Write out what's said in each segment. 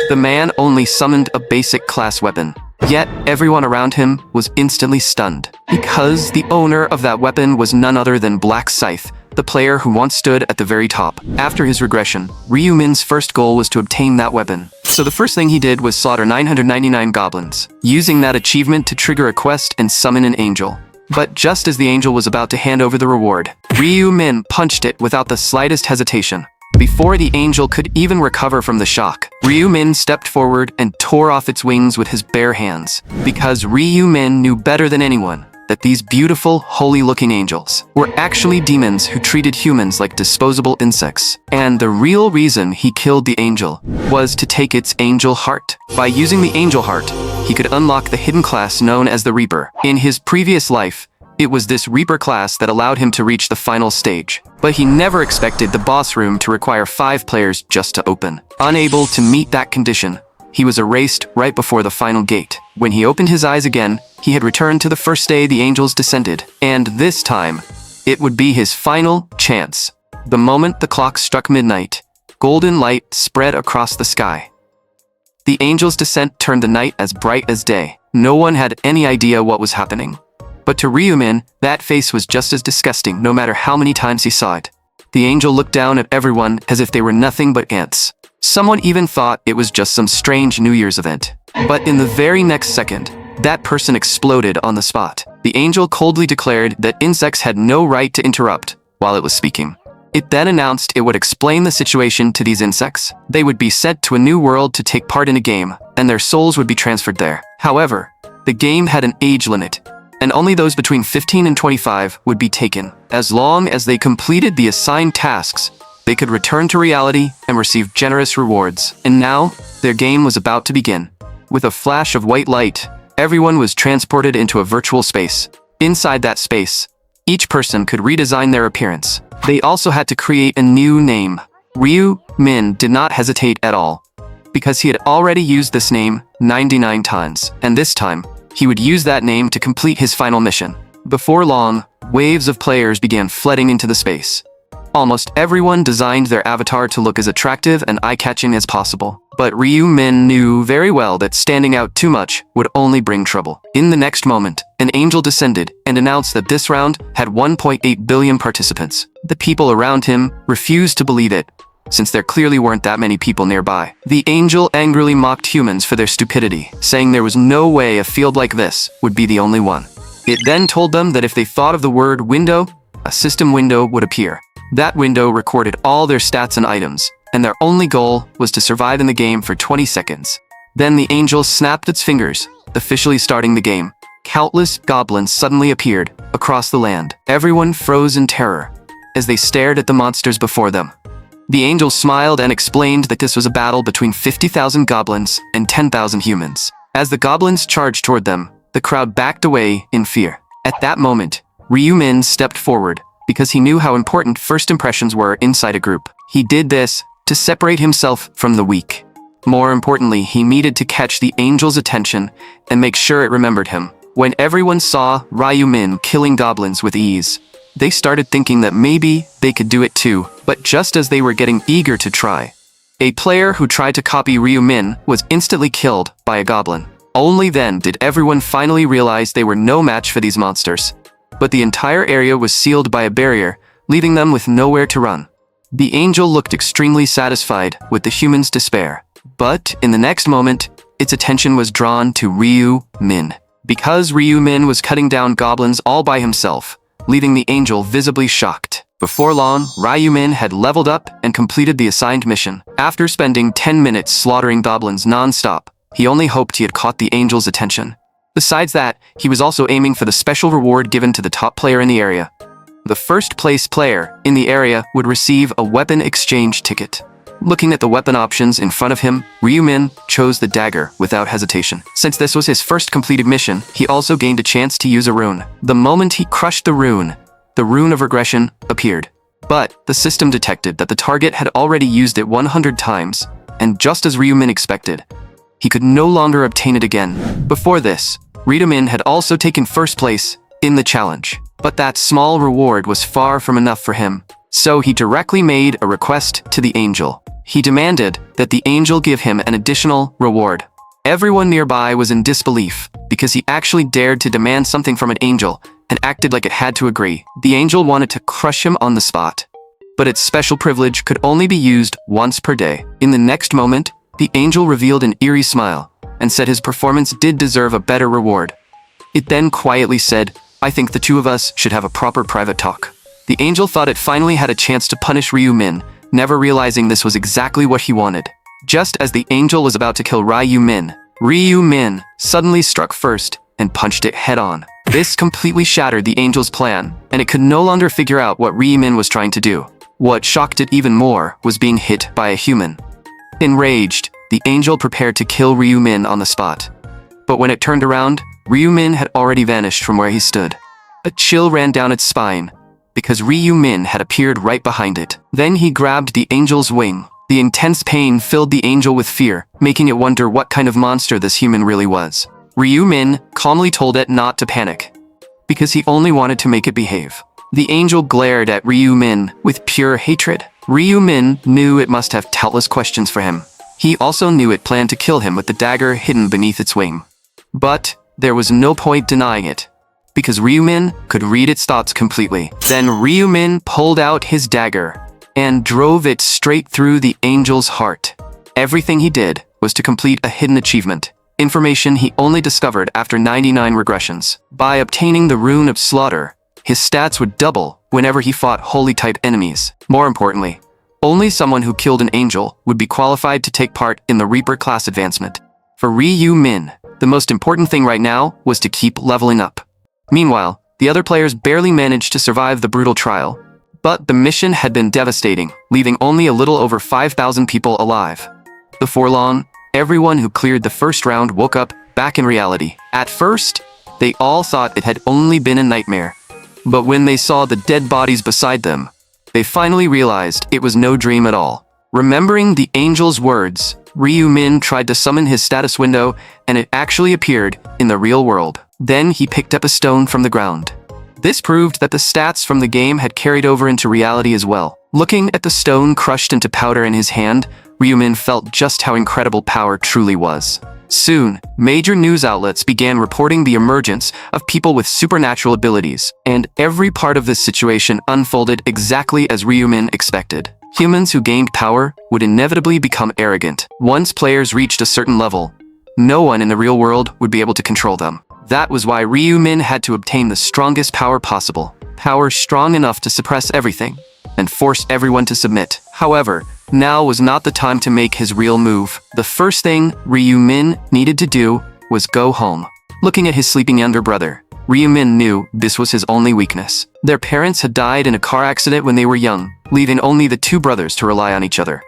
The man only summoned a basic class weapon. Yet, everyone around him was instantly stunned, because the owner of that weapon was none other than Black Scythe, the player who once stood at the very top. After his regression, Ryu Min's first goal was to obtain that weapon. So the first thing he did was slaughter 999 goblins, using that achievement to trigger a quest and summon an angel. But just as the angel was about to hand over the reward, Ryu Min punched it without the slightest hesitation. Before the angel could even recover from the shock, Ryu Min stepped forward and tore off its wings with his bare hands, because Ryu Min knew better than anyone that these beautiful, holy-looking angels were actually demons who treated humans like disposable insects. And the real reason he killed the angel was to take its angel heart. By using the angel heart, he could unlock the hidden class known as the Reaper. In his previous life, it was this Reaper class that allowed him to reach the final stage. But he never expected the boss room to require 5 players just to open. Unable to meet that condition, he was erased right before the final gate. When he opened his eyes again, he had returned to the first day the angels descended. And this time, it would be his final chance. The moment the clock struck midnight, golden light spread across the sky. The angels' descent turned the night as bright as day. No one had any idea what was happening. But to Ryu Min, that face was just as disgusting no matter how many times he saw it. The angel looked down at everyone as if they were nothing but ants. Someone even thought it was just some strange New Year's event. But in the very next second, that person exploded on the spot. The angel coldly declared that insects had no right to interrupt while it was speaking. It then announced it would explain the situation to these insects. They would be sent to a new world to take part in a game, and their souls would be transferred there. However, the game had an age limit, and only those between 15 and 25 would be taken. As long as they completed the assigned tasks, they could return to reality and receive generous rewards. And now, their game was about to begin. With a flash of white light, everyone was transported into a virtual space. Inside that space, each person could redesign their appearance. They also had to create a new name. Ryu Min did not hesitate at all, because he had already used this name 99 times, and this time, he would use that name to complete his final mission. Before long, waves of players began flooding into the space. Almost everyone designed their avatar to look as attractive and eye-catching as possible. But Ryu Min knew very well that standing out too much would only bring trouble. In the next moment, an angel descended and announced that this round had 1.8 billion participants. The people around him refused to believe it, since there clearly weren't that many people nearby. The angel angrily mocked humans for their stupidity, saying there was no way a field like this would be the only one. It then told them that if they thought of the word window, a system window would appear. That window recorded all their stats and items, and their only goal was to survive in the game for 20 seconds. Then the angel snapped its fingers, officially starting the game. Countless goblins suddenly appeared across the land. Everyone froze in terror as they stared at the monsters before them. The angel smiled and explained that this was a battle between 50,000 goblins and 10,000 humans. As the goblins charged toward them, the crowd backed away in fear. At that moment, Ryu Min stepped forward, because he knew how important first impressions were inside a group. He did this to separate himself from the weak. More importantly, he needed to catch the angel's attention and make sure it remembered him. When everyone saw Ryu Min killing goblins with ease, they started thinking that maybe they could do it too. But just as they were getting eager to try, a player who tried to copy Ryu Min was instantly killed by a goblin. Only then did everyone finally realize they were no match for these monsters. But the entire area was sealed by a barrier, leaving them with nowhere to run. The angel looked extremely satisfied with the humans' despair. But in the next moment, its attention was drawn to Ryu Min. Because Ryu Min was cutting down goblins all by himself, leaving the angel visibly shocked. Before long, Ryu Min had leveled up and completed the assigned mission. After spending 10 minutes slaughtering goblins non-stop, he only hoped he had caught the angel's attention. Besides that, he was also aiming for the special reward given to the top player in the area. The first place player in the area would receive a weapon exchange ticket. Looking at the weapon options in front of him, Ryu Min chose the dagger without hesitation. Since this was his first completed mission, he also gained a chance to use a rune. The moment he crushed the rune of regression appeared. But the system detected that the target had already used it 100 times, and just as Ryu Min expected, he could no longer obtain it again. Before this, Ryu Min had also taken first place in the challenge. But that small reward was far from enough for him. So he directly made a request to the angel. He demanded that the angel give him an additional reward. Everyone nearby was in disbelief because he actually dared to demand something from an angel and acted like it had to agree. The angel wanted to crush him on the spot, but its special privilege could only be used once per day. In the next moment, the angel revealed an eerie smile and said his performance did deserve a better reward. It then quietly said, "I think the two of us should have a proper private talk." The angel thought it finally had a chance to punish Ryu Min, never realizing this was exactly what he wanted. Just as the angel was about to kill Ryu Min suddenly struck first and punched it head-on. This completely shattered the angel's plan, and it could no longer figure out what Ryu Min was trying to do. What shocked it even more was being hit by a human. Enraged, the angel prepared to kill Ryu Min on the spot. But when it turned around, Ryu Min had already vanished from where he stood. A chill ran down its spine, because Ryu Min had appeared right behind it. Then he grabbed the angel's wing. The intense pain filled the angel with fear, making it wonder what kind of monster this human really was. Ryu Min calmly told it not to panic, because he only wanted to make it behave. The angel glared at Ryu Min with pure hatred. Ryu Min knew it must have countless questions for him. He also knew it planned to kill him with the dagger hidden beneath its wing. But there was no point denying it, because Ryu Min could read its thoughts completely. Then Ryu Min pulled out his dagger and drove it straight through the angel's heart. Everything he did was to complete a hidden achievement, information he only discovered after 99 regressions. By obtaining the Rune of Slaughter, his stats would double whenever he fought holy-type enemies. More importantly, only someone who killed an angel would be qualified to take part in the Reaper class advancement. For Ryu Min, the most important thing right now was to keep leveling up. Meanwhile, the other players barely managed to survive the brutal trial. But the mission had been devastating, leaving only a little over 5,000 people alive. Before long, everyone who cleared the first round woke up back in reality. At first, they all thought it had only been a nightmare. But when they saw the dead bodies beside them, they finally realized it was no dream at all. Remembering the angel's words, Ryu Min tried to summon his status window, and it actually appeared in the real world. Then he picked up a stone from the ground. This proved that the stats from the game had carried over into reality as well. Looking at the stone crushed into powder in his hand, Ryu Min felt just how incredible power truly was. Soon, major news outlets began reporting the emergence of people with supernatural abilities, and every part of this situation unfolded exactly as Ryu Min expected. Humans who gained power would inevitably become arrogant. Once players reached a certain level, no one in the real world would be able to control them. That was why Ryu Min had to obtain the strongest power possible. Power strong enough to suppress everything and force everyone to submit. However, now was not the time to make his real move. The first thing Ryu Min needed to do was go home. Looking at his sleeping younger brother, Ryu Min knew this was his only weakness. Their parents had died in a car accident when they were young, leaving only the two brothers to rely on each other.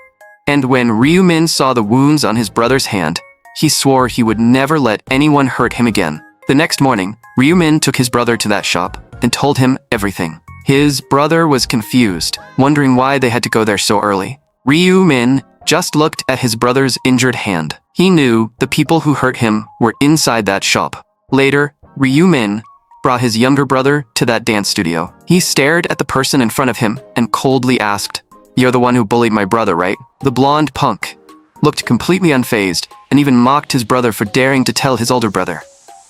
And when Ryu Min saw the wounds on his brother's hand, he swore he would never let anyone hurt him again. The next morning, Ryu Min took his brother to that shop and told him everything. His brother was confused, wondering why they had to go there so early. Ryu Min just looked at his brother's injured hand. He knew the people who hurt him were inside that shop. Later, Ryu Min brought his younger brother to that dance studio. He stared at the person in front of him and coldly asked, "You're the one who bullied my brother, right?" The blonde punk looked completely unfazed and even mocked his brother for daring to tell his older brother.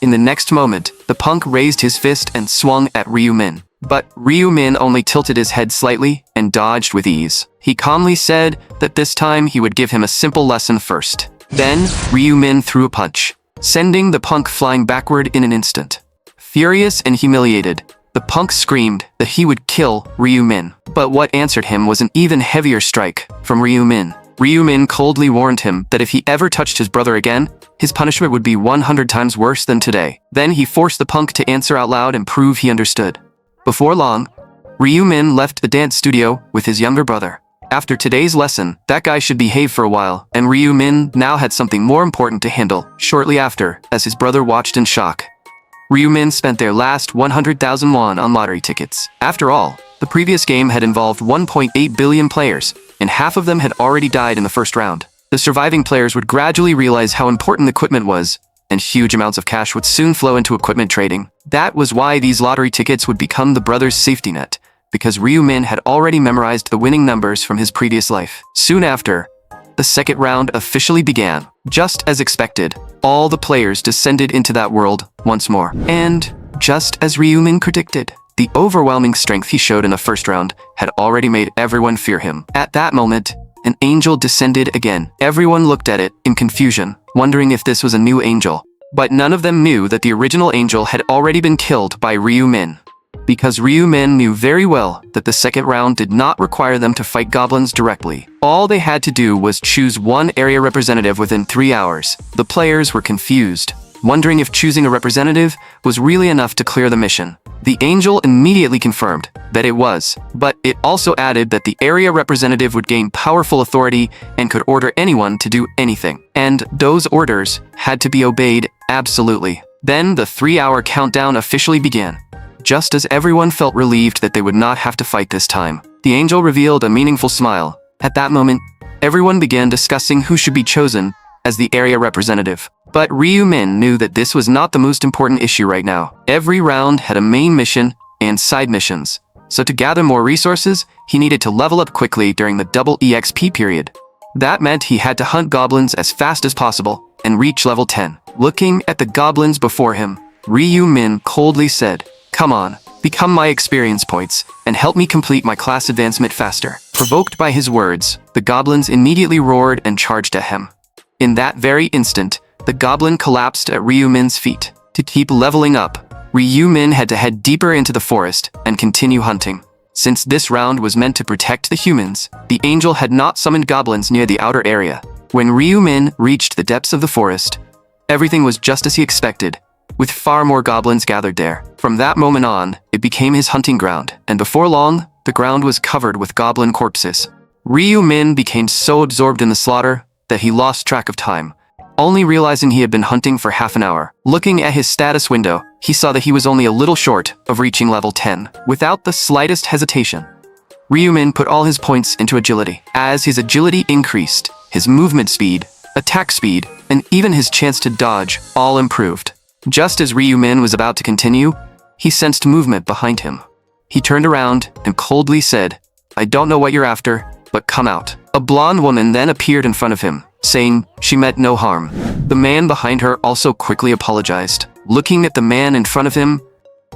In the next moment, the punk raised his fist and swung at Ryu Min. But Ryu Min only tilted his head slightly and dodged with ease. He calmly said that this time he would give him a simple lesson first. Then, Ryu Min threw a punch, sending the punk flying backward in an instant. Furious and humiliated, the punk screamed that he would kill Ryu Min. But what answered him was an even heavier strike from Ryu Min. Ryu Min coldly warned him that if he ever touched his brother again, his punishment would be 100 times worse than today. Then he forced the punk to answer out loud and prove he understood. Before long, Ryu Min left the dance studio with his younger brother. After today's lesson, that guy should behave for a while, and Ryu Min now had something more important to handle. Shortly after, as his brother watched in shock, Ryu Min spent their last 100,000 won on lottery tickets. After all, the previous game had involved 1.8 billion players, and half of them had already died in the first round. The surviving players would gradually realize how important equipment was, and huge amounts of cash would soon flow into equipment trading. That was why these lottery tickets would become the brothers' safety net, because Ryu Min had already memorized the winning numbers from his previous life. Soon after, the second round officially began. Just as expected, all the players descended into that world once more. And just as Ryu Min predicted, the overwhelming strength he showed in the first round had already made everyone fear him. At that moment, an angel descended again. Everyone looked at it in confusion, wondering if this was a new angel. But none of them knew that the original angel had already been killed by Ryu Min. Because Ryu Min knew very well that the second round did not require them to fight goblins directly. All they had to do was choose one area representative within 3 hours. The players were confused, wondering if choosing a representative was really enough to clear the mission. The angel immediately confirmed that it was, but it also added that the area representative would gain powerful authority and could order anyone to do anything. And those orders had to be obeyed absolutely. Then the 3-hour countdown officially began. Just as everyone felt relieved that they would not have to fight this time, the angel revealed a meaningful smile. At that moment, everyone began discussing who should be chosen as the area representative. But Ryu Min knew that this was not the most important issue right now. Every round had a main mission and side missions. So to gather more resources, he needed to level up quickly during the double EXP period. That meant he had to hunt goblins as fast as possible and reach level 10. Looking at the goblins before him, Ryu Min coldly said, "Come on, become my experience points and help me complete my class advancement faster." Provoked by his words, the goblins immediately roared and charged at him. In that very instant, the goblin collapsed at Ryu Min's feet. To keep leveling up, Ryu Min had to head deeper into the forest and continue hunting. Since this round was meant to protect the humans, the angel had not summoned goblins near the outer area. When Ryu Min reached the depths of the forest, everything was just as he expected, with far more goblins gathered there. From that moment on, it became his hunting ground, and before long, the ground was covered with goblin corpses. Ryu Min became so absorbed in the slaughter that he lost track of time, only realizing he had been hunting for half an hour. Looking at his status window, he saw that he was only a little short of reaching level 10. Without the slightest hesitation, Ryu Min put all his points into agility. As his agility increased, his movement speed, attack speed, and even his chance to dodge all improved. Just as Ryu Min was about to continue, he sensed movement behind him. He turned around and coldly said, "I don't know what you're after, but come out." A blonde woman then appeared in front of him, saying she meant no harm. The man behind her also quickly apologized. Looking at the man in front of him,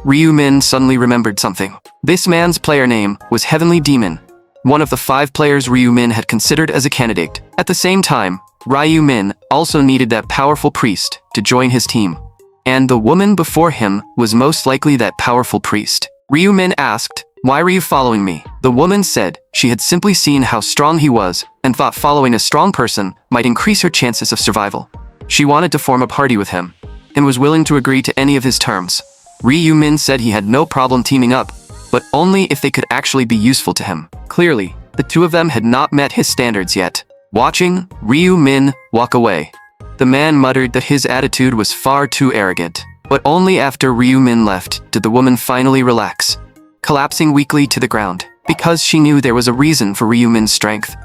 Ryu Min suddenly remembered something. This man's player name was Heavenly Demon, one of the 5 players Ryu Min had considered as a candidate. At the same time, Ryu Min also needed that powerful priest to join his team. And the woman before him was most likely that powerful priest. Ryu Min asked, "Why were you following me?" The woman said she had simply seen how strong he was and thought following a strong person might increase her chances of survival. She wanted to form a party with him and was willing to agree to any of his terms. Ryu Min said he had no problem teaming up, but only if they could actually be useful to him. Clearly, the two of them had not met his standards yet. Watching Ryu Min walk away, the man muttered that his attitude was far too arrogant. But only after Ryu Min left did the woman finally relax, collapsing weakly to the ground, because she knew there was a reason for Ryu Min's strength,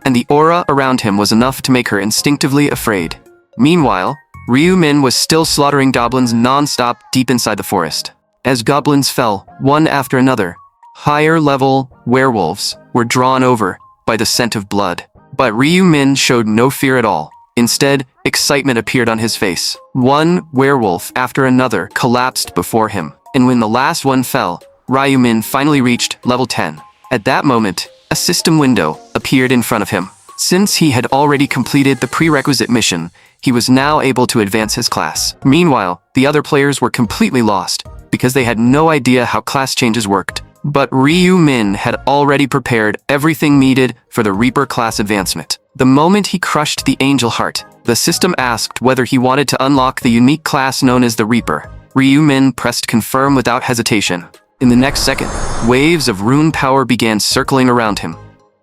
and the aura around him was enough to make her instinctively afraid. Meanwhile, Ryu Min was still slaughtering goblins non-stop deep inside the forest. As goblins fell, one after another, higher-level werewolves were drawn over by the scent of blood. But Ryu Min showed no fear at all. Instead, excitement appeared on his face. One werewolf after another collapsed before him, and when the last one fell, Ryu Min finally reached level 10. At that moment, a system window appeared in front of him. Since he had already completed the prerequisite mission, he was now able to advance his class. Meanwhile, the other players were completely lost, because they had no idea how class changes worked. But Ryu Min had already prepared everything needed for the Reaper class advancement. The moment he crushed the Angel Heart, the system asked whether he wanted to unlock the unique class known as the Reaper. Ryu Min pressed confirm without hesitation. In the next second, waves of rune power began circling around him.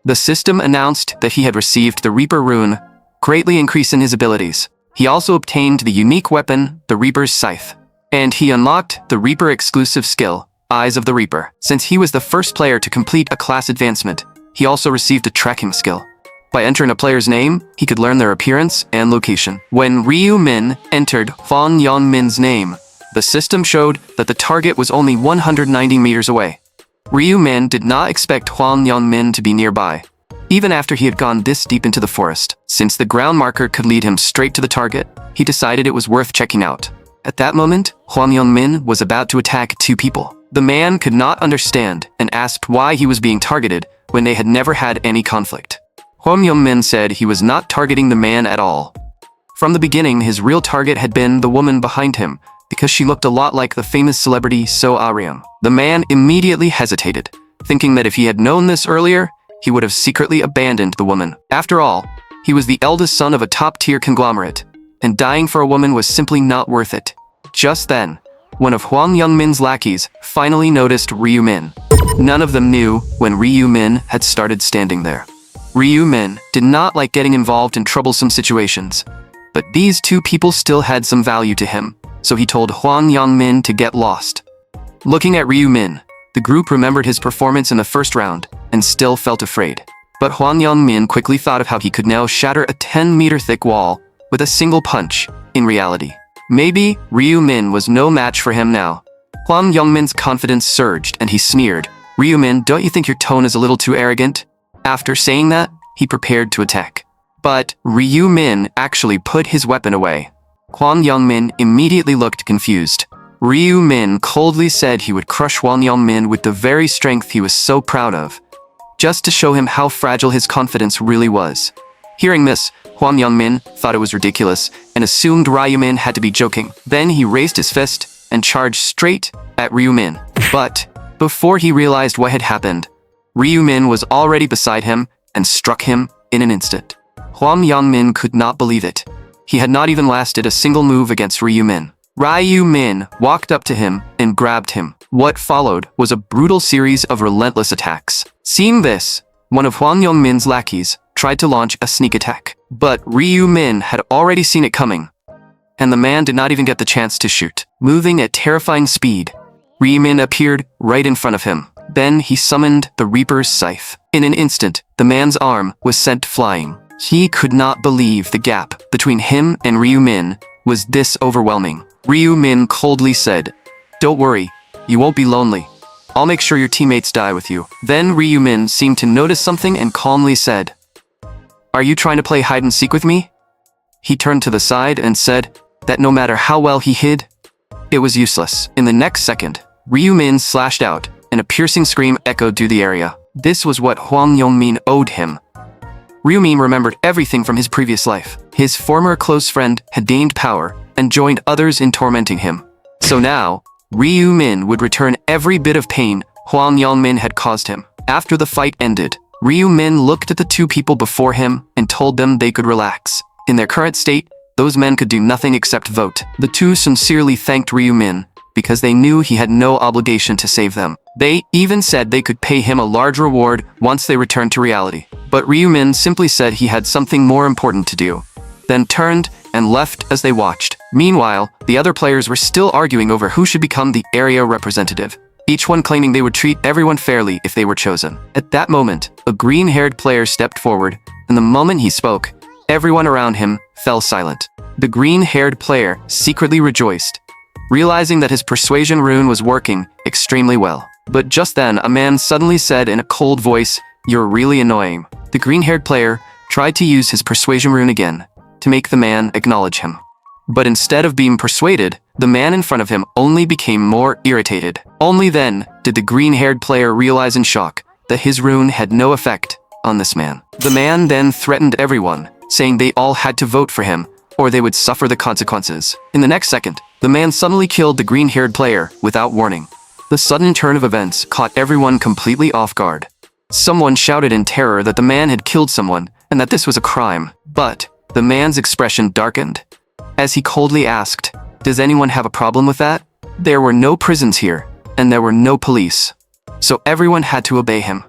The system announced that he had received the Reaper rune, greatly increasing his abilities. He also obtained the unique weapon, the Reaper's Scythe. And he unlocked the Reaper exclusive skill, Eyes of the Reaper. Since he was the first player to complete a class advancement, he also received a tracking skill. By entering a player's name, he could learn their appearance and location. When Ryu Min entered Fan Yon Min's name, the system showed that the target was only 190 meters away. Ryu-min did not expect Hwang Young-min to be nearby, even after he had gone this deep into the forest. Since the ground marker could lead him straight to the target, he decided it was worth checking out. At that moment, Hwang Young-min was about to attack two people. The man could not understand and asked why he was being targeted when they had never had any conflict. Hwang Young-min said he was not targeting the man at all. From the beginning, his real target had been the woman behind him, because she looked a lot like the famous celebrity So Aryum. The man immediately hesitated, thinking that if he had known this earlier, he would have secretly abandoned the woman. After all, he was the eldest son of a top-tier conglomerate, and dying for a woman was simply not worth it. Just then, one of Hwang Young-min's lackeys finally noticed Ryu-min. None of them knew when Ryu-min had started standing there. Ryu-min did not like getting involved in troublesome situations, but these two people still had some value to him, so he told Hwang Young-min to get lost. Looking at Ryu-min, the group remembered his performance in the first round and still felt afraid. But Hwang Young-min quickly thought of how he could now shatter a 10-meter thick wall with a single punch. In reality, maybe Ryu-min was no match for him now. Hwang Young-min's confidence surged and he sneered, "Ryu-min, don't you think your tone is a little too arrogant?" After saying that, he prepared to attack. But Ryu-min actually put his weapon away. Hwang Young-min immediately looked confused. Ryu-min coldly said he would crush Hwang Young-min with the very strength he was so proud of, just to show him how fragile his confidence really was. Hearing this, Hwang Young-min thought it was ridiculous and assumed Ryu-min had to be joking. Then he raised his fist and charged straight at Ryu-min. But before he realized what had happened, Ryu-min was already beside him and struck him in an instant. Hwang Young-min could not believe it. He had not even lasted a single move against Ryu-min. Ryu-min walked up to him and grabbed him. What followed was a brutal series of relentless attacks. Seeing this, one of Hwang Young-min's lackeys tried to launch a sneak attack. But Ryu-min had already seen it coming, and the man did not even get the chance to shoot. Moving at terrifying speed, Ryu-min appeared right in front of him. Then he summoned the Reaper's Scythe. In an instant, the man's arm was sent flying. He could not believe the gap between him and Ryu-min was this overwhelming. Ryu-min coldly said, "Don't worry, you won't be lonely. I'll make sure your teammates die with you." Then Ryu-min seemed to notice something and calmly said, "Are you trying to play hide-and-seek with me?" He turned to the side and said that no matter how well he hid, it was useless. In the next second, Ryu-min slashed out, and a piercing scream echoed through the area. This was what Hwang Young-min owed him. Ryu-min remembered everything from his previous life. His former close friend had gained power and joined others in tormenting him. So now, Ryu-min would return every bit of pain Hwang Young-min had caused him. After the fight ended, Ryu-min looked at the two people before him and told them they could relax. In their current state, those men could do nothing except vote. The two sincerely thanked Ryu-min because they knew he had no obligation to save them. They even said they could pay him a large reward once they returned to reality. But Ryu-min simply said he had something more important to do, then turned and left as they watched. Meanwhile, the other players were still arguing over who should become the area representative, each one claiming they would treat everyone fairly if they were chosen. At that moment, a green-haired player stepped forward, and the moment he spoke, everyone around him fell silent. The green-haired player secretly rejoiced, realizing that his persuasion rune was working extremely well. But just then, a man suddenly said in a cold voice, "You're really annoying." The green-haired player tried to use his persuasion rune again to make the man acknowledge him. But instead of being persuaded, the man in front of him only became more irritated. Only then did the green-haired player realize in shock that his rune had no effect on this man. The man then threatened everyone, saying they all had to vote for him or they would suffer the consequences. In the next second, the man suddenly killed the green-haired player without warning. The sudden turn of events caught everyone completely off guard. Someone shouted in terror that the man had killed someone and that this was a crime. But the man's expression darkened as he coldly asked, "Does anyone have a problem with that?" There were no prisons here, and there were no police, so everyone had to obey him.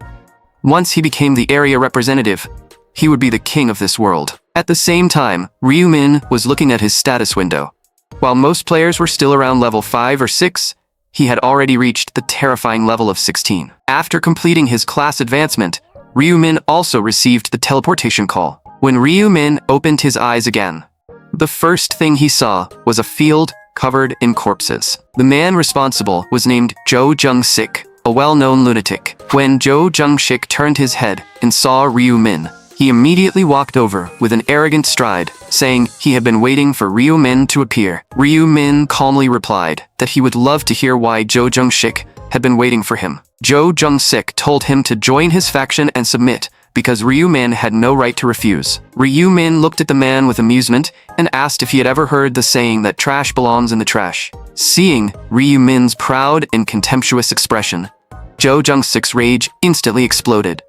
Once he became the area representative, he would be the king of this world. At the same time, Ryu-min was looking at his status window. While most players were still around level 5 or 6, he had already reached the terrifying level of 16. After completing his class advancement, Ryu-min also received the teleportation call. When Ryu-min opened his eyes again, the first thing he saw was a field covered in corpses. The man responsible was named Jo Jung-sik, a well-known lunatic. When Jo Jung-sik turned his head and saw Ryu Min, he immediately walked over with an arrogant stride, saying he had been waiting for Ryu Min to appear. Ryu Min calmly replied that he would love to hear why Jo Jung-sik had been waiting for him. Jo Jung-sik told him to join his faction and submit, because Ryu Min had no right to refuse. Ryu Min looked at the man with amusement and asked if he had ever heard the saying that trash belongs in the trash. Seeing Ryu Min's proud and contemptuous expression, Jo Jung-sik's rage instantly exploded,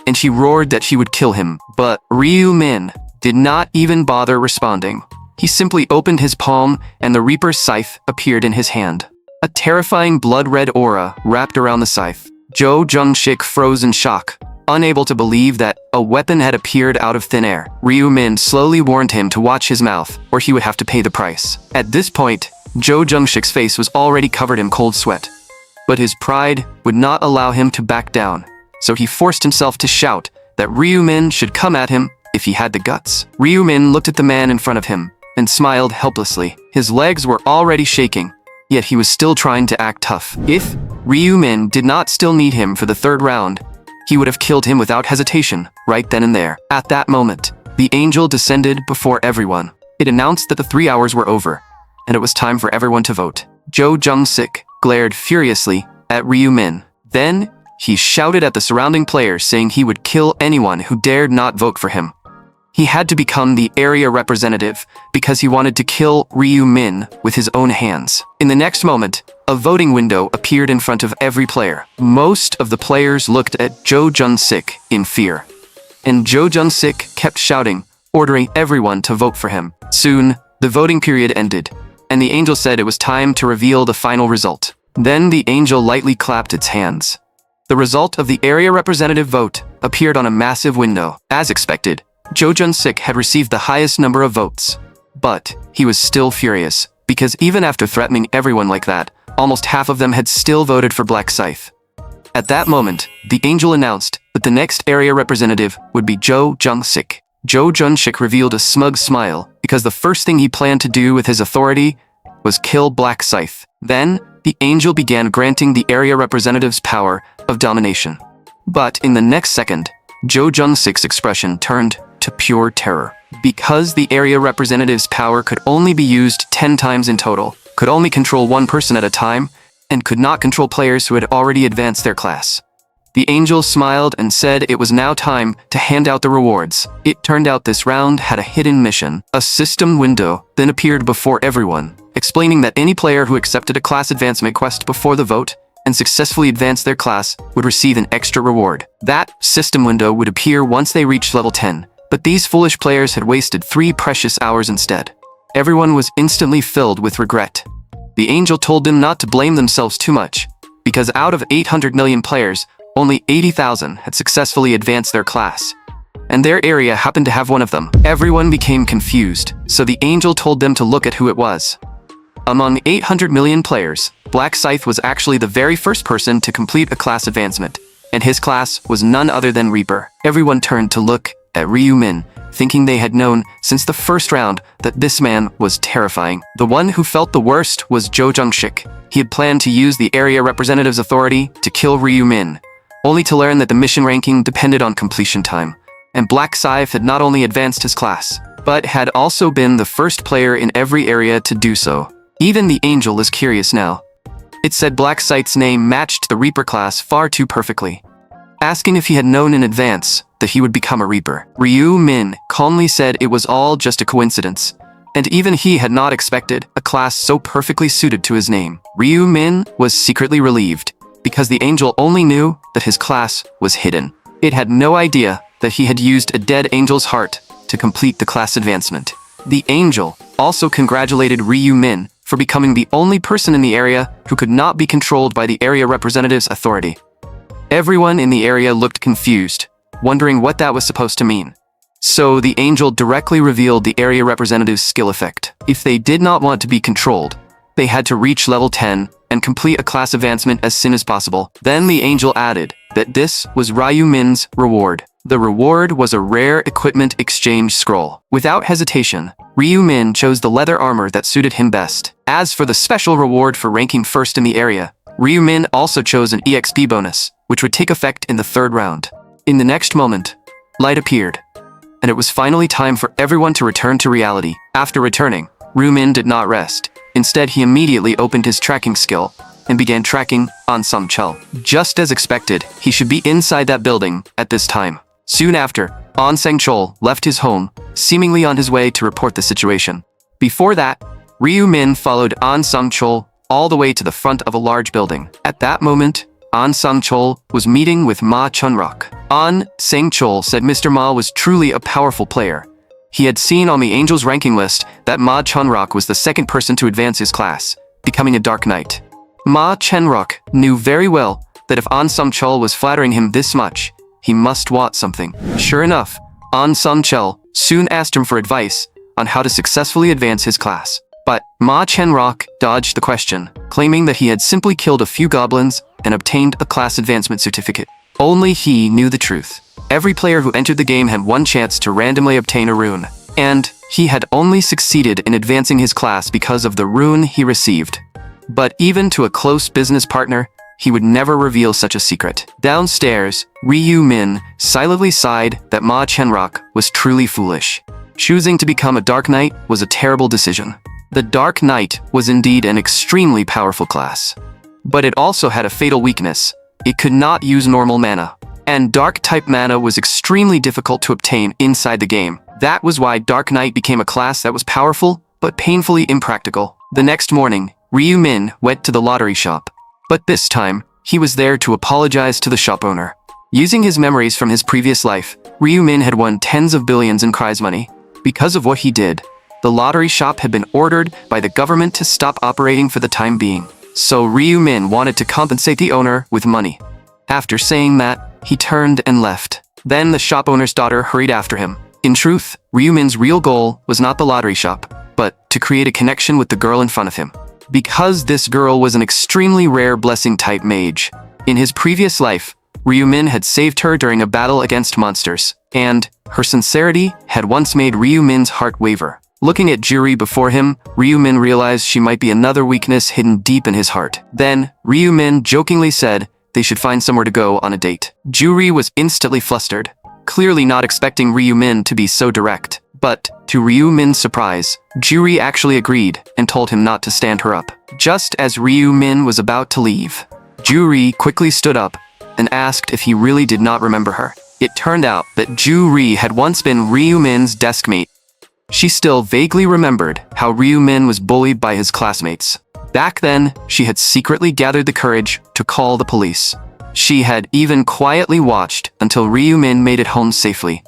and she roared that she would kill him. But Ryu Min did not even bother responding. He simply opened his palm and the Reaper's scythe appeared in his hand. A terrifying blood-red aura wrapped around the scythe. Jo Jung-sik froze in shock, unable to believe that a weapon had appeared out of thin air. Ryu Min slowly warned him to watch his mouth, or he would have to pay the price. At this point, Jo Jung-sik's face was already covered in cold sweat. But his pride would not allow him to back down, so he forced himself to shout that Ryu Min should come at him if he had the guts. Ryu Min looked at the man in front of him and smiled helplessly. His legs were already shaking, yet he was still trying to act tough. If Ryu Min did not still need him for the third round, he would have killed him without hesitation, right then and there. At that moment, the angel descended before everyone. It announced that the 3 hours were over, and it was time for everyone to vote. Jo Jung-sik glared furiously at Ryu Min. Then, he shouted at the surrounding players saying he would kill anyone who dared not vote for him. He had to become the area representative because he wanted to kill Ryu Min with his own hands. In the next moment, a voting window appeared in front of every player. Most of the players looked at Jo Jung-sik in fear, and Jo Jung-sik kept shouting, ordering everyone to vote for him. Soon, the voting period ended, and the angel said it was time to reveal the final result. Then the angel lightly clapped its hands. The result of the area representative vote appeared on a massive window. As expected, Jo Jung-sik had received the highest number of votes. But he was still furious, because even after threatening everyone like that, almost half of them had still voted for Black Scythe. At that moment, the angel announced that the next area representative would be Jo Jung-sik. Jo Jung-sik revealed a smug smile, because the first thing he planned to do with his authority was kill Black Scythe. Then, the angel began granting the area representatives power of domination. But in the next second, Jo Jung-sik's expression turned to pure terror. Because the area representative's power could only be used 10 times in total, could only control one person at a time, and could not control players who had already advanced their class. The angel smiled and said it was now time to hand out the rewards. It turned out this round had a hidden mission. A system window then appeared before everyone, explaining that any player who accepted a class advancement quest before the vote and successfully advanced their class would receive an extra reward. That system window would appear once they reached level 10, but these foolish players had wasted 3 precious hours instead. Everyone was instantly filled with regret. The angel told them not to blame themselves too much, because out of 800 million players, only 80,000 had successfully advanced their class, and their area happened to have one of them. Everyone became confused, so the angel told them to look at who it was. Among 800 million players, Black Scythe was actually the very first person to complete a class advancement, and his class was none other than Reaper. Everyone turned to look at Ryu Min, thinking they had known since the first round that this man was terrifying. The one who felt the worst was Jo Jung-sik. He had planned to use the area representative's authority to kill Ryu Min, only to learn that the mission ranking depended on completion time. And Black Scythe had not only advanced his class, but had also been the first player in every area to do so. Even the angel is curious now. It said Black Scythe's name matched the Reaper class far too perfectly, asking if he had known in advance that he would become a Reaper. Ryu Min calmly said it was all just a coincidence, and even he had not expected a class so perfectly suited to his name. Ryu Min was secretly relieved, because the angel only knew that his class was hidden. It had no idea that he had used a dead angel's heart to complete the class advancement. The angel also congratulated Ryu Min for becoming the only person in the area who could not be controlled by the area representative's authority. Everyone in the area looked confused, wondering what that was supposed to mean. So the angel directly revealed the area representative's skill effect. If they did not want to be controlled, they had to reach level 10 and complete a class advancement as soon as possible. Then the angel added that this was Ryu Min's reward. The reward was a rare equipment exchange scroll. Without hesitation, Ryu Min chose the leather armor that suited him best. As for the special reward for ranking first in the area, Ryu-min also chose an EXP bonus, which would take effect in the third round. In the next moment, light appeared, and it was finally time for everyone to return to reality. After returning, Ryu-min did not rest. Instead, he immediately opened his tracking skill and began tracking An Sang-chul. Just as expected, he should be inside that building at this time. Soon after, An Sang-chul left his home, seemingly on his way to report the situation. Before that, Ryu-min followed An Sang-chul all the way to the front of a large building. At that moment, An Sang-chul was meeting with Ma Chunrock. An Sang-chul said Mr. Ma was truly a powerful player. He had seen on the Angels ranking list that Ma Chunrock was the second person to advance his class, becoming a Dark Knight. Ma Chunrock knew very well that if An Sang-chul was flattering him this much, he must want something. Sure enough, An Sang-chul soon asked him for advice on how to successfully advance his class. But Ma Chunrock dodged the question, claiming that he had simply killed a few goblins and obtained a class advancement certificate. Only he knew the truth. Every player who entered the game had one chance to randomly obtain a rune, and he had only succeeded in advancing his class because of the rune he received. But even to a close business partner, he would never reveal such a secret. Downstairs, Ryu-min silently sighed that Ma Chunrock was truly foolish. Choosing to become a Dark Knight was a terrible decision. The Dark Knight was indeed an extremely powerful class, but it also had a fatal weakness. It could not use normal mana, and Dark-type mana was extremely difficult to obtain inside the game. That was why Dark Knight became a class that was powerful, but painfully impractical. The next morning, Ryu-min went to the lottery shop, but this time, he was there to apologize to the shop owner. Using his memories from his previous life, Ryu-min had won tens of billions in prize money. Because of what he did, the lottery shop had been ordered by the government to stop operating for the time being. So Ryu-min wanted to compensate the owner with money. After saying that, he turned and left. Then the shop owner's daughter hurried after him. In truth, Ryu-min's real goal was not the lottery shop, but to create a connection with the girl in front of him. Because this girl was an extremely rare blessing-type mage. In his previous life, Ryu-min had saved her during a battle against monsters, and her sincerity had once made Ryu-min's heart waver. Looking at Juri before him, Ryu-min realized she might be another weakness hidden deep in his heart. Then, Ryu-min jokingly said they should find somewhere to go on a date. Juri was instantly flustered, clearly not expecting Ryu-min to be so direct. But, to Ryu-min's surprise, Juri actually agreed and told him not to stand her up. Just as Ryu-min was about to leave, Juri quickly stood up and asked if he really did not remember her. It turned out that Juri had once been Ryu-min's deskmate. She still vaguely remembered how Ryu-min was bullied by his classmates. Back then, she had secretly gathered the courage to call the police. She had even quietly watched until Ryu-min made it home safely.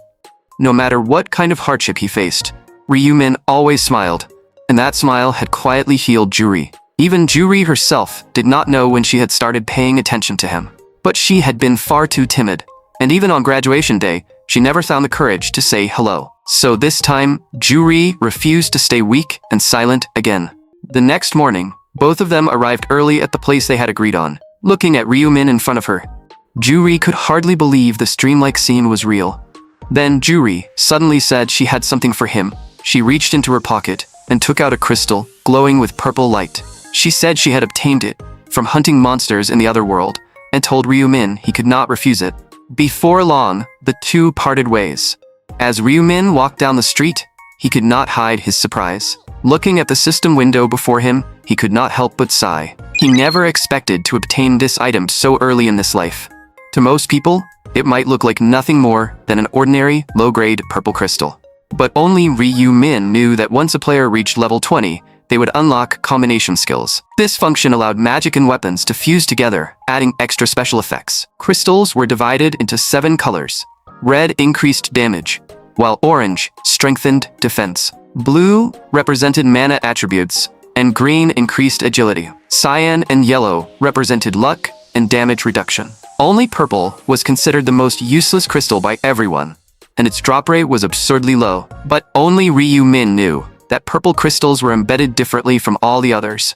No matter what kind of hardship he faced, Ryu-min always smiled, and that smile had quietly healed Juri. Even Juri herself did not know when she had started paying attention to him. But she had been far too timid, and even on graduation day, she never found the courage to say hello. So this time, Juri refused to stay weak and silent again. The next morning, both of them arrived early at the place they had agreed on. Looking at Ryu-min in front of her, Juri could hardly believe the dreamlike scene was real. Then Juri suddenly said she had something for him. She reached into her pocket and took out a crystal glowing with purple light. She said she had obtained it from hunting monsters in the other world and told Ryu-min he could not refuse it. Before long, the two parted ways. As Ryu-min walked down the street, he could not hide his surprise. Looking at the system window before him, he could not help but sigh. He never expected to obtain this item so early in this life. To most people, it might look like nothing more than an ordinary, low-grade purple crystal. But only Ryu-min knew that once a player reached level 20, they would unlock combination skills. This function allowed magic and weapons to fuse together, adding extra special effects. Crystals were divided into 7 colors. Red increased damage, while orange strengthened defense. Blue represented mana attributes, and green increased agility. Cyan and yellow represented luck and damage reduction. Only purple was considered the most useless crystal by everyone, and its drop rate was absurdly low. But only Ryu-min knew that purple crystals were embedded differently from all the others.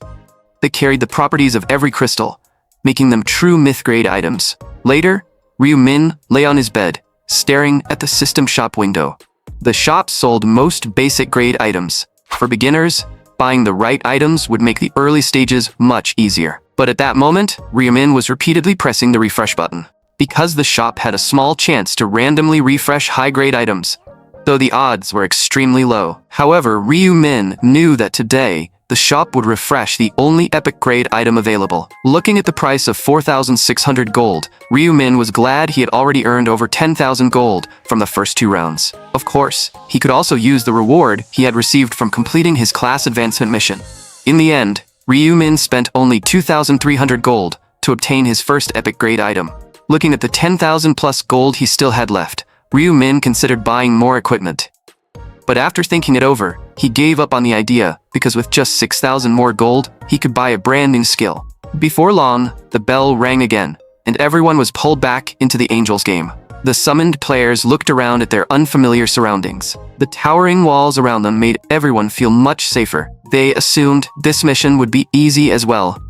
They carried the properties of every crystal, making them true myth-grade items. Later, Ryu-min lay on his bed, staring at the system shop window. The shop sold most basic grade items. For beginners, buying the right items would make the early stages much easier. But at that moment, Ryu-min was repeatedly pressing the refresh button, because the shop had a small chance to randomly refresh high-grade items, though the odds were extremely low. However, Ryu-min knew that today, the shop would refresh the only epic grade item available. Looking at the price of 4,600 gold, Ryu-min was glad he had already earned over 10,000 gold from the first 2 rounds. Of course, he could also use the reward he had received from completing his class advancement mission. In the end, Ryu-min spent only 2,300 gold to obtain his first epic grade item. Looking at the 10,000 plus gold he still had left, Ryu-min considered buying more equipment. But after thinking it over, he gave up on the idea because with just 6,000 more gold, he could buy a brand new skill. Before long, the bell rang again, and everyone was pulled back into the Angels game. The summoned players looked around at their unfamiliar surroundings. The towering walls around them made everyone feel much safer. They assumed this mission would be easy as well.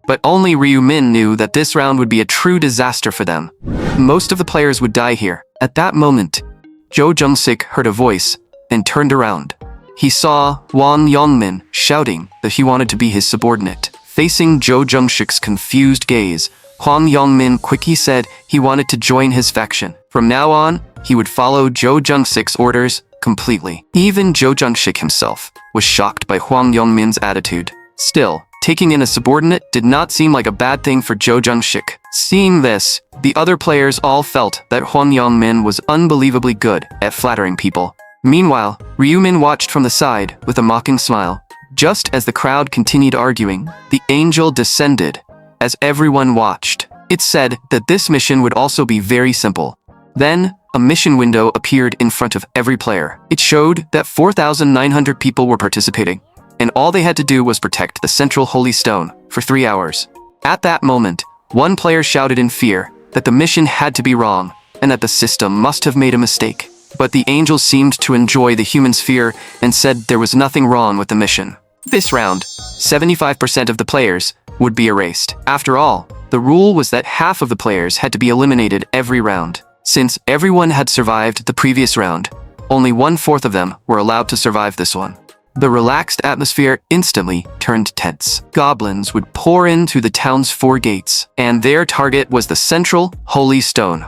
But only Ryu-min knew that this round would be a true disaster for them. Most of the players would die here. At that moment, Jo Jung-sik heard a voice and turned around. He saw Hwang Yong-min shouting that he wanted to be his subordinate. Facing Jo Jung-sik's confused gaze, Hwang Yong-min quickly said he wanted to join his faction. From now on, he would follow Jo Jung-sik's orders completely. Even Jo Jung-sik himself was shocked by Hwang Yong-min's attitude. Still, taking in a subordinate did not seem like a bad thing for Jo Jung-sik. Seeing this, the other players all felt that Hwang Yong-min was unbelievably good at flattering people. Meanwhile, Ryu-min watched from the side with a mocking smile. Just as the crowd continued arguing, the angel descended. As everyone watched, it said that this mission would also be very simple. Then, a mission window appeared in front of every player. It showed that 4,900 people were participating, and all they had to do was protect the central holy stone for 3 hours. At that moment, one player shouted in fear that the mission had to be wrong, and that the system must have made a mistake. But the angels seemed to enjoy the human's fear and said there was nothing wrong with the mission. This round, 75% of the players would be erased. After all, the rule was that half of the players had to be eliminated every round. Since everyone had survived the previous round, only 1/4 of them were allowed to survive this one. The relaxed atmosphere instantly turned tense. Goblins would pour in through the town's 4 gates, and their target was the central holy stone.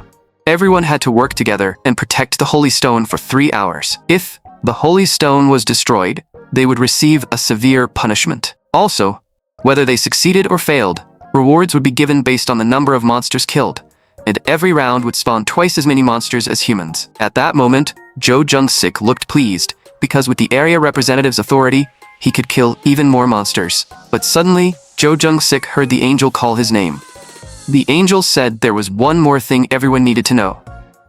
Everyone had to work together and protect the holy stone for 3 hours. If the holy stone was destroyed, they would receive a severe punishment. Also, whether they succeeded or failed, rewards would be given based on the number of monsters killed, and every round would spawn twice as many monsters as humans. At that moment, Jo Jung-sik looked pleased, because with the area representative's authority, he could kill even more monsters. But suddenly, Jo Jung-sik heard the angel call his name. The angel said there was one more thing everyone needed to know.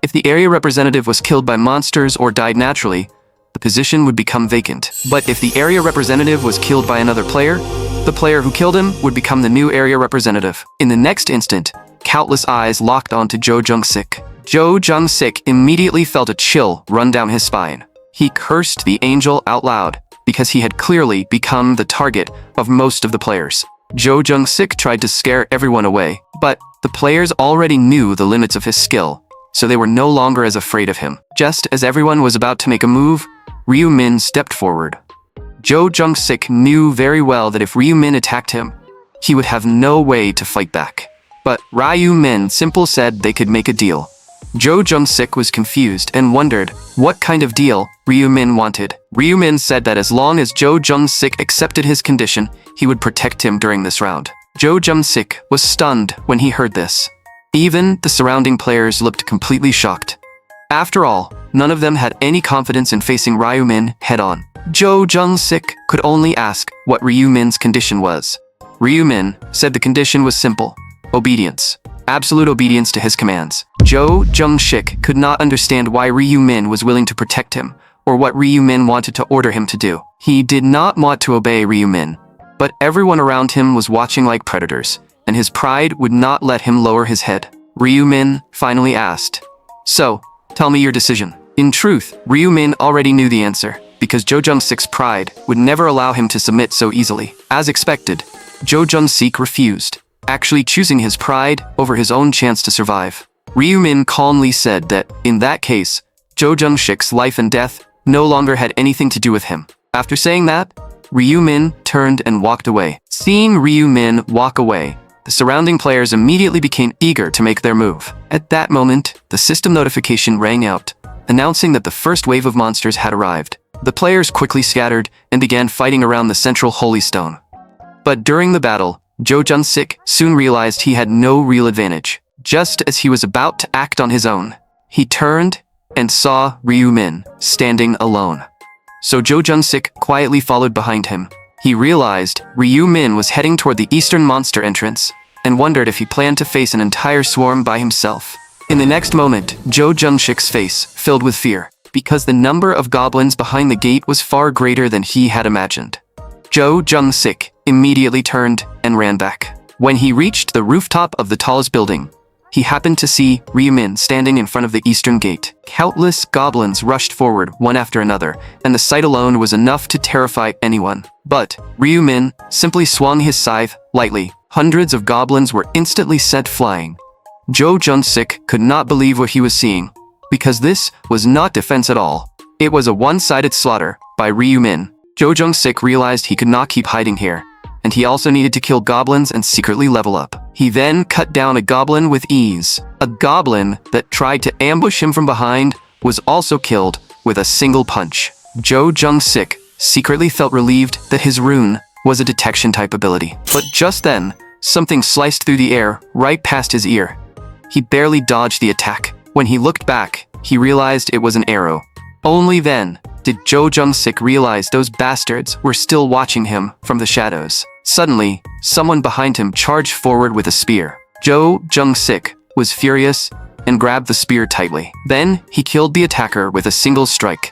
If the area representative was killed by monsters or died naturally, the position would become vacant. But if the area representative was killed by another player, the player who killed him would become the new area representative. In the next instant, countless eyes locked onto Jo Jung-sik. Jo Jung-sik immediately felt a chill run down his spine. He cursed the angel out loud, because he had clearly become the target of most of the players. Jo Jung-sik tried to scare everyone away, but the players already knew the limits of his skill, so they were no longer as afraid of him. Just as everyone was about to make a move, Ryu-min stepped forward. Jo Jung-sik knew very well that if Ryu-min attacked him, he would have no way to fight back. But Ryu-min simply said they could make a deal. Jo Jung-sik was confused and wondered what kind of deal Ryu-min wanted. Ryu-min said that as long as Jo Jung-sik accepted his condition, he would protect him during this round. Jo Jung-sik was stunned when he heard this. Even the surrounding players looked completely shocked. After all, none of them had any confidence in facing Ryu-min head-on. Jo Jung-sik could only ask what Ryu-min's condition was. Ryu-min said the condition was simple: obedience. Absolute obedience to his commands. Jo Jung-sik could not understand why Ryu-min was willing to protect him, or what Ryu-min wanted to order him to do. He did not want to obey Ryu-min, but everyone around him was watching like predators, and his pride would not let him lower his head. Ryu-min finally asked, "So, tell me your decision." In truth, Ryu-min already knew the answer, because Jo Jung-sik's pride would never allow him to submit so easily. As expected, Jo Jung-sik refused, actually choosing his pride over his own chance to survive. Ryu-min calmly said that, in that case, Jo Jung-sik's life and death no longer had anything to do with him. After saying that, Ryu-min turned and walked away. Seeing Ryu-min walk away, The surrounding players immediately became eager to make their move. At that moment, the system notification rang out, announcing that the first wave of monsters had arrived. The players quickly scattered and began fighting around the central holy stone. But during the battle, Jo Jung-sik soon realized he had no real advantage. Just as he was about to act on his own, he turned and saw Ryu-min standing alone. So Jo Jung-sik quietly followed behind him. He realized Ryu-min was heading toward the eastern monster entrance and wondered if he planned to face an entire swarm by himself. In the next moment, Jo Jung-sik's face filled with fear, because the number of goblins behind the gate was far greater than he had imagined. Jo Jung-sik immediately turned and ran back. When he reached the rooftop of the tallest building, he happened to see Ryu-min standing in front of the eastern gate. Countless goblins rushed forward one after another, and the sight alone was enough to terrify anyone. But Ryu-min simply swung his scythe lightly. Hundreds of goblins were instantly sent flying. Jo Jung-sik could not believe what he was seeing, because this was not defense at all. It was a one-sided slaughter by Ryu-min. Jo Jung-sik realized he could not keep hiding here, and he also needed to kill goblins and secretly level up. He then cut down a goblin with ease. A goblin that tried to ambush him from behind was also killed with a single punch. Jo Jung-sik secretly felt relieved that his rune was a detection-type ability. But just then, something sliced through the air right past his ear. He barely dodged the attack. When he looked back, he realized it was an arrow. Only then did Jo Jung-sik realize those bastards were still watching him from the shadows. Suddenly, someone behind him charged forward with a spear. Jo Jung-sik was furious and grabbed the spear tightly. Then, he killed the attacker with a single strike.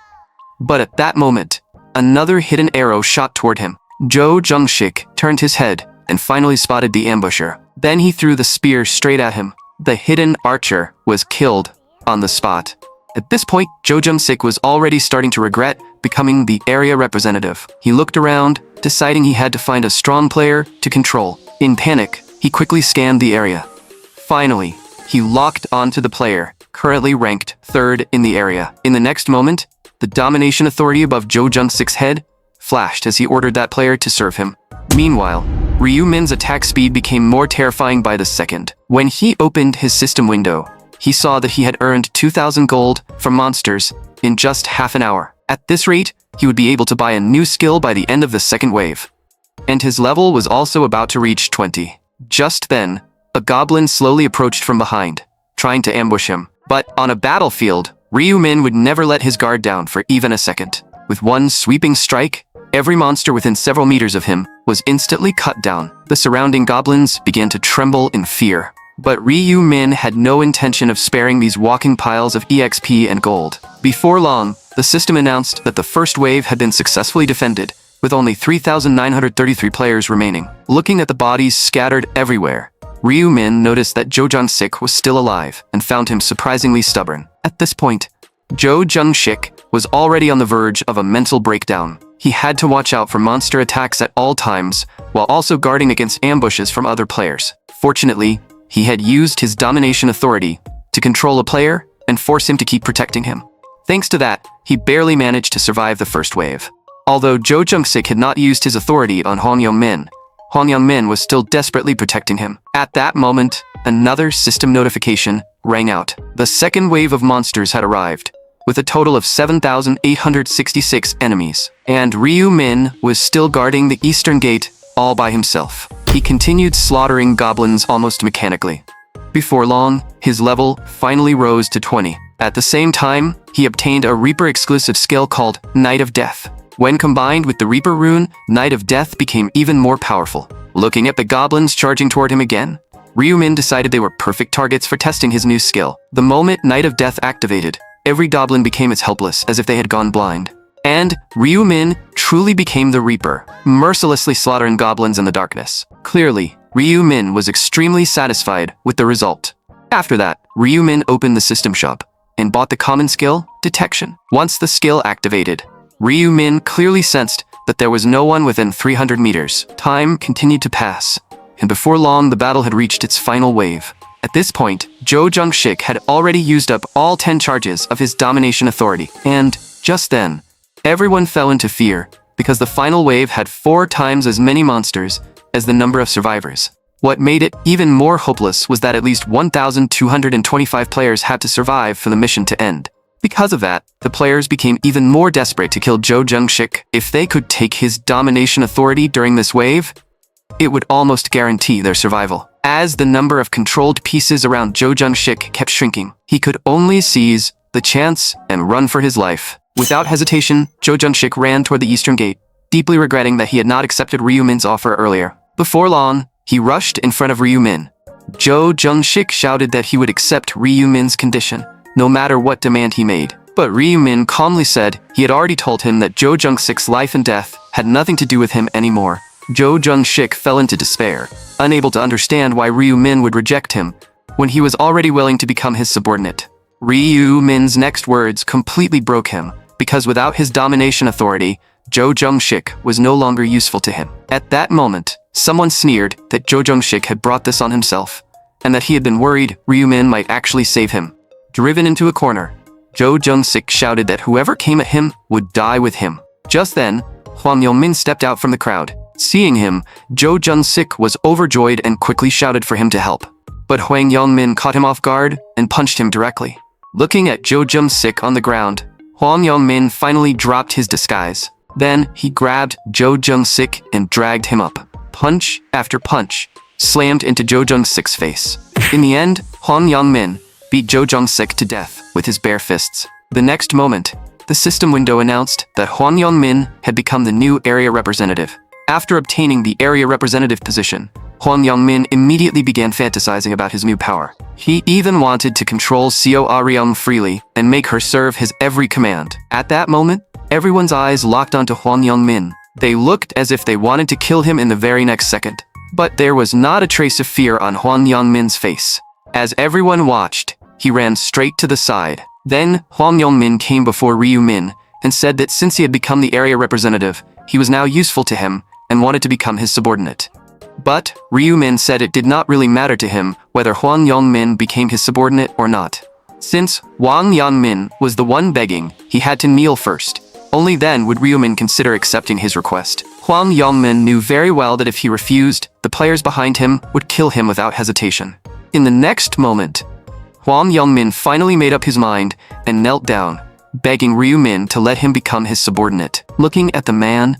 But at that moment, another hidden arrow shot toward him. Jo Jung-sik turned his head and finally spotted the ambusher. Then he threw the spear straight at him. The hidden archer was killed on the spot. At this point, Jo Jung-sik was already starting to regret becoming the area representative. He looked around, deciding he had to find a strong player to control. In panic, he quickly scanned the area. Finally, he locked onto the player, currently ranked 3rd in the area. In the next moment, the domination authority above Jo Jung-sik's head flashed as he ordered that player to serve him. Meanwhile, Ryu-min's attack speed became more terrifying by the second. When he opened his system window, he saw that he had earned 2,000 gold from monsters in just half an hour. At this rate, he would be able to buy a new skill by the end of the second wave. And his level was also about to reach 20. Just then, a goblin slowly approached from behind, trying to ambush him. But on a battlefield, Ryu-min would never let his guard down for even a second. With one sweeping strike, every monster within several meters of him was instantly cut down. The surrounding goblins began to tremble in fear. But Ryu-min had no intention of sparing these walking piles of EXP and gold. Before long, the system announced that the first wave had been successfully defended, with only 3,933 players remaining. Looking at the bodies scattered everywhere, Ryu-min noticed that Jo Jung-sik was still alive and found him surprisingly stubborn. At this point, Jo Jung-sik was already on the verge of a mental breakdown. He had to watch out for monster attacks at all times, while also guarding against ambushes from other players. Fortunately, he had used his domination authority to control a player and force him to keep protecting him. Thanks to that, he barely managed to survive the first wave. Although Jo Jung-sik had not used his authority on Hong Young-min was still desperately protecting him. At that moment, another system notification rang out. The second wave of monsters had arrived, with a total of 7,866 enemies. And Ryu-min was still guarding the eastern gate all by himself. He continued slaughtering goblins almost mechanically. Before long, his level finally rose to 20. At the same time, he obtained a Reaper-exclusive skill called Knight of Death. When combined with the Reaper rune, Knight of Death became even more powerful. Looking at the goblins charging toward him again, Ryu-min decided they were perfect targets for testing his new skill. The moment Knight of Death activated, every goblin became as helpless as if they had gone blind. And Ryu-min truly became the Reaper, mercilessly slaughtering goblins in the darkness. Clearly, Ryu-min was extremely satisfied with the result. After that, Ryu-min opened the system shop and bought the common skill, Detection. Once the skill activated, Ryu-min clearly sensed that there was no one within 300 meters. Time continued to pass, and before long the battle had reached its final wave. At this point, Jo Jung-sik had already used up all 10 charges of his domination authority, and just then, everyone fell into fear because the final wave had 4 times as many monsters as the number of survivors. What made it even more hopeless was that at least 1,225 players had to survive for the mission to end. Because of that, the players became even more desperate to kill Jo Jung-sik. If they could take his domination authority during this wave, it would almost guarantee their survival. As the number of controlled pieces around Jo Jung-sik kept shrinking, he could only seize the chance and run for his life. Without hesitation, Jo Jung-sik ran toward the eastern gate, deeply regretting that he had not accepted Ryu Min's offer earlier. Before long, he rushed in front of Ryu Min. Jo Jung-sik shouted that he would accept Ryu Min's condition, no matter what demand he made. But Ryu Min calmly said he had already told him that Jo Jung-sik's life and death had nothing to do with him anymore. Jo Jung-sik fell into despair, unable to understand why Ryu Min would reject him when he was already willing to become his subordinate. Ryu Min's next words completely broke him, because without his domination authority, Jo Jung-sik was no longer useful to him. At that moment, someone sneered that Jo Jung-sik had brought this on himself, and that he had been worried Ryu Min might actually save him. Driven into a corner, Jo Jung-sik shouted that whoever came at him would die with him. Just then, Hwang Yong-min stepped out from the crowd. Seeing him, Jo Jung-sik was overjoyed and quickly shouted for him to help. But Hwang Yong-min caught him off guard and punched him directly. Looking at Jo Jung-sik on the ground, Hwang Yong-min finally dropped his disguise. Then he grabbed Jo Jung-sik and dragged him up. Punch after punch slammed into Jo Jung-sik's face. In the end, Hwang Yong-min beat Jo Jung-sik to death with his bare fists. The next moment, the system window announced that Hwang Yong-min had become the new area representative. After obtaining the area representative position, Hwang Yong-min immediately began fantasizing about his new power. He even wanted to control Seo Ah-ryung freely and make her serve his every command. At that moment, everyone's eyes locked onto Hwang Yong-min. They looked as if they wanted to kill him in the very next second. But there was not a trace of fear on Hwang Yong-min's face. As everyone watched, he ran straight to the side. Then, Hwang Yong-min came before Ryu Min and said that since he had become the area representative, he was now useful to him and wanted to become his subordinate. But Ryu Min said it did not really matter to him whether Hwang Yong-min became his subordinate or not. Since Hwang Yong-min was the one begging, he had to kneel first. Only then would Ryu Min consider accepting his request. Hwang Yong-min knew very well that if he refused, the players behind him would kill him without hesitation. In the next moment, Hwang Yong-min finally made up his mind and knelt down, begging Ryu Min to let him become his subordinate. Looking at the man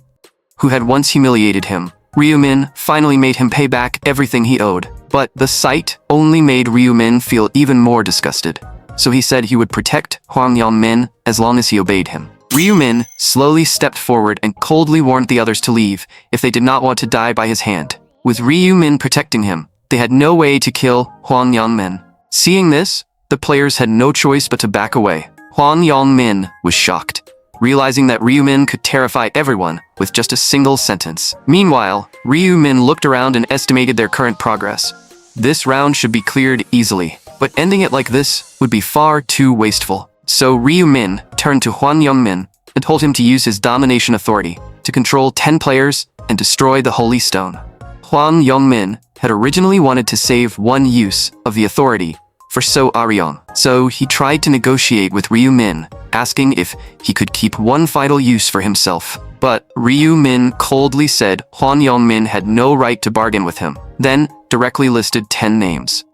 who had once humiliated him, Ryu Min finally made him pay back everything he owed. But the sight only made Ryu Min feel even more disgusted. So he said he would protect Hwang Yong-min as long as he obeyed him. Ryu Min slowly stepped forward and coldly warned the others to leave if they did not want to die by his hand. With Ryu Min protecting him, they had no way to kill Hwang Yong-min. Seeing this, the players had no choice but to back away. Hwang Yong-min was shocked, realizing that Ryu Min could terrify everyone with just a single sentence. Meanwhile, Ryu Min looked around and estimated their current progress. This round should be cleared easily, but ending it like this would be far too wasteful. So Ryu Min turned to Hwang Yong-min and told him to use his domination authority to control 10 players and destroy the Holy Stone. Hwang Yong-min had originally wanted to save one use of the authority for Seo Ah-ryung, so he tried to negotiate with Ryu Min, asking if he could keep one final use for himself. But Ryu Min coldly said Hwang Yong-min had no right to bargain with him, then directly listed 10 names.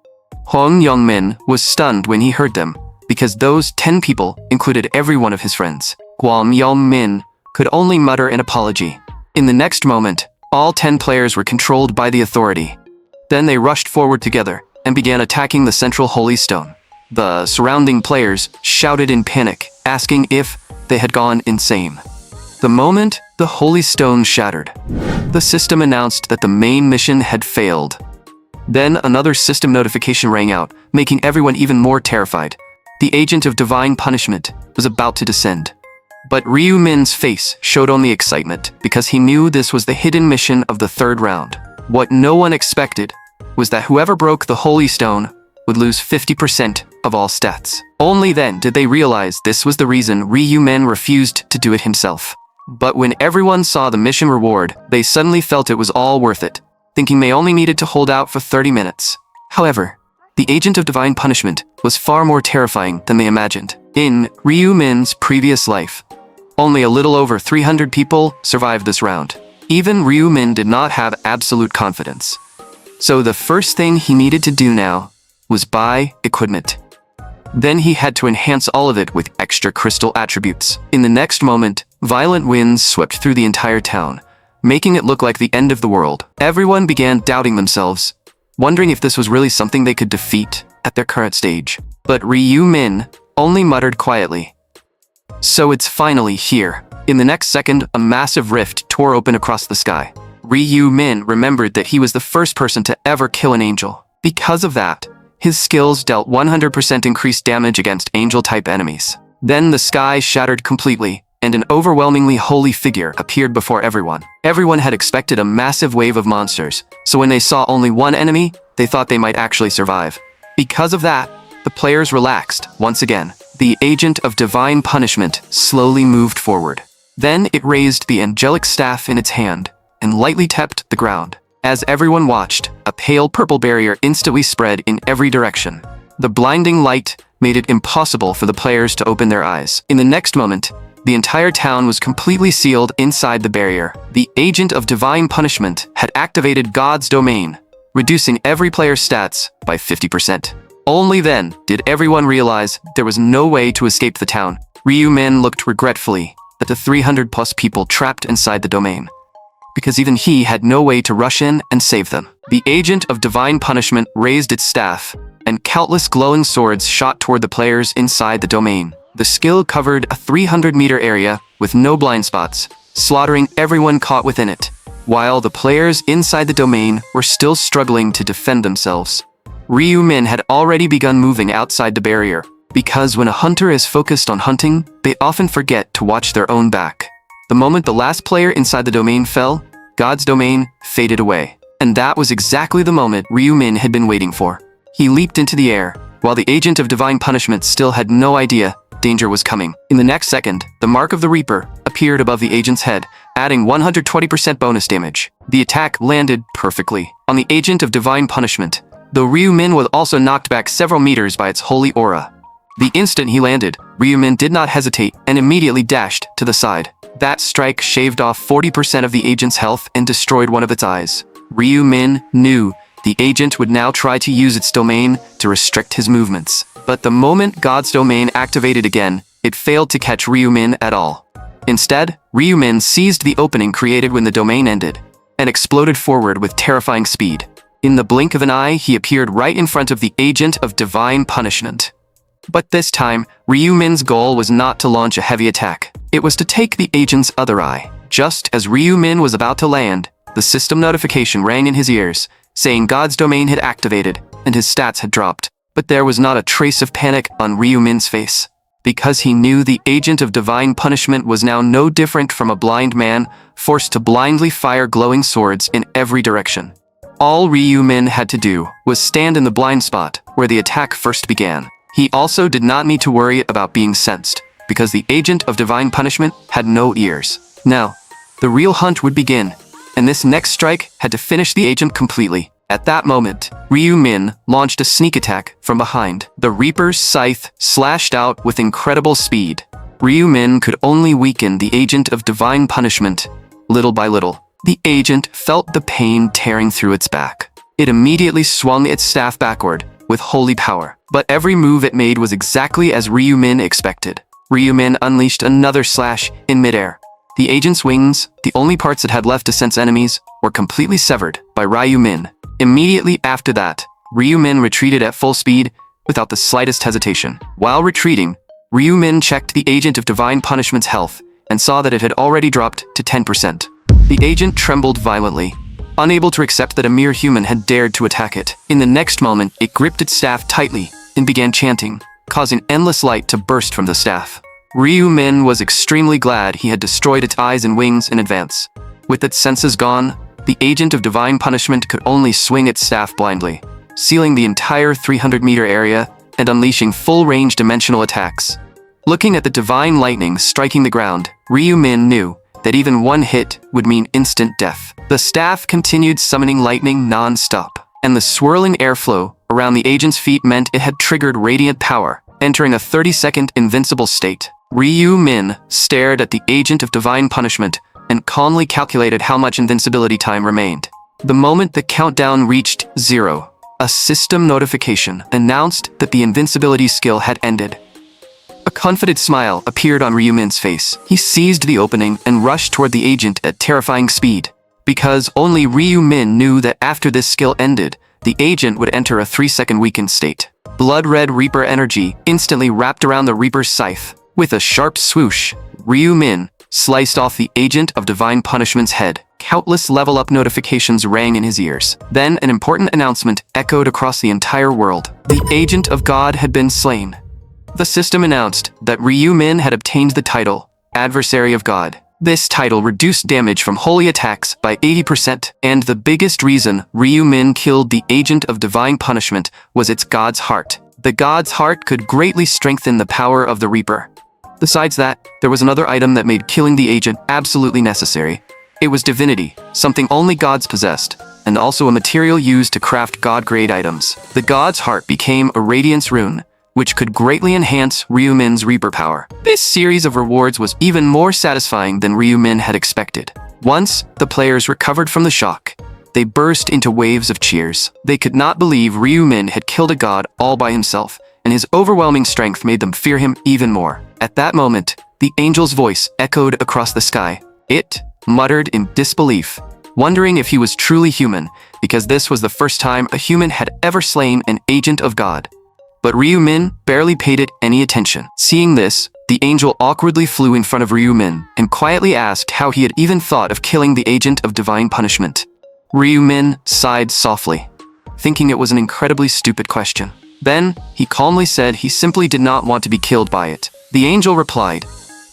Hwang Yong-min was stunned when he heard them, because those 10 people included every one of his friends. Hwang Yong-min could only mutter an apology. In the next moment, all 10 players were controlled by the authority. Then they rushed forward together and began attacking the central Holy Stone. The surrounding players shouted in panic, asking if they had gone insane. The moment the Holy Stone shattered, the system announced that the main mission had failed. Then another system notification rang out, making everyone even more terrified. The agent of divine punishment was about to descend. But Ryu Min's face showed only excitement, because he knew this was the hidden mission of the third round. What no one expected was that whoever broke the Holy Stone would lose 50% of all stats. Only then did they realize this was the reason Ryu Min refused to do it himself. But when everyone saw the mission reward, they suddenly felt it was all worth it, thinking they only needed to hold out for 30 minutes. However, the agent of divine punishment was far more terrifying than they imagined. In Ryu Min's previous life, only a little over 300 people survived this round. Even Ryu Min did not have absolute confidence. So the first thing he needed to do now was buy equipment. Then he had to enhance all of it with extra crystal attributes. In the next moment, violent winds swept through the entire town, making it look like the end of the world. Everyone began doubting themselves, wondering if this was really something they could defeat at their current stage. But Ryu Min only muttered quietly, "So it's finally here." In the next second, a massive rift tore open across the sky. Ryu Min remembered that he was the first person to ever kill an angel. Because of that, his skills dealt 100% increased damage against angel-type enemies. Then the sky shattered completely, and an overwhelmingly holy figure appeared before everyone. Everyone had expected a massive wave of monsters, so when they saw only one enemy, they thought they might actually survive. Because of that, the players relaxed once again. The agent of divine punishment slowly moved forward. Then it raised the angelic staff in its hand and lightly tapped the ground. As everyone watched, a pale purple barrier instantly spread in every direction. The blinding light made it impossible for the players to open their eyes. In the next moment, the entire town was completely sealed inside the barrier. The agent of divine punishment had activated God's domain, reducing every player's stats by 50%. Only then did everyone realize there was no way to escape the town. Ryu Min looked regretfully at the 300+ people trapped inside the domain, because even he had no way to rush in and save them. The agent of divine punishment raised its staff, and countless glowing swords shot toward the players inside the domain. The skill covered a 300-meter area with no blind spots, slaughtering everyone caught within it, while the players inside the domain were still struggling to defend themselves. Ryu Min had already begun moving outside the barrier, because when a hunter is focused on hunting, they often forget to watch their own back. The moment the last player inside the domain fell, God's domain faded away. And that was exactly the moment Ryu Min had been waiting for. He leaped into the air, while the agent of divine punishment still had no idea danger was coming. In the next second, the mark of the Reaper appeared above the agent's head, adding 120% bonus damage. The attack landed perfectly on the agent of divine punishment, though Ryu Min was also knocked back several meters by its holy aura. The instant he landed, Ryu Min did not hesitate and immediately dashed to the side. That strike shaved off 40% of the agent's health and destroyed one of its eyes. Ryu Min knew the agent would now try to use its domain to restrict his movements. But the moment God's domain activated again, it failed to catch Ryu Min at all. Instead, Ryu Min seized the opening created when the domain ended and exploded forward with terrifying speed. In the blink of an eye, he appeared right in front of the agent of divine punishment. But this time, Ryu Min's goal was not to launch a heavy attack. It was to take the agent's other eye. Just as Ryu Min was about to land, the system notification rang in his ears, saying God's domain had activated and his stats had dropped. But there was not a trace of panic on Ryu Min's face, because he knew the agent of divine punishment was now no different from a blind man forced to blindly fire glowing swords in every direction. All Ryu Min had to do was stand in the blind spot where the attack first began. He also did not need to worry about being sensed, because the agent of divine punishment had no ears. Now, the real hunt would begin, and this next strike had to finish the agent completely. At that moment, Ryu Min launched a sneak attack from behind. The Reaper's scythe slashed out with incredible speed. Ryu Min could only weaken the agent of divine punishment, little by little. The agent felt the pain tearing through its back. It immediately swung its staff backward with holy power. But every move it made was exactly as Ryu Min expected. Ryu Min unleashed another slash in midair. The agent's wings, the only parts it had left to sense enemies, were completely severed by Ryu Min. Immediately after that, Ryu Min retreated at full speed without the slightest hesitation. While retreating, Ryu Min checked the agent of divine punishment's health and saw that it had already dropped to 10%. The agent trembled violently, unable to accept that a mere human had dared to attack it. In the next moment, it gripped its staff tightly and began chanting, causing endless light to burst from the staff. Ryu Min was extremely glad he had destroyed its eyes and wings in advance. With its senses gone, the agent of divine punishment could only swing its staff blindly, sealing the entire 300-meter area and unleashing full-range dimensional attacks. Looking at the divine lightning striking the ground, Ryu Min knew that even one hit would mean instant death. The staff continued summoning lightning non-stop, and the swirling airflow around the agent's feet meant it had triggered radiant power, entering a 30-second invincible state. Ryu Min stared at the agent of divine punishment and calmly calculated how much invincibility time remained. The moment the countdown reached 0, a system notification announced that the invincibility skill had ended. A confident smile appeared on Ryu-min's face. He seized the opening and rushed toward the agent at terrifying speed. Because only Ryu-min knew that after this skill ended, the agent would enter a 3-second weakened state. Blood-red Reaper energy instantly wrapped around the Reaper's scythe. With a sharp swoosh, Ryu-min sliced off the agent of divine punishment's head. Countless level-up notifications rang in his ears. Then an important announcement echoed across the entire world. The agent of God had been slain. The system announced that Ryu-min had obtained the title, Adversary of God. This title reduced damage from holy attacks by 80%, and the biggest reason Ryu-min killed the agent of divine punishment was its God's heart. The God's heart could greatly strengthen the power of the Reaper. Besides that, there was another item that made killing the agent absolutely necessary. It was divinity, something only gods possessed, and also a material used to craft god-grade items. The God's heart became a radiance rune, which could greatly enhance Ryu-min's Reaper power. This series of rewards was even more satisfying than Ryu-min had expected. Once the players recovered from the shock, they burst into waves of cheers. They could not believe Ryu-min had killed a god all by himself, and his overwhelming strength made them fear him even more. At that moment, the angel's voice echoed across the sky. It muttered in disbelief, wondering if he was truly human, because this was the first time a human had ever slain an agent of God. But Ryu-min barely paid it any attention. Seeing this, the angel awkwardly flew in front of Ryu-min and quietly asked how he had even thought of killing the agent of divine punishment. Ryu-min sighed softly, thinking it was an incredibly stupid question. Then, he calmly said he simply did not want to be killed by it. The angel replied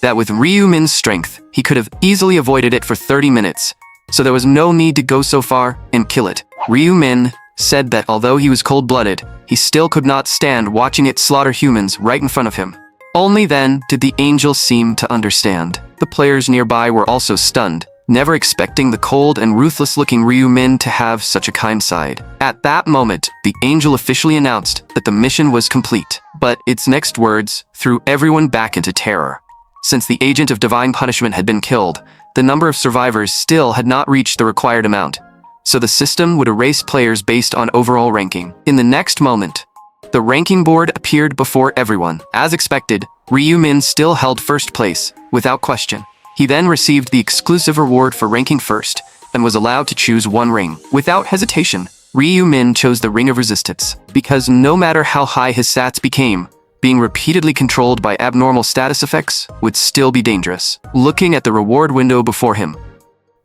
that with Ryu-min's strength, he could have easily avoided it for 30 minutes, so there was no need to go so far and kill it. Ryu-min said that although he was cold-blooded, he still could not stand watching it slaughter humans right in front of him. Only then did the angel seem to understand. The players nearby were also stunned, never expecting the cold and ruthless-looking Ryu-min to have such a kind side. At that moment, the angel officially announced that the mission was complete. But its next words threw everyone back into terror. Since the agent of divine punishment had been killed, the number of survivors still had not reached the required amount, so the system would erase players based on overall ranking. In the next moment, the ranking board appeared before everyone. As expected, Ryu-min still held first place, without question. He then received the exclusive reward for ranking first, and was allowed to choose one ring. Without hesitation, Ryu-min chose the Ring of Resistance, because no matter how high his stats became, being repeatedly controlled by abnormal status effects would still be dangerous. Looking at the reward window before him,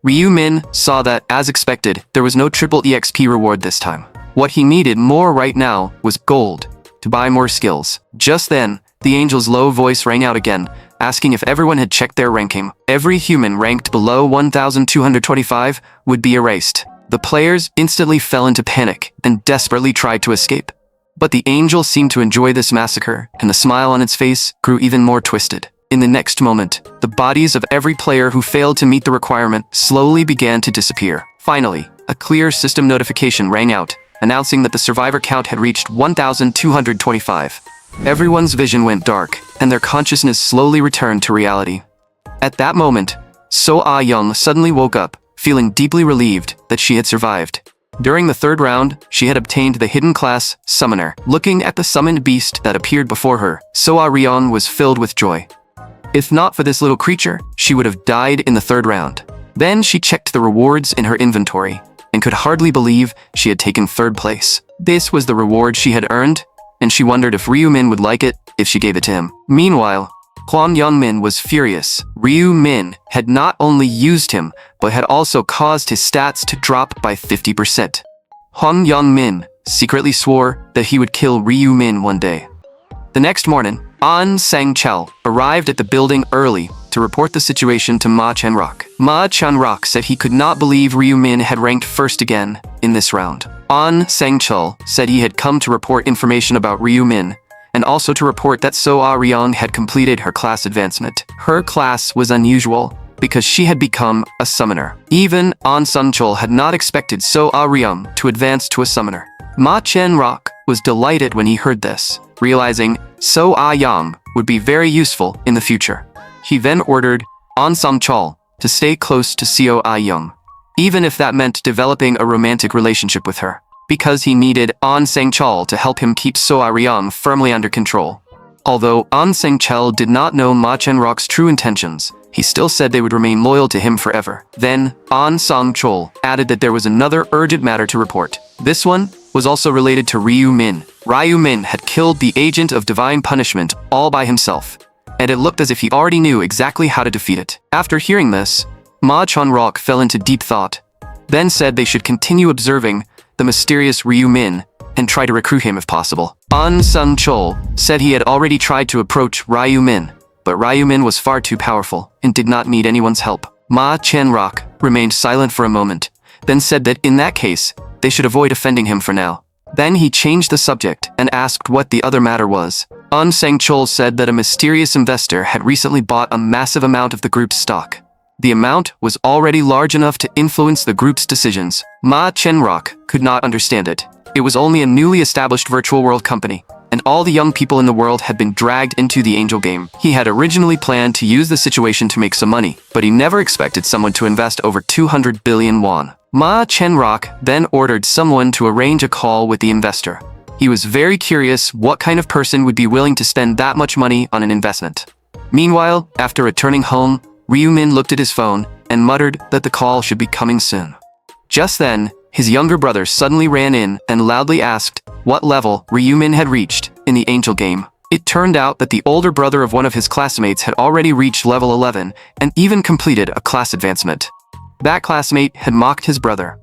Ryu-min saw that, as expected, there was no triple EXP reward this time. What he needed more right now was gold, to buy more skills. Just then, the angel's low voice rang out again, asking if everyone had checked their ranking. Every human ranked below 1,225 would be erased. The players instantly fell into panic and desperately tried to escape. But the angel seemed to enjoy this massacre, and the smile on its face grew even more twisted. In the next moment, the bodies of every player who failed to meet the requirement slowly began to disappear. Finally, a clear system notification rang out, announcing that the survivor count had reached 1,225. Everyone's vision went dark, and their consciousness slowly returned to reality. At that moment, So-Ah-young suddenly woke up, feeling deeply relieved that she had survived. During the third round, she had obtained the hidden class, Summoner. Looking at the summoned beast that appeared before her, So-Ah-ryong was filled with joy. If not for this little creature, she would have died in the third round. Then she checked the rewards in her inventory, and could hardly believe she had taken third place. This was the reward she had earned, and she wondered if Ryu-min would like it if she gave it to him. Meanwhile, Kwon Young-min was furious. Ryu-min had not only used him, but had also caused his stats to drop by 50%. Hong Young-min secretly swore that he would kill Ryu-min one day. The next morning, An Sang-chul arrived at the building early to report the situation to Ma Chan-rock. Ma Chan-rock said he could not believe Ryu-min had ranked first again in this round. An Sang-chul said he had come to report information about Ryu-min, and also to report that So-Ah-ryong had completed her class advancement. Her class was unusual, because she had become a summoner. Even An Sang-chul had not expected So-Ah-ryong to advance to a summoner. Ma Chan-rock was delighted when he heard this, realizing So-Ah-young would be very useful in the future. He then ordered An Sang-chul to stay close to So-Ah-young, even if that meant developing a romantic relationship with her, because he needed An Sang-chul to help him keep So Aryang firmly under control. Although An Sang-chul did not know Ma Chenrock's true intentions, he still said they would remain loyal to him forever. Then, An Sang-chul added that there was another urgent matter to report. This one was also related to Ryu Min. Ryu Min had killed the agent of divine punishment all by himself, and it looked as if he already knew exactly how to defeat it. After hearing this, Ma Chenrock fell into deep thought, then said they should continue observing the mysterious Ryu Min and try to recruit him if possible. An Sang-chul said he had already tried to approach Ryu Min, but Ryu Min was far too powerful and did not need anyone's help. Ma Chenrock remained silent for a moment, then said that in that case, they should avoid offending him for now. Then he changed the subject and asked what the other matter was. An Sang-chul said that a mysterious investor had recently bought a massive amount of the group's stock. The amount was already large enough to influence the group's decisions. Ma Chenrock could not understand it. It was only a newly established virtual world company, and all the young people in the world had been dragged into the angel game. He had originally planned to use the situation to make some money, but he never expected someone to invest over 200 billion won. Ma Chenrock then ordered someone to arrange a call with the investor. He was very curious what kind of person would be willing to spend that much money on an investment. Meanwhile, after returning home, Ryu Min looked at his phone and muttered that the call should be coming soon. Just then, his younger brother suddenly ran in and loudly asked what level Ryu Min had reached in the angel game. It turned out that the older brother of one of his classmates had already reached level 11 and even completed a class advancement. That classmate had mocked his brother,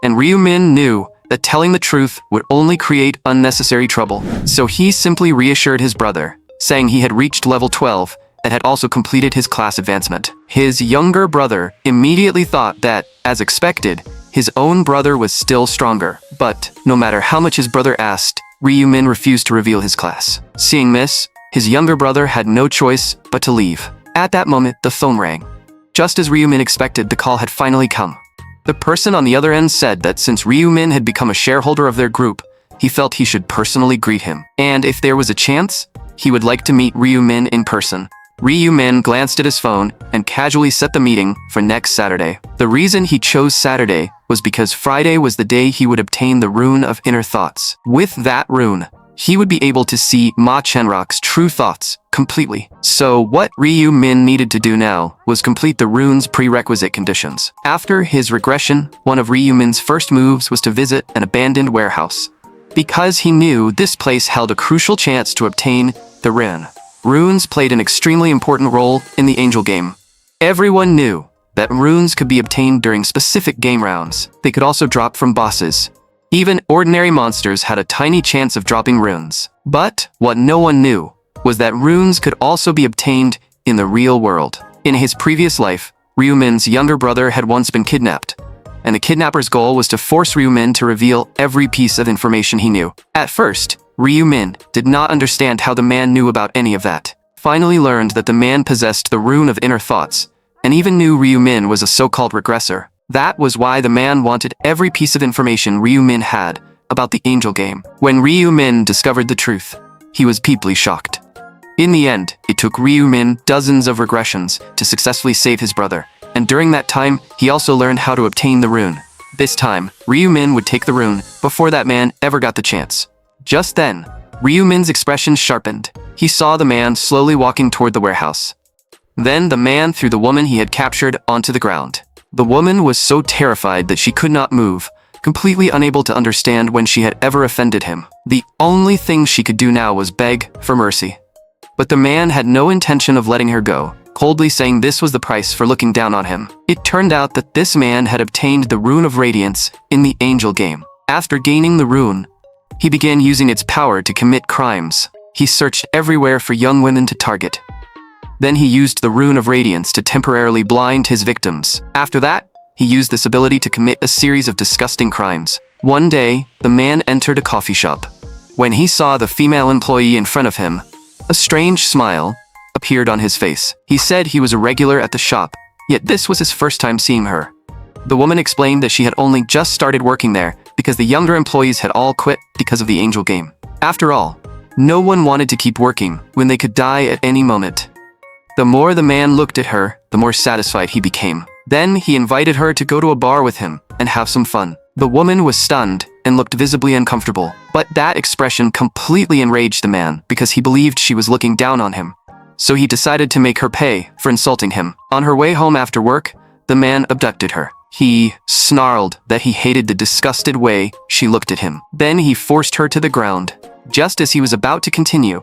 and Ryu Min knew that telling the truth would only create unnecessary trouble. So he simply reassured his brother, saying he had reached level 12 and had also completed his class advancement. His younger brother immediately thought that, as expected, his own brother was still stronger. But no matter how much his brother asked, Ryu Min refused to reveal his class. Seeing this, his younger brother had no choice but to leave. At that moment, the phone rang. Just as Ryu Min expected, the call had finally come. The person on the other end said that since Ryu Min had become a shareholder of their group, he felt he should personally greet him. And if there was a chance, he would like to meet Ryu Min in person. Ryu Min glanced at his phone and casually set the meeting for next Saturday. The reason he chose Saturday was because Friday was the day he would obtain the Rune of Inner Thoughts. With that rune, he would be able to see Ma Chenrock's true thoughts completely. So what Ryu Min needed to do now was complete the rune's prerequisite conditions. After his regression, one of Ryu Min's first moves was to visit an abandoned warehouse, because he knew this place held a crucial chance to obtain the rune. Runes played an extremely important role in the angel game. Everyone knew that runes could be obtained during specific game rounds. They could also drop from bosses. Even ordinary monsters had a tiny chance of dropping runes. But what no one knew was that runes could also be obtained in the real world. In his previous life, Ryu Min's younger brother had once been kidnapped, and the kidnapper's goal was to force Ryu Min to reveal every piece of information he knew. At first, Ryu Min did not understand how the man knew about any of that. Finally learned that the man possessed the Rune of Inner Thoughts, and even knew Ryu Min was a so-called regressor. That was why the man wanted every piece of information Ryu Min had about the angel game. When Ryu Min discovered the truth, he was deeply shocked. In the end, it took Ryu Min dozens of regressions to successfully save his brother, and during that time, he also learned how to obtain the rune. This time, Ryu Min would take the rune before that man ever got the chance. Just then, Ryu Min's expression sharpened. He saw the man slowly walking toward the warehouse. Then the man threw the woman he had captured onto the ground. The woman was so terrified that she could not move, completely unable to understand when she had ever offended him. The only thing she could do now was beg for mercy. But the man had no intention of letting her go, coldly saying this was the price for looking down on him. It turned out that this man had obtained the Rune of Radiance in the angel game. After gaining the rune, he began using its power to commit crimes. He searched everywhere for young women to target. Then he used the Rune of Radiance to temporarily blind his victims. After that, he used this ability to commit a series of disgusting crimes. One day, the man entered a coffee shop. When he saw the female employee in front of him, a strange smile appeared on his face. He said he was a regular at the shop, yet this was his first time seeing her. The woman explained that she had only just started working there because the younger employees had all quit because of the angel game. After all, no one wanted to keep working when they could die at any moment. The more the man looked at her, the more satisfied he became. Then he invited her to go to a bar with him and have some fun. The woman was stunned and looked visibly uncomfortable, but that expression completely enraged the man because he believed she was looking down on him. So he decided to make her pay for insulting him. On her way home after work, the man abducted her. He snarled that he hated the disgusted way she looked at him. Then he forced her to the ground. Just as he was about to continue,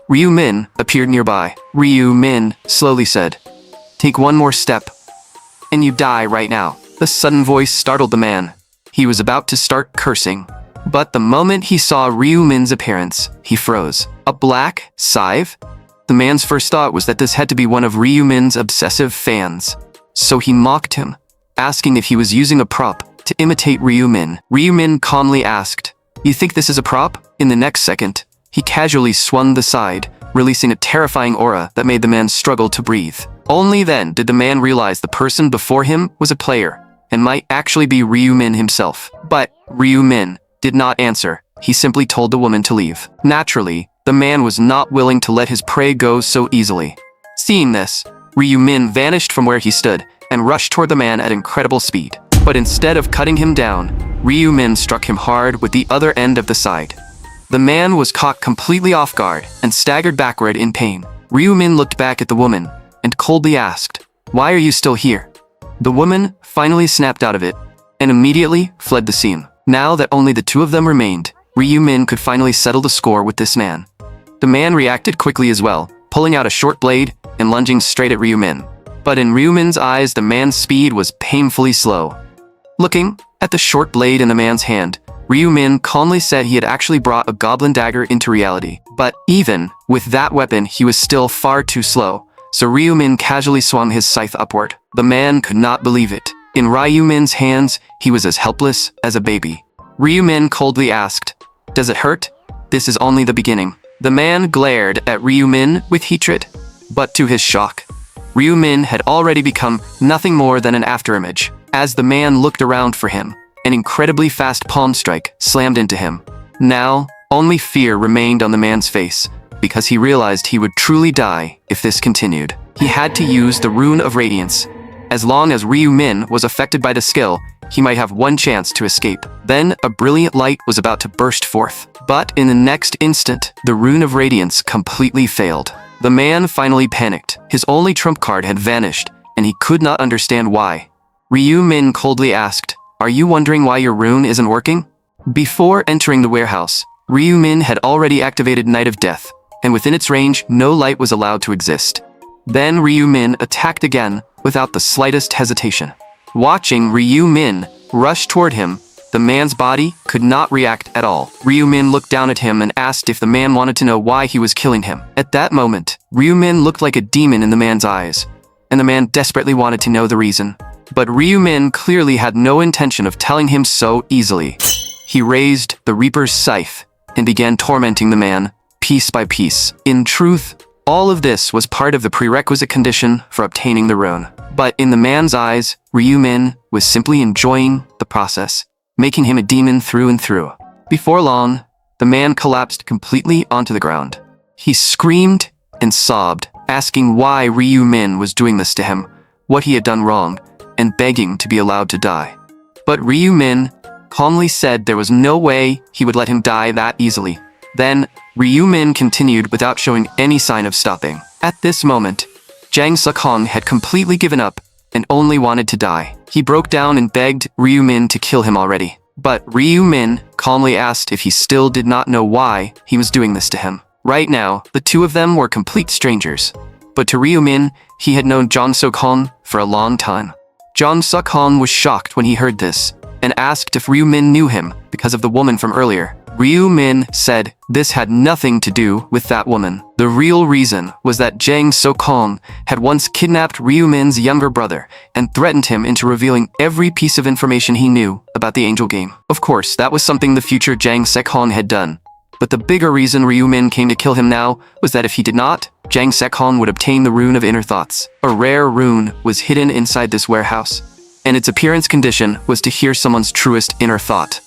Ryu Min appeared nearby. Ryu Min slowly said, "Take one more step, and you die right now." The sudden voice startled the man. He was about to start cursing, but the moment he saw Ryu Min's appearance, he froze. A black scythe? The man's first thought was that this had to be one of Ryu Min's obsessive fans. So he mocked him, asking if he was using a prop to imitate Ryu Min. Ryu Min calmly asked, "You think this is a prop?" In the next second, he casually swung the side, releasing a terrifying aura that made the man struggle to breathe. Only then did the man realize the person before him was a player, and might actually be Ryu Min himself. But Ryu Min did not answer. He simply told the woman to leave. Naturally, the man was not willing to let his prey go so easily. Seeing this, Ryu Min vanished from where he stood and rushed toward the man at incredible speed. But instead of cutting him down, Ryu Min struck him hard with the other end of the side. The man was caught completely off guard and staggered backward in pain. Ryu Min looked back at the woman and coldly asked, "Why are you still here?" The woman finally snapped out of it and immediately fled the scene. Now that only the two of them remained, Ryu Min could finally settle the score with this man. The man reacted quickly as well, pulling out a short blade and lunging straight at Ryu Min. But in Ryu Min's eyes, the man's speed was painfully slow. Looking at the short blade in the man's hand, Ryu Min calmly said he had actually brought a goblin dagger into reality. But even with that weapon, he was still far too slow. So Ryu Min casually swung his scythe upward. The man could not believe it. In Ryu Min's hands, he was as helpless as a baby. Ryu Min coldly asked, "Does it hurt?" "This is only the beginning." The man glared at Ryu Min with hatred, but to his shock, Ryu Min had already become nothing more than an afterimage. As the man looked around for him, an incredibly fast palm strike slammed into him. Now, only fear remained on the man's face, because he realized he would truly die if this continued. He had to use the Rune of Radiance. As long as Ryu Min was affected by the skill, he might have one chance to escape. Then a brilliant light was about to burst forth. But in the next instant, the Rune of Radiance completely failed. The man finally panicked. His only trump card had vanished, and he could not understand why. Ryu Min coldly asked, "Are you wondering why your rune isn't working?" Before entering the warehouse, Ryu Min had already activated Night of Death, and within its range, no light was allowed to exist. Then Ryu Min attacked again without the slightest hesitation. Watching Ryu Min rush toward him, the man's body could not react at all. Ryu Min looked down at him and asked if the man wanted to know why he was killing him. At that moment, Ryu Min looked like a demon in the man's eyes, and the man desperately wanted to know the reason. But Ryu Min clearly had no intention of telling him so easily. He raised the Reaper's scythe and began tormenting the man, piece by piece. In truth, all of this was part of the prerequisite condition for obtaining the rune. But in the man's eyes, Ryu Min was simply enjoying the process, making him a demon through and through. Before long, the man collapsed completely onto the ground. He screamed and sobbed, asking why Ryu Min was doing this to him, what he had done wrong, and begging to be allowed to die. But Ryu Min calmly said there was no way he would let him die that easily. Then, Ryu Min continued without showing any sign of stopping. At this moment, Jang Suk-hong had completely given up and only wanted to die. He broke down and begged Ryu Min to kill him already. But Ryu Min calmly asked if he still did not know why he was doing this to him. Right now, the two of them were complete strangers. But to Ryu Min, he had known Jang Suk-hong for a long time. Jang Suk-hong was shocked when he heard this, and asked if Ryu Min knew him because of the woman from earlier. Ryu Min said this had nothing to do with that woman. The real reason was that Jang Suk-hong had once kidnapped Ryu Min's younger brother and threatened him into revealing every piece of information he knew about the Angel game. Of course, that was something the future Jang Suk-hong had done. But the bigger reason Ryu Min came to kill him now was that if he did not, Jang Suk-hong would obtain the Rune of Inner Thoughts. A rare rune was hidden inside this warehouse, and its appearance condition was to hear someone's truest inner thought.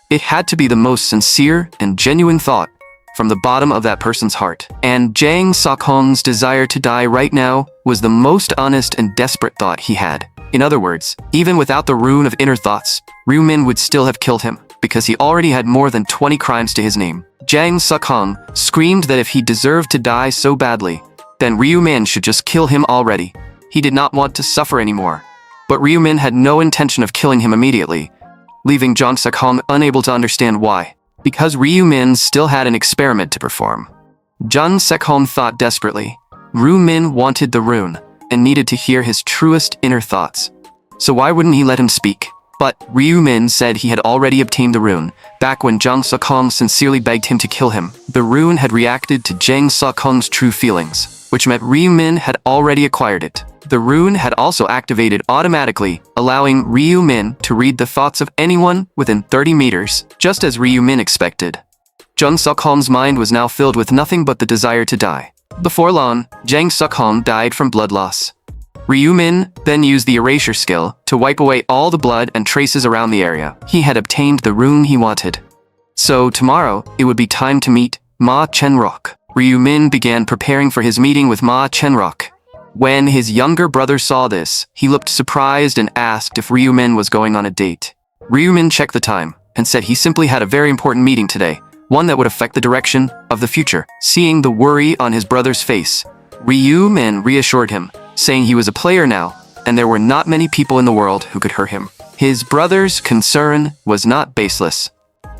It had to be the most sincere and genuine thought from the bottom of that person's heart. And Jang Suk-hong's desire to die right now was the most honest and desperate thought he had. In other words, even without the rune of inner thoughts, Ryu-min would still have killed him, because he already had more than 20 crimes to his name. Jang Suk-hong screamed that if he deserved to die so badly, then Ryu-min should just kill him already. He did not want to suffer anymore. But Ryu-min had no intention of killing him immediately, leaving Jang Suk-hong unable to understand why. Because Ryu-min still had an experiment to perform. Jang Suk-hong thought desperately. Ryu-min wanted the rune, and needed to hear his truest inner thoughts. So why wouldn't he let him speak? But Ryu-min said he had already obtained the rune, back when Jang Suk-hong sincerely begged him to kill him. The rune had reacted to Jang Suk-hong's true feelings, which meant Ryu-min had already acquired it. The rune had also activated automatically, allowing Ryu-min to read the thoughts of anyone within 30 meters, just as Ryu-min expected. Jang Suk-hong's mind was now filled with nothing but the desire to die. Before long, Jang Suk-hong died from blood loss. Ryu-min then used the erasure skill to wipe away all the blood and traces around the area. He had obtained the rune he wanted. So tomorrow, it would be time to meet Ma Chenrock. Ryu-min began preparing for his meeting with Ma Chenrock. When his younger brother saw this, he looked surprised and asked if Ryu-min was going on a date. Ryu-min checked the time and said he simply had a very important meeting today, one that would affect the direction of the future. Seeing the worry on his brother's face, Ryu-min reassured him, saying he was a player now, and there were not many people in the world who could hurt him. His brother's concern was not baseless.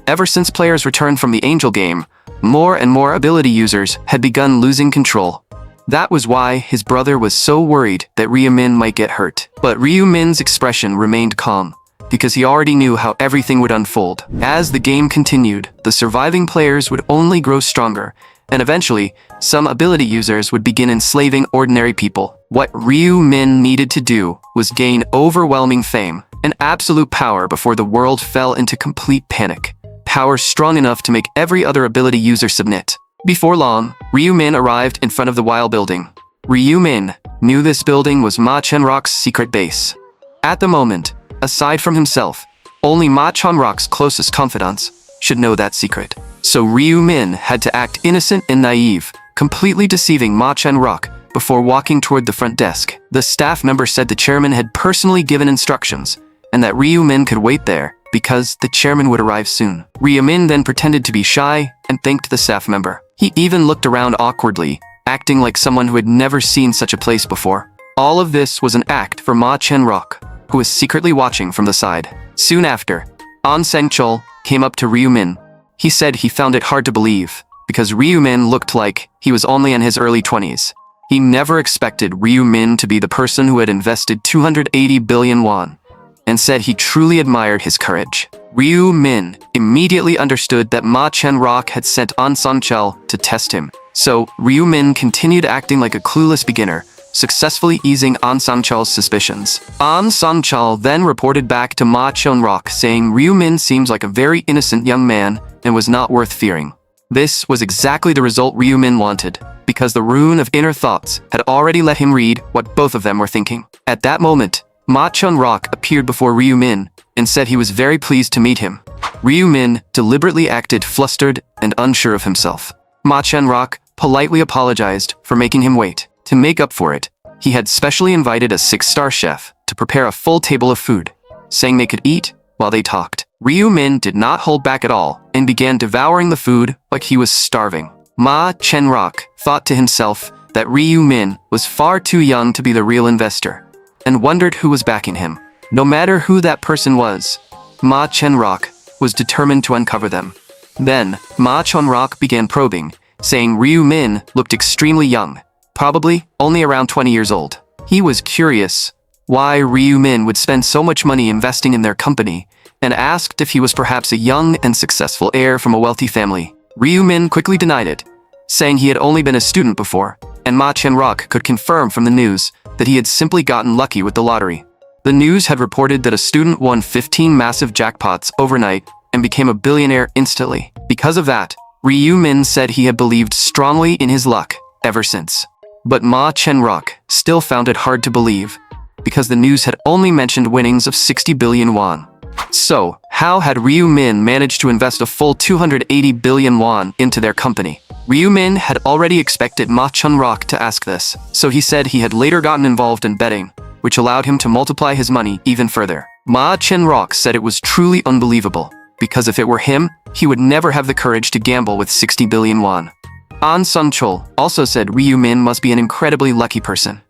Ever since players returned from the Angel game, more and more ability users had begun losing control. That was why his brother was so worried that Ryu-min might get hurt. But Ryu-min's expression remained calm, because he already knew how everything would unfold. As the game continued, the surviving players would only grow stronger, and eventually, some ability users would begin enslaving ordinary people. What Ryu-min needed to do was gain overwhelming fame and absolute power before the world fell into complete panic. Power strong enough to make every other ability user submit. Before long, Ryu-min arrived in front of the Wild building. Ryu-min knew this building was Ma Chenrock's secret base. At the moment, aside from himself, only Ma Chenrock's closest confidants should know that secret. So Ryu-min had to act innocent and naive, completely deceiving Ma Chenrock before walking toward the front desk. The staff member said the chairman had personally given instructions, and that Ryu-min could wait there because the chairman would arrive soon. Ryu-min then pretended to be shy and thanked the staff member. He even looked around awkwardly, acting like someone who had never seen such a place before. All of this was an act for Ma Chenrock, who was secretly watching from the side. Soon after, An Sang-chul came up to Ryu-min. He said he found it hard to believe, because Ryu-min looked like he was only in his early 20s. He never expected Ryu-min to be the person who had invested 280 billion won, and said he truly admired his courage. Ryu-min immediately understood that Ma Chenrock had sent An Sang-chul to test him. So, Ryu-min continued acting like a clueless beginner, successfully easing An Sang-chul's suspicions. An Sang-chul then reported back to Ma Chenrock saying Ryu-min seems like a very innocent young man and was not worth fearing. This was exactly the result Ryu-min wanted, because the rune of inner thoughts had already let him read what both of them were thinking. At that moment, Ma Chenrock appeared before Ryu-min and said he was very pleased to meet him. Ryu-min deliberately acted flustered and unsure of himself. Ma Chenrock politely apologized for making him wait. To make up for it, he had specially invited a 6-star chef to prepare a full table of food, saying they could eat while they talked. Ryu-min did not hold back at all and began devouring the food like he was starving. Ma Chenrock thought to himself that Ryu-min was far too young to be the real investor, and wondered who was backing him. No matter who that person was, Ma Chenrock was determined to uncover them. Then, Ma Chenrock began probing, saying Ryu-min looked extremely young, probably only around 20 years old. He was curious why Ryu-min would spend so much money investing in their company, and asked if he was perhaps a young and successful heir from a wealthy family. Ryu-min quickly denied it, saying he had only been a student before, and Ma Chenrock could confirm from the news that he had simply gotten lucky with the lottery. The news had reported that a student won 15 massive jackpots overnight and became a billionaire instantly. Because of that, Ryu-min said he had believed strongly in his luck ever since. But Ma Chenrock still found it hard to believe, because the news had only mentioned winnings of 60 billion won. So, how had Ryu-min managed to invest a full 280 billion won into their company? Ryu-min had already expected Ma Chenrock to ask this, so he said he had later gotten involved in betting, which allowed him to multiply his money even further. Ma Chenrock said it was truly unbelievable, because if it were him, he would never have the courage to gamble with 60 billion won. An Sung-chol also said Ryu Min must be an incredibly lucky person.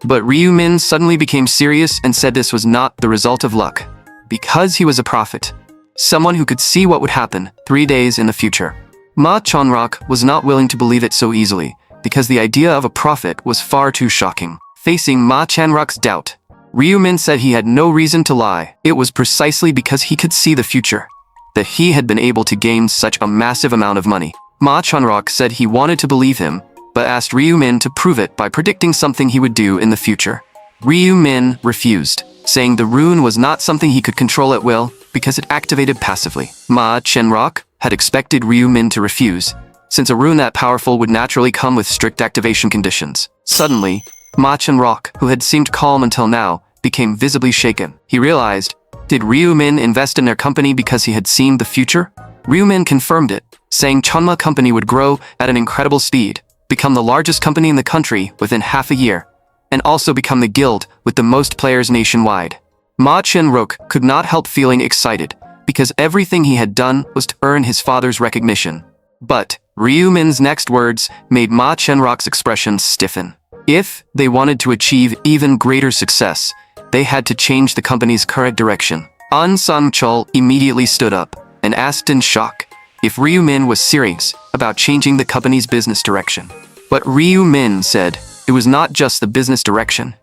But Ryu Min suddenly became serious and said this was not the result of luck, because he was a prophet, someone who could see what would happen 3 days in the future. Ma Chenrock was not willing to believe it so easily, because the idea of a prophet was far too shocking. Facing Ma Chenrock's doubt, Ryu Min said he had no reason to lie. It was precisely because he could see the future that he had been able to gain such a massive amount of money. Ma Chenrock said he wanted to believe him, but asked Ryu Min to prove it by predicting something he would do in the future. Ryu Min refused, saying the rune was not something he could control at will because it activated passively. Ma Chenrock had expected Ryu Min to refuse, since a rune that powerful would naturally come with strict activation conditions. Suddenly, Ma Chenrock, who had seemed calm until now, became visibly shaken. He realized, did Ryu Min invest in their company because he had seen the future? Ryu Min confirmed it, saying Chunma Company would grow at an incredible speed, become the largest company in the country within half a year, and also become the guild with the most players nationwide. Ma Chenrock could not help feeling excited, because everything he had done was to earn his father's recognition. But Ryu Min's next words made Ma Chenrock's expression stiffen. If they wanted to achieve even greater success, they had to change the company's current direction. An Sung-chol immediately stood up and asked in shock if Ryu Min was serious about changing the company's business direction. But Ryu Min said it was not just the business direction.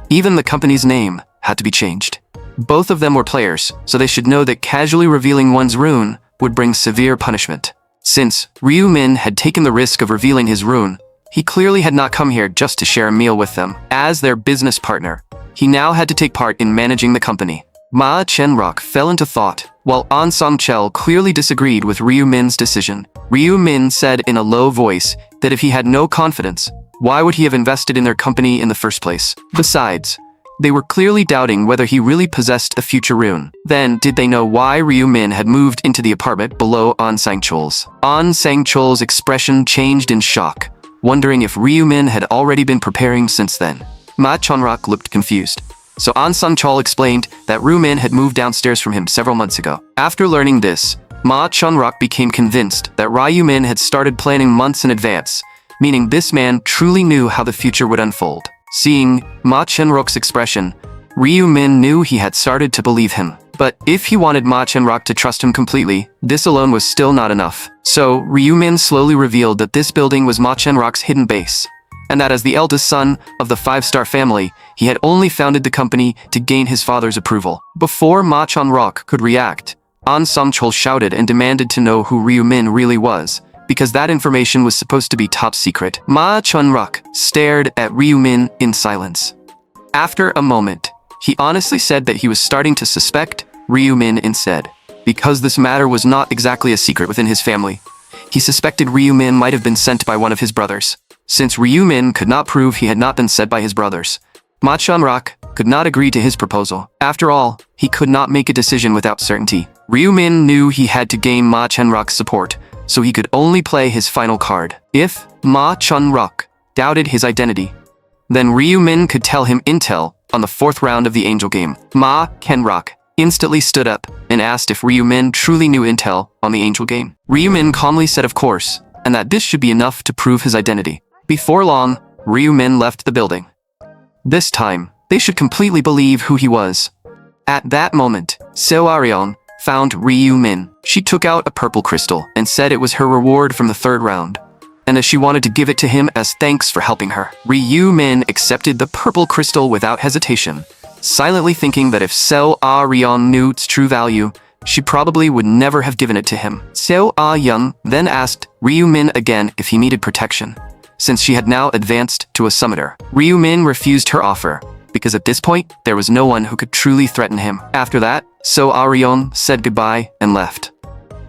Even the company's name had to be changed. Both of them were players, so they should know that casually revealing one's rune would bring severe punishment. Since Ryu Min had taken the risk of revealing his rune, he clearly had not come here just to share a meal with them. As their business partner, he now had to take part in managing the company. Ma Chenrock fell into thought, while An Sung-chol clearly disagreed with Ryu Min's decision. Ryu Min said in a low voice that if he had no confidence, why would he have invested in their company in the first place? Besides, they were clearly doubting whether he really possessed a future rune. Then, did they know why Ryu Min had moved into the apartment below An Sang-chol's? An Sang-chol's expression changed in shock, wondering if Ryu Min had already been preparing since then. Ma Chenrock looked confused, so An Sung-chol explained that Ryu Min had moved downstairs from him several months ago. After learning this, Ma Chenrock became convinced that Ryu Min had started planning months in advance, meaning this man truly knew how the future would unfold. Seeing Ma Chenrock's expression, Ryu Min knew he had started to believe him. But if he wanted Ma Chenrock to trust him completely, this alone was still not enough. So Ryu Min slowly revealed that this building was Ma Chenrock's hidden base, and that as the eldest son of the 5-star family, he had only founded the company to gain his father's approval. Before Ma Chenrock could react, An Sung-chol shouted and demanded to know who Ryu Min really was, because that information was supposed to be top secret. Ma Chenrock stared at Ryu Min in silence. After a moment, he honestly said that he was starting to suspect Ryu Min instead, because this matter was not exactly a secret within his family. He suspected Ryu Min might have been sent by one of his brothers. Since Ryu Min could not prove he had not been sent by his brothers, Ma Chenrock could not agree to his proposal. After all, he could not make a decision without certainty. Ryu Min knew he had to gain Ma Chenrock's support, so he could only play his final card. If Ma Chenrock doubted his identity, then Ryu Min could tell him intel on the 4th round of the Angel game. Ma Chenrock instantly stood up and asked if Ryu Min truly knew intel on the Angel game. Ryu Min calmly said of course, and that this should be enough to prove his identity. Before long, Ryu Min left the building. This time, they should completely believe who he was. At that moment, Seo Arion found Ryu Min. She took out a purple crystal and said it was her reward from the 3rd round, and as she wanted to give it to him as thanks for helping her. Ryu Min accepted the purple crystal without hesitation, silently thinking that if Seo Arion knew its true value, she probably would never have given it to him. Seo Arion then asked Ryu Min again if he needed protection, since she had now advanced to a summoner. Ryu Min refused her offer, because at this point, there was no one who could truly threaten him. After that, Seo Arion said goodbye and left.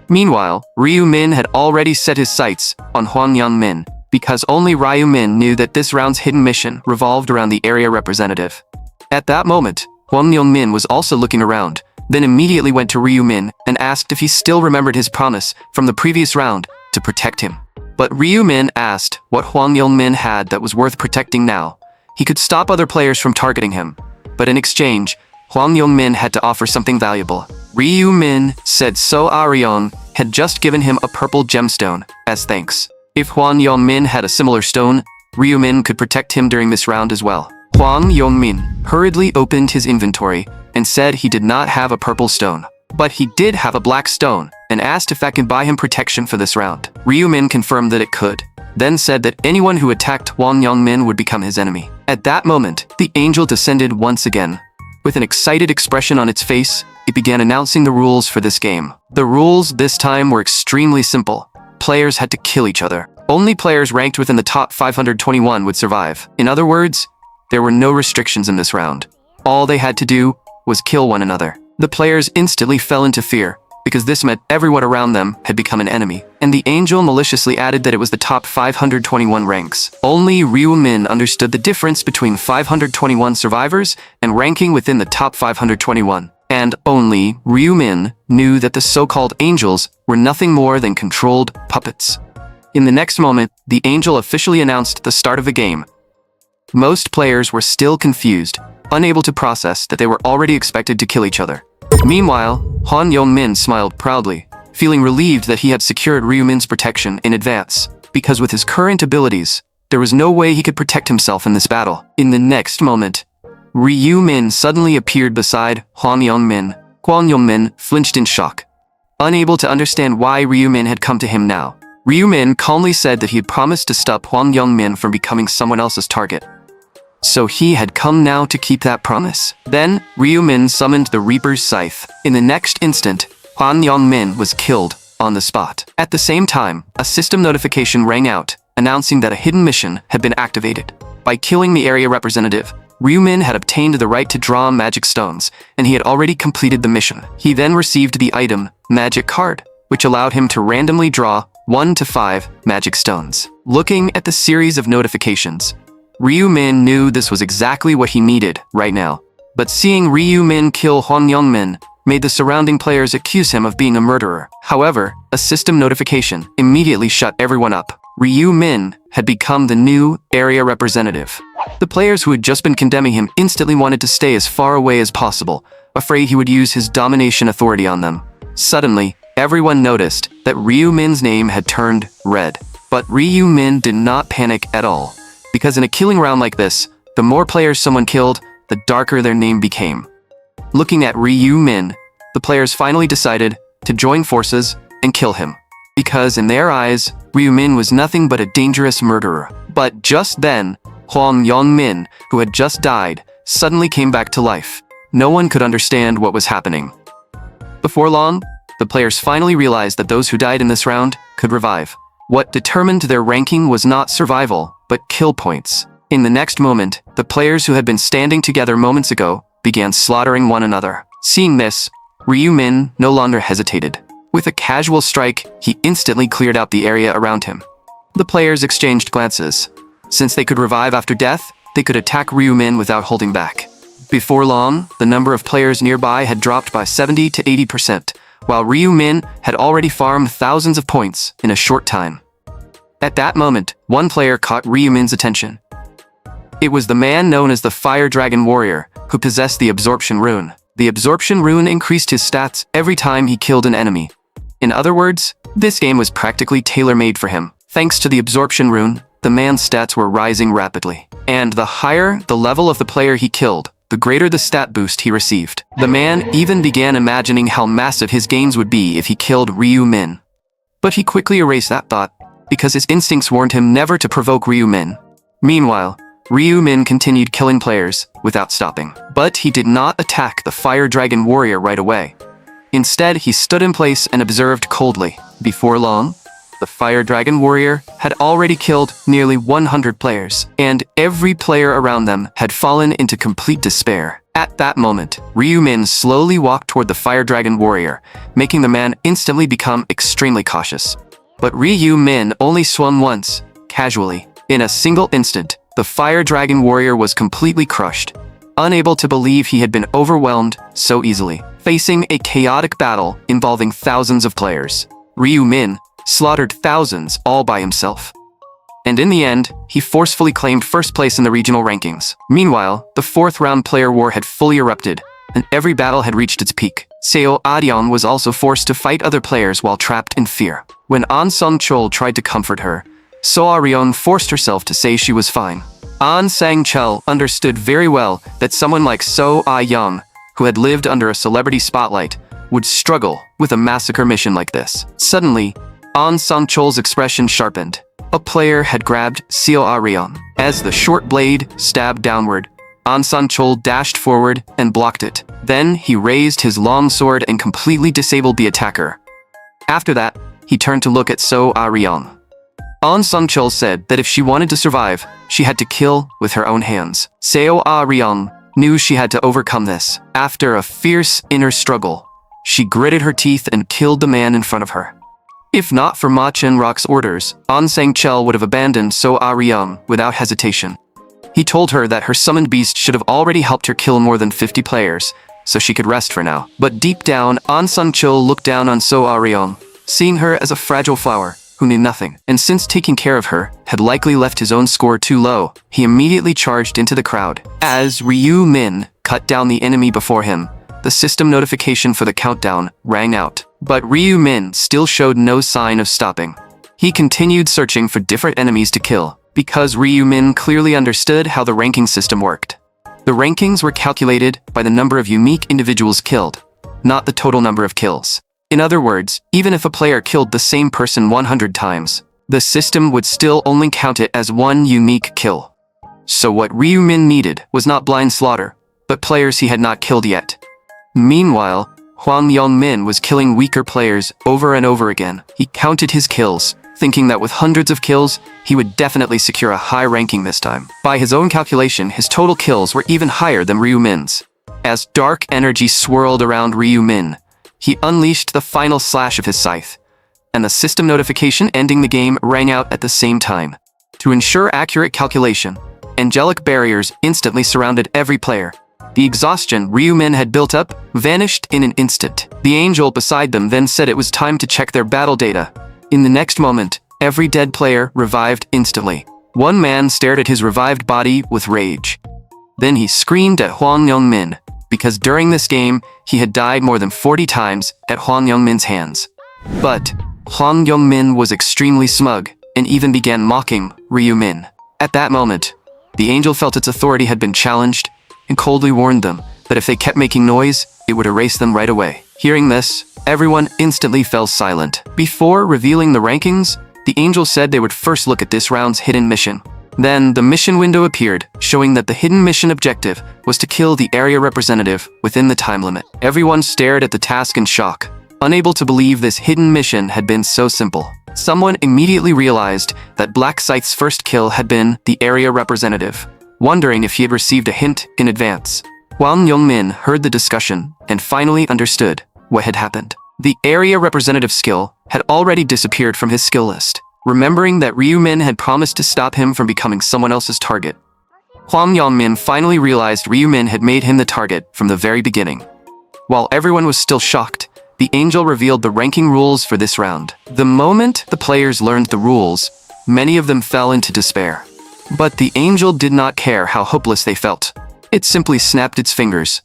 Meanwhile, Ryu Min had already set his sights on Hwang Min, because only Ryu Min knew that this round's hidden mission revolved around the area representative. At that moment, Hwang Min was also looking around, then immediately went to Ryu Min and asked if he still remembered his promise from the previous round to protect him. But Ryu Min asked what Hwang Min had that was worth protecting now. He could stop other players from targeting him, but in exchange, Hwang Yong-min had to offer something valuable. Ryu-min said So Aryong had just given him a purple gemstone as thanks. If Hwang Yong-min had a similar stone, Ryu-min could protect him during this round as well. Hwang Yong-min hurriedly opened his inventory and said he did not have a purple stone, but he did have a black stone, and asked if that could buy him protection for this round. Ryu-min confirmed that it could, then said that anyone who attacked Hwang Yong-min would become his enemy. At that moment, the angel descended once again. With an excited expression on its face, it began announcing the rules for this game. The rules this time were extremely simple. Players had to kill each other. Only players ranked within the top 521 would survive. In other words, there were no restrictions in this round. All they had to do was kill one another. The players instantly fell into fear, because this meant everyone around them had become an enemy. And the angel maliciously added that it was the top 521 ranks. Only Ryu-min understood the difference between 521 survivors and ranking within the top 521. And only Ryu-min knew that the so-called angels were nothing more than controlled puppets. In the next moment, the angel officially announced the start of the game. Most players were still confused, unable to process that they were already expected to kill each other. Meanwhile, Hwang Yong-min smiled proudly, feeling relieved that he had secured Ryu-min's protection in advance, because with his current abilities, there was no way he could protect himself in this battle. In the next moment, Ryu-min suddenly appeared beside Hwang Yong-min. Hwang Yong-min flinched in shock. Unable to understand why Ryu-min had come to him now, Ryu-min calmly said that he had promised to stop Hwang Yong-min from becoming someone else's target. So he had come now to keep that promise. Then, Ryu-min summoned the Reaper's Scythe. In the next instant, Hwang Yong-min was killed on the spot. At the same time, a system notification rang out, announcing that a hidden mission had been activated. By killing the area representative, Ryu-min had obtained the right to draw magic stones, and he had already completed the mission. He then received the item, Magic Card, which allowed him to randomly draw 1 to 5 magic stones. Looking at the series of notifications, Ryu-min knew this was exactly what he needed right now. But seeing Ryu-min kill Hwang Yong-min made the surrounding players accuse him of being a murderer. However, a system notification immediately shut everyone up. Ryu-min had become the new area representative. The players who had just been condemning him instantly wanted to stay as far away as possible, afraid he would use his domination authority on them. Suddenly, everyone noticed that Ryu-min's name had turned red. But Ryu-min did not panic at all, because in a killing round like this, the more players someone killed, the darker their name became. Looking at Ryu-min, the players finally decided to join forces and kill him. Because in their eyes, Ryu-min was nothing but a dangerous murderer. But just then, Hwang Yong-min, who had just died, suddenly came back to life. No one could understand what was happening. Before long, the players finally realized that those who died in this round could revive. What determined their ranking was not survival, but kill points. In the next moment, the players who had been standing together moments ago began slaughtering one another. Seeing this, Ryu-min no longer hesitated. With a casual strike, he instantly cleared out the area around him. The players exchanged glances. Since they could revive after death, they could attack Ryu-min without holding back. Before long, the number of players nearby had dropped by 70 to 80%, while Ryu-min had already farmed thousands of points in a short time. At that moment, one player caught Ryu-min's attention. It was the man known as the Fire Dragon Warrior, who possessed the Absorption Rune. The Absorption Rune increased his stats every time he killed an enemy. In other words, this game was practically tailor-made for him. Thanks to the Absorption Rune, the man's stats were rising rapidly. And the higher the level of the player he killed, the greater the stat boost he received. The man even began imagining how massive his gains would be if he killed Ryu-min. But he quickly erased that thought, because his instincts warned him never to provoke Ryu-min. Meanwhile, Ryu-min continued killing players without stopping. But he did not attack the Fire Dragon Warrior right away. Instead, he stood in place and observed coldly. Before long, the Fire Dragon Warrior had already killed nearly 100 players, and every player around them had fallen into complete despair. At that moment, Ryu-min slowly walked toward the Fire Dragon Warrior, making the man instantly become extremely cautious. But Ryu-min only swung once, casually. In a single instant, the Fire Dragon Warrior was completely crushed, unable to believe he had been overwhelmed so easily. Facing a chaotic battle involving thousands of players, Ryu-min slaughtered thousands all by himself. And in the end, he forcefully claimed first place in the regional rankings. Meanwhile, the fourth round player war had fully erupted, and every battle had reached its peak. Seo Arion was also forced to fight other players while trapped in fear. When An Sung Chol tried to comfort her, So Arion forced herself to say she was fine. An Sang Chel understood very well that someone like So Ah Young, who had lived under a celebrity spotlight, would struggle with a massacre mission like this. Suddenly, An Sung Chol's expression sharpened. A player had grabbed Seo Arion. As the short blade stabbed downward, An Sung Chol dashed forward and blocked it. Then he raised his long sword and completely disabled the attacker. After that, he turned to look at So Arion. An Sung Chol said that if she wanted to survive, she had to kill with her own hands. Seo Arion knew she had to overcome this. After a fierce inner struggle, she gritted her teeth and killed the man in front of her. If not for Ma Chen-rock's orders, An Sang Chel would have abandoned So Arion without hesitation. He told her that her summoned beast should have already helped her kill more than 50 players, so she could rest for now. But deep down, An Sung Chol looked down on So Arion, seeing her as a fragile flower who knew nothing. And since taking care of her had likely left his own score too low, he immediately charged into the crowd. As Ryu Min cut down the enemy before him, the system notification for the countdown rang out. But Ryu Min still showed no sign of stopping. He continued searching for different enemies to kill, because Ryu Min clearly understood how the ranking system worked. The rankings were calculated by the number of unique individuals killed, not the total number of kills. In other words, even if a player killed the same person 100 times, the system would still only count it as one unique kill. So what Ryu Min needed was not blind slaughter, but players he had not killed yet. Meanwhile, Hwang Yong-min was killing weaker players over and over again. He counted his kills, thinking that with hundreds of kills, he would definitely secure a high ranking this time. By his own calculation, his total kills were even higher than Ryu Min's. As dark energy swirled around Ryu Min, he unleashed the final slash of his scythe, and the system notification ending the game rang out at the same time. To ensure accurate calculation, angelic barriers instantly surrounded every player. The exhaustion Ryu Min had built up vanished in an instant. The angel beside them then said it was time to check their battle data. In the next moment, every dead player revived instantly. One man stared at his revived body with rage. Then he screamed at Hwang Yong-min, because during this game, he had died more than 40 times at Hwang Yong-min's hands. But Hwang Yong-min was extremely smug and even began mocking Ryu Min. At that moment, the angel felt its authority had been challenged and coldly warned them that if they kept making noise, it would erase them right away. Hearing this, everyone instantly fell silent. Before revealing the rankings, the angel said they would first look at this round's hidden mission. Then the mission window appeared, showing that the hidden mission objective was to kill the area representative within the time limit. Everyone stared at the task in shock, unable to believe this hidden mission had been so simple. Someone immediately realized that Black Scythe's first kill had been the area representative, wondering if he had received a hint in advance. Hwang Yong-min heard the discussion and finally understood what had happened. The area representative skill had already disappeared from his skill list. Remembering that Ryu Min had promised to stop him from becoming someone else's target, Hwang Yong-min finally realized Ryu Min had made him the target from the very beginning. While everyone was still shocked, the angel revealed the ranking rules for this round. The moment the players learned the rules, many of them fell into despair. But the angel did not care how hopeless they felt. It simply snapped its fingers.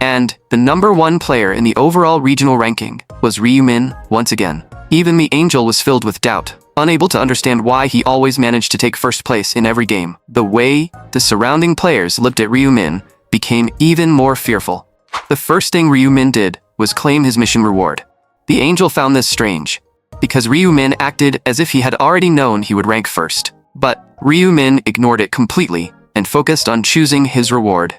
And the number one player in the overall regional ranking was Ryu Min once again. Even the angel was filled with doubt, unable to understand why he always managed to take first place in every game. The way the surrounding players looked at Ryu Min became even more fearful. The first thing Ryu Min did was claim his mission reward. The angel found this strange, because Ryu Min acted as if he had already known he would rank first. But Ryu Min ignored it completely and focused on choosing his reward.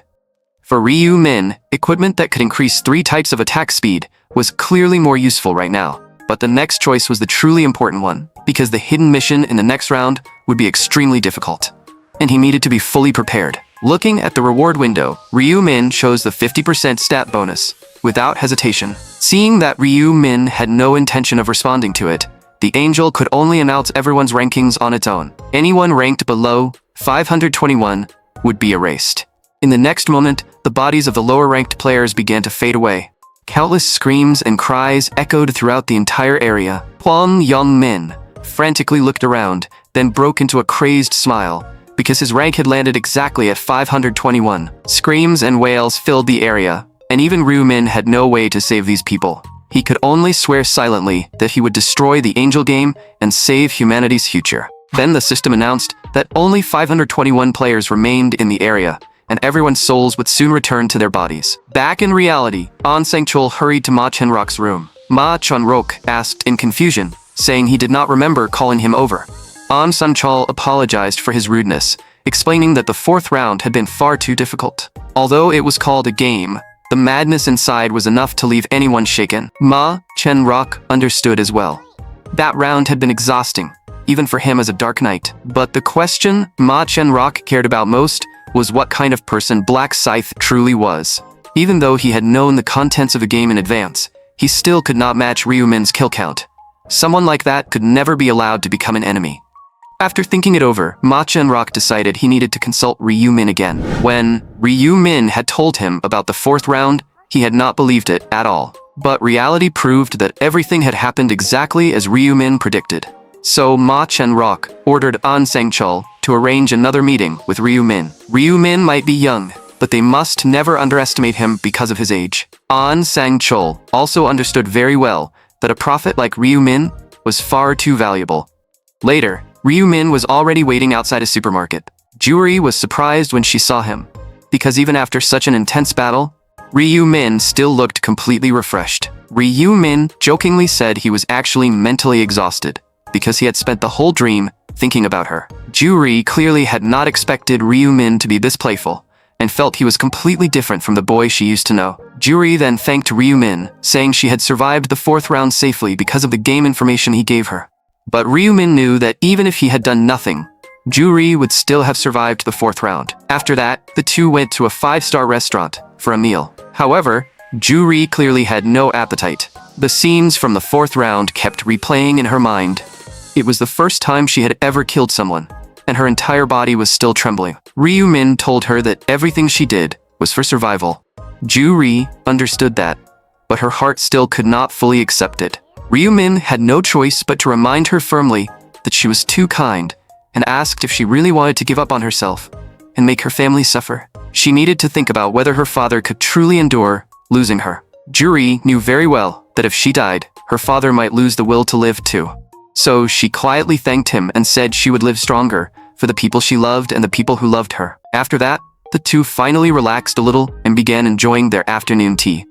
For Ryu Min, equipment that could increase 3 types of attack speed was clearly more useful right now. But the next choice was the truly important one, because the hidden mission in the next round would be extremely difficult, and he needed to be fully prepared. Looking at the reward window, Ryu Min chose the 50% stat bonus, without hesitation. Seeing that Ryu Min had no intention of responding to it, the angel could only announce everyone's rankings on its own. Anyone ranked below 521 would be erased. In the next moment, the bodies of the lower-ranked players began to fade away. Countless screams and cries echoed throughout the entire area. Hwang Yong-min frantically looked around, then broke into a crazed smile, because his rank had landed exactly at 521. Screams and wails filled the area, and even Ryumin had no way to save these people. He could only swear silently that he would destroy the angel game and save humanity's future. Then the system announced that only 521 players remained in the area, and everyone's souls would soon return to their bodies. Back in reality, An Sang-chul hurried to Ma Chen-rok's room. Ma Chen-rok asked in confusion, saying he did not remember calling him over. An Sang-chul apologized for his rudeness, explaining that the fourth round had been far too difficult. Although it was called a game, the madness inside was enough to leave anyone shaken. Ma Chen-rok understood as well. That round had been exhausting, even for him as a Dark Knight. But the question Ma Chen-rok cared about most was what kind of person Black Scythe truly was. Even though he had known the contents of the game in advance, he still could not match Ryumin's kill count. Someone like that could never be allowed to become an enemy. After thinking it over, Ma Chen-rok decided he needed to consult Ryumin again. When Ryumin had told him about the fourth round, he had not believed it at all. But reality proved that everything had happened exactly as Ryumin predicted. So Ma Chen-rok ordered An Sang-chul to arrange another meeting with Ryumin. Ryumin might be young, but they must never underestimate him because of his age. An Sang-chul also understood very well that a prophet like Ryumin was far too valuable. Later, Ryumin was already waiting outside a supermarket. Juri was surprised when she saw him, because even after such an intense battle, Ryumin still looked completely refreshed. Ryumin jokingly said he was actually mentally exhausted, because he had spent the whole dream thinking about her. Juri clearly had not expected Ryumin to be this playful, and felt he was completely different from the boy she used to know. Juri then thanked Ryumin, saying she had survived the fourth round safely because of the game information he gave her. But Ryumin knew that even if he had done nothing, Juri would still have survived the fourth round. After that, the two went to a 5-star restaurant for a meal. However, Juri clearly had no appetite. The scenes from the fourth round kept replaying in her mind. It was the first time she had ever killed someone, and her entire body was still trembling. Ryumin told her that everything she did was for survival. Juri understood that, but her heart still could not fully accept it. Ryumin had no choice but to remind her firmly that she was too kind, and asked if she really wanted to give up on herself and make her family suffer. She needed to think about whether her father could truly endure losing her. Juri knew very well that if she died, her father might lose the will to live too. So she quietly thanked him and said she would live stronger for the people she loved and the people who loved her. After that, the two finally relaxed a little and began enjoying their afternoon tea.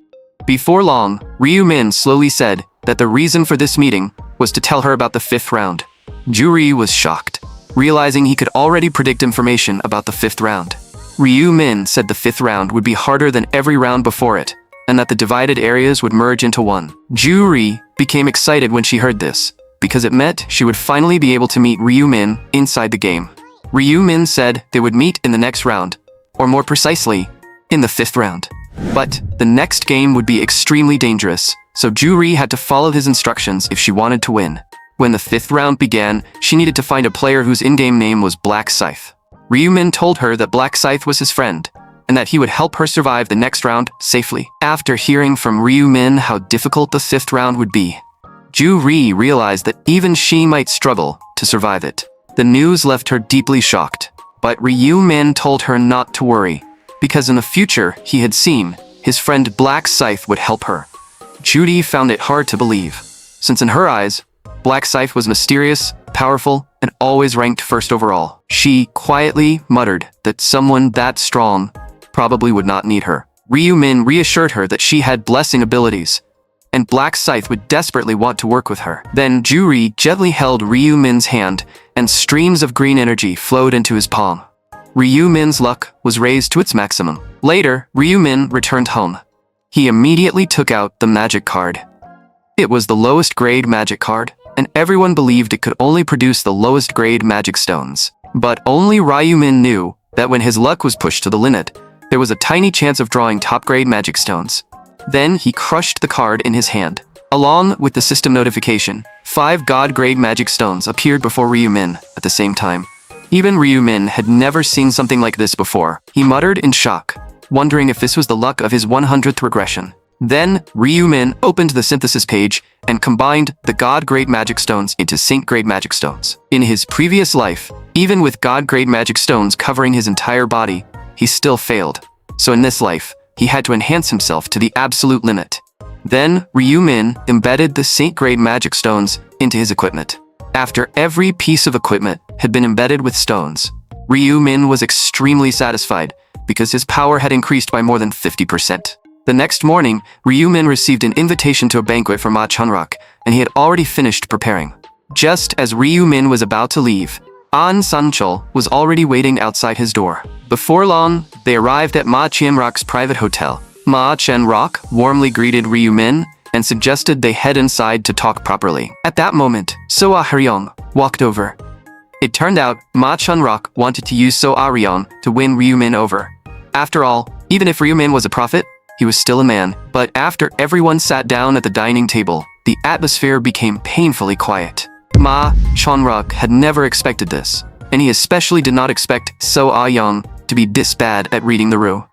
Before long, Ryumin slowly said that the reason for this meeting was to tell her about the fifth round. Juri was shocked, realizing he could already predict information about the fifth round. Ryumin said the fifth round would be harder than every round before it, and that the divided areas would merge into one. Juri became excited when she heard this, because it meant she would finally be able to meet Ryumin inside the game. Ryumin said they would meet in the next round, or more precisely, in the fifth round. But the next game would be extremely dangerous, so Juri had to follow his instructions if she wanted to win. When the fifth round began, she needed to find a player whose in-game name was Black Scythe. Ryumin told her that Black Scythe was his friend, and that he would help her survive the next round safely. After hearing from Ryumin how difficult the fifth round would be, Juri realized that even she might struggle to survive it. The news left her deeply shocked, but Ryumin told her not to worry, because in the future he had seen his friend Black Scythe would help her. Judy found it hard to believe, since in her eyes, Black Scythe was mysterious, powerful, and always ranked first overall. She quietly muttered that someone that strong probably would not need her. Ryumin reassured her that she had blessing abilities, and Black Scythe would desperately want to work with her. Then Juri gently held Ryumin's hand, and streams of green energy flowed into his palm. Ryumin's luck was raised to its maximum. Later, Ryumin returned home. He immediately took out the magic card. It was the lowest grade magic card, and everyone believed it could only produce the lowest grade magic stones. But only Ryumin knew that when his luck was pushed to the limit, there was a tiny chance of drawing top grade magic stones. Then he crushed the card in his hand. Along with the system notification, 5 god grade magic stones appeared before Ryumin at the same time. Even Ryumin had never seen something like this before. He muttered in shock, wondering if this was the luck of his 100th regression. Then, Ryu-min opened the synthesis page and combined the God-grade magic stones into Saint-grade magic stones. In his previous life, even with God-grade magic stones covering his entire body, he still failed. So in this life, he had to enhance himself to the absolute limit. Then, Ryu-min embedded the Saint-grade magic stones into his equipment. After every piece of equipment had been embedded with stones, Ryu-min was extremely satisfied because his power had increased by more than 50%. The next morning, Ryu-min received an invitation to a banquet for Ma Chunrock, and he had already finished preparing. Just as Ryu-min was about to leave, An Sanchul was already waiting outside his door. Before long, they arrived at Ma Chunrock's private hotel. Ma Chunrock warmly greeted Ryu-min and suggested they head inside to talk properly. At that moment, So Ah-ryong walked over. It turned out Ma Chunrock wanted to use So Ah-ryong to win Ryu-min over. After all, even if Ryu-min was a prophet, he was still a man. But after everyone sat down at the dining table, the atmosphere became painfully quiet. Ma Chunrock had never expected this, and he especially did not expect So Ah-ryong to be this bad at reading the room.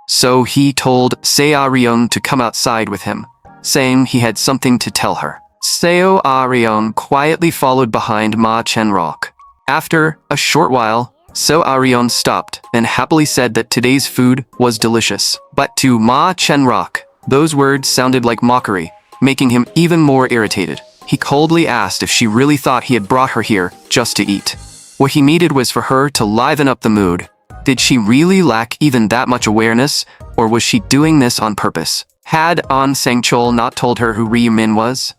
So he told Se Ah-ryong to come outside with him, saying he had something to tell her. Seo Ah-ryong quietly followed behind Ma Chunrock. After a short while, So Ah-ryong stopped and happily said that today's food was delicious. But to Ma Chunrock, those words sounded like mockery, making him even more irritated. He coldly asked if she really thought he had brought her here just to eat. What he needed was for her to liven up the mood. Did she really lack even that much awareness, or was she doing this on purpose? Had An Sanchul not told her who Ryu-min was?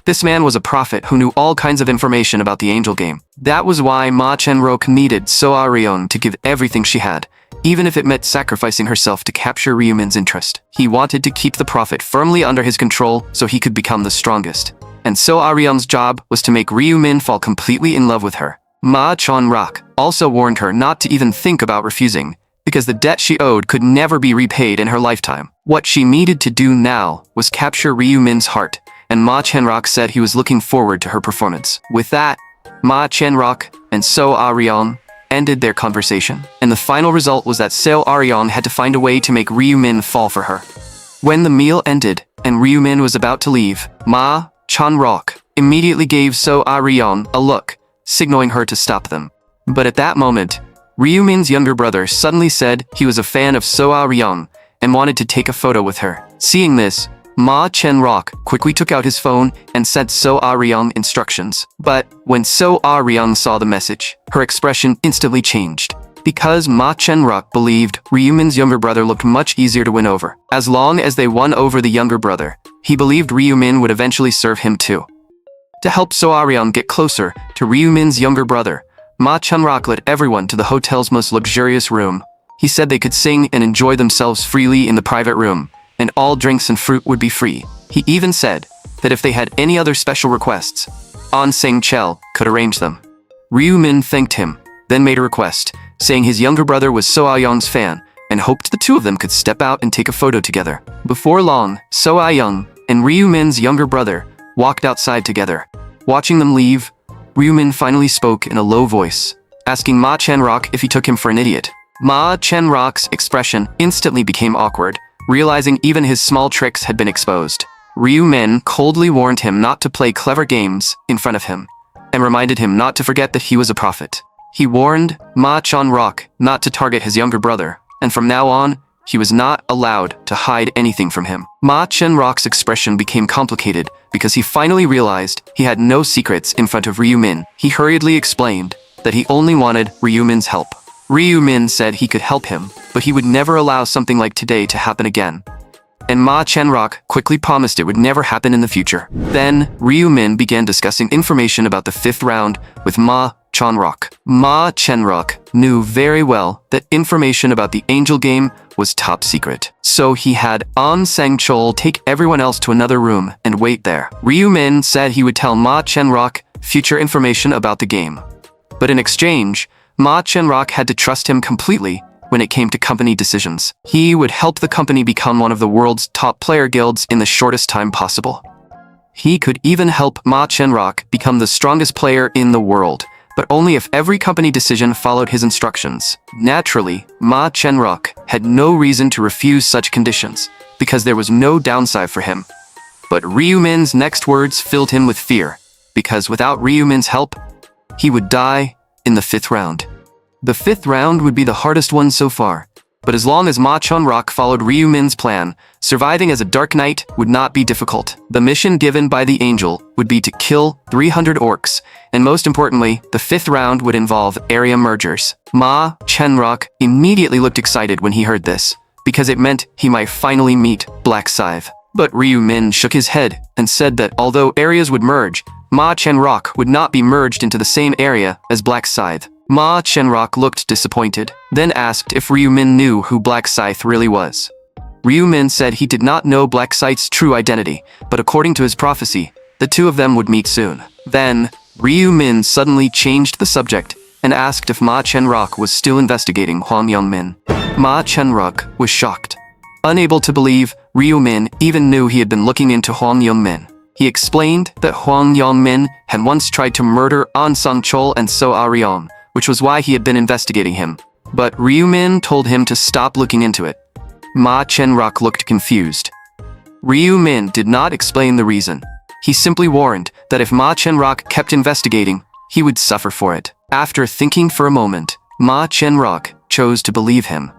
This man was a prophet who knew all kinds of information about the angel game. That was why Ma Chunrock needed So Ah-ryong to give everything she had, even if it meant sacrificing herself to capture Ryu-min's interest. He wanted to keep the prophet firmly under his control so he could become the strongest. And So Ah-ryong's job was to make Ryu-min fall completely in love with her. Ma Chunrock also warned her not to even think about refusing, because the debt she owed could never be repaid in her lifetime. What she needed to do now was capture Ryu-min's heart, and Ma Chunrock said he was looking forward to her performance. With that, Ma Chunrock and So Ah-ryong ended their conversation, and the final result was that So Ah-ryong had to find a way to make Ryu-min fall for her. When the meal ended and Ryu-min was about to leave, Ma Chunrock immediately gave So Ah-ryong a look, signaling her to stop them. But at that moment, Ryu-min's younger brother suddenly said he was a fan of So Ah-ryong and wanted to take a photo with her. Seeing this, Ma Chunrock quickly took out his phone and sent So Ah-ryong instructions. But when So Ah-ryong saw the message, her expression instantly changed. Because Ma Chunrock believed Ryu-min's younger brother looked much easier to win over. As long as they won over the younger brother, he believed Ryu-min would eventually serve him too. To help So Ah-ryong get closer to Ryu-min's younger brother, Ma Chunrock led everyone to the hotel's most luxurious room. He said they could sing and enjoy themselves freely in the private room, and all drinks and fruit would be free. He even said that if they had any other special requests, An Sanchul could arrange them. Ryu-min thanked him, then made a request, saying his younger brother was So Ah-ryong's fan, and hoped the two of them could step out and take a photo together. Before long, So Ah-ryong and Ryu-min's younger brother walked outside together. Watching them leave, Ryu-min finally spoke in a low voice, asking Ma Chunrock if he took him for an idiot. Ma Chunrock's expression instantly became awkward, realizing even his small tricks had been exposed. Ryu-min coldly warned him not to play clever games in front of him, and reminded him not to forget that he was a prophet. He warned Ma Chunrock not to target his younger brother, and from now on, he was not allowed to hide anything from him. Ma Chunrock's expression became complicated because he finally realized he had no secrets in front of Ryu-min. He hurriedly explained that he only wanted Ryu-min's help. Ryu-min said he could help him, but he would never allow something like today to happen again. And Ma Chunrock quickly promised it would never happen in the future. Then, Ryu-min began discussing information about the 5th round with Ma Chunrock. Ma Chunrock knew very well that information about the angel game was top secret. So he had An Sanchul take everyone else to another room and wait there. Ryu-min said he would tell Ma Chunrock future information about the game. But in exchange, Ma Chunrock had to trust him completely when it came to company decisions. He would help the company become one of the world's top player guilds in the shortest time possible. He could even help Ma Chunrock become the strongest player in the world, but only if every company decision followed his instructions. Naturally, Ma Chunrock had no reason to refuse such conditions, because there was no downside for him. But Ryumin's next words filled him with fear, because without Ryumin's help, he would die in the 5th round. The 5th round would be the hardest one so far, but as long as Ma Chunrock followed Ryumin's plan, surviving as a Dark Knight would not be difficult. The mission given by the Angel would be to kill 300 orcs, and most importantly, the 5th round would involve area mergers. Ma Chunrock immediately looked excited when he heard this, because it meant he might finally meet Black Scythe. But Ryumin shook his head and said that although areas would merge, Ma Chunrock would not be merged into the same area as Black Scythe. Ma Chunrock looked disappointed, then asked if Ryumin knew who Black Scythe really was. Ryumin said he did not know Black Scythe's true identity, but according to his prophecy, the two of them would meet soon. Then, Ryumin suddenly changed the subject and asked if Ma Chunrock was still investigating Hwang Yongmin. Ma Chunrock was shocked. Unable to believe Ryumin even knew he had been looking into Hwang Yongmin. He explained that Hwang Yongmin had once tried to murder An Sang-chol and So Arion, which was why he had been investigating him. But Ryumin told him to stop looking into it. Ma Chunrock looked confused. Ryumin did not explain the reason. He simply warned that if Ma Chunrock kept investigating, he would suffer for it. After thinking for a moment, Ma Chunrock chose to believe him,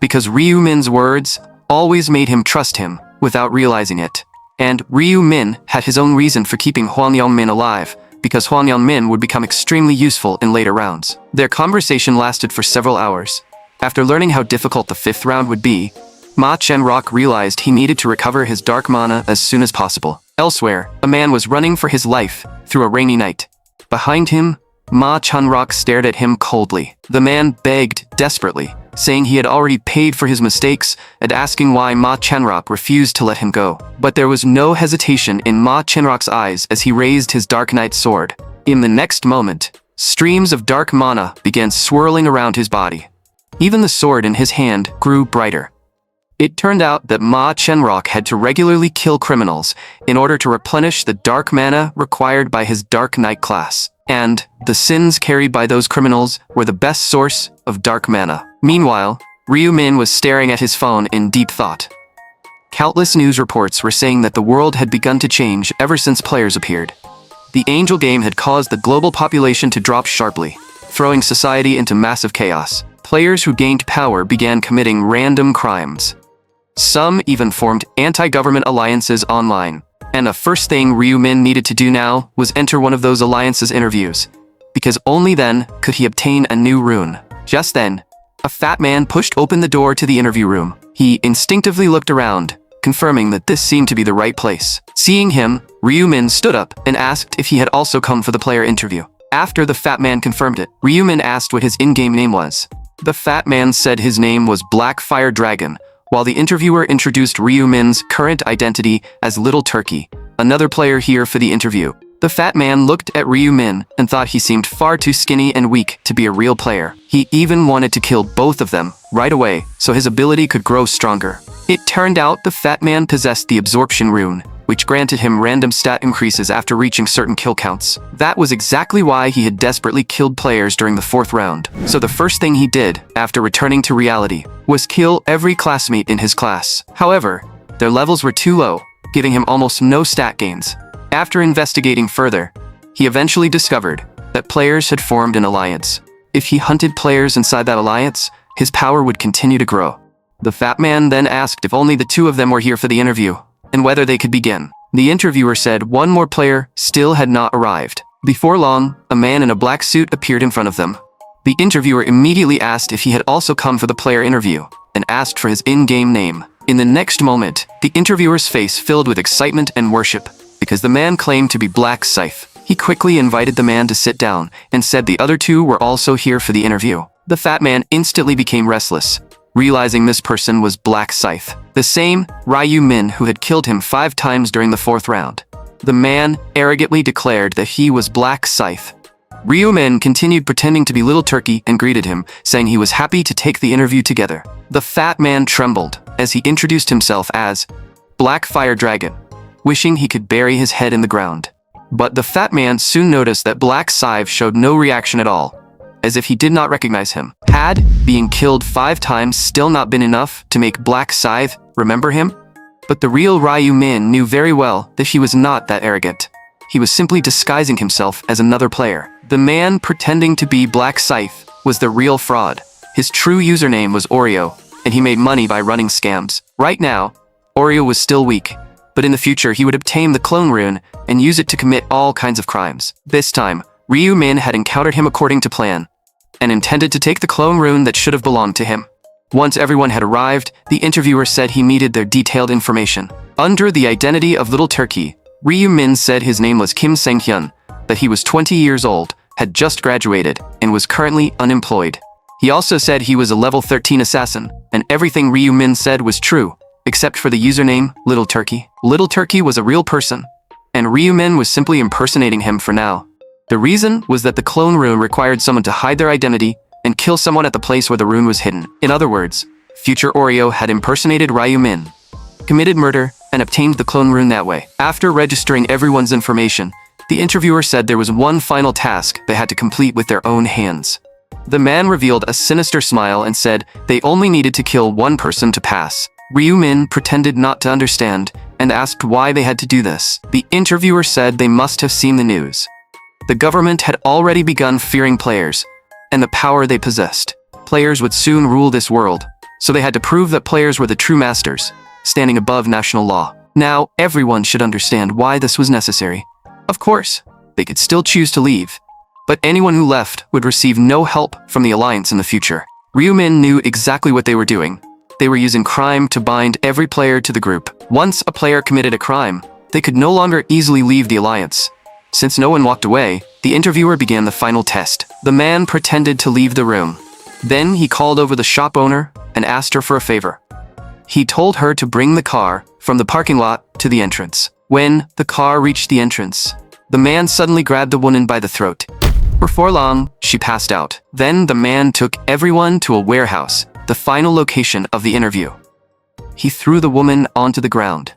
because Ryumin's words always made him trust him without realizing it. And Ryumin had his own reason for keeping Hwang Yongmin alive, because Hwang Yongmin would become extremely useful in later rounds. Their conversation lasted for several hours. After learning how difficult the 5th round would be, Ma Chunrock realized he needed to recover his dark mana as soon as possible. Elsewhere, a man was running for his life through a rainy night. Behind him, Ma Chunrock stared at him coldly. The man begged desperately, saying he had already paid for his mistakes and asking why Ma Chunrock refused to let him go. But there was no hesitation in Ma Chunrock's eyes as he raised his Dark Knight sword. In the next moment, streams of dark mana began swirling around his body. Even the sword in his hand grew brighter. It turned out that Ma Chunrock had to regularly kill criminals in order to replenish the dark mana required by his Dark Knight class. And the sins carried by those criminals were the best source of dark mana. Meanwhile, Ryumin was staring at his phone in deep thought. Countless news reports were saying that the world had begun to change ever since players appeared. The Angel game had caused the global population to drop sharply, throwing society into massive chaos. Players who gained power began committing random crimes. Some even formed anti-government alliances online. And the first thing Ryumin needed to do now was enter one of those alliances' interviews, because only then could he obtain a new rune. Just then, a fat man pushed open the door to the interview room. He instinctively looked around, confirming that this seemed to be the right place. Seeing him, Ryumin stood up and asked if he had also come for the player interview. After the fat man confirmed it, Ryumin asked what his in-game name was. The fat man said his name was Black Fire Dragon, while the interviewer introduced Ryumin's current identity as Little Turkey, another player here for the interview. The fat man looked at Ryumin and thought he seemed far too skinny and weak to be a real player. He even wanted to kill both of them right away so his ability could grow stronger. It turned out the fat man possessed the absorption rune, which granted him random stat increases after reaching certain kill counts. That was exactly why he had desperately killed players during the 4th round. So the first thing he did, after returning to reality, was kill every classmate in his class. However, their levels were too low, giving him almost no stat gains. After investigating further, he eventually discovered that players had formed an alliance. If he hunted players inside that alliance, his power would continue to grow. The fat man then asked if only the two of them were here for the interview, and whether they could begin. The interviewer said one more player still had not arrived. Before long, a man in a black suit appeared in front of them. The interviewer immediately asked if he had also come for the player interview, and asked for his in-game name. In the next moment, the interviewer's face filled with excitement and worship, because the man claimed to be Black Scythe. He quickly invited the man to sit down, and said the other two were also here for the interview. The fat man instantly became restless, realizing this person was Black Scythe, the same Ryumin who had killed him 5 times during the 4th round. The man arrogantly declared that he was Black Scythe. Ryumin continued pretending to be Little Turkey and greeted him, saying he was happy to take the interview together. The fat man trembled as he introduced himself as Black Fire Dragon, wishing he could bury his head in the ground. But the fat man soon noticed that Black Scythe showed no reaction at all, as if he did not recognize him. Had being killed 5 times still not been enough to make Black Scythe remember him? But the real Ryu Min knew very well that he was not that arrogant. He was simply disguising himself as another player. The man pretending to be Black Scythe was the real fraud. His true username was Oreo, and he made money by running scams. Right now, Oreo was still weak, but in the future he would obtain the clone rune and use it to commit all kinds of crimes. This time, Ryu Min had encountered him according to plan, and intended to take the clone rune that should have belonged to him. Once everyone had arrived, the interviewer said he needed their detailed information. Under the identity of Little Turkey, Ryu Min said his name was Kim Sang-hyun, that he was 20 years old, had just graduated, and was currently unemployed. He also said he was a level 13 assassin, and everything Ryu Min said was true, except for the username, Little Turkey. Little Turkey was a real person, and Ryu Min was simply impersonating him for now. The reason was that the clone rune required someone to hide their identity and kill someone at the place where the rune was hidden. In other words, future Oreo had impersonated Ryu Min, committed murder, and obtained the clone rune that way. After registering everyone's information, the interviewer said there was one final task they had to complete with their own hands. The man revealed a sinister smile and said they only needed to kill one person to pass. Ryu Min pretended not to understand and asked why they had to do this. The interviewer said they must have seen the news. The government had already begun fearing players and the power they possessed. Players would soon rule this world, so they had to prove that players were the true masters, standing above national law. Now, everyone should understand why this was necessary. Of course, they could still choose to leave, but anyone who left would receive no help from the Alliance in the future. Ryu Min knew exactly what they were doing. They were using crime to bind every player to the group. Once a player committed a crime, they could no longer easily leave the Alliance. Since no one walked away, the interviewer began the final test. The man pretended to leave the room. Then he called over the shop owner and asked her for a favor. He told her to bring the car from the parking lot to the entrance. When the car reached the entrance, the man suddenly grabbed the woman by the throat. Before long, she passed out. Then the man took everyone to a warehouse, the final location of the interview. He threw the woman onto the ground.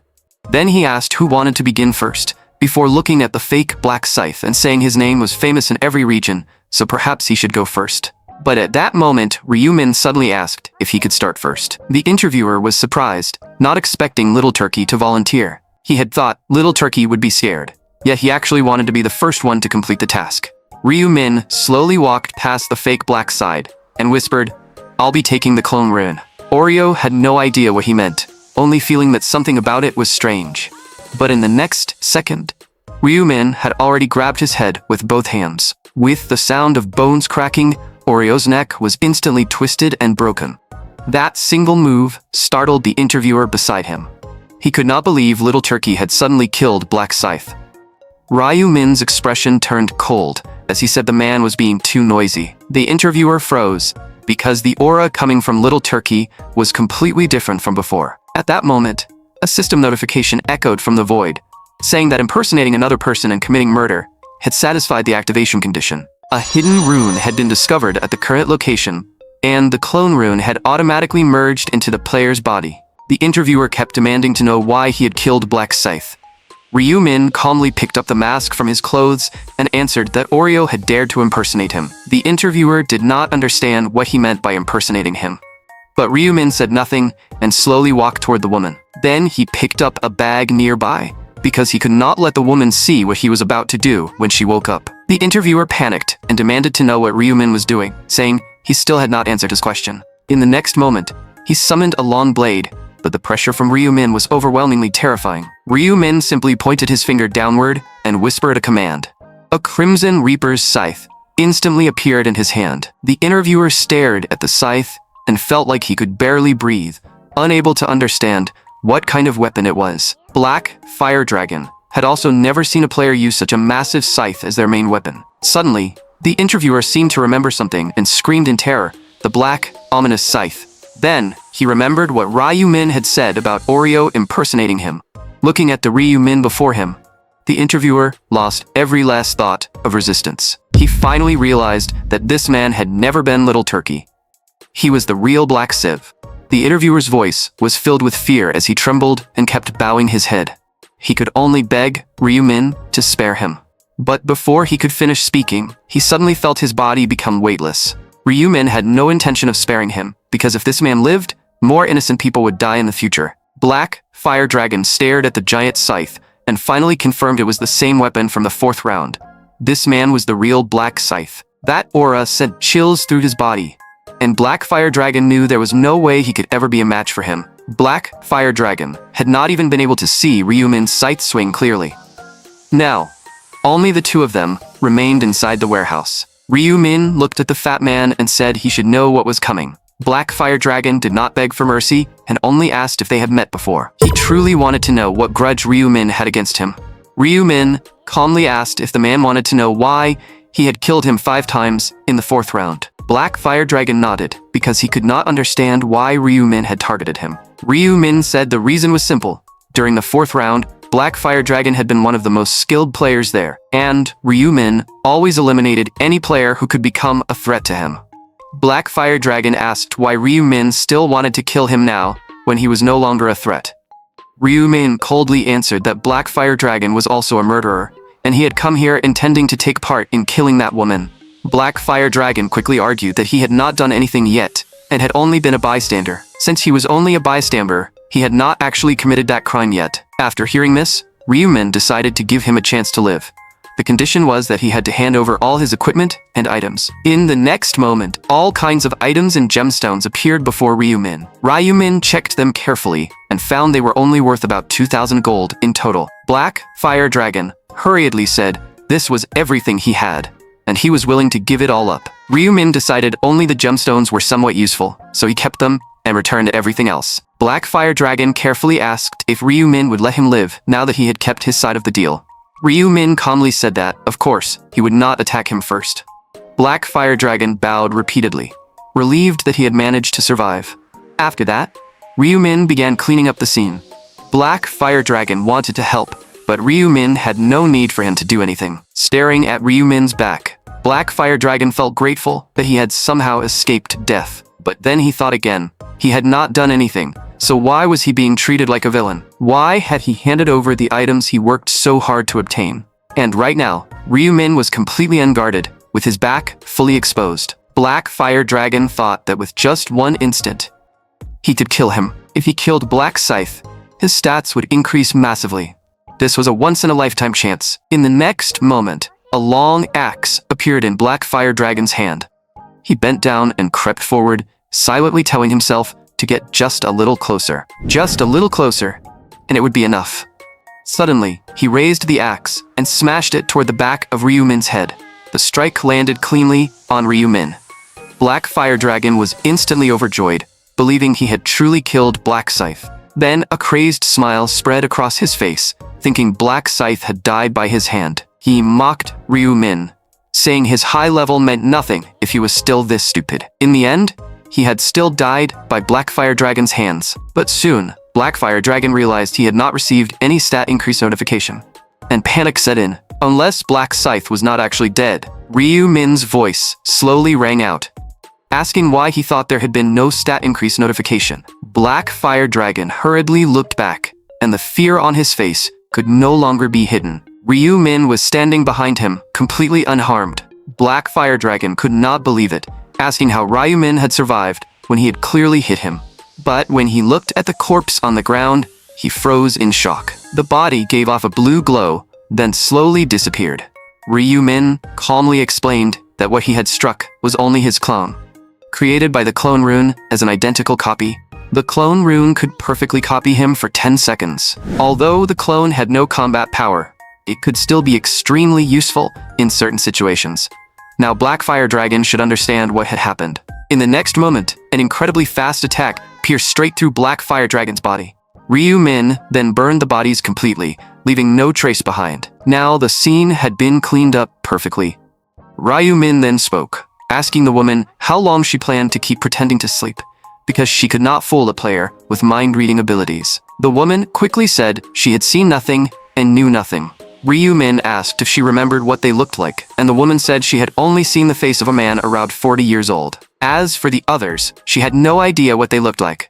Then he asked who wanted to begin first, before looking at the fake Black Scythe and saying his name was famous in every region, so perhaps he should go first. But at that moment, Ryu Min suddenly asked if he could start first. The interviewer was surprised, not expecting Little Turkey to volunteer. He had thought Little Turkey would be scared, yet he actually wanted to be the first one to complete the task. Ryu Min slowly walked past the fake black side and whispered, "I'll be taking the clone rune." Oreo had no idea what he meant, only feeling that something about it was strange. But in the next second, Ryu Min had already grabbed his head with both hands. With the sound of bones cracking, Oreo's neck was instantly twisted and broken. That single move startled the interviewer beside him. He could not believe Little Turkey had suddenly killed Black Scythe. Ryu Min's expression turned cold as he said the man was being too noisy. The interviewer froze, because the aura coming from Little Turkey was completely different from before. At that moment, a system notification echoed from the void, saying that impersonating another person and committing murder had satisfied the activation condition. A hidden rune had been discovered at the current location, and the clone rune had automatically merged into the player's body. The interviewer kept demanding to know why he had killed Black Scythe. Ryu Min calmly picked up the mask from his clothes and answered that Oreo had dared to impersonate him. The interviewer did not understand what he meant by impersonating him. But Ryu Min said nothing and slowly walked toward the woman. Then he picked up a bag nearby, because he could not let the woman see what he was about to do when she woke up. The interviewer panicked and demanded to know what Ryu Min was doing, saying he still had not answered his question. In the next moment, he summoned a long blade, but the pressure from Ryu Min was overwhelmingly terrifying. Ryu Min simply pointed his finger downward and whispered a command. A Crimson Reaper's scythe instantly appeared in his hand. The interviewer stared at the scythe and felt like he could barely breathe, unable to understand what kind of weapon it was. Black Fire Dragon had also never seen a player use such a massive scythe as their main weapon. Suddenly, the interviewer seemed to remember something and screamed in terror, "The black, ominous scythe." Then, he remembered what Ryu Min had said about Oreo impersonating him. Looking at the Ryu Min before him, the interviewer lost every last thought of resistance. He finally realized that this man had never been Little Turkey. He was the real Black Civ. The interviewer's voice was filled with fear as he trembled and kept bowing his head. He could only beg Ryu Min to spare him. But before he could finish speaking, he suddenly felt his body become weightless. Ryu Min had no intention of sparing him, because if this man lived, more innocent people would die in the future. Black Fire Dragon stared at the giant scythe and finally confirmed it was the same weapon from the 4th round. This man was the real Black Scythe. That aura sent chills through his body, and Black Fire Dragon knew there was no way he could ever be a match for him. Black Fire Dragon had not even been able to see Ryumin's scythe swing clearly. Now, only the two of them remained inside the warehouse. Ryumin looked at the fat man and said he should know what was coming. Black Fire Dragon did not beg for mercy and only asked if they had met before. He truly wanted to know what grudge Ryumin had against him. Ryumin calmly asked if the man wanted to know why he had killed him 5 times in the 4th round. Black Fire Dragon nodded because he could not understand why Ryumin had targeted him. Ryumin said the reason was simple. During the 4th round, Black Fire Dragon had been one of the most skilled players there, and Ryumin always eliminated any player who could become a threat to him. Black Fire Dragon asked why Ryumin still wanted to kill him now when he was no longer a threat. Ryumin coldly answered that Black Fire Dragon was also a murderer, and he had come here intending to take part in killing that woman. Black Fire Dragon quickly argued that he had not done anything yet, and had only been a bystander. Since he was only a bystander, he had not actually committed that crime yet. After hearing this, Ryumin decided to give him a chance to live. The condition was that he had to hand over all his equipment and items. In the next moment, all kinds of items and gemstones appeared before Ryumin. Ryumin checked them carefully and found they were only worth about 2,000 gold in total. Black Fire Dragon hurriedly said this was everything he had, and he was willing to give it all up. Ryumin decided only the gemstones were somewhat useful, so he kept them and returned everything else. Black Fire Dragon carefully asked if Ryumin would let him live now that he had kept his side of the deal. Ryumin calmly said that, of course, he would not attack him first. Black Fire Dragon bowed repeatedly, relieved that he had managed to survive. After that, Ryumin began cleaning up the scene. Black Fire Dragon wanted to help, but Ryumin had no need for him to do anything. Staring at Ryumin's back, Black Fire Dragon felt grateful that he had somehow escaped death. But then he thought again. He had not done anything, so why was he being treated like a villain? Why had he handed over the items he worked so hard to obtain? And right now, Ryumin was completely unguarded, with his back fully exposed. Black Fire Dragon thought that with just one instant, he could kill him. If he killed Black Scythe, his stats would increase massively. This was a once-in-a-lifetime chance. In the next moment, a long axe appeared in Black Fire Dragon's hand. He bent down and crept forward, silently telling himself to get just a little closer. Just a little closer, and it would be enough. Suddenly, he raised the axe and smashed it toward the back of Ryumin's head. The strike landed cleanly on Ryumin. Black Fire Dragon was instantly overjoyed, believing he had truly killed Black Scythe. Then a crazed smile spread across his face, thinking Black Scythe had died by his hand. He mocked Ryumin, saying his high level meant nothing if he was still this stupid. In the end, he had still died by Black Fire Dragon's hands. But soon, Black Fire Dragon realized he had not received any stat increase notification, and panic set in. Unless Black Scythe was not actually dead, Ryumin's voice slowly rang out, asking why he thought there had been no stat increase notification. Black Fire Dragon hurriedly looked back, and the fear on his face could no longer be hidden. Ryumin was standing behind him, completely unharmed. Black Fire Dragon could not believe it, asking how Ryumin had survived when he had clearly hit him. But when he looked at the corpse on the ground, he froze in shock. The body gave off a blue glow, then slowly disappeared. Ryumin calmly explained that what he had struck was only his clone, created by the clone rune as an identical copy. The clone rune could perfectly copy him for 10 seconds. Although the clone had no combat power, it could still be extremely useful in certain situations. Now Black Fire Dragon should understand what had happened. In the next moment, an incredibly fast attack pierced straight through Black Fire Dragon's body. Ryumin then burned the bodies completely, leaving no trace behind. Now the scene had been cleaned up perfectly. Ryumin then spoke, asking the woman how long she planned to keep pretending to sleep, because she could not fool a player with mind-reading abilities. The woman quickly said she had seen nothing and knew nothing. Ryumin asked if she remembered what they looked like, and the woman said she had only seen the face of a man around 40 years old. As for the others, she had no idea what they looked like.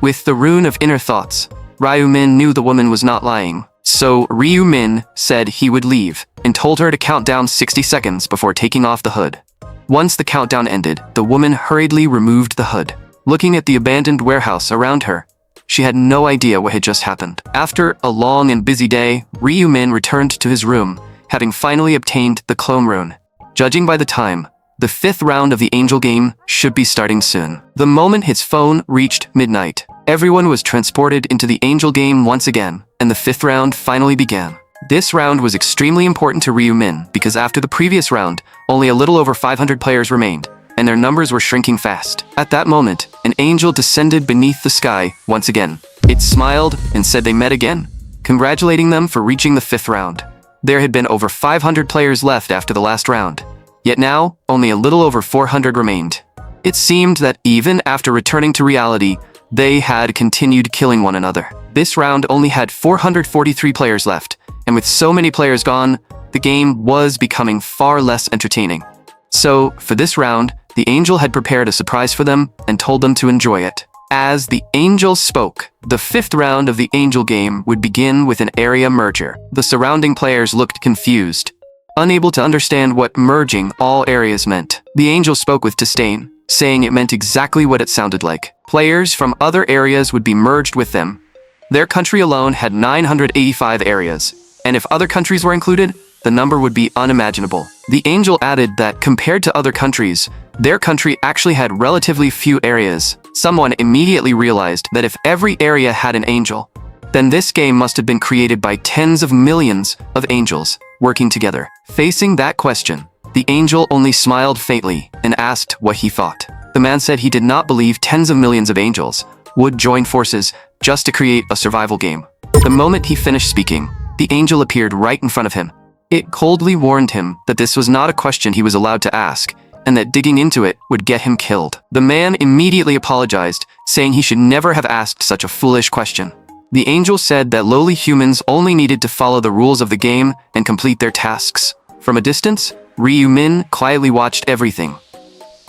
With the rune of inner thoughts, Ryumin knew the woman was not lying. So Ryumin said he would leave, and told her to count down 60 seconds before taking off the hood. Once the countdown ended, the woman hurriedly removed the hood. Looking at the abandoned warehouse around her, She had no idea what had just happened. After a long and busy day, Ryu-min returned to his room, having finally obtained the clone rune. Judging by the time, the 5th round of the angel game should be starting soon. The moment his phone reached midnight, everyone was transported into the angel game once again, and the 5th round finally began. This round was extremely important to Ryu-min because after the previous round, only a little over 500 players remained, and their numbers were shrinking fast. At that moment, an angel descended beneath the sky once again. It smiled and said they met again, congratulating them for reaching the 5th round. There had been over 500 players left after the last round, yet now only a little over 400 remained. It seemed that even after returning to reality, they had continued killing one another. This round only had 443 players left, and with so many players gone, the game was becoming far less entertaining. So, for this round, the angel had prepared a surprise for them and told them to enjoy it. As the angel spoke, the 5th round of the angel game would begin with an area merger. The surrounding players looked confused, unable to understand what merging all areas meant. The angel spoke with disdain, saying it meant exactly what it sounded like. Players from other areas would be merged with them. Their country alone had 985 areas, and if other countries were included, the number would be unimaginable. The angel added that compared to other countries, their country actually had relatively few areas. Someone immediately realized that if every area had an angel, then this game must have been created by tens of millions of angels working together. Facing that question, the angel only smiled faintly and asked what he thought. The man said he did not believe tens of millions of angels would join forces just to create a survival game. The moment he finished speaking, the angel appeared right in front of him. It coldly warned him that this was not a question he was allowed to ask, and that digging into it would get him killed. The man immediately apologized, saying he should never have asked such a foolish question. The angel said that lowly humans only needed to follow the rules of the game and complete their tasks. From a distance, Ryu-min quietly watched everything,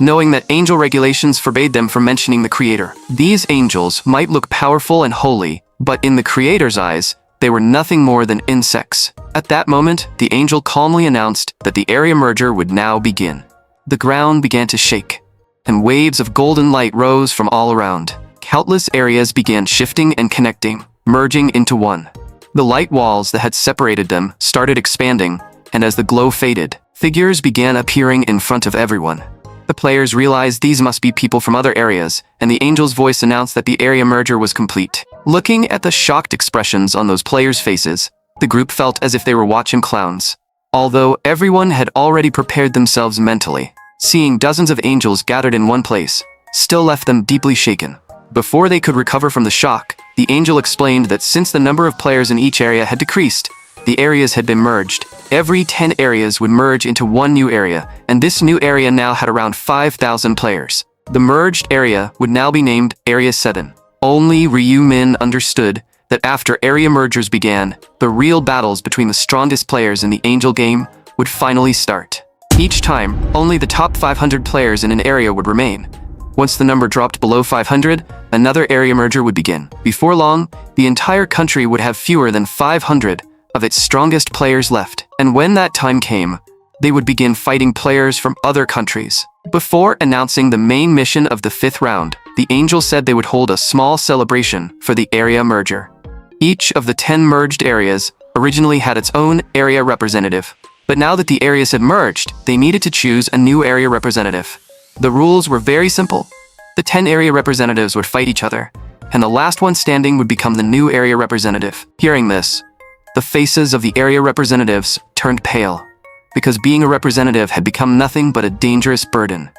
knowing that angel regulations forbade them from mentioning the creator. These angels might look powerful and holy, but in the creator's eyes, they were nothing more than insects. At that moment, the angel calmly announced that the area merger would now begin. The ground began to shake, and waves of golden light rose from all around. Countless areas began shifting and connecting, merging into one. The light walls that had separated them started expanding, and as the glow faded, figures began appearing in front of everyone. The players realized these must be people from other areas, and the angel's voice announced that the area merger was complete. Looking at the shocked expressions on those players' faces, the group felt as if they were watching clowns. Although everyone had already prepared themselves mentally, seeing dozens of angels gathered in one place still left them deeply shaken. Before they could recover from the shock, the angel explained that since the number of players in each area had decreased, the areas had been merged. Every 10 areas would merge into one new area, and this new area now had around 5,000 players. The merged area would now be named Area 7. Only Ryu-min understood that after area mergers began, the real battles between the strongest players in the angel game would finally start. Each time, only the top 500 players in an area would remain. Once the number dropped below 500, another area merger would begin. Before long, the entire country would have fewer than 500 of its strongest players left. And when that time came, they would begin fighting players from other countries. Before announcing the main mission of the 5th round, the angel said they would hold a small celebration for the area merger. Each of the 10 merged areas originally had its own area representative. But now that the areas had merged, they needed to choose a new area representative. The rules were very simple. The 10 area representatives would fight each other, and the last one standing would become the new area representative. Hearing this, the faces of the area representatives turned pale, because being a representative had become nothing but a dangerous burden.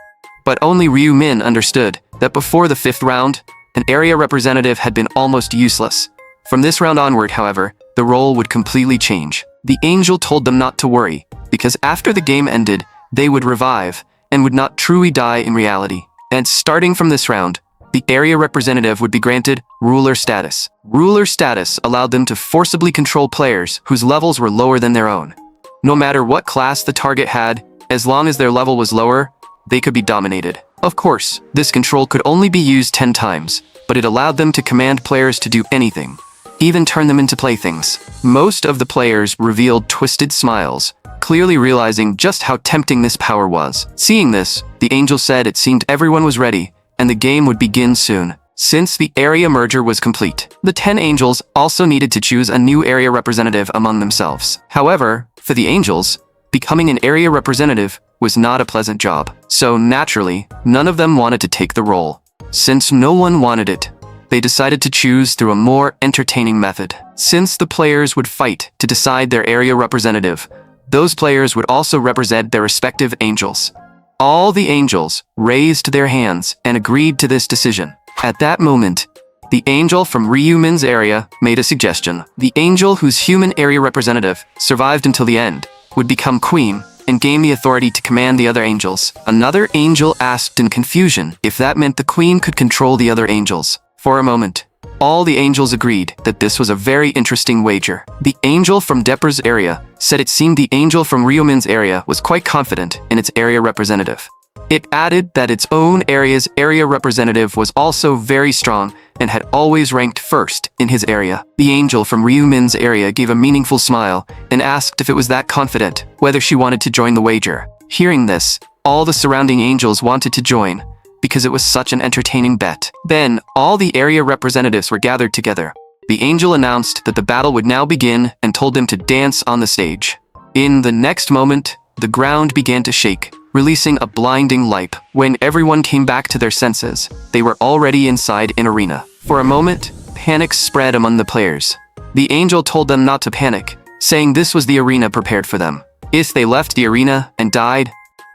But only Ryu-min understood that before the 5th round, an area representative had been almost useless. From this round onward, however, the role would completely change. The angel told them not to worry, because after the game ended, they would revive and would not truly die in reality. And starting from this round, the area representative would be granted ruler status. Ruler status allowed them to forcibly control players whose levels were lower than their own. No matter what class the target had, as long as their level was lower, they could be dominated. Of course, this control could only be used 10 times, but it allowed them to command players to do anything, even turn them into playthings. Most of the players revealed twisted smiles, clearly realizing just how tempting this power was. Seeing this, the angel said it seemed everyone was ready, and the game would begin soon. Since the area merger was complete, the 10 angels also needed to choose a new area representative among themselves. However, for the angels, becoming an area representative was not a pleasant job. So naturally, none of them wanted to take the role. Since no one wanted it, they decided to choose through a more entertaining method. Since the players would fight to decide their area representative, those players would also represent their respective angels. All the angels raised their hands and agreed to this decision. At that moment, the angel from Ryumin's area made a suggestion. The angel whose human area representative survived until the end would become queen and gain the authority to command the other angels. Another angel asked in confusion if that meant the queen could control the other angels. For a moment, all the angels agreed that this was a very interesting wager. The angel from Depra's area said it seemed the angel from Ryumin's area was quite confident in its area representative. It added that its own area's area representative was also very strong and had always ranked first in his area. The angel from Ryumin's area gave a meaningful smile and asked if it was that confident, whether she wanted to join the wager. Hearing this, all the surrounding angels wanted to join, because it was such an entertaining bet. Then, all the area representatives were gathered together. The angel announced that the battle would now begin and told them to dance on the stage. In the next moment, the ground began to shake, releasing a blinding light. When everyone came back to their senses, they were already inside an arena. For a moment, panic spread among the players. The angel told them not to panic, saying this was the arena prepared for them. If they left the arena and died,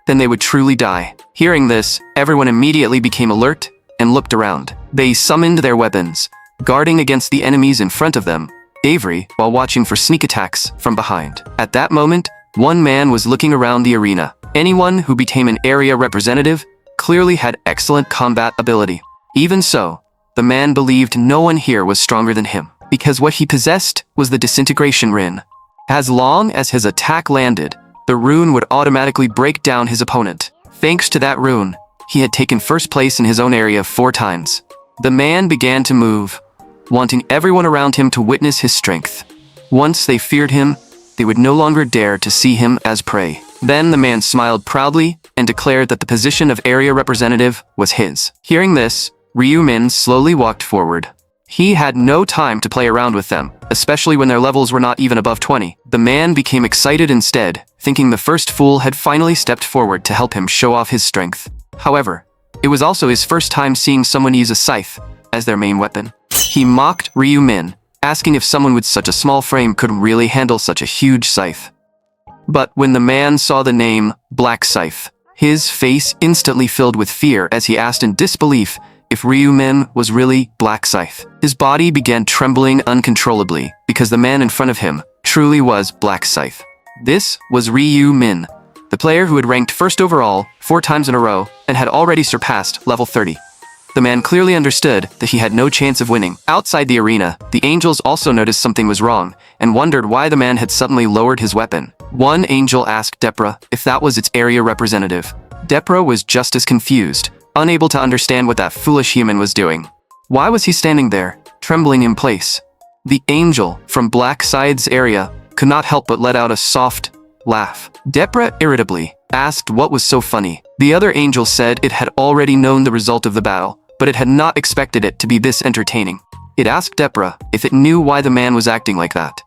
then they would truly die. Hearing this, everyone immediately became alert and looked around. They summoned their weapons, guarding against the enemies in front of them, Avery, while watching for sneak attacks from behind. At that moment, one man was looking around the arena. Anyone who became an area representative clearly had excellent combat ability. Even so, the man believed no one here was stronger than him, because what he possessed was the disintegration rune. As long as his attack landed, the rune would automatically break down his opponent. Thanks to that rune, he had taken first place in his own area 4 times. The man began to move, wanting everyone around him to witness his strength. Once they feared him, they would no longer dare to see him as prey. Then the man smiled proudly and declared that the position of area representative was his. Hearing this, Ryumin slowly walked forward. He had no time to play around with them, especially when their levels were not even above 20. The man became excited instead, thinking the first fool had finally stepped forward to help him show off his strength. However, it was also his first time seeing someone use a scythe as their main weapon. He mocked Ryumin, asking if someone with such a small frame could really handle such a huge scythe. But when the man saw the name Black Scythe, his face instantly filled with fear as he asked in disbelief if Ryumin was really Black Scythe. His body began trembling uncontrollably because the man in front of him truly was Black Scythe. This was Ryumin, the player who had ranked first overall 4 times in a row and had already surpassed level 30. The man clearly understood that he had no chance of winning. Outside the arena, the angels also noticed something was wrong and wondered why the man had suddenly lowered his weapon. One angel asked Depra if that was its area representative. Depra was just as confused, unable to understand what that foolish human was doing. Why was he standing there, trembling in place? The angel from Black Side's area could not help but let out a soft laugh. Depra irritably asked what was so funny. The other angel said it had already known the result of the battle, but it had not expected it to be this entertaining. It asked Depra if it knew why the man was acting like that.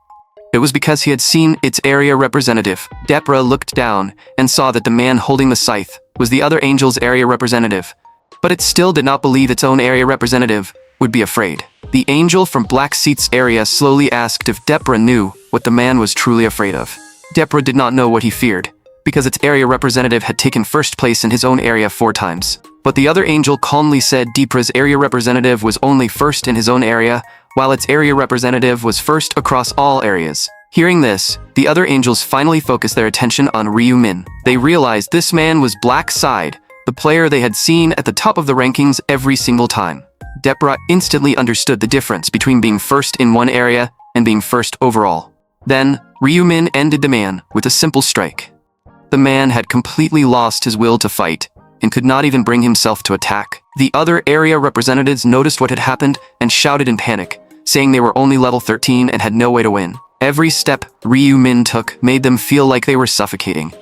It was because he had seen its area representative. Depra looked down and saw that the man holding the scythe was the other angel's area representative, but it still did not believe its own area representative would be afraid. The angel from Black Seat's area slowly asked if Depra knew what the man was truly afraid of. Depra did not know what he feared, because its area representative had taken first place in his own area 4 times. But the other angel calmly said Depra's area representative was only first in his own area, while its area representative was first across all areas. Hearing this, the other angels finally focused their attention on Ryumin. They realized this man was Black Side, the player they had seen at the top of the rankings every single time. Depra instantly understood the difference between being first in one area and being first overall. Then, Ryumin ended the man with a simple strike. The man had completely lost his will to fight and could not even bring himself to attack. The other area representatives noticed what had happened and shouted in panic, saying they were only level 13 and had no way to win. Every step Ryumin took made them feel like they were suffocating,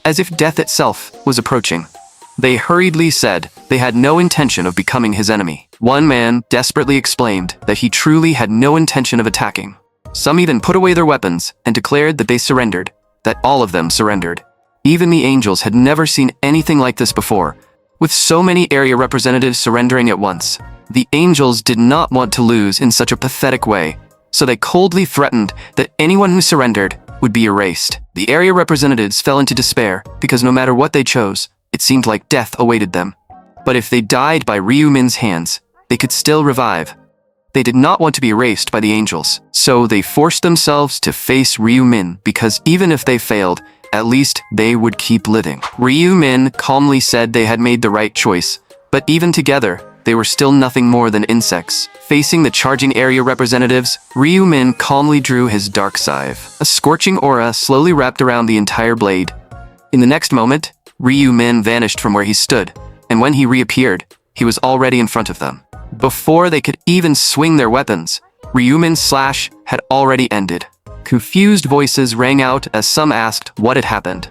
as if death itself was approaching. They hurriedly said they had no intention of becoming his enemy. One man desperately explained that he truly had no intention of attacking. Some even put away their weapons and declared that they surrendered, that all of them surrendered. Even the angels had never seen anything like this before, with so many area representatives surrendering at once. The angels did not want to lose in such a pathetic way, so they coldly threatened that anyone who surrendered would be erased. The area representatives fell into despair because no matter what they chose, it seemed like death awaited them. But if they died by Ryu-min's hands, they could still revive. They did not want to be erased by the angels, so they forced themselves to face Ryu-min because even if they failed, at least they would keep living. Ryu-min calmly said they had made the right choice, but even together, they were still nothing more than insects. Facing the charging area representatives, Ryu-min calmly drew his dark scythe. A scorching aura slowly wrapped around the entire blade. In the next moment, Ryu-min vanished from where he stood, and when he reappeared, he was already in front of them. Before they could even swing their weapons, Ryu-min's slash had already ended. Confused voices rang out as some asked what had happened,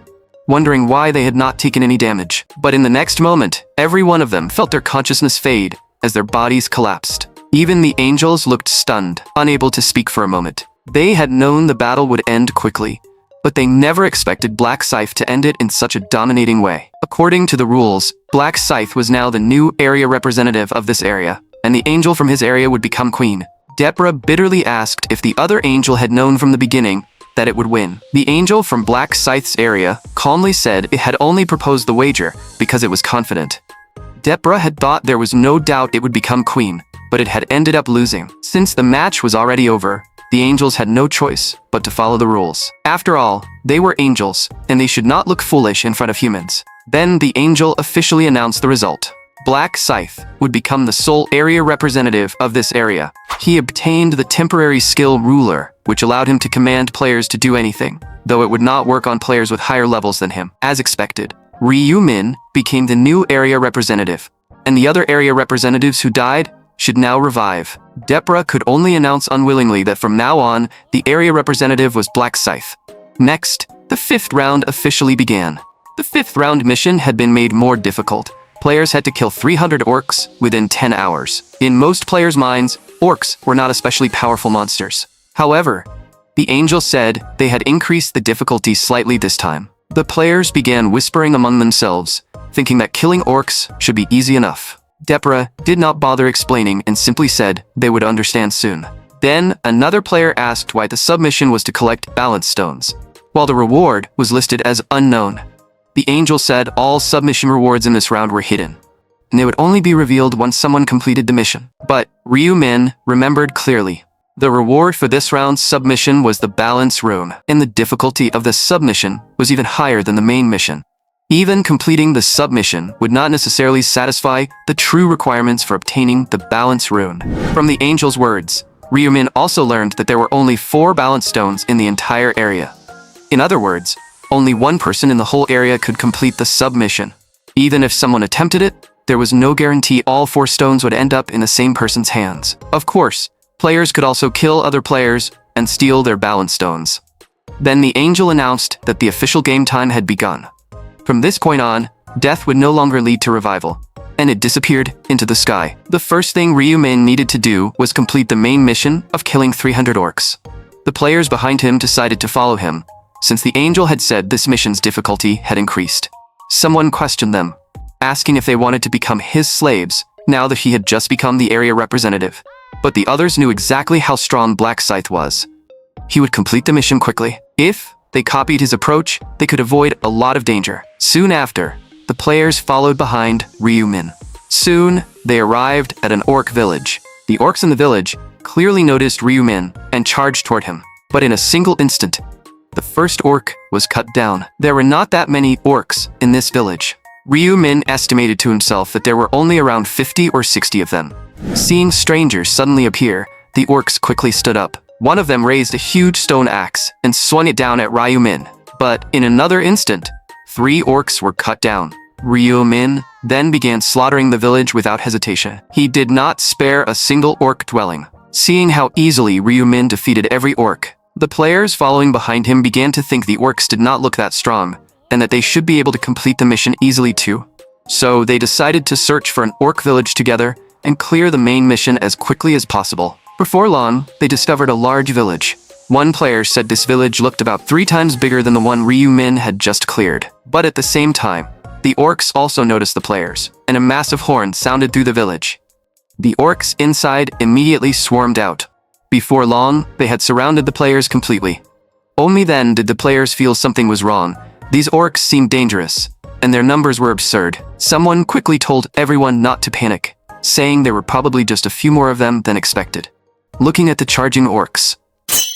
wondering why they had not taken any damage. But in the next moment, every one of them felt their consciousness fade as their bodies collapsed. Even the angels looked stunned, unable to speak for a moment. They had known the battle would end quickly, but they never expected Black Scythe to end it in such a dominating way. According to the rules, Black Scythe was now the new area representative of this area, and the angel from his area would become queen. Deborah bitterly asked if the other angel had known from the beginning that it would win. The angel from Black Scythe's area calmly said it had only proposed the wager because it was confident. Deborah had thought there was no doubt it would become queen, but it had ended up losing. Since the match was already over, the angels had no choice but to follow the rules. After all, they were angels, and they should not look foolish in front of humans. Then the angel officially announced the result. Black Scythe would become the sole area representative of this area. He obtained the temporary skill ruler, which allowed him to command players to do anything, though it would not work on players with higher levels than him. As expected, Ryu-min became the new area representative, and the other area representatives who died should now revive. Deborah could only announce unwillingly that from now on, the area representative was Black Scythe. Next, the 5th round officially began. The 5th round mission had been made more difficult. Players had to kill 300 orcs within 10 hours. In most players' minds, orcs were not especially powerful monsters. However, the angel said they had increased the difficulty slightly this time. The players began whispering among themselves, thinking that killing orcs should be easy enough. Deborah did not bother explaining and simply said they would understand soon. Then, another player asked why the submission was to collect balance stones, while the reward was listed as unknown. The angel said all submission rewards in this round were hidden, and they would only be revealed once someone completed the mission. But Ryu-min remembered clearly. The reward for this round's submission was the balance rune, and the difficulty of the submission was even higher than the main mission. Even completing the submission would not necessarily satisfy the true requirements for obtaining the balance rune. From the angel's words, Ryu-min also learned that there were only 4 balance stones in the entire area. In other words, only one person in the whole area could complete the submission. Even if someone attempted it, there was no guarantee all 4 stones would end up in the same person's hands. Of course, players could also kill other players and steal their balance stones. Then the angel announced that the official game time had begun. From this point on, death would no longer lead to revival, and it disappeared into the sky. The first thing Ryu-min needed to do was complete the main mission of killing 300 orcs. The players behind him decided to follow him, since the angel had said this mission's difficulty had increased. Someone questioned them, asking if they wanted to become his slaves now that he had just become the area representative. But the others knew exactly how strong Black Scythe was. He would complete the mission quickly. If they copied his approach, they could avoid a lot of danger. Soon after, the players followed behind Ryu-min. Soon, they arrived at an orc village. The orcs in the village clearly noticed Ryu-min and charged toward him. But in a single instant, the first orc was cut down. There were not that many orcs in this village. Ryu-min estimated to himself that there were only around 50 or 60 of them. Seeing strangers suddenly appear, the orcs quickly stood up. One of them raised a huge stone axe and swung it down at Ryu-min. But in another instant, 3 orcs were cut down. Ryu-min then began slaughtering the village without hesitation. He did not spare a single orc dwelling. Seeing how easily Ryu-min defeated every orc, the players following behind him began to think the orcs did not look that strong, and that they should be able to complete the mission easily too. So they decided to search for an orc village together and clear the main mission as quickly as possible. Before long, they discovered a large village. One player said this village looked about 3 times bigger than the one Ryu Min had just cleared. But at the same time, the orcs also noticed the players, and a massive horn sounded through the village. The orcs inside immediately swarmed out. Before long, they had surrounded the players completely. Only then did the players feel something was wrong. These orcs seemed dangerous, and their numbers were absurd. Someone quickly told everyone not to panic, saying there were probably just a few more of them than expected. Looking at the charging orcs,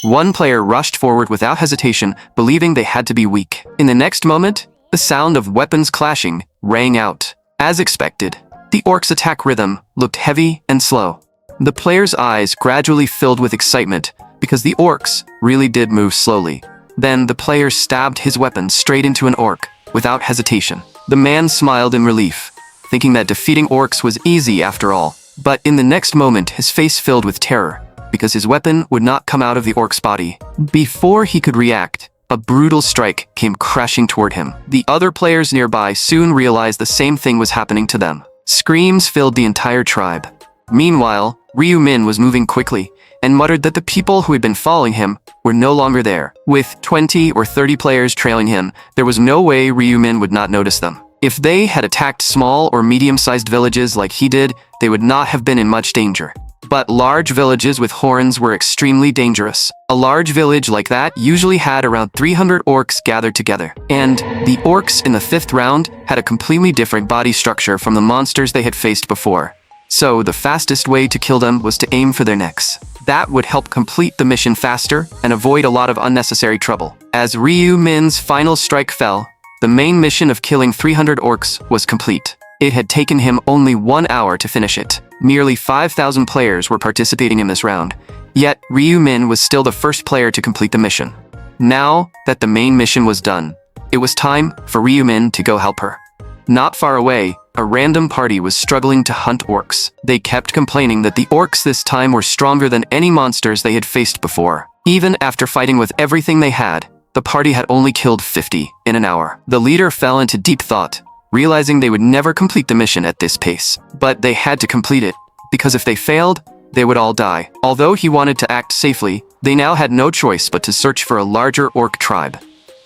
one player rushed forward without hesitation, believing they had to be weak. In the next moment, the sound of weapons clashing rang out. As expected, the orcs' attack rhythm looked heavy and slow. The players' eyes gradually filled with excitement because the orcs really did move slowly. Then the player stabbed his weapon straight into an orc without hesitation. The man smiled in relief, thinking that defeating orcs was easy after all. But in the next moment, his face filled with terror because his weapon would not come out of the orc's body. Before he could react, a brutal strike came crashing toward him. The other players nearby soon realized the same thing was happening to them. Screams filled the entire tribe. Meanwhile, Ryu Min was moving quickly and muttered that the people who had been following him were no longer there. With 20 or 30 players trailing him, there was no way Ryu Min would not notice them. If they had attacked small or medium-sized villages like he did, they would not have been in much danger. But large villages with horns were extremely dangerous. A large village like that usually had around 300 orcs gathered together. And the orcs in the 5th round had a completely different body structure from the monsters they had faced before. So the fastest way to kill them was to aim for their necks. That would help complete the mission faster and avoid a lot of unnecessary trouble. As Ryu Min's final strike fell, the main mission of killing 300 orcs was complete. It had taken him only 1 hour to finish it. Nearly 5,000 players were participating in this round, yet Ryu Min was still the first player to complete the mission. Now that the main mission was done, it was time for Ryu Min to go help her. Not far away, a random party was struggling to hunt orcs. They kept complaining that the orcs this time were stronger than any monsters they had faced before. Even after fighting with everything they had, the party had only killed 50 in an hour. The leader fell into deep thought, realizing they would never complete the mission at this pace. But they had to complete it, because if they failed, they would all die. Although he wanted to act safely, they now had no choice but to search for a larger orc tribe.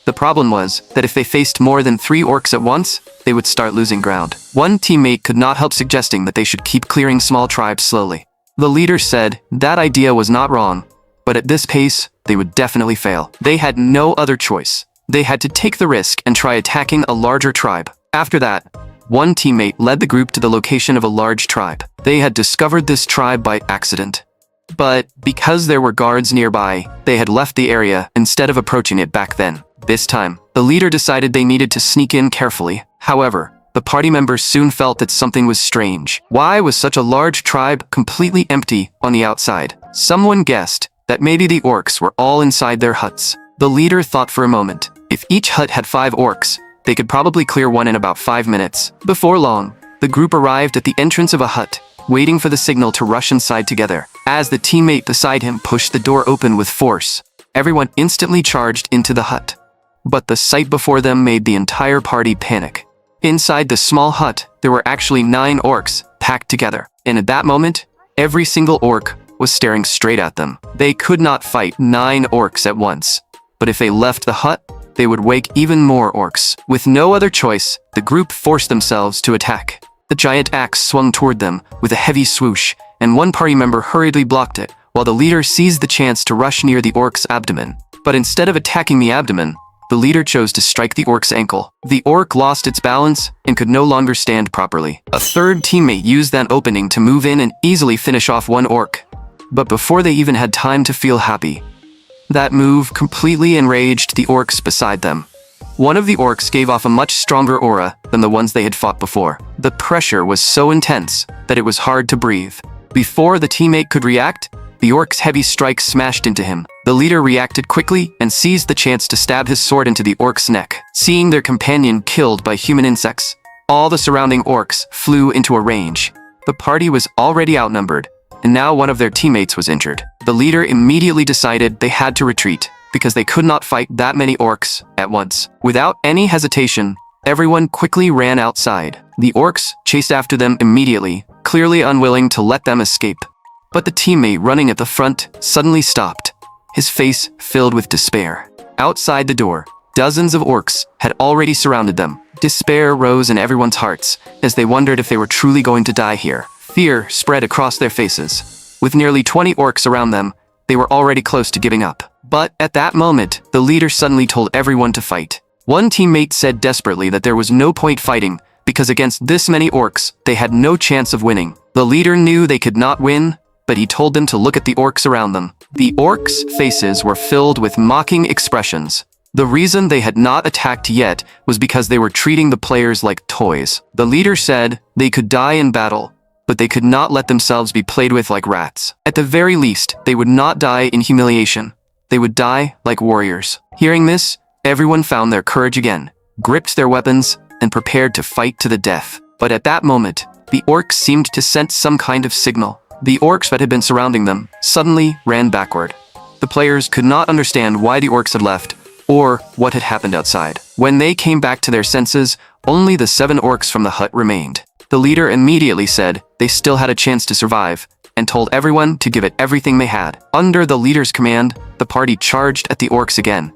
The problem was that if they faced more than 3 orcs at once, they would start losing ground. One teammate could not help suggesting that they should keep clearing small tribes slowly. The leader said that idea was not wrong, but at this pace, they would definitely fail. They had no other choice. They had to take the risk and try attacking a larger tribe. After that, one teammate led the group to the location of a large tribe. They had discovered this tribe by accident. But because there were guards nearby, they had left the area instead of approaching it back then. This time, the leader decided they needed to sneak in carefully. However, the party members soon felt that something was strange. Why was such a large tribe completely empty on the outside? Someone guessed that maybe the orcs were all inside their huts. The leader thought for a moment. If each hut had 5 orcs, they could probably clear one in about 5 minutes. Before long, the group arrived at the entrance of a hut, waiting for the signal to rush inside together. As the teammate beside him pushed the door open with force, everyone instantly charged into the hut. But the sight before them made the entire party panic. Inside the small hut, there were actually 9 orcs packed together. And at that moment, every single orc was staring straight at them. They could not fight 9 orcs at once. But if they left the hut, they would wake even more orcs. With no other choice, the group forced themselves to attack. The giant axe swung toward them with a heavy swoosh, and one party member hurriedly blocked it, while the leader seized the chance to rush near the orc's abdomen. But instead of attacking the abdomen, the leader chose to strike the orc's ankle. The orc lost its balance and could no longer stand properly. A third teammate used that opening to move in and easily finish off one orc. But before they even had time to feel happy, that move completely enraged the orcs beside them. One of the orcs gave off a much stronger aura than the ones they had fought before. The pressure was so intense that it was hard to breathe. Before the teammate could react, the orc's heavy strike smashed into him. The leader reacted quickly and seized the chance to stab his sword into the orc's neck. Seeing their companion killed by human insects, all the surrounding orcs flew into a range. The party was already outnumbered, and now one of their teammates was injured. The leader immediately decided they had to retreat, because they could not fight that many orcs at once. Without any hesitation, everyone quickly ran outside. The orcs chased after them immediately, clearly unwilling to let them escape. But the teammate running at the front suddenly stopped, his face filled with despair. Outside the door, dozens of orcs had already surrounded them. Despair rose in everyone's hearts as they wondered if they were truly going to die here. Fear spread across their faces. With nearly 20 orcs around them, they were already close to giving up. But at that moment, the leader suddenly told everyone to fight. One teammate said desperately that there was no point fighting because against this many orcs, they had no chance of winning. The leader knew they could not win, but he told them to look at the orcs around them. The orcs' faces were filled with mocking expressions. The reason they had not attacked yet was because they were treating the players like toys. The leader said they could die in battle, but they could not let themselves be played with like rats. At the very least, they would not die in humiliation. They would die like warriors. Hearing this, everyone found their courage again, gripped their weapons, and prepared to fight to the death. But at that moment, the orcs seemed to sense some kind of signal. The orcs that had been surrounding them suddenly ran backward. The players could not understand why the orcs had left, or what had happened outside. When they came back to their senses, only the 7 orcs from the hut remained. The leader immediately said they still had a chance to survive, and told everyone to give it everything they had. Under the leader's command, the party charged at the orcs again.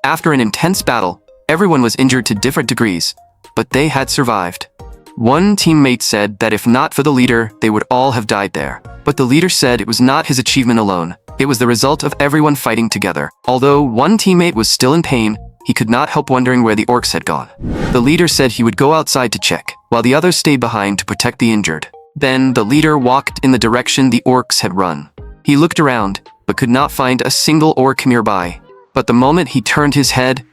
After an intense battle, everyone was injured to different degrees, but they had survived. One teammate said that if not for the leader, they would all have died there. But the leader said it was not his achievement alone. It was the result of everyone fighting together. Although one teammate was still in pain, he could not help wondering where the orcs had gone. The leader said he would go outside to check, while the others stayed behind to protect the injured. Then the leader walked in the direction the orcs had run. He looked around, but could not find a single orc nearby. But the moment he turned his head,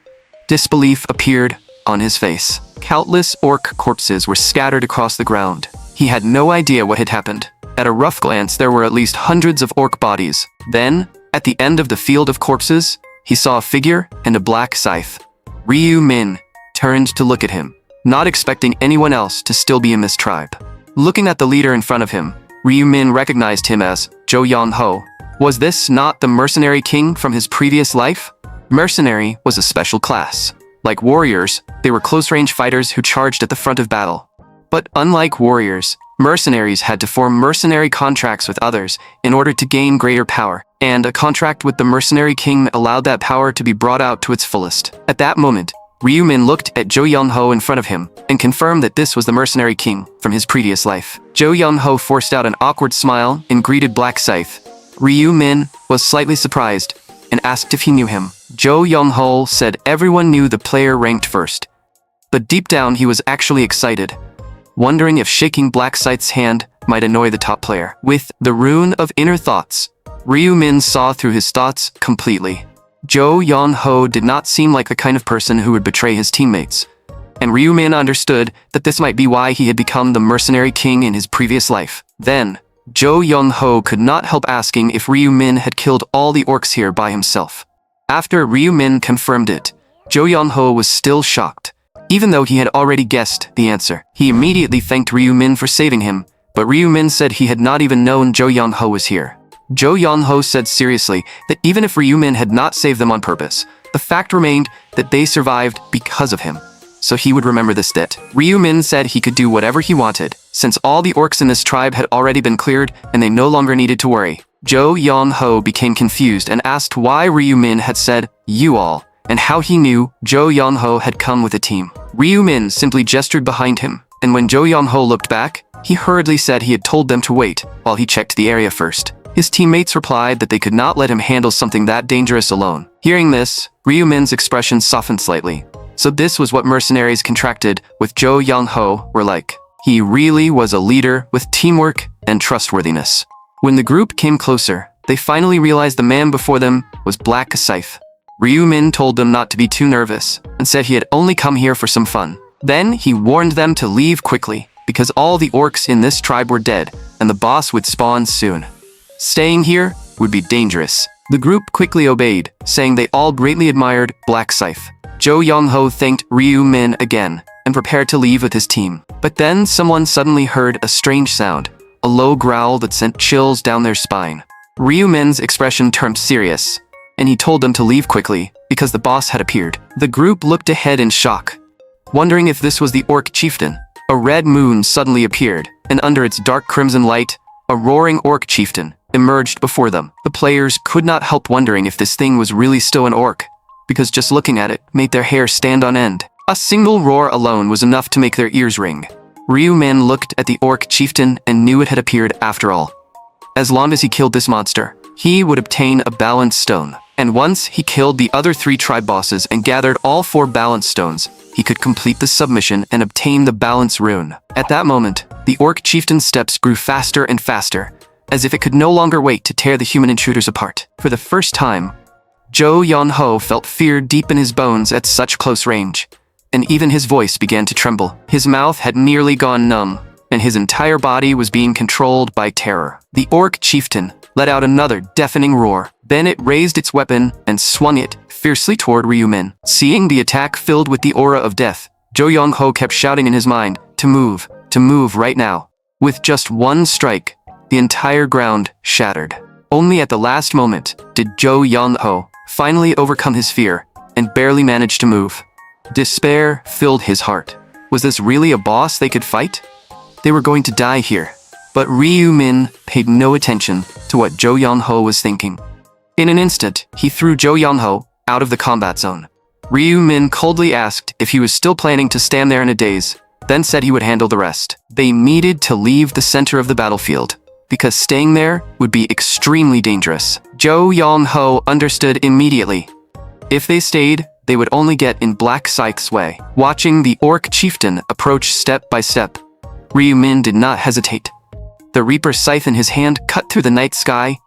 disbelief appeared on his face. Countless orc corpses were scattered across the ground. He had no idea what had happened. At a rough glance, there were at least hundreds of orc bodies. Then, at the end of the field of corpses, he saw a figure and a black scythe. Ryu Min turned to look at him, not expecting anyone else to still be in this tribe. Looking at the leader in front of him, Ryu Min recognized him as Jo Yong-ho. Was this not the mercenary king from his previous life? Mercenary was a special class. Like warriors, they were close-range fighters who charged at the front of battle. But unlike warriors, mercenaries had to form mercenary contracts with others in order to gain greater power, and a contract with the mercenary king allowed that power to be brought out to its fullest. At that moment, Ryu Min looked at Jo Yong-ho in front of him and confirmed that this was the mercenary king from his previous life. Jo Yong-ho forced out an awkward smile and greeted Black Scythe. Ryu Min was slightly surprised and asked if he knew him. Jo Yong-ho said everyone knew the player ranked first, but deep down he was actually excited, wondering if shaking Black Scythe's hand might annoy the top player. With the rune of inner thoughts, Ryu Min saw through his thoughts completely. Jo Yong-ho did not seem like the kind of person who would betray his teammates, and Ryu Min understood that this might be why he had become the mercenary king in his previous life. Then, Jo Yong-ho could not help asking if Ryu Min had killed all the orcs here by himself. After Ryu Min confirmed it, Jo Yong-ho was still shocked. Even though he had already guessed the answer, he immediately thanked Ryu Min for saving him, but Ryu Min said he had not even known Jo Yong-ho was here. Jo Yong-ho said seriously that even if Ryu Min had not saved them on purpose, the fact remained that they survived because of him, so he would remember this debt. Ryu Min said he could do whatever he wanted, since all the orcs in this tribe had already been cleared and they no longer needed to worry. Jo Yong-ho became confused and asked why Ryu Min had said, "You all," and how he knew Jo Yong-ho had come with a team. Ryu Min simply gestured behind him, and when Jo Yong-ho looked back, he hurriedly said he had told them to wait while he checked the area first. His teammates replied that they could not let him handle something that dangerous alone. Hearing this, Ryu Min's expression softened slightly. So this was what mercenaries contracted with Jo Yong-ho were like. He really was a leader with teamwork and trustworthiness. When the group came closer, they finally realized the man before them was Black Scythe. Ryu Min told them not to be too nervous and said he had only come here for some fun. Then he warned them to leave quickly because all the orcs in this tribe were dead and the boss would spawn soon. Staying here would be dangerous. The group quickly obeyed, saying they all greatly admired Black Scythe. Jo Yong-ho thanked Ryu Min again and prepared to leave with his team. But then someone suddenly heard a strange sound, a low growl that sent chills down their spine. Ryu Min's expression turned serious, and he told them to leave quickly because the boss had appeared. The group looked ahead in shock, wondering if this was the orc chieftain. a red moon suddenly appeared, and under its dark crimson light, a roaring orc chieftain emerged before them. The players could not help wondering if this thing was really still an orc, because just looking at it made their hair stand on end. A single roar alone was enough to make their ears ring. Ryumin looked at the orc chieftain and knew it had appeared after all. As long as he killed this monster, he would obtain a balance stone. And once he killed the other 3 tribe bosses and gathered all 4 balance stones, he could complete the submission and obtain the balance rune. At that moment, the orc chieftain's steps grew faster and faster, as if it could no longer wait to tear the human intruders apart. For the first time, Jo Yeon-ho felt fear deep in his bones at such close range, and even his voice began to tremble. His mouth had nearly gone numb, and his entire body was being controlled by terror. The orc chieftain let out another deafening roar. Then it raised its weapon and swung it fiercely toward Ryumin. Seeing the attack filled with the aura of death, Jo Yeon-ho kept shouting in his mind, to move right now. With just one strike, the entire ground shattered. Only at the last moment did Jo Yeon-ho finally overcome his fear and barely manage to move. Despair filled his heart. Was this really a boss they could fight? They were going to die here. But Ryumin paid no attention to what Jo Yeon-ho was thinking. In an instant, he threw Jo Yeon-ho out of the combat zone. Ryumin coldly asked if he was still planning to stand there in a daze, then said he would handle the rest. They needed to leave the center of the battlefield, because staying there would be extremely dangerous. Jo Yeon-ho understood immediately. If they stayed, they would only get in Black Scythe's way. Watching the orc chieftain approach step by step, Ryumin did not hesitate. The Reaper scythe in his hand cut through the night sky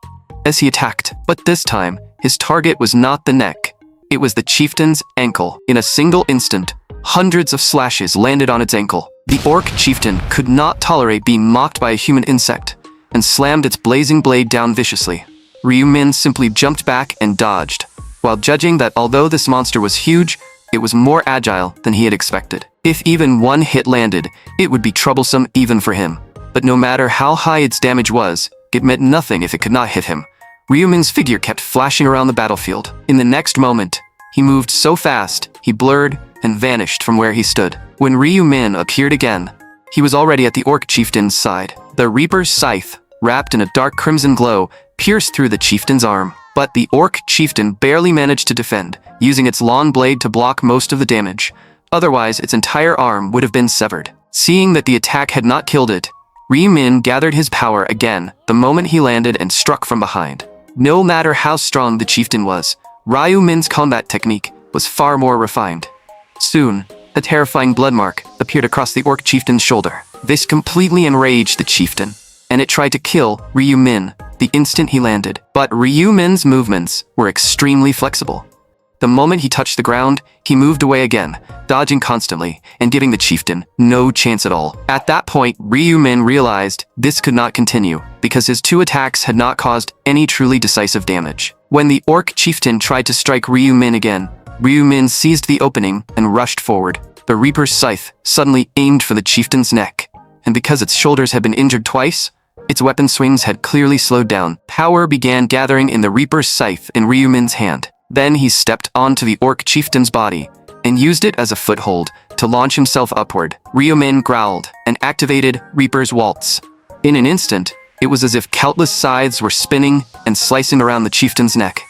as he attacked, but this time, his target was not the neck. It was the chieftain's ankle. In a single instant, hundreds of slashes landed on its ankle. The orc chieftain could not tolerate being mocked by a human insect, and slammed its blazing blade down viciously. Ryumin simply jumped back and dodged, while judging that although this monster was huge, it was more agile than he had expected. If even one hit landed, it would be troublesome even for him. But no matter how high its damage was, it meant nothing if it could not hit him. Ryumin's figure kept flashing around the battlefield. In the next moment, he moved so fast, he blurred and vanished from where he stood. When Ryumin appeared again, he was already at the orc chieftain's side. The Reaper's scythe, wrapped in a dark crimson glow, pierced through the chieftain's arm. But the orc chieftain barely managed to defend, using its long blade to block most of the damage. Otherwise, its entire arm would have been severed. Seeing that the attack had not killed it, Ryumin gathered his power again the moment he landed and struck from behind. No matter how strong the chieftain was, Ryumin's combat technique was far more refined. Soon, a terrifying blood mark appeared across the orc chieftain's shoulder. This completely enraged the chieftain, and it tried to kill Ryumin the instant he landed. But Ryumin's movements were extremely flexible. The moment he touched the ground, he moved away again, dodging constantly and giving the chieftain no chance at all. At that point, Ryumin realized this could not continue, because his 2 attacks had not caused any truly decisive damage. When the orc chieftain tried to strike Ryumin again, Ryumin seized the opening and rushed forward. The Reaper's scythe suddenly aimed for the chieftain's neck, and because its shoulders had been injured twice, its weapon swings had clearly slowed down. Power began gathering in the Reaper's scythe in Ryumin's hand. Then he stepped onto the orc chieftain's body and used it as a foothold to launch himself upward. Ryumin growled and activated Reaper's waltz. In an instant, it was as if countless scythes were spinning and slicing around the chieftain's neck.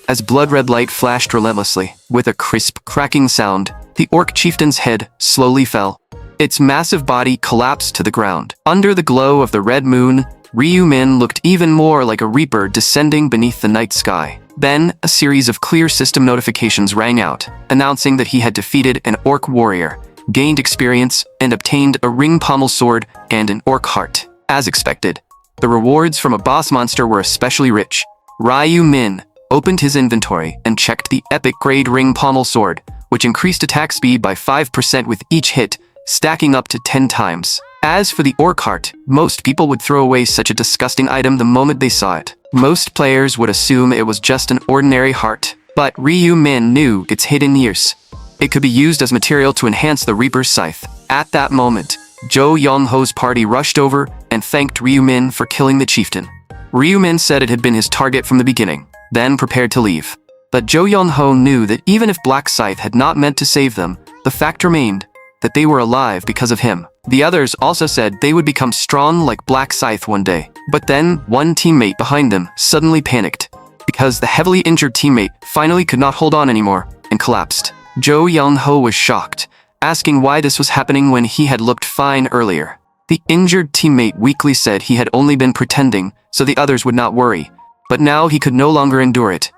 As blood-red light flashed relentlessly, with a crisp, cracking sound, the orc chieftain's head slowly fell. Its massive body collapsed to the ground. Under the glow of the red moon, Ryumin looked even more like a reaper descending beneath the night sky. Then, a series of clear system notifications rang out, announcing that he had defeated an orc warrior, gained experience, and obtained a ring pommel sword and an orc heart. As expected, the rewards from a boss monster were especially rich. Ryumin opened his inventory and checked the epic grade ring pommel sword, which increased attack speed by 5% with each hit, stacking up to 10 times. As for the orc heart, most people would throw away such a disgusting item the moment they saw it. Most players would assume it was just an ordinary heart, but Ryumin knew its hidden use. It could be used as material to enhance the Reaper's scythe. At that moment, Jo Yeon-ho's party rushed over and thanked Ryumin for killing the chieftain. Ryumin said it had been his target from the beginning, then prepared to leave. But Jo Yeon-ho knew that even if Black Scythe had not meant to save them, the fact remained that they were alive because of him. The others also said they would become strong like Black Scythe one day. But then, one teammate behind them suddenly panicked, because the heavily injured teammate finally could not hold on anymore and collapsed. Jo Young-ho was shocked, asking why this was happening when he had looked fine earlier. The injured teammate weakly said he had only been pretending so the others would not worry, but now he could no longer endure it.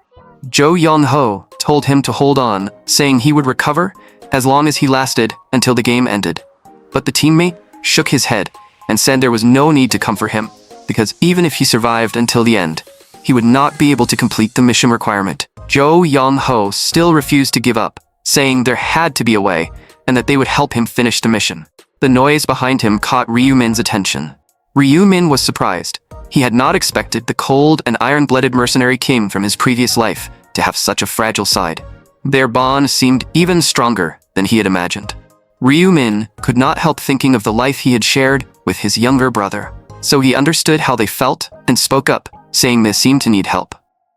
Jo Young-ho told him to hold on, saying he would recover as long as he lasted until the game ended. But the teammate shook his head and said there was no need to comfort him, because even if he survived until the end, he would not be able to complete the mission requirement. Jo Young-ho still refused to give up, saying there had to be a way and that they would help him finish the mission. The noise behind him caught Ryu-min's attention. Ryu-min was surprised. He had not expected the cold and iron-blooded mercenary king from his previous life to have such a fragile side. Their bond seemed even stronger than he had imagined. Ryu-min could not help thinking of the life he had shared with his younger brother, so he understood how they felt and spoke up, saying they seemed to need help.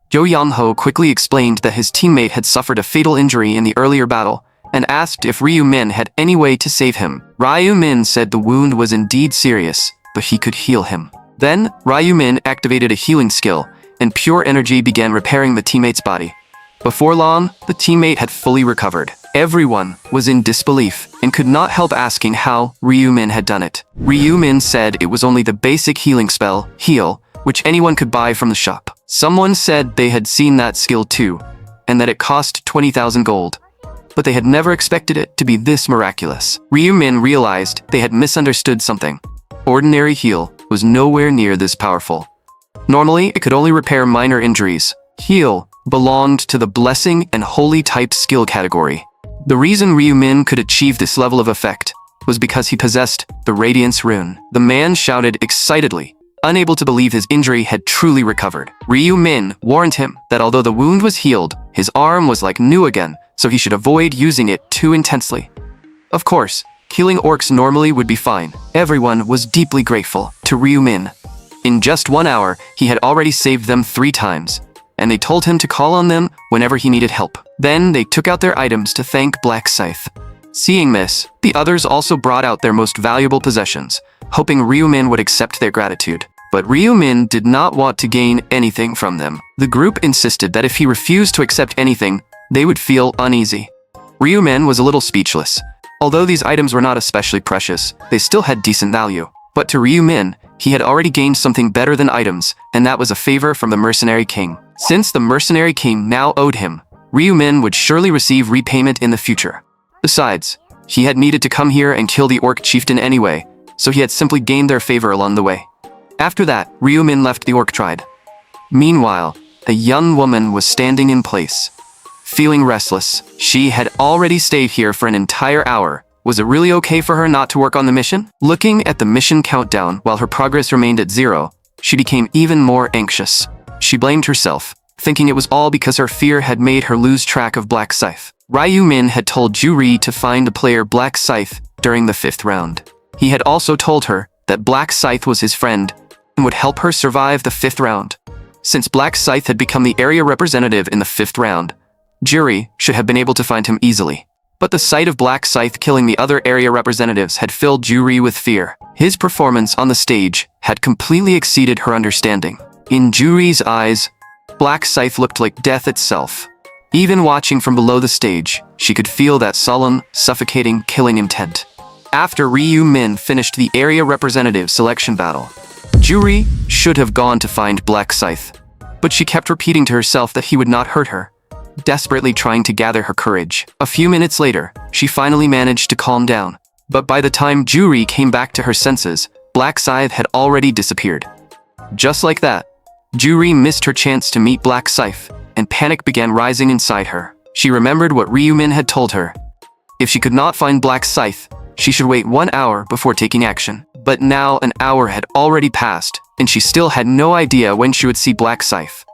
Jo Young-ho quickly explained that his teammate had suffered a fatal injury in the earlier battle and asked if Ryu-min had any way to save him. Ryu-min said the wound was indeed serious, but he could heal him. Then, Ryu-min activated a healing skill, and pure energy began repairing the teammate's body. Before long, the teammate had fully recovered. Everyone was in disbelief and could not help asking how Ryu-min had done it. Ryu-min said it was only the basic healing spell, Heal, which anyone could buy from the shop. Someone said they had seen that skill too, and that it cost 20,000 gold. But they had never expected it to be this miraculous. Ryu-min realized they had misunderstood something. Ordinary Heal was nowhere near this powerful. Normally, it could only repair minor injuries. Heal belonged to the Blessing and Holy type skill category. The reason Ryu-min could achieve this level of effect was because he possessed the Radiance Rune. The man shouted excitedly, unable to believe his injury had truly recovered. Ryu-min warned him that although the wound was healed, his arm was like new again, so he should avoid using it too intensely. Of course, killing orcs normally would be fine. Everyone was deeply grateful to Ryu-min. In just 1 hour, he had already saved them 3 times, and they told him to call on them whenever he needed help. Then they took out their items to thank Black Scythe. Seeing this, the others also brought out their most valuable possessions, hoping Ryu-min would accept their gratitude. But Ryu-min did not want to gain anything from them. The group insisted that if he refused to accept anything, they would feel uneasy. Ryu-min was a little speechless. Although these items were not especially precious, they still had decent value. But to Ryu-min, he had already gained something better than items, and that was a favor from the Mercenary King. Since the Mercenary King now owed him, Ryu-min would surely receive repayment in the future. Besides, he had needed to come here and kill the orc chieftain anyway, so he had simply gained their favor along the way. After that, Ryu-min left the orc tribe. Meanwhile, a young woman was standing in place. Feeling restless, she had already stayed here for an entire hour. Was it really okay for her not to work on the mission? Looking at the mission countdown while her progress remained at 0, she became even more anxious. She blamed herself, thinking it was all because her fear had made her lose track of Black Scythe. Ryu-min had told Juri to find the player Black Scythe during the 5th round. He had also told her that Black Scythe was his friend and would help her survive the 5th round. Since Black Scythe had become the area representative in the 5th round, Juri should have been able to find him easily. But the sight of Black Scythe killing the other area representatives had filled Juri with fear. His performance on the stage had completely exceeded her understanding. In Juri's eyes, Black Scythe looked like death itself. Even watching from below the stage, she could feel that solemn, suffocating, killing intent. After Ryu-min finished the area representative selection battle, Juri should have gone to find Black Scythe, but she kept repeating to herself that he would not hurt her, desperately trying to gather her courage. A few minutes later, she finally managed to calm down. But by the time Juri came back to her senses, Black Scythe had already disappeared. Just like that, Juri missed her chance to meet Black Scythe, and panic began rising inside her. She remembered what Ryu-min had told her. If she could not find Black Scythe, she should wait 1 hour before taking action. But now an hour had already passed, and she still had no idea when she would see Black Scythe.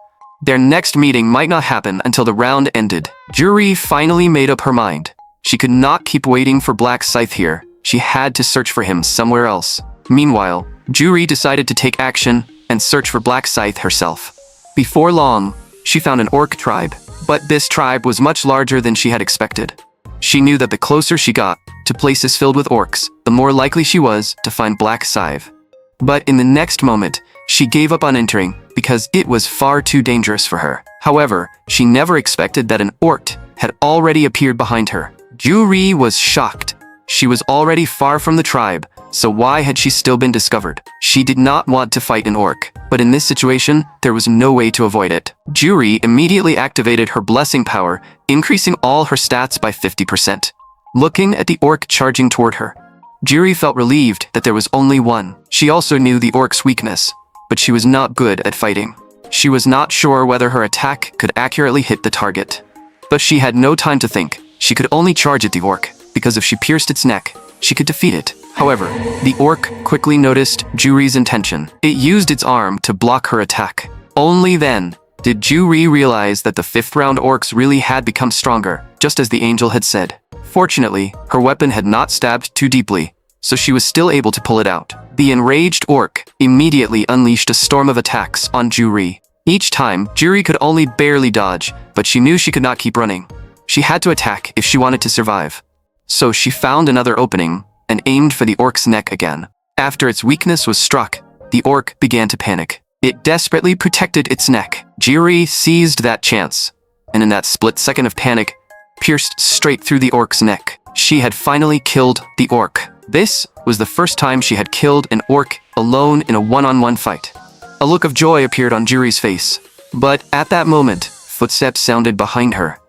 Their next meeting might not happen until the round ended. Juri finally made up her mind. She could not keep waiting for Black Scythe here. She had to search for him somewhere else. Meanwhile, Juri decided to take action and search for Black Scythe herself. Before long, she found an orc tribe, but this tribe was much larger than she had expected. She knew that the closer she got, to places filled with orcs, the more likely she was to find Black Scythe. But in the next moment, she gave up on entering because it was far too dangerous for her. However, she never expected that an orc had already appeared behind her. Juri was shocked. She was already far from the tribe, so why had she still been discovered? She did not want to fight an orc, but in this situation, there was no way to avoid it. Juri immediately activated her blessing power, increasing all her stats by 50%. Looking at the orc charging toward her, Juri felt relieved that there was only one. She also knew the orc's weakness, but she was not good at fighting. She was not sure whether her attack could accurately hit the target. But she had no time to think. She could only charge at the orc, because if she pierced its neck, she could defeat it. However, the orc quickly noticed Juri's intention. It used its arm to block her attack. Only then did Juri realize that the 5th round orcs really had become stronger, just as the angel had said. Fortunately, her weapon had not stabbed too deeply, so she was still able to pull it out. The enraged orc immediately unleashed a storm of attacks on Juri. Each time, Juri could only barely dodge, but she knew she could not keep running. She had to attack if she wanted to survive. So she found another opening and aimed for the orc's neck again. After its weakness was struck, the orc began to panic. It desperately protected its neck. Juri seized that chance, and in that split second of panic, pierced straight through the orc's neck. She had finally killed the orc. This was the first time she had killed an orc alone in a one-on-one fight. A look of joy appeared on Juri's face, but at that moment, footsteps sounded behind her.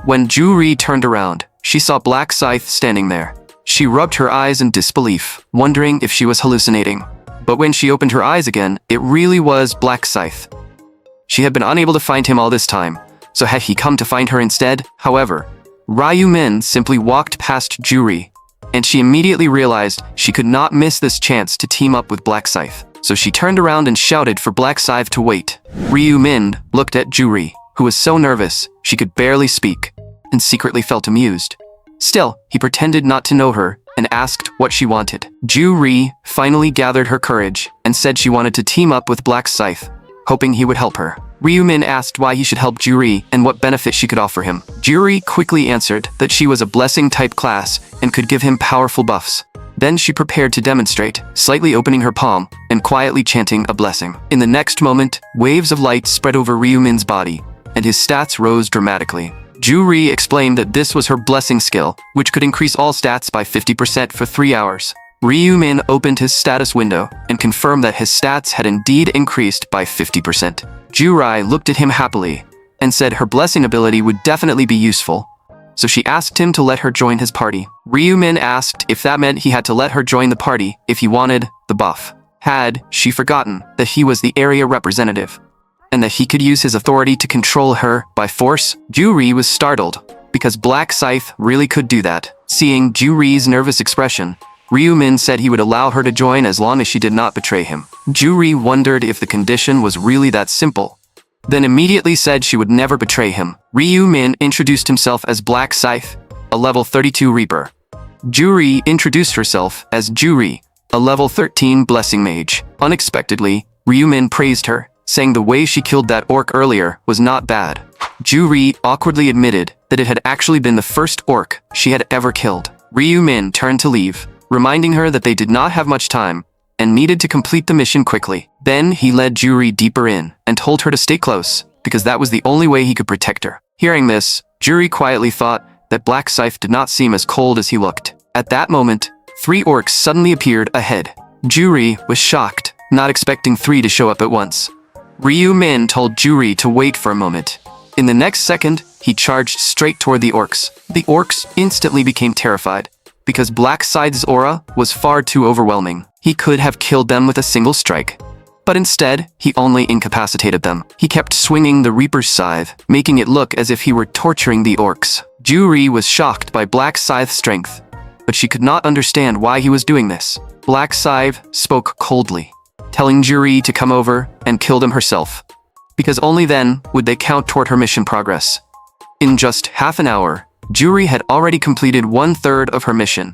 When Juri turned around, she saw Black Scythe standing there. She rubbed her eyes in disbelief, wondering if she was hallucinating. But when she opened her eyes again, it really was Black Scythe. She had been unable to find him all this time, so had he come to find her instead? However, Ryu Min simply walked past Juri, and she immediately realized she could not miss this chance to team up with Black Scythe. So she turned around and shouted for Black Scythe to wait. Ryu Min looked at Juri, who was so nervous she could barely speak, and secretly felt amused. Still, he pretended not to know her and asked what she wanted. Juri finally gathered her courage and said she wanted to team up with Black Scythe, hoping he would help her. Ryu Min asked why he should help Juri and what benefit she could offer him. Juri quickly answered that she was a blessing-type class and could give him powerful buffs. Then she prepared to demonstrate, slightly opening her palm and quietly chanting a blessing. In the next moment, waves of light spread over Ryu Min's body, and his stats rose dramatically. Juri explained that this was her blessing skill, which could increase all stats by 50% for 3 hours. Ryu Min opened his status window and confirmed that his stats had indeed increased by 50%. Juri looked at him happily and said her blessing ability would definitely be useful, so she asked him to let her join his party. Ryu Min asked if that meant he had to let her join the party if he wanted the buff. Had she forgotten that he was the area representative, and that he could use his authority to control her by force? Juri was startled, because Black Scythe really could do that. Seeing Juri's nervous expression, Ryu Min said he would allow her to join as long as she did not betray him. Juri wondered if the condition was really that simple, then immediately said she would never betray him. Ryu Min introduced himself as Black Scythe, a level 32 Reaper. Juri introduced herself as Juri, a level 13 Blessing Mage. Unexpectedly, Ryu Min praised her, saying the way she killed that orc earlier was not bad. Juri awkwardly admitted that it had actually been the first orc she had ever killed. Ryu Min turned to leave, reminding her that they did not have much time and needed to complete the mission quickly. Then he led Juri deeper in and told her to stay close, because that was the only way he could protect her. Hearing this, Juri quietly thought that Black Scythe did not seem as cold as he looked. At that moment, 3 orcs suddenly appeared ahead. Juri was shocked, not expecting 3 to show up at once. Ryu Min told Juri to wait for a moment. In the next second, he charged straight toward the orcs. The orcs instantly became terrified, because Black Scythe's aura was far too overwhelming. He could have killed them with a single strike, but instead, he only incapacitated them. He kept swinging the Reaper's scythe, making it look as if he were torturing the orcs. Juri was shocked by Black Scythe's strength, but she could not understand why he was doing this. Black Scythe spoke coldly, telling Juri to come over and kill them herself, because only then would they count toward her mission progress. In just half an hour, Juri had already completed 1/3 of her mission.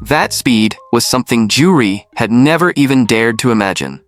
That speed was something Juri had never even dared to imagine.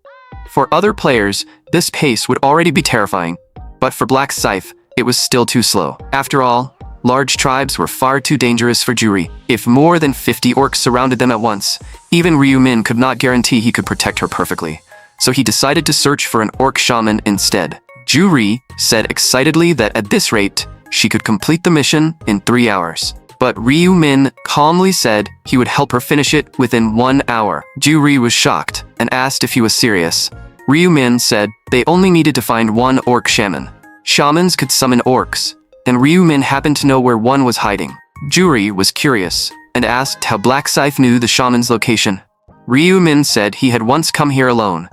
For other players, this pace would already be terrifying, but for Black Scythe, it was still too slow. After all, Large tribes were far too dangerous for Juri. If more than 50 orcs surrounded them at once, even Ryu Min could not guarantee he could protect her perfectly. So he decided to search for an orc shaman instead. Juri said excitedly that at this rate, she could complete the mission in 3 hours. But Ryu Min calmly said he would help her finish it within 1 hour. Juri was shocked and asked if he was serious. Ryu Min said they only needed to find one orc shaman. Shamans could summon orcs, and Ryu Min happened to know where one was hiding. Juri was curious and asked how Black Scythe knew the shaman's location. Ryu Min said he had once come here alone,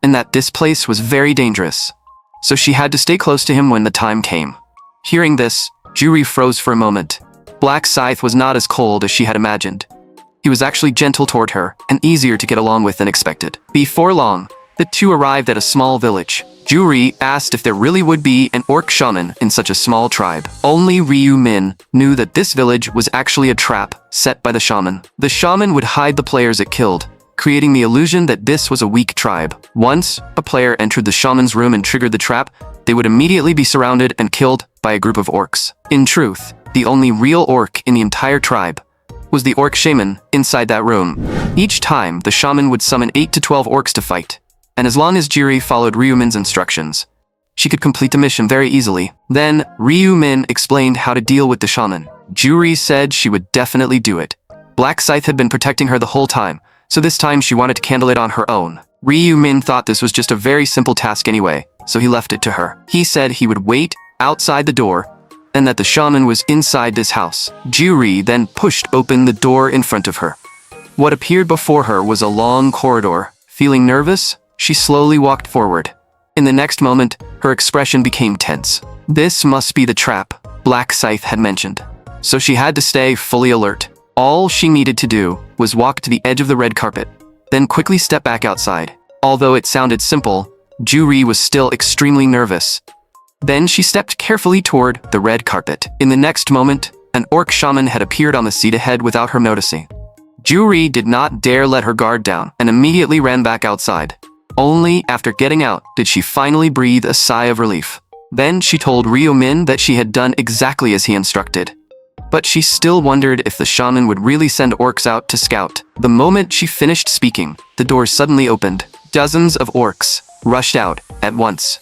and that this place was very dangerous, so she had to stay close to him when the time came. Hearing this, Juri froze for a moment. Black Scythe was not as cold as she had imagined. He was actually gentle toward her and easier to get along with than expected. Before long, the two arrived at a small village. Juri asked if there really would be an orc shaman in such a small tribe. Only Ryu Min knew that this village was actually a trap set by the shaman. The shaman would hide the players it killed, creating the illusion that this was a weak tribe. Once a player entered the shaman's room and triggered the trap, they would immediately be surrounded and killed by a group of orcs. In truth, the only real orc in the entire tribe was the orc shaman inside that room. Each time, the shaman would summon 8 to 12 orcs to fight, and as long as Juri followed Ryu Min's instructions, she could complete the mission very easily. Then, Ryu Min explained how to deal with the shaman. Juri said she would definitely do it. Black Scythe had been protecting her the whole time, so this time she wanted to handle it on her own. Ryu Min thought this was just a very simple task anyway, so he left it to her. He said he would wait outside the door, and that the shaman was inside this house. Juri then pushed open the door in front of her. What appeared before her was a long corridor. Feeling nervous, she slowly walked forward. In the next moment, her expression became tense. This must be the trap Black Scythe had mentioned, so she had to stay fully alert. All she needed to do was walk to the edge of the red carpet, then quickly step back outside. Although it sounded simple, Juri was still extremely nervous. Then she stepped carefully toward the red carpet. In the next moment, an orc shaman had appeared on the seat ahead without her noticing. Juri did not dare let her guard down and immediately ran back outside. Only after getting out did she finally breathe a sigh of relief. Then she told Ryu Min that she had done exactly as he instructed. But she still wondered if the shaman would really send orcs out to scout. The moment she finished speaking, the door suddenly opened. Dozens of orcs rushed out at once.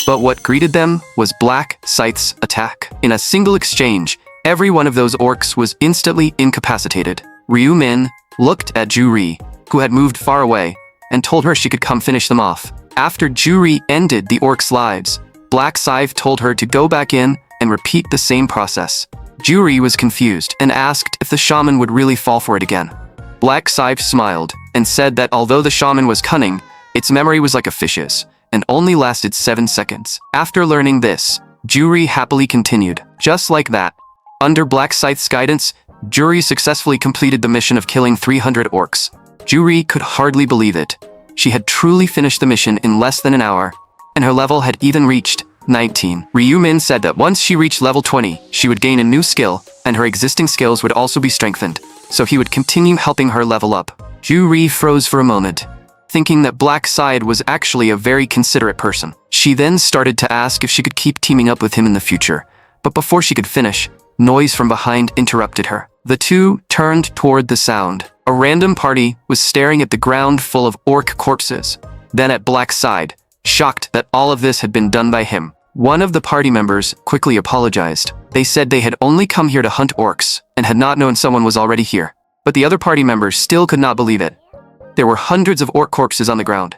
But what greeted them was Black Scythe's attack. In a single exchange, every one of those orcs was instantly incapacitated. Ryu Min looked at Juri, who had moved far away, and told her she could come finish them off. After Juri ended the orcs' lives, Black Scythe told her to go back in and repeat the same process. Juri was confused and asked if the shaman would really fall for it again. Black Scythe smiled and said that although the shaman was cunning, its memory was like a fish's and only lasted 7 seconds. After learning this, Juri happily continued. Just like that, under Black Scythe's guidance, Juri successfully completed the mission of killing 300 orcs. Juri could hardly believe it. She had truly finished the mission in less than an hour, and her level had even reached 19. Ryu Min said that once she reached level 20, she would gain a new skill, and her existing skills would also be strengthened, so he would continue helping her level up. Juri froze for a moment, thinking that Black Scythe was actually a very considerate person. She then started to ask if she could keep teaming up with him in the future, but before she could finish, noise from behind interrupted her. The two turned toward the sound. A random party was staring at the ground full of orc corpses, then at Black Scythe, shocked that all of this had been done by him. One of the party members quickly apologized. They said they had only come here to hunt orcs and had not known someone was already here. But the other party members still could not believe it. There were hundreds of orc corpses on the ground.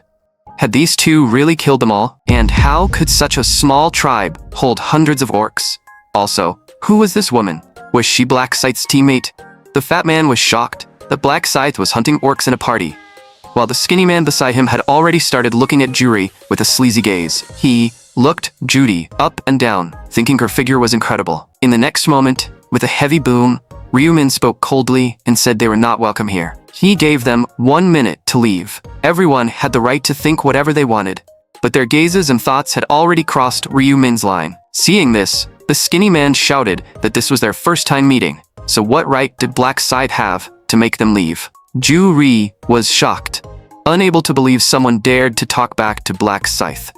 Had these two really killed them all? And how could such a small tribe hold hundreds of orcs? Also, who was this woman? Was she Black Scythe's teammate? The fat man was shocked that Black Scythe was hunting orcs in a party, while the skinny man beside him had already started looking at Juri with a sleazy gaze. He looked Judy up and down, thinking her figure was incredible. In the next moment, with a heavy boom, Ryu Min spoke coldly and said they were not welcome here. He gave them 1 minute to leave. Everyone had the right to think whatever they wanted, but their gazes and thoughts had already crossed Ryu Min's line. Seeing this, the skinny man shouted that this was their first time meeting, so what right did Black Scythe have to make them leave? Juri was shocked, unable to believe someone dared to talk back to Black Scythe.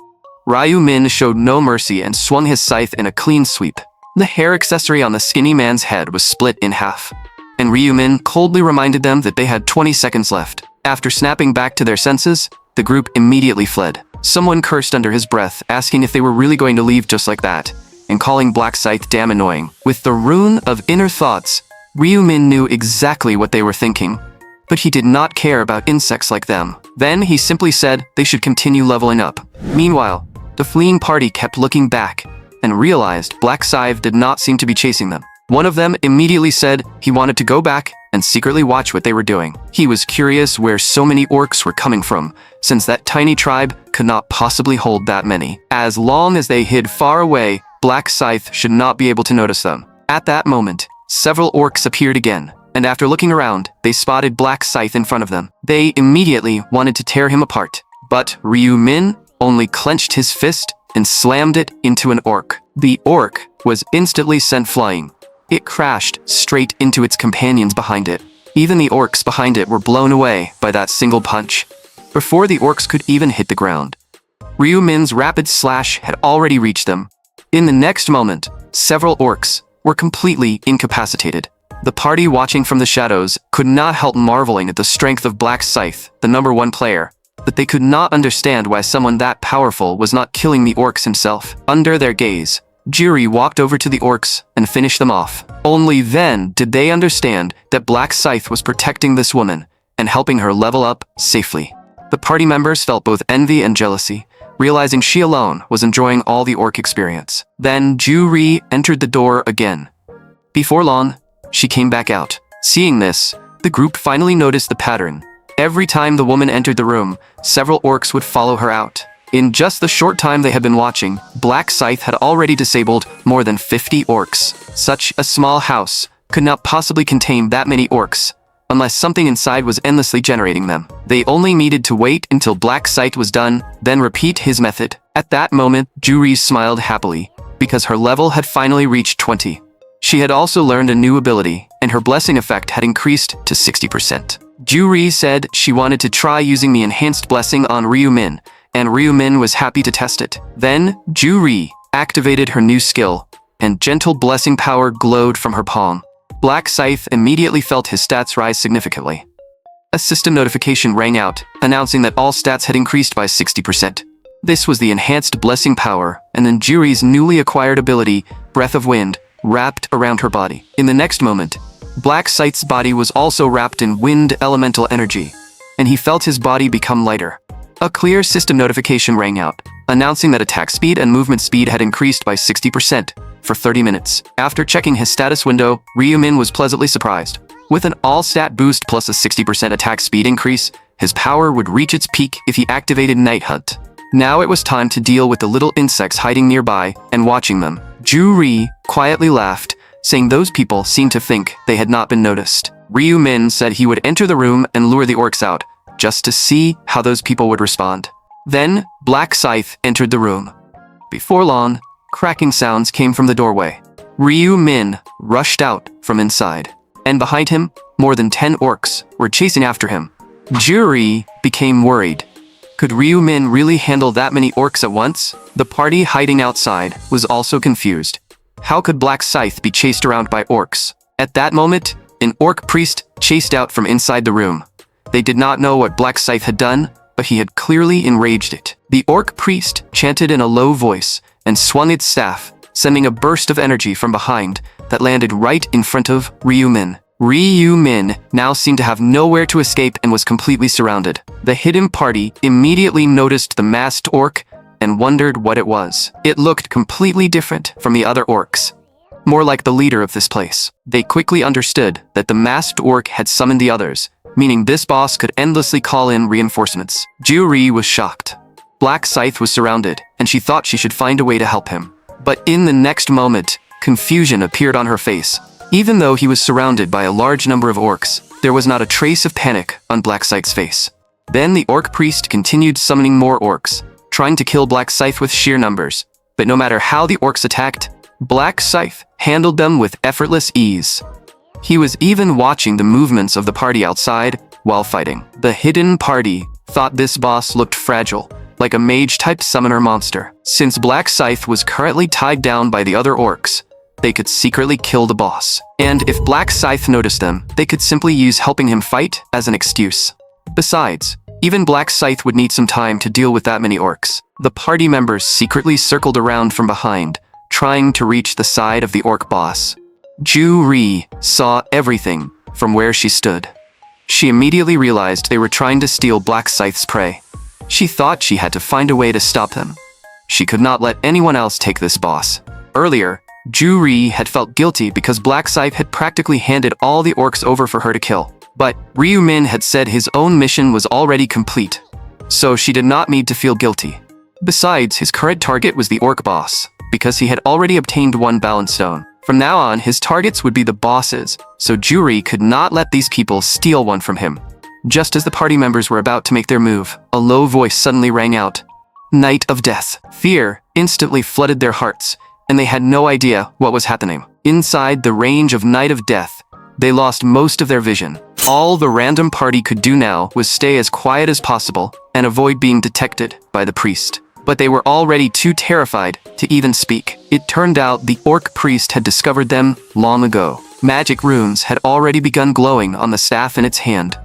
Ryu Min showed no mercy and swung his scythe in a clean sweep. The hair accessory on the skinny man's head was split in half, and Ryumin coldly reminded them that they had 20 seconds left. After snapping back to their senses, the group immediately fled. Someone cursed under his breath, asking if they were really going to leave just like that, and calling Black Scythe damn annoying. With the rune of inner thoughts, Ryumin knew exactly what they were thinking, but he did not care about insects like them. Then he simply said they should continue leveling up. Meanwhile, the fleeing party kept looking back and realized Black Scythe did not seem to be chasing them. One of them immediately said he wanted to go back and secretly watch what they were doing. He was curious where so many orcs were coming from, since that tiny tribe could not possibly hold that many. As long as they hid far away, Black Scythe should not be able to notice them. At that moment, several orcs appeared again, and after looking around, they spotted Black Scythe in front of them. They immediately wanted to tear him apart, but Ryumin only clenched his fist and slammed it into an orc. The orc was instantly sent flying. It crashed straight into its companions behind it. Even the orcs behind it were blown away by that single punch, before the orcs could even hit the ground. Ryumin's rapid slash had already reached them. In the next moment, several orcs were completely incapacitated. The party watching from the shadows could not help marveling at the strength of Black Scythe, the #1 player, but they could not understand why someone that powerful was not killing the orcs himself. Under their gaze, Juri walked over to the orcs and finished them off. Only then did they understand that Black Scythe was protecting this woman and helping her level up safely. The party members felt both envy and jealousy, realizing she alone was enjoying all the orc experience. Then Juri entered the door again. Before long, she came back out. Seeing this, the group finally noticed the pattern. Every time the woman entered the room, several orcs would follow her out. In just the short time they had been watching, Black Scythe had already disabled more than 50 orcs. Such a small house could not possibly contain that many orcs, unless something inside was endlessly generating them. They only needed to wait until Black Scythe was done, then repeat his method. At that moment, Juri smiled happily, because her level had finally reached 20. She had also learned a new ability, and her blessing effect had increased to 60%. Juri said she wanted to try using the enhanced blessing on Ryumin, and Ryumin was happy to test it. Then, Juri activated her new skill, and gentle blessing power glowed from her palm. Black Scythe immediately felt his stats rise significantly. A system notification rang out, announcing that all stats had increased by 60%. This was the enhanced blessing power, and then Juri's newly acquired ability, Breath of Wind, wrapped around her body. In the next moment, Black Scythe's body was also wrapped in wind elemental energy, and he felt his body become lighter. A clear system notification rang out, announcing that attack speed and movement speed had increased by 60% for 30 minutes. After checking his status window, Ryumin was pleasantly surprised. With an all-stat boost plus a 60% attack speed increase, his power would reach its peak if he activated Night Hunt. Now it was time to deal with the little insects hiding nearby and watching them. Juri quietly laughed, saying those people seemed to think they had not been noticed. Ryumin said he would enter the room and lure the orcs out, just to see how those people would respond. Then, Black Scythe entered the room. Before long, cracking sounds came from the doorway. Ryumin rushed out from inside, and behind him, more than 10 orcs were chasing after him. Juri became worried. Could Ryumin really handle that many orcs at once? The party hiding outside was also confused. How could Black Scythe be chased around by orcs? At that moment, an orc priest chased out from inside the room. They did not know what Black Scythe had done, but he had clearly enraged it. The orc priest chanted in a low voice and swung its staff, sending a burst of energy from behind that landed right in front of Ryumin. Ryumin now seemed to have nowhere to escape and was completely surrounded. The hidden party immediately noticed the masked orc and wondered what it was. It looked completely different from the other orcs, more like the leader of this place. They quickly understood that the masked orc had summoned the others, meaning this boss could endlessly call in reinforcements. Juri was shocked. Black Scythe was surrounded, and she thought she should find a way to help him. But in the next moment, confusion appeared on her face. Even though he was surrounded by a large number of orcs, there was not a trace of panic on Black Scythe's face. Then the orc priest continued summoning more orcs, trying to kill Black Scythe with sheer numbers. But no matter how the orcs attacked, Black Scythe handled them with effortless ease. He was even watching the movements of the party outside while fighting. The hidden party thought this boss looked fragile, like a mage-type summoner monster. Since Black Scythe was currently tied down by the other orcs, they could secretly kill the boss. And if Black Scythe noticed them, they could simply use helping him fight as an excuse. Besides, even Black Scythe would need some time to deal with that many orcs. The party members secretly circled around from behind, trying to reach the side of the orc boss. Ju-Ri saw everything from where she stood. She immediately realized they were trying to steal Black Scythe's prey. She thought she had to find a way to stop them. She could not let anyone else take this boss. Earlier, Ju-Ri had felt guilty because Black Scythe had practically handed all the orcs over for her to kill. But Ryu-min had said his own mission was already complete, so she did not need to feel guilty. Besides, his current target was the orc boss, because he had already obtained one balance stone. From now on, his targets would be the bosses, so Ju-Ri could not let these people steal one from him. Just as the party members were about to make their move, a low voice suddenly rang out. Night of Death. Fear instantly flooded their hearts, and they had no idea what was happening. Inside the range of Night of Death, they lost most of their vision. All the random party could do now was stay as quiet as possible and avoid being detected by the priest. But they were already too terrified to even speak. It turned out the orc priest had discovered them long ago. Magic runes had already begun glowing on the staff in its hand.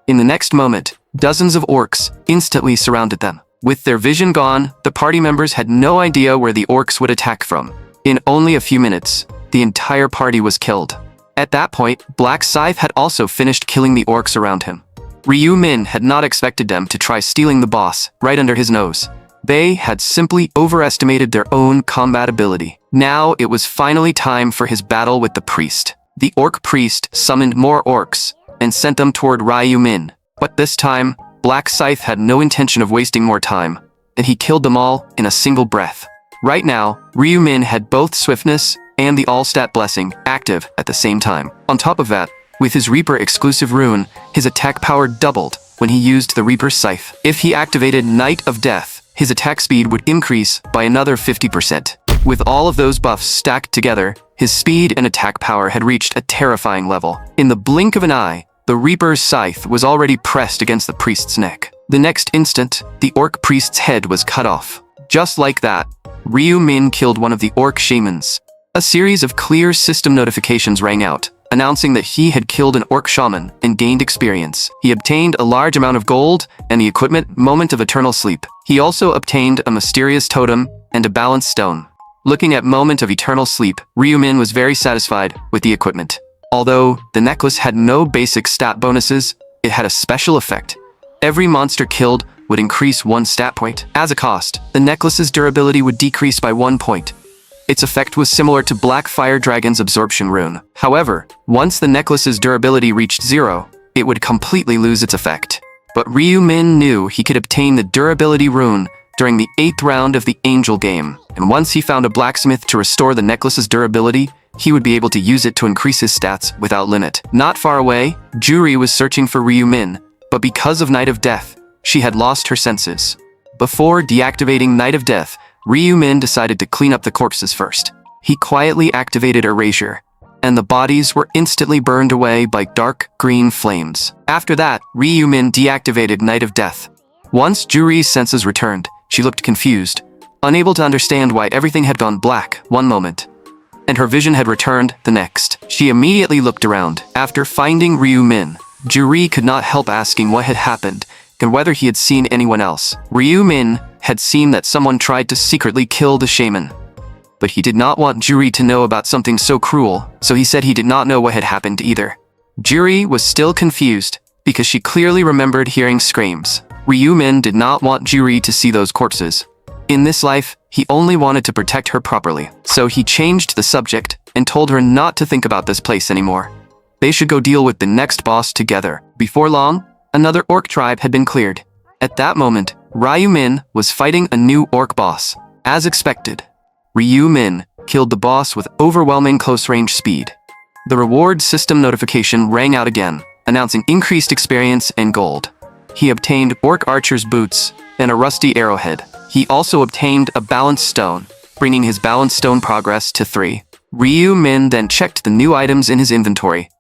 In the next moment, dozens of orcs instantly surrounded them. With their vision gone, the party members had no idea where the orcs would attack from. In only a few minutes, the entire party was killed. At that point, Black Scythe had also finished killing the orcs around him. Ryu-min had not expected them to try stealing the boss right under his nose. They had simply overestimated their own combat ability. Now it was finally time for his battle with the priest. The orc priest summoned more orcs and sent them toward Ryu-min. But this time, Black Scythe had no intention of wasting more time, and he killed them all in a single breath. Right now, Ryu-min had both swiftness and the all-stat blessing active at the same time. On top of that, with his Reaper exclusive rune, his attack power doubled when he used the Reaper's Scythe. If he activated Night of Death, his attack speed would increase by another 50%. With all of those buffs stacked together, his speed and attack power had reached a terrifying level. In the blink of an eye, the Reaper's Scythe was already pressed against the priest's neck. The next instant, the orc priest's head was cut off. Just like that, Ryu-min killed one of the orc shamans. A series of clear system notifications rang out, announcing that he had killed an orc shaman and gained experience. He obtained a large amount of gold and the equipment Moment of Eternal Sleep. He also obtained a mysterious totem and a balance stone. Looking at Moment of Eternal Sleep, Ryu-min was very satisfied with the equipment. Although the necklace had no basic stat bonuses, it had a special effect. Every monster killed would increase 1 stat point. As a cost, the necklace's durability would decrease by 1 point. Its effect was similar to Black Fire Dragon's absorption rune. However, once the necklace's durability reached 0, it would completely lose its effect. But Ryu-min knew he could obtain the durability rune during the 8th round of the Angel game, and once he found a blacksmith to restore the necklace's durability, he would be able to use it to increase his stats without limit. Not far away, Ju-Ri was searching for Ryu-min, but because of Night of Death, she had lost her senses. Before deactivating Night of Death, Ryu-min decided to clean up the corpses first. He quietly activated Erasure, and the bodies were instantly burned away by dark green flames. After that, Ryu-min deactivated Night of Death. Once Ju-Ri's senses returned, she looked confused, unable to understand why everything had gone black one moment, and her vision had returned the next. She immediately looked around. After finding Ryu-min, Ju-Ri could not help asking what had happened and whether he had seen anyone else. Ryu-min had seen that someone tried to secretly kill the shaman, but he did not want Ju-Ri to know about something so cruel, so he said he did not know what had happened either. Ju-Ri was still confused because she clearly remembered hearing screams. Ryu-min did not want Ju-Ri to see those corpses. In this life, he only wanted to protect her properly, so he changed the subject and told her not to think about this place anymore. They should go deal with the next boss together. Before long, another orc tribe had been cleared. At that moment, Ryu-min was fighting a new orc boss. As expected, Ryu-min killed the boss with overwhelming close-range speed. The reward system notification rang out again, announcing increased experience and gold. He obtained Orc Archer's boots and a rusty arrowhead. He also obtained a balance stone, bringing his balance stone progress to 3. Ryu-min then checked the new items in his inventory.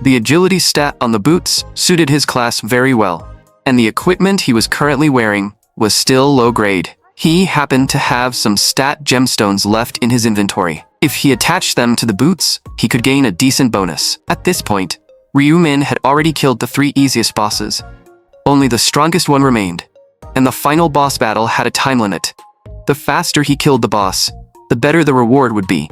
The agility stat on the boots suited his class very well, and the equipment he was currently wearing was still low grade. He happened to have some stat gemstones left in his inventory. If he attached them to the boots, he could gain a decent bonus. At this point, Ryu-min had already killed the 3 easiest bosses. Only the strongest one remained, and the final boss battle had a time limit. The faster he killed the boss, the better the reward would be.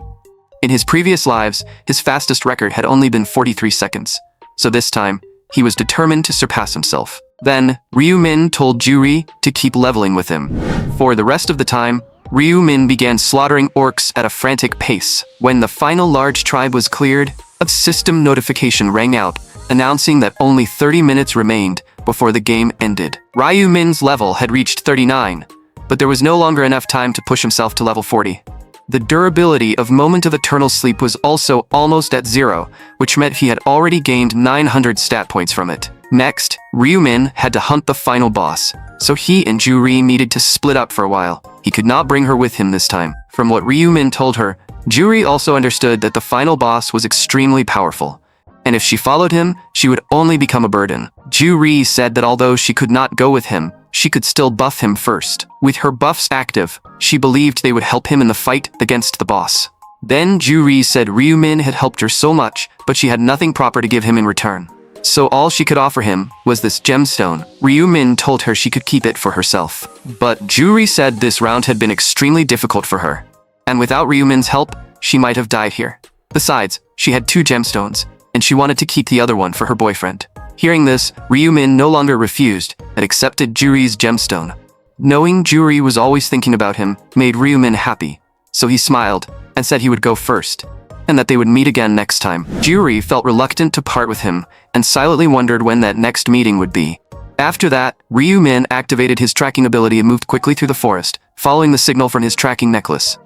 In his previous lives, his fastest record had only been 43 seconds, so this time, he was determined to surpass himself. Then, Ryu-min told Juri to keep leveling with him. For the rest of the time, Ryu-min began slaughtering orcs at a frantic pace. When the final large tribe was cleared, a system notification rang out, announcing that only 30 minutes remained before the game ended. Ryu-min's level had reached 39, but there was no longer enough time to push himself to level 40. The durability of Moment of Eternal Sleep was also almost at 0, which meant he had already gained 900 stat points from it. Next, Ryu-min had to hunt the final boss, so he and Juri needed to split up for a while. He could not bring her with him this time. From what Ryu-min told her, Juri also understood that the final boss was extremely powerful, and if she followed him, she would only become a burden. Juri said that although she could not go with him, she could still buff him first. With her buffs active, she believed they would help him in the fight against the boss. Then Juri said Ryu-min had helped her so much, but she had nothing proper to give him in return. So all she could offer him was this gemstone. Ryu-min told her she could keep it for herself. But Juri said this round had been extremely difficult for her, and without Ryu-min's help, she might have died here. Besides, she had 2 gemstones, and she wanted to keep the other one for her boyfriend. Hearing this, Ryu-min no longer refused and accepted Juri's gemstone. Knowing Juri was always thinking about him made Ryu-min happy, so he smiled and said he would go first, and that they would meet again next time. Juri felt reluctant to part with him and silently wondered when that next meeting would be. After that, Ryu-min activated his tracking ability and moved quickly through the forest, following the signal from his tracking necklace.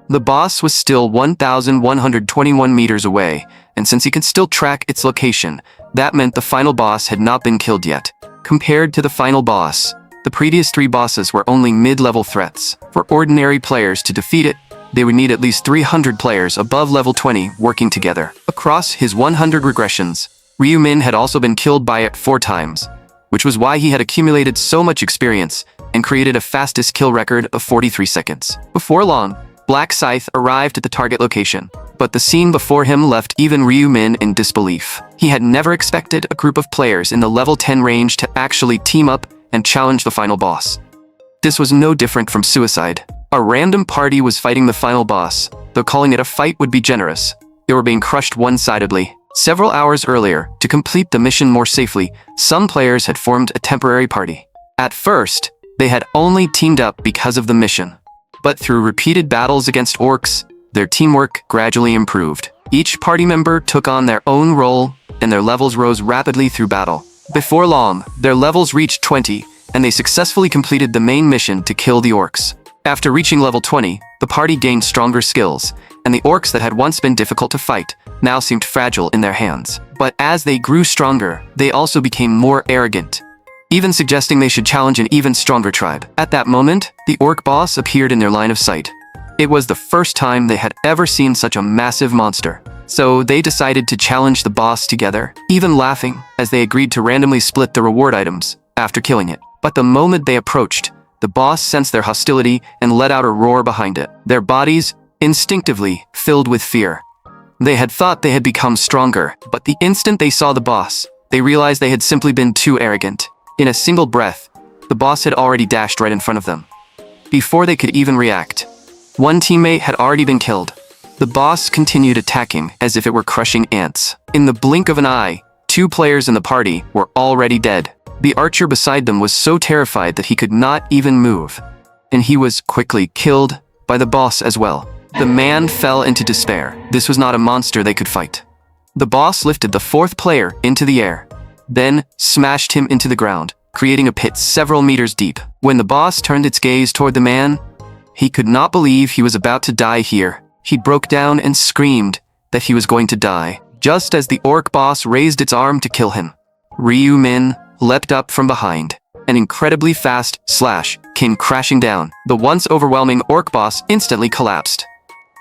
The boss was still 1,121 meters away, and since he could still track its location, that meant the final boss had not been killed yet. Compared to the final boss, the previous 3 bosses were only mid-level threats. For ordinary players to defeat it, they would need at least 300 players above level 20 working together. Across his 100 regressions, Ryu-min had also been killed by it 4 times, which was why he had accumulated so much experience and created a fastest kill record of 43 seconds. Before long, Black Scythe arrived at the target location, but the scene before him left even Ryu-min in disbelief. He had never expected a group of players in the level 10 range to actually team up and challenge the final boss. This was no different from suicide. A random party was fighting the final boss, though calling it a fight would be generous. They were being crushed one-sidedly. Several hours earlier, to complete the mission more safely, some players had formed a temporary party. At first, they had only teamed up because of the mission. But through repeated battles against orcs, their teamwork gradually improved. Each party member took on their own role, and their levels rose rapidly through battle. Before long, their levels reached 20, and they successfully completed the main mission to kill the orcs. After reaching level 20, the party gained stronger skills, and the orcs that had once been difficult to fight now seemed fragile in their hands. But as they grew stronger, they also became more arrogant, even suggesting they should challenge an even stronger tribe. At that moment, the orc boss appeared in their line of sight. It was the first time they had ever seen such a massive monster. So they decided to challenge the boss together, even laughing as they agreed to randomly split the reward items after killing it. But the moment they approached, the boss sensed their hostility and let out a roar behind it, their bodies instinctively filled with fear. They had thought they had become stronger, but the instant they saw the boss, they realized they had simply been too arrogant. In a single breath, the boss had already dashed right in front of them. Before they could even react, one teammate had already been killed. The boss continued attacking as if it were crushing ants. In the blink of an eye, 2 players in the party were already dead. The archer beside them was so terrified that he could not even move, and he was quickly killed by the boss as well. The man fell into despair. This was not a monster they could fight. The boss lifted the 4th player into the air, then smashed him into the ground, creating a pit several meters deep. When the boss turned its gaze toward the man, he could not believe he was about to die here. He broke down and screamed that he was going to die, just as the orc boss raised its arm to kill him. Ryu-min leapt up from behind. An incredibly fast slash came crashing down. The once overwhelming orc boss instantly collapsed.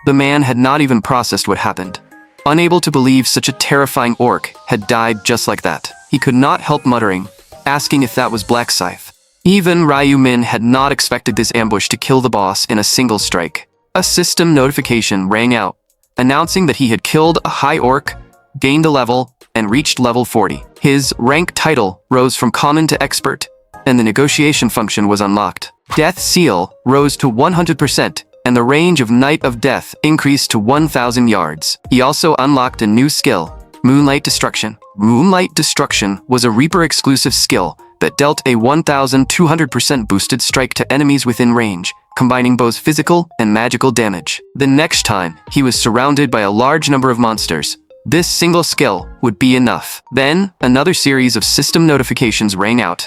The man had not even processed what happened. Unable to believe such a terrifying orc had died just like that, he could not help muttering, asking if that was Black Scythe. Even Ryu-min had not expected this ambush to kill the boss in a single strike. A system notification rang out, announcing that he had killed a high orc, gained a level, and reached level 40. His rank title rose from common to expert, and the negotiation function was unlocked. Death Seal rose to 100%, and the range of Knight of Death increased to 1,000 yards. He also unlocked a new skill, Moonlight Destruction. Moonlight Destruction was a Reaper-exclusive skill that dealt a 1,200% boosted strike to enemies within range, combining both physical and magical damage. The next time he was surrounded by a large number of monsters, this single skill would be enough. Then, another series of system notifications rang out.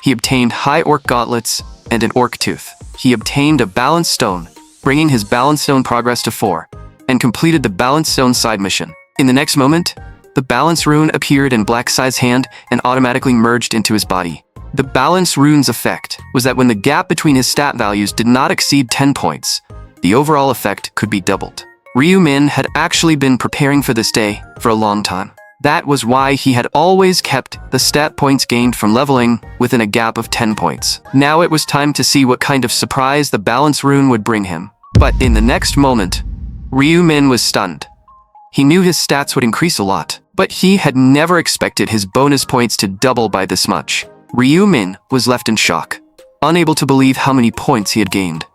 He obtained High Orc Gauntlets and an Orc Tooth. He obtained a Balance Stone, bringing his Balance Stone progress to 4, and completed the Balance Stone side mission. In the next moment, the Balance Rune appeared in Black Sai's hand and automatically merged into his body. The Balance Rune's effect was that when the gap between his stat values did not exceed 10 points, the overall effect could be doubled. Ryu Min had actually been preparing for this day for a long time. That was why he had always kept the stat points gained from leveling within a gap of 10 points. Now it was time to see what kind of surprise the Balance Rune would bring him. But in the next moment, Ryu Min was stunned. He knew his stats would increase a lot, but he had never expected his bonus points to double by this much. Ryu Min was left in shock, unable to believe how many points he had gained.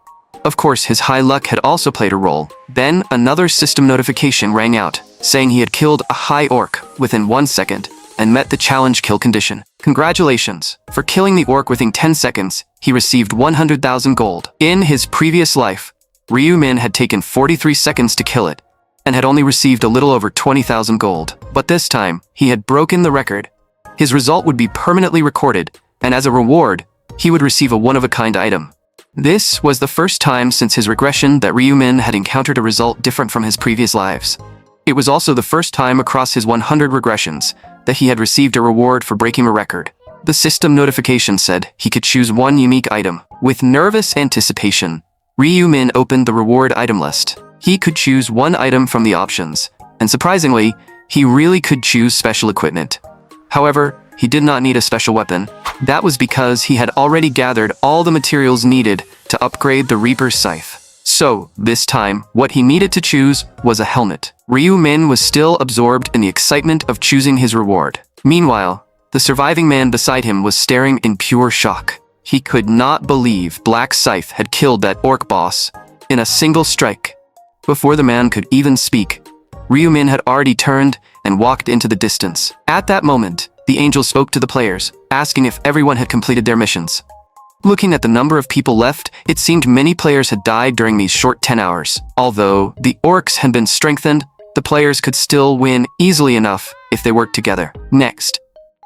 Of course, his high luck had also played a role. Then, another system notification rang out, saying he had killed a high orc within 1 second and met the challenge kill condition. Congratulations! For killing the orc within 10 seconds, he received 100,000 gold. In his previous life, Ryu Min had taken 43 seconds to kill it, and had only received a little over 20,000 gold. But this time, he had broken the record. His result would be permanently recorded, and as a reward, he would receive a one-of-a-kind item. This was the first time since his regression that Ryu Min had encountered a result different from his previous lives. It was also the first time across his 100 regressions that he had received a reward for breaking a record. The system notification said he could choose one unique item. With nervous anticipation, Ryu Min opened the reward item list. He could choose one item from the options, and surprisingly, he really could choose special equipment. However, he did not need a special weapon. That was because he had already gathered all the materials needed to upgrade the Reaper's Scythe. So, this time, what he needed to choose was a helmet. Ryu Min was still absorbed in the excitement of choosing his reward. Meanwhile, the surviving man beside him was staring in pure shock. He could not believe Black Scythe had killed that orc boss in a single strike. Before the man could even speak, Ryu Min had already turned and walked into the distance. At that moment, the angel spoke to the players, asking if everyone had completed their missions. Looking at the number of people left, it seemed many players had died during these short 10 hours. Although the orcs had been strengthened, the players could still win easily enough if they worked together. Next,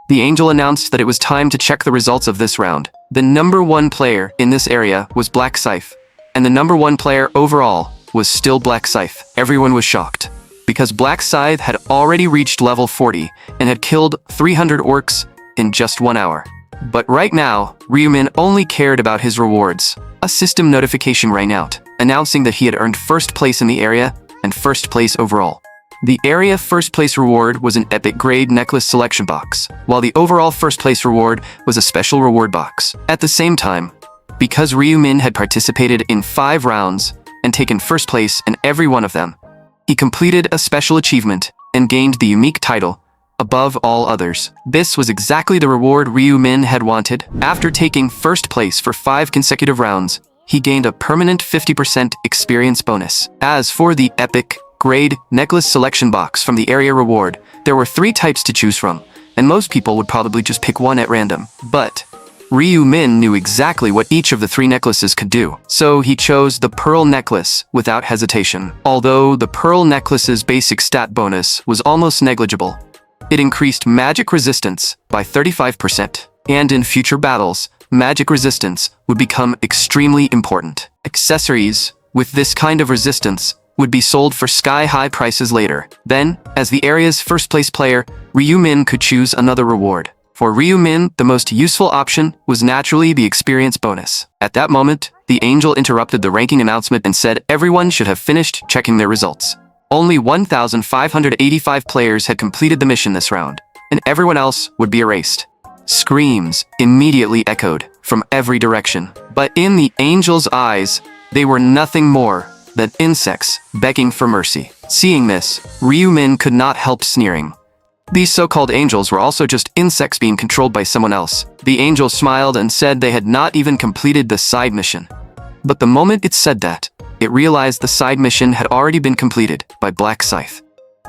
the angel announced that it was time to check the results of this round. The number 1 player in this area was Black Scythe, and the number 1 player overall was still Black Scythe. Everyone was shocked, because Black Scythe had already reached level 40 and had killed 300 orcs in just 1 hour. But right now, Ryu Min only cared about his rewards. A system notification rang out, announcing that he had earned first place in the area and first place overall. The area first place reward was an epic grade necklace selection box, while the overall first place reward was a special reward box. At the same time, because Ryu Min had participated in 5 rounds and taken first place in every one of them, he completed a special achievement and gained the unique title, Above All Others. This was exactly the reward Ryu Min had wanted. After taking first place for 5 consecutive rounds, he gained a permanent 50% experience bonus. As for the epic grade necklace selection box from the area reward, there were 3 types to choose from, and most people would probably just pick one at random. But Ryu Min knew exactly what each of the 3 necklaces could do, so he chose the Pearl Necklace without hesitation. Although the Pearl Necklace's basic stat bonus was almost negligible, it increased magic resistance by 35%, and in future battles, magic resistance would become extremely important. Accessories with this kind of resistance would be sold for sky-high prices later. Then, as the area's first-place player, Ryu Min could choose another reward. For Ryu Min, the most useful option was naturally the experience bonus. At that moment, the angel interrupted the ranking announcement and said everyone should have finished checking their results. Only 1,585 players had completed the mission this round, and everyone else would be erased. Screams immediately echoed from every direction, but in the angel's eyes, they were nothing more than insects begging for mercy. Seeing this, Ryu-min could not help sneering. These so-called angels were also just insects being controlled by someone else. The angel smiled and said they had not even completed the side mission. But the moment it said that, it realized the side mission had already been completed by Black Scythe.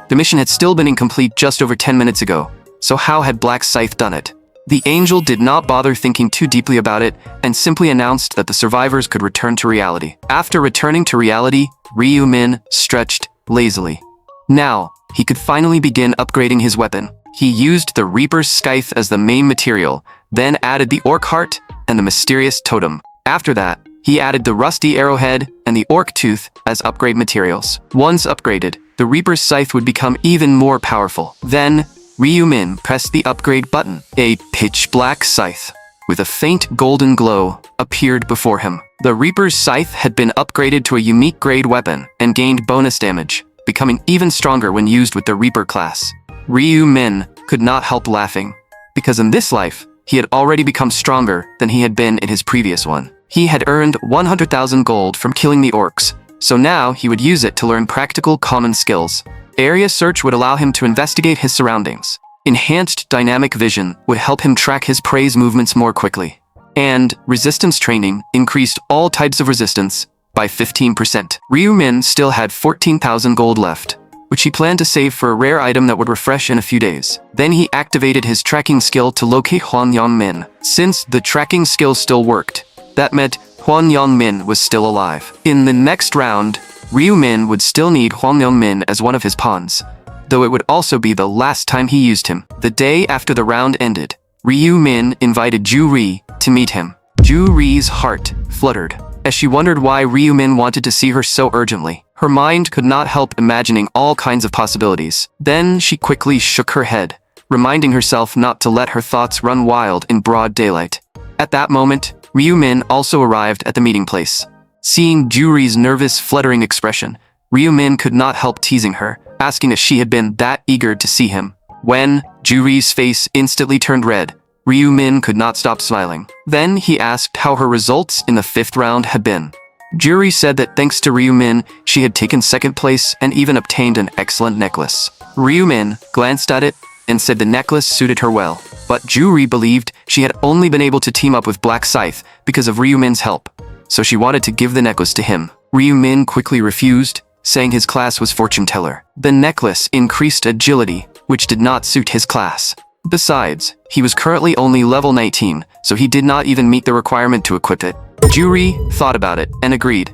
The mission had still been incomplete just over 10 minutes ago, so how had Black Scythe done it? The angel did not bother thinking too deeply about it and simply announced that the survivors could return to reality. After returning to reality, Ryu-min stretched lazily. Now, he could finally begin upgrading his weapon. He used the Reaper's Scythe as the main material, then added the Orc Heart and the Mysterious Totem. After that, he added the Rusty Arrowhead and the Orc Tooth as upgrade materials. Once upgraded, the Reaper's Scythe would become even more powerful. Then, Ryu-min pressed the upgrade button. A pitch-black scythe, with a faint golden glow, appeared before him. The Reaper's Scythe had been upgraded to a unique grade weapon and gained bonus damage, becoming even stronger when used with the Reaper class. Ryu-min could not help laughing, because in this life, he had already become stronger than he had been in his previous one. He had earned 100,000 gold from killing the orcs, so now he would use it to learn practical common skills. Area search would allow him to investigate his surroundings. Enhanced dynamic vision would help him track his prey's movements more quickly. And resistance training increased all types of resistance by 15%. Ryu-min still had 14,000 gold left, which he planned to save for a rare item that would refresh in a few days. Then he activated his tracking skill to locate Hwan Yong-min. Since the tracking skill still worked, that meant Hwan Yong-min was still alive. In the next round, Ryu-min would still need Hwan Yong-min as one of his pawns, though it would also be the last time he used him. The day after the round ended, Ryu-min invited Ju-ri to meet him. Ju-ri's heart fluttered as she wondered why Ryu-min wanted to see her so urgently. Her mind could not help imagining all kinds of possibilities. Then she quickly shook her head, reminding herself not to let her thoughts run wild in broad daylight. At that moment, Ryu-min also arrived at the meeting place. Seeing Ju-ri's nervous, fluttering expression, Ryu-min could not help teasing her, asking if she had been that eager to see him. When Ju-ri's face instantly turned red, Ryu-min could not stop smiling. Then he asked how her results in the 5th round had been. Ju-ri said that thanks to Ryu-min, she had taken 2nd place and even obtained an excellent necklace. Ryu-min glanced at it and said the necklace suited her well, but Ju-ri believed she had only been able to team up with Black Scythe because of Ryu-min's help, so she wanted to give the necklace to him. Ryu-min quickly refused, saying his class was fortune teller. The necklace increased agility, which did not suit his class. Besides, he was currently only level 19, so he did not even meet the requirement to equip it. Ju-ri thought about it and agreed,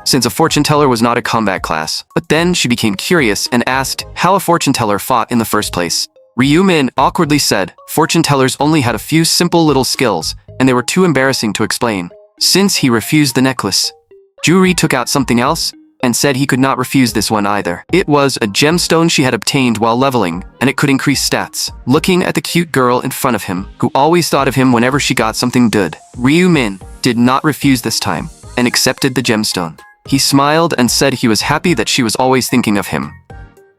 since a fortune teller was not a combat class. But then she became curious and asked how a fortune teller fought in the first place. Ryu-min awkwardly said fortune tellers only had a few simple little skills, and they were too embarrassing to explain. Since he refused the necklace, Ju-ri took out something else and said he could not refuse this one either. It was a gemstone she had obtained while leveling, and it could increase stats. Looking at the cute girl in front of him, who always thought of him whenever she got something good, Ryu-min did not refuse this time and accepted the gemstone. He smiled and said he was happy that she was always thinking of him,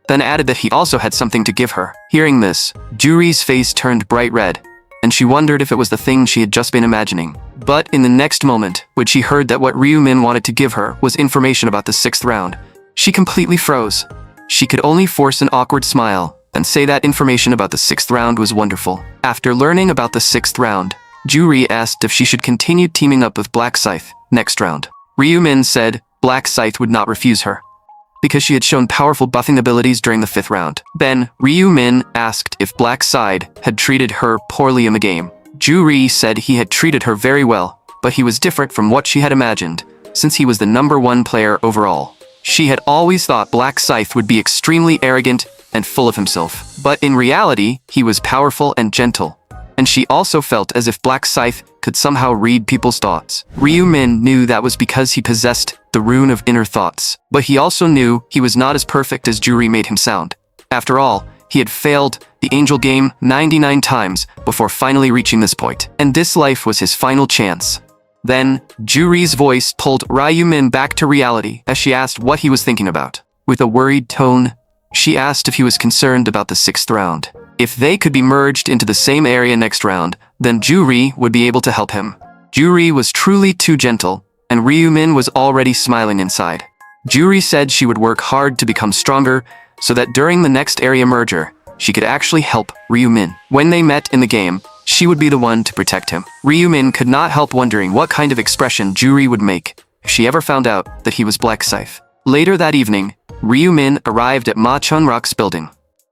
then added that he also had something to give her. Hearing this, Ju-ri's face turned bright red, and she wondered if it was the thing she had just been imagining. But in the next moment, when she heard that what Ryu-min wanted to give her was information about the 6th round, she completely froze. She could only force an awkward smile and say that information about the 6th round was wonderful. After learning about the 6th round, Ju-ri asked if she should continue teaming up with Black Scythe next round. Ryu-min said Black Scythe would not refuse her, because she had shown powerful buffing abilities during the 5th round. Then, Ryu-min asked if Black Scythe had treated her poorly in the game. Ju-ri said he had treated her very well, but he was different from what she had imagined, since he was the #1 player overall. She had always thought Black Scythe would be extremely arrogant and full of himself, but in reality, he was powerful and gentle, and she also felt as if Black Scythe could somehow read people's thoughts. Ryu-min knew that was because he possessed the rune of inner thoughts, but he also knew he was not as perfect as Ju-ri made him sound. After all, he had failed the angel game 99 times before finally reaching this point, and this life was his final chance. Then, Ju-ri's voice pulled Ryu-min back to reality as she asked what he was thinking about. With a worried tone, she asked if he was concerned about the 6th round. If they could be merged into the same area next round, then Ju-ri would be able to help him. Ju-ri was truly too gentle, and Ryu-min was already smiling inside. Juri said she would work hard to become stronger so that during the next area merger, she could actually help Ryu-min. When they met in the game, she would be the one to protect him. Ryu-min could not help wondering what kind of expression Juri would make if she ever found out that he was Black Scythe. Later that evening, Ryu-min arrived at Ma Chun-rock's building.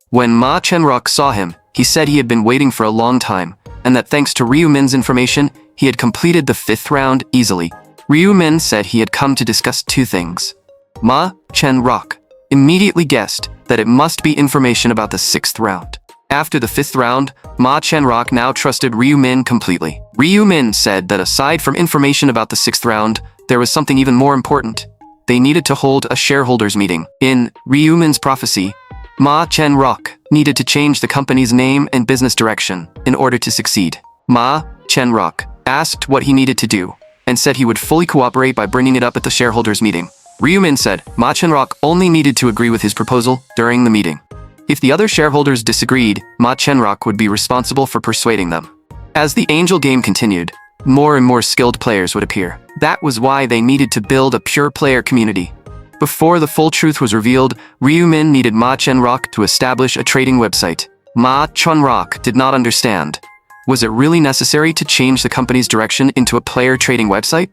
When Ma Chun-rock saw him, he said he had been waiting for a long time, and that thanks to Ryu-min's information, he had completed the 5th round easily. Ryu-min said he had come to discuss 2 things. Ma Chun-rock immediately guessed that it must be information about the 6th round. After the 5th round, Ma Chun-rock now trusted Ryu-min completely. Ryu-min said that aside from information about the 6th round, there was something even more important. They needed to hold a shareholders meeting. In Ryu-min's prophecy, Ma Chun-rock needed to change the company's name and business direction in order to succeed. Ma Chun-rock asked what he needed to do and said he would fully cooperate by bringing it up at the shareholders meeting. Ryu-min said Ma Chun-rock only needed to agree with his proposal during the meeting. If the other shareholders disagreed, Ma Chun-rock would be responsible for persuading them. As the Angel game continued, more and more skilled players would appear. That was why they needed to build a pure player community. Before the full truth was revealed, Ryu-min needed Ma Chun-rock to establish a trading website. Ma Chun-rock did not understand. Was it really necessary to change the company's direction into a player trading website?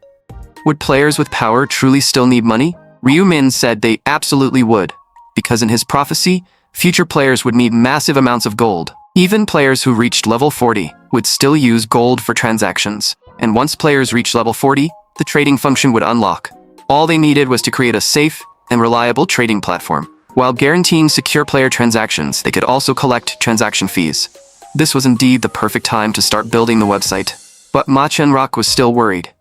Would players with power truly still need money? Ryu-min said they absolutely would, because in his prophecy, future players would need massive amounts of gold. Even players who reached level 40 would still use gold for transactions, and once players reached level 40, the trading function would unlock. All they needed was to create a safe and reliable trading platform. While guaranteeing secure player transactions, they could also collect transaction fees. This was indeed the perfect time to start building the website. But Ma Chun-rock was still worried.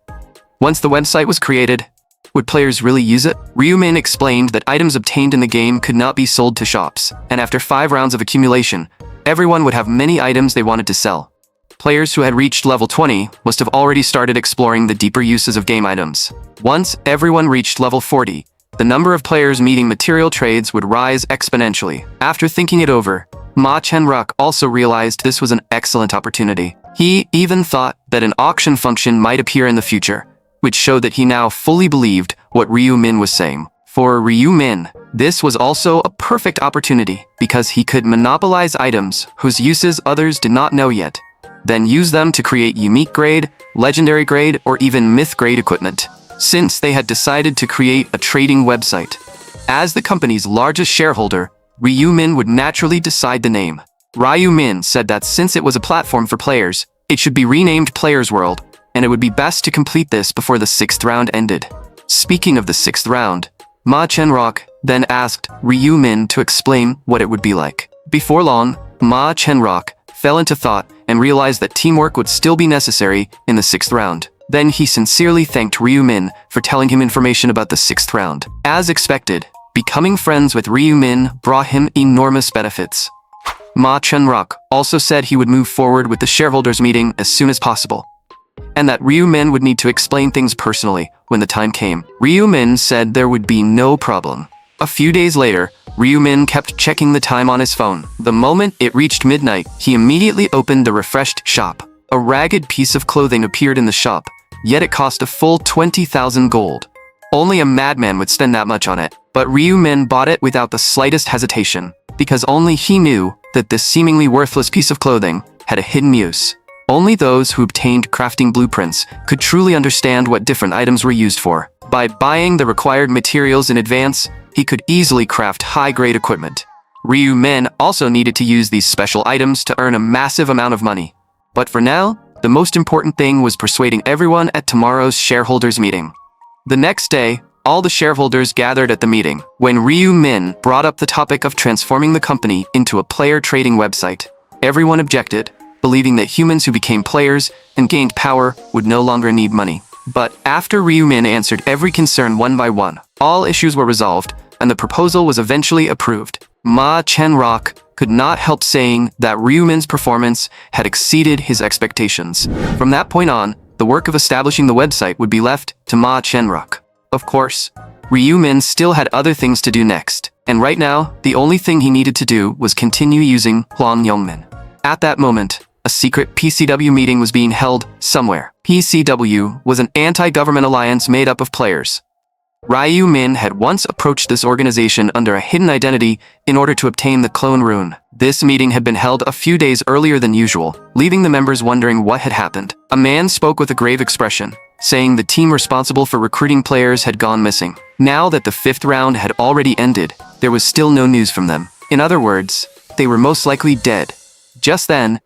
Once the website was created, would players really use it? Ryu-min explained that items obtained in the game could not be sold to shops, and after 5 rounds of accumulation, everyone would have many items they wanted to sell. Players who had reached level 20 must have already started exploring the deeper uses of game items. Once everyone reached level 40, the number of players meeting material trades would rise exponentially. After thinking it over, Ma Chun-rock also realized this was an excellent opportunity. He even thought that an auction function might appear in the future, which showed that he now fully believed what Ryu-min was saying. For Ryu-min, this was also a perfect opportunity because he could monopolize items whose uses others did not know yet, then use them to create unique grade, legendary grade, or even myth grade equipment. Since they had decided to create a trading website, as the company's largest shareholder, Ryu-min would naturally decide the name. Ryu-min said that since it was a platform for players, it should be renamed Players World, and it would be best to complete this before the 6th round ended. Speaking of the 6th round, Ma Chun-rock then asked Ryu-min to explain what it would be like. Before long, Ma Chun-rock fell into thought and realized that teamwork would still be necessary in the 6th round. Then he sincerely thanked Ryu-min for telling him information about the 6th round. As expected, becoming friends with Ryu-min brought him enormous benefits. Ma Chun-rock also said he would move forward with the shareholders meeting as soon as possible, and that Ryu-min would need to explain things personally when the time came. Ryu-min said there would be no problem. A few days later, Ryu-min kept checking the time on his phone. The moment it reached midnight, he immediately opened a refreshed shop. A ragged piece of clothing appeared in the shop, yet it cost a full 20,000 gold. Only a madman would spend that much on it. But Ryu-min bought it without the slightest hesitation, because only he knew that this seemingly worthless piece of clothing had a hidden use. Only those who obtained crafting blueprints could truly understand what different items were used for. By buying the required materials in advance, he could easily craft high-grade equipment. Ryu-min also needed to use these special items to earn a massive amount of money. But for now, the most important thing was persuading everyone at tomorrow's shareholders meeting. The next day, all the shareholders gathered at the meeting. When Ryu-min brought up the topic of transforming the company into a player trading website, everyone objected, believing that humans who became players and gained power would no longer need money. But after Ryu-min answered every concern one by one, all issues were resolved, and the proposal was eventually approved. Ma Chun-rock could not help saying that Ryu-min's performance had exceeded his expectations. From that point on, the work of establishing the website would be left to Ma Chun-rock. Of course, Ryu-min still had other things to do next, and right now, the only thing he needed to do was continue using Hwang Yongmin. At that moment, a secret PCW meeting was being held somewhere. PCW was an anti-government alliance made up of players. Ryu Min had once approached this organization under a hidden identity in order to obtain the clone rune. This meeting had been held a few days earlier than usual, leaving the members wondering what had happened. A man spoke with a grave expression, saying the team responsible for recruiting players had gone missing. Now that the 5th round had already ended, there was still no news from them. In other words, they were most likely dead. Just then,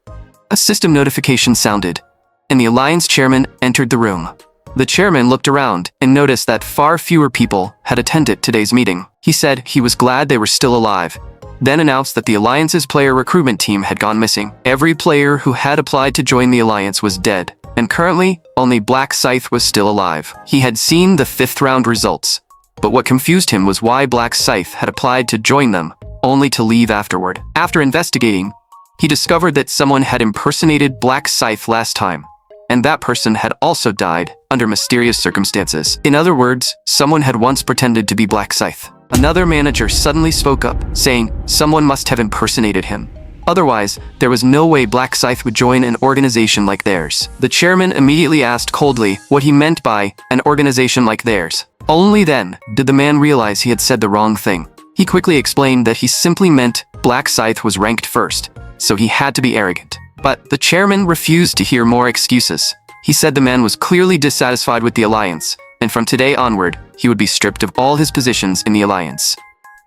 a system notification sounded, and the Alliance chairman entered the room. The chairman looked around and noticed that far fewer people had attended today's meeting. He said he was glad they were still alive, then announced that the Alliance's player recruitment team had gone missing. Every player who had applied to join the Alliance was dead, and currently, only Black Scythe was still alive. He had seen the 5th round results, but what confused him was why Black Scythe had applied to join them, only to leave afterward. After investigating, he discovered that someone had impersonated Black Scythe last time, and that person had also died under mysterious circumstances. In other words, someone had once pretended to be Black Scythe. Another manager suddenly spoke up, saying someone must have impersonated him. Otherwise, there was no way Black Scythe would join an organization like theirs. The chairman immediately asked coldly what he meant by an organization like theirs. Only then did the man realize he had said the wrong thing. He quickly explained that he simply meant Black Scythe was ranked first, so he had to be arrogant. But the chairman refused to hear more excuses. He said the man was clearly dissatisfied with the Alliance, and from today onward, he would be stripped of all his positions in the Alliance.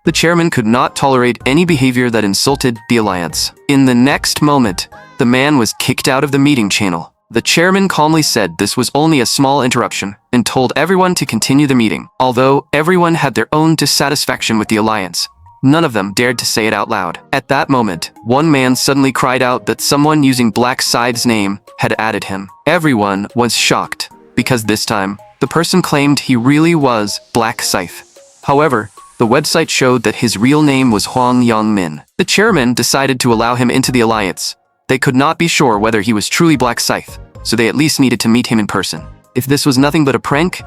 The chairman could not tolerate any behavior that insulted the Alliance. In the next moment, the man was kicked out of the meeting channel. The chairman calmly said this was only a small interruption and told everyone to continue the meeting. Although everyone had their own dissatisfaction with the Alliance, none of them dared to say it out loud. At that moment, one man suddenly cried out that someone using Black Scythe's name had added him. Everyone was shocked, because this time, the person claimed he really was Black Scythe. However, the website showed that his real name was Hwang Yong-min. The chairman decided to allow him into the Alliance. They could not be sure whether he was truly Black Scythe, so they at least needed to meet him in person. If this was nothing but a prank,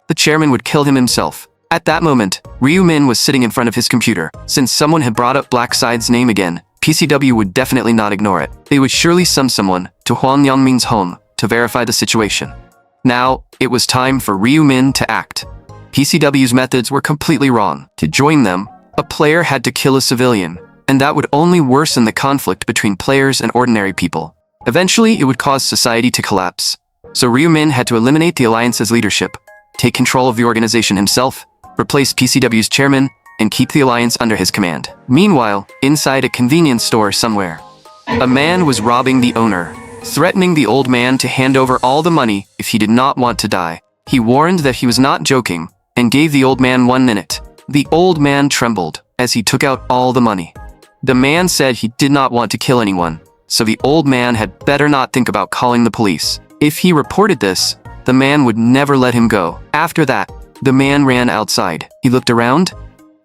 the chairman would kill him himself. At that moment, Ryu Min was sitting in front of his computer. Since someone had brought up Black Scythe's name again, PCW would definitely not ignore it. They would surely summon someone to Hwang Yong-min's home to verify the situation. Now, it was time for Ryu Min to act. PCW's methods were completely wrong. To join them, a player had to kill a civilian, and that would only worsen the conflict between players and ordinary people. Eventually, it would cause society to collapse. So Ryu Min had to eliminate the Alliance's leadership, take control of the organization himself, replace PCW's chairman, and keep the Alliance under his command. Meanwhile, inside a convenience store somewhere, a man was robbing the owner, threatening the old man to hand over all the money if he did not want to die. He warned that he was not joking, and gave the old man 1 minute. The old man trembled as he took out all the money. The man said he did not want to kill anyone, so the old man had better not think about calling the police. If he reported this, the man would never let him go. After that, the man ran outside. He looked around,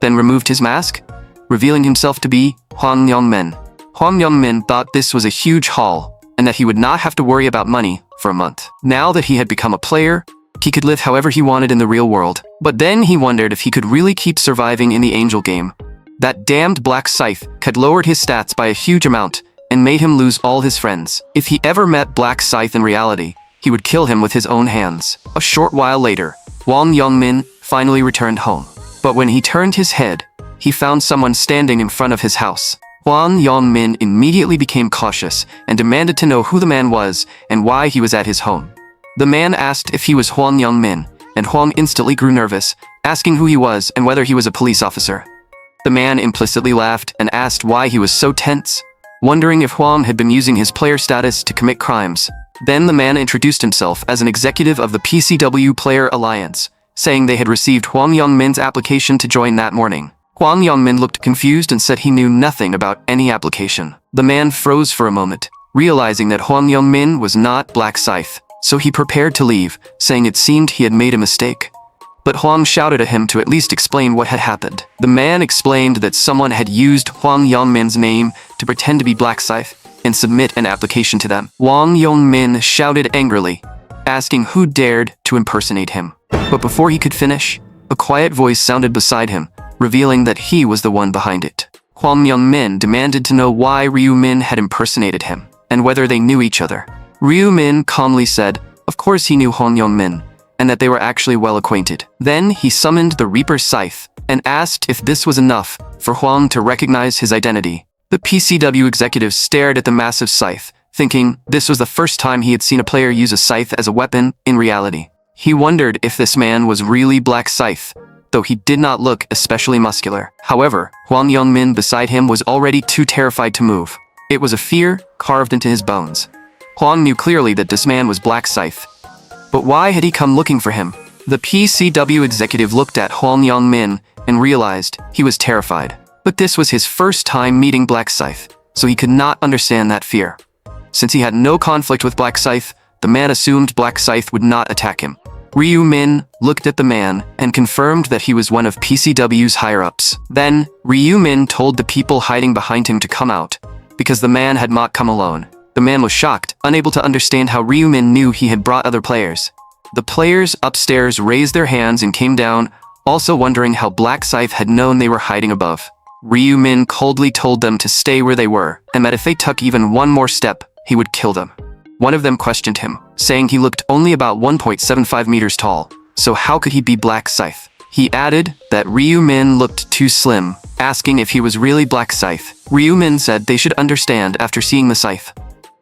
then removed his mask, revealing himself to be Hwang Yong-min. Hwang Yong-min thought this was a huge haul, and that he would not have to worry about money for a month. Now that he had become a player, he could live however he wanted in the real world. But then he wondered if he could really keep surviving in the Angel game. That damned Black Scythe had lowered his stats by a huge amount and made him lose all his friends. If he ever met Black Scythe in reality, he would kill him with his own hands. A short while later, Hwang Yong-min finally returned home. But when he turned his head, he found someone standing in front of his house. Hwang Yong-min immediately became cautious and demanded to know who the man was and why he was at his home. The man asked if he was Hwang Yong-min, and Hwang instantly grew nervous, asking who he was and whether he was a police officer. The man implicitly laughed and asked why he was so tense, wondering if Hwang had been using his player status to commit crimes. Then the man introduced himself as an executive of the PCW Player Alliance, saying they had received Hwang Yong-min's application to join that morning. Hwang Yong-min looked confused and said he knew nothing about any application. The man froze for a moment, realizing that Hwang Yong-min was not Black Scythe, so he prepared to leave, saying it seemed he had made a mistake. But Hwang shouted at him to at least explain what had happened. The man explained that someone had used Hwang Yong-min's name to pretend to be Black Scythe and submit an application to them. Hwang Yong-min shouted angrily, asking who dared to impersonate him. But before he could finish, a quiet voice sounded beside him, revealing that he was the one behind it. Hwang Yong-min demanded to know why Ryu Min had impersonated him, and whether they knew each other. Ryu Min calmly said, of course he knew Hwang Yong-min, and that they were actually well acquainted. Then he summoned the Reaper's scythe and asked if this was enough for Huang to recognize his identity. The PCW executive stared at the massive scythe, thinking this was the first time he had seen a player use a scythe as a weapon in reality. He wondered if this man was really Black Scythe, though he did not look especially muscular. However, Huang Yongmin beside him was already too terrified to move. It was a fear carved into his bones. Huang knew clearly that this man was Black Scythe. But why had he come looking for him? The PCW executive looked at Huang Yongmin and realized he was terrified. But this was his first time meeting Black Scythe, so he could not understand that fear. Since he had no conflict with Black Scythe, the man assumed Black Scythe would not attack him. Ryu Min looked at the man and confirmed that he was one of PCW's higher-ups. Then, Ryu Min told the people hiding behind him to come out, because the man had not come alone. The man was shocked, unable to understand how Ryu Min knew he had brought other players. The players upstairs raised their hands and came down, also wondering how Black Scythe had known they were hiding above. Ryu Min coldly told them to stay where they were, and that if they took even one more step, he would kill them. One of them questioned him, saying he looked only about 1.75 meters tall, so how could he be Black Scythe? He added that Ryu Min looked too slim, asking if he was really Black Scythe. Ryu Min said they should understand after seeing the scythe.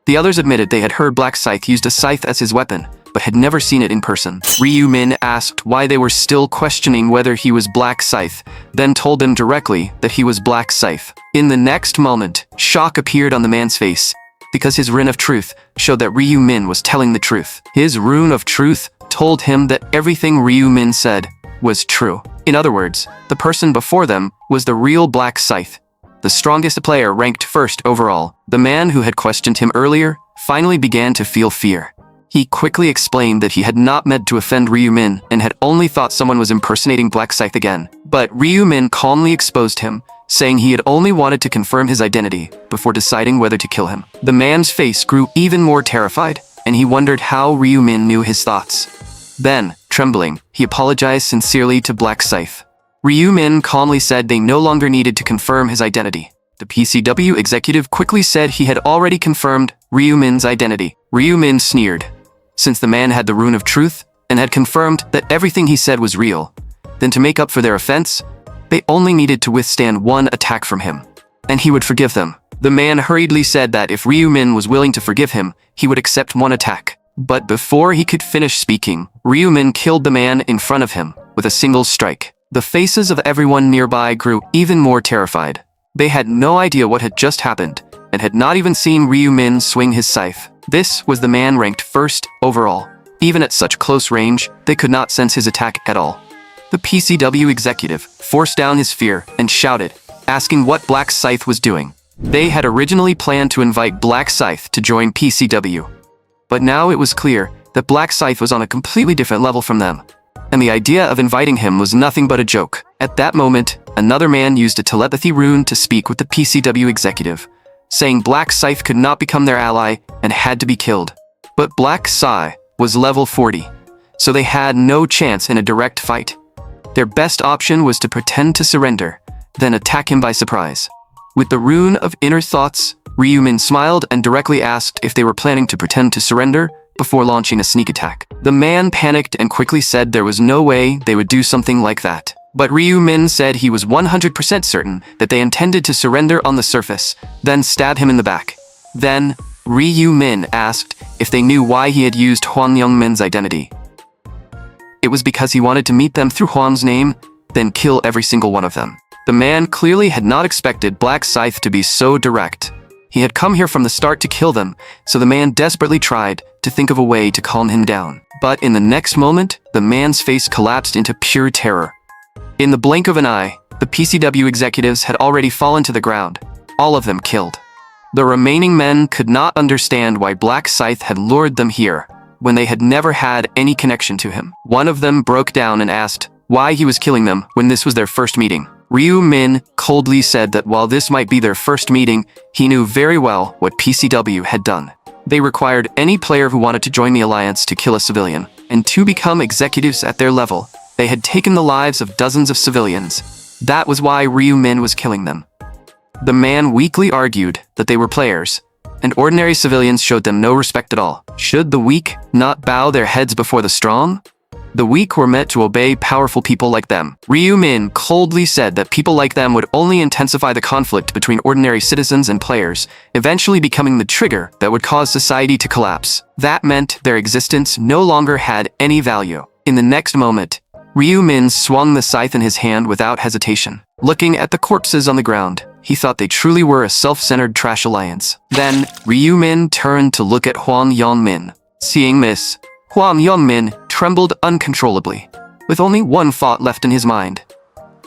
The others admitted they had heard Black Scythe used a scythe as his weapon, but had never seen it in person. Ryu Min asked why they were still questioning whether he was Black Scythe, then told them directly that he was Black Scythe. In the next moment, shock appeared on the man's face, because his rune of truth showed that Ryu Min was telling the truth. His rune of truth told him that everything Ryu Min said was true. In other words, the person before them was the real Black Scythe, the strongest player ranked first overall. The man who had questioned him earlier finally began to feel fear. He quickly explained that he had not meant to offend Ryu Min and had only thought someone was impersonating Black Scythe again. But Ryu Min calmly exposed him, saying he had only wanted to confirm his identity before deciding whether to kill him. The man's face grew even more terrified, and he wondered how Ryu Min knew his thoughts. Then, trembling, he apologized sincerely to Black Scythe. Ryu Min calmly said they no longer needed to confirm his identity. The PCW executive quickly said he had already confirmed Ryu Min's identity. Ryu Min sneered. Since the man had the rune of truth and had confirmed that everything he said was real, then to make up for their offense, they only needed to withstand one attack from him, and he would forgive them. The man hurriedly said that if Ryu Min was willing to forgive him, he would accept one attack. But before he could finish speaking, Ryu Min killed the man in front of him with a single strike. The faces of everyone nearby grew even more terrified. They had no idea what had just happened, and had not even seen Ryu Min swing his scythe. This was the man ranked first overall. Even at such close range, they could not sense his attack at all. The PCW executive forced down his fear and shouted, asking what Black Scythe was doing. They had originally planned to invite Black Scythe to join PCW. But now it was clear that Black Scythe was on a completely different level from them, and the idea of inviting him was nothing but a joke. At that moment, another man used a telepathy rune to speak with the PCW executive, saying Black Scythe could not become their ally and had to be killed. But Black Scythe was level 40, so they had no chance in a direct fight. Their best option was to pretend to surrender, then attack him by surprise. With the rune of inner thoughts, Ryu Min smiled and directly asked if they were planning to pretend to surrender before launching a sneak attack. The man panicked and quickly said there was no way they would do something like that. But Ryu Min said he was 100% certain that they intended to surrender on the surface, then stab him in the back. Then, Ryu Min asked if they knew why he had used Huang Yongmin's identity. It was because he wanted to meet them through Huang's name, then kill every single one of them. The man clearly had not expected Black Scythe to be so direct. He had come here from the start to kill them, so the man desperately tried to think of a way to calm him down. But in the next moment, the man's face collapsed into pure terror. In the blink of an eye, the PCW executives had already fallen to the ground, all of them killed. The remaining men could not understand why Black Scythe had lured them here, when they had never had any connection to him. One of them broke down and asked why he was killing them when this was their first meeting. Ryu Min coldly said that while this might be their first meeting, he knew very well what PCW had done. They required any player who wanted to join the alliance to kill a civilian, and to become executives at their level, they had taken the lives of dozens of civilians. That was why Ryu Min was killing them. The man weakly argued that they were players, and ordinary civilians showed them no respect at all. Should the weak not bow their heads before the strong? The weak were meant to obey powerful people like them. Ryu Min coldly said that people like them would only intensify the conflict between ordinary citizens and players, eventually becoming the trigger that would cause society to collapse. That meant their existence no longer had any value. In the next moment, Ryu Min swung the scythe in his hand without hesitation. Looking at the corpses on the ground, he thought they truly were a self-centered trash alliance. Then, Ryu Min turned to look at Huang Yongmin. Seeing this, Huang Yongmin trembled uncontrollably, with only one thought left in his mind.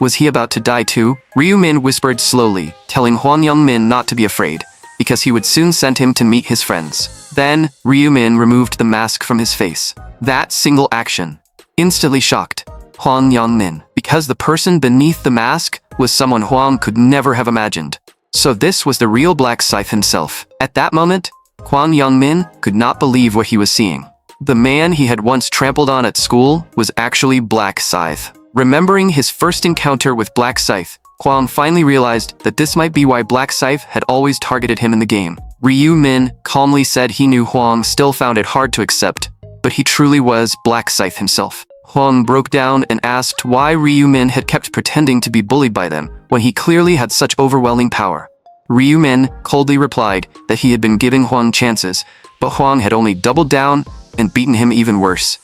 Was he about to die too? Ryu Min whispered slowly, telling Huang Yongmin not to be afraid, because he would soon send him to meet his friends. Then, Ryu Min removed the mask from his face. That single action instantly shocked Huang Yongmin, because the person beneath the mask was someone Huang could never have imagined. So this was the real Black Scythe himself. At that moment, Huang Yongmin could not believe what he was seeing. The man he had once trampled on at school was actually Black Scythe. Remembering his first encounter with Black Scythe, Huang finally realized that this might be why Black Scythe had always targeted him in the game. Ryu Min calmly said he knew Huang still found it hard to accept, but he truly was Black Scythe himself. Huang broke down and asked why Ryu Min had kept pretending to be bullied by them when he clearly had such overwhelming power. Ryu Min coldly replied that he had been giving Huang chances, but Huang had only doubled down and beaten him even worse.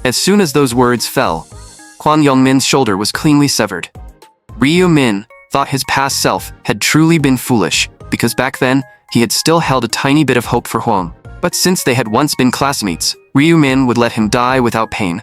As soon as those words fell, Huang Yongmin's shoulder was cleanly severed. Ryu Min thought his past self had truly been foolish, because back then, he had still held a tiny bit of hope for Huang. But since they had once been classmates, Ryu Min would let him die without pain.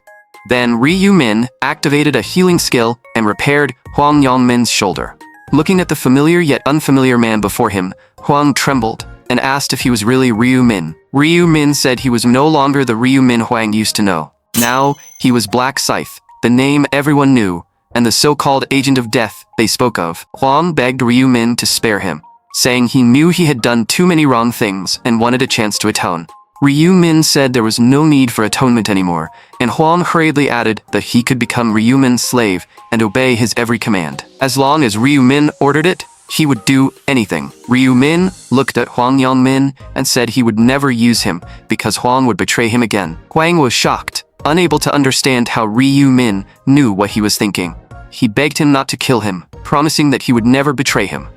Then Ryu Min activated a healing skill and repaired Huang Yongmin's shoulder. Looking at the familiar yet unfamiliar man before him, Huang trembled and asked if he was really Ryu Min. Ryu Min said he was no longer the Ryu Min Huang used to know. Now, he was Black Scythe, the name everyone knew, and the so-called agent of death they spoke of. Huang begged Ryu Min to spare him, saying he knew he had done too many wrong things and wanted a chance to atone. Ryu Min said there was no need for atonement anymore, and Huang hurriedly added that he could become Ryu Min's slave and obey his every command. As long as Ryu Min ordered it, he would do anything. Ryu Min looked at Huang Yongmin and said he would never use him because Huang would betray him again. Huang was shocked, unable to understand how Ryu Min knew what he was thinking. He begged him not to kill him, promising that he would never betray him.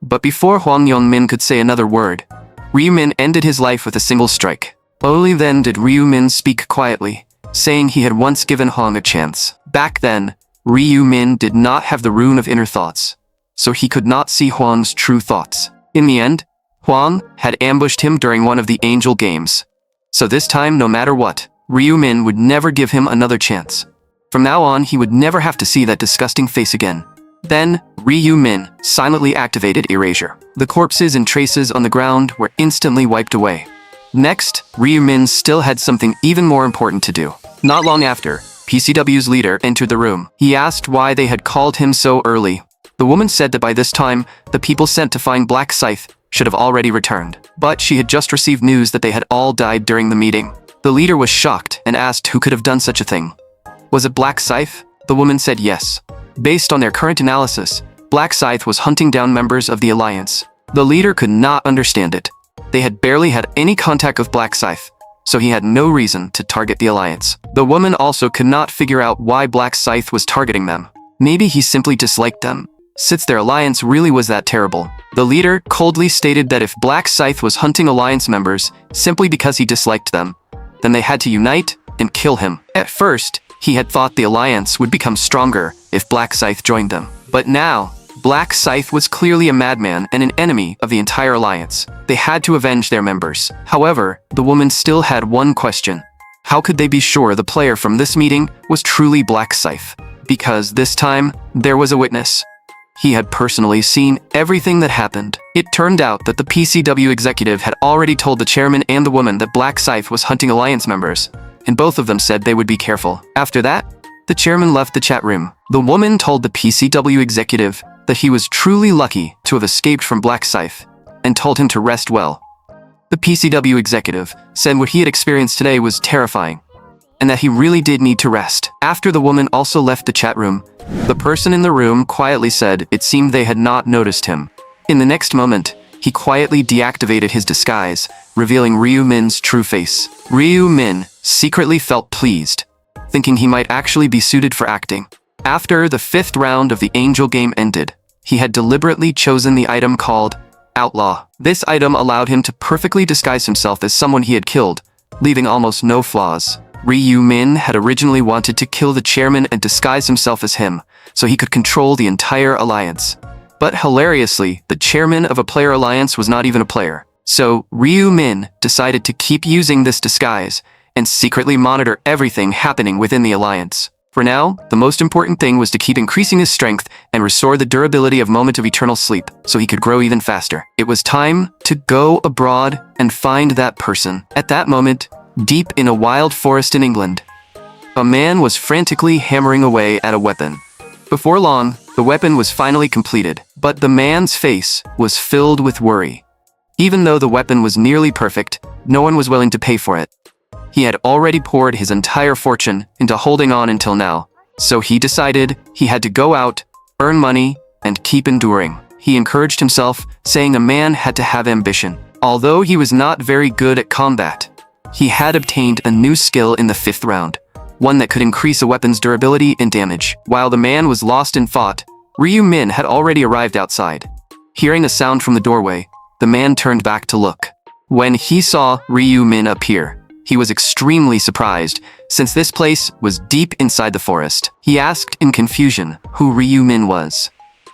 But before Huang Yongmin could say another word, Ryu Min ended his life with a single strike. Only then did Ryu Min speak quietly, saying he had once given Huang a chance. Back then, Ryu Min did not have the rune of inner thoughts, so he could not see Huang's true thoughts. In the end, Huang had ambushed him during one of the angel games. So this time, no matter what, Ryu Min would never give him another chance. From now on, he would never have to see that disgusting face again. Then, Ryu Min silently activated Erasure. The corpses and traces on the ground were instantly wiped away. Next, Ryu Min still had something even more important to do. Not long after, PCW's leader entered the room. He asked why they had called him so early. The woman said that by this time, the people sent to find Black Scythe should have already returned. But she had just received news that they had all died during the meeting. The leader was shocked and asked who could have done such a thing. Was it Black Scythe? The woman said yes. Based on their current analysis, Black Scythe was hunting down members of the Alliance. The leader could not understand it. They had barely had any contact with Black Scythe, so he had no reason to target the Alliance. The woman also could not figure out why Black Scythe was targeting them. Maybe he simply disliked them, since their alliance really was that terrible. The leader coldly stated that if Black Scythe was hunting Alliance members simply because he disliked them, then they had to unite and kill him. At first, he had thought the Alliance would become stronger if Black Scythe joined them. But now, Black Scythe was clearly a madman and an enemy of the entire Alliance. They had to avenge their members. However, the woman still had one question. How could they be sure the player from this meeting was truly Black Scythe? Because this time, there was a witness. He had personally seen everything that happened. It turned out that the PCW executive had already told the chairman and the woman that Black Scythe was hunting Alliance members, and both of them said they would be careful. After that, the chairman left the chat room. The woman told the PCW executive that he was truly lucky to have escaped from Black Scythe, and told him to rest well. The PCW executive said what he had experienced today was terrifying, and that he really did need to rest. After the woman also left the chat room, the person in the room quietly said it seemed they had not noticed him. In the next moment, he quietly deactivated his disguise, revealing Ryu Min's true face. Ryu Min secretly felt pleased. thinking he might actually be suited for acting. After the 5th round of the Angel game ended, he had deliberately chosen the item called Outlaw. This item allowed him to perfectly disguise himself as someone he had killed, leaving almost no flaws. Ryu Min had originally wanted to kill the chairman and disguise himself as him, so he could control the entire alliance. But hilariously, the chairman of a player alliance was not even a player. So Ryu Min decided to keep using this disguise and secretly monitor everything happening within the alliance. For now, the most important thing was to keep increasing his strength and restore the durability of Moment of Eternal Sleep so he could grow even faster. It was time to go abroad and find that person. At that moment, deep in a wild forest in England, a man was frantically hammering away at a weapon. Before long, the weapon was finally completed, but the man's face was filled with worry. Even though the weapon was nearly perfect, no one was willing to pay for it. He had already poured his entire fortune into holding on until now, so he decided he had to go out, earn money, and keep enduring. He encouraged himself, saying a man had to have ambition. Although he was not very good at combat, he had obtained a new skill in the 5th round, one that could increase a weapon's durability and damage. While the man was lost in thought, Ryu Min had already arrived outside. Hearing a sound from the doorway, the man turned back to look. When he saw Ryu Min appear, he was extremely surprised, since this place was deep inside the forest. He asked in confusion who Ryu Min was,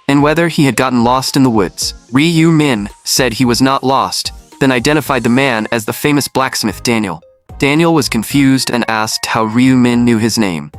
and whether he had gotten lost in the woods. Ryu Min said he was not lost, then identified the man as the famous blacksmith Daniel. Daniel was confused and asked how Ryu Min knew his name,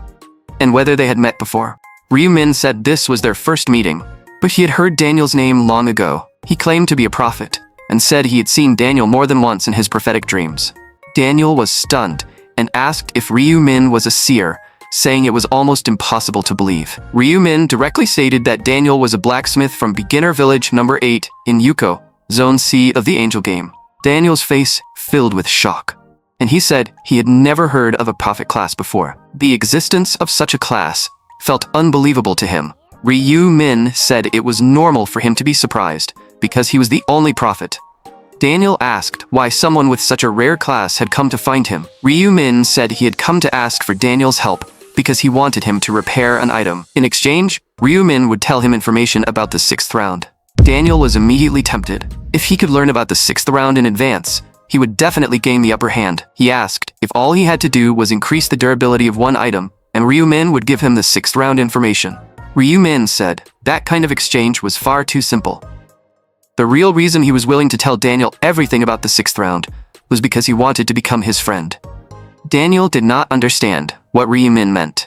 and whether they had met before. Ryu Min said this was their first meeting, but he had heard Daniel's name long ago. He claimed to be a prophet, and said he had seen Daniel more than once in his prophetic dreams. Daniel was stunned, and asked if Ryu Min was a seer, saying it was almost impossible to believe. Ryu Min directly stated that Daniel was a blacksmith from Beginner Village number 8 in Yuko, Zone C of the Angel game. Daniel's face filled with shock, and he said he had never heard of a prophet class before. The existence of such a class felt unbelievable to him. Ryu Min said it was normal for him to be surprised, because he was the only prophet. Daniel asked why someone with such a rare class had come to find him. Ryu Min said he had come to ask for Daniel's help because he wanted him to repair an item. In exchange, Ryu Min would tell him information about the 6th round. Daniel was immediately tempted. If he could learn about the 6th round in advance, he would definitely gain the upper hand. He asked if all he had to do was increase the durability of one item, and Ryu Min would give him the 6th round information. Ryu Min said that kind of exchange was far too simple. The real reason he was willing to tell Daniel everything about the 6th round was because he wanted to become his friend. Daniel did not understand what Ryu Min meant.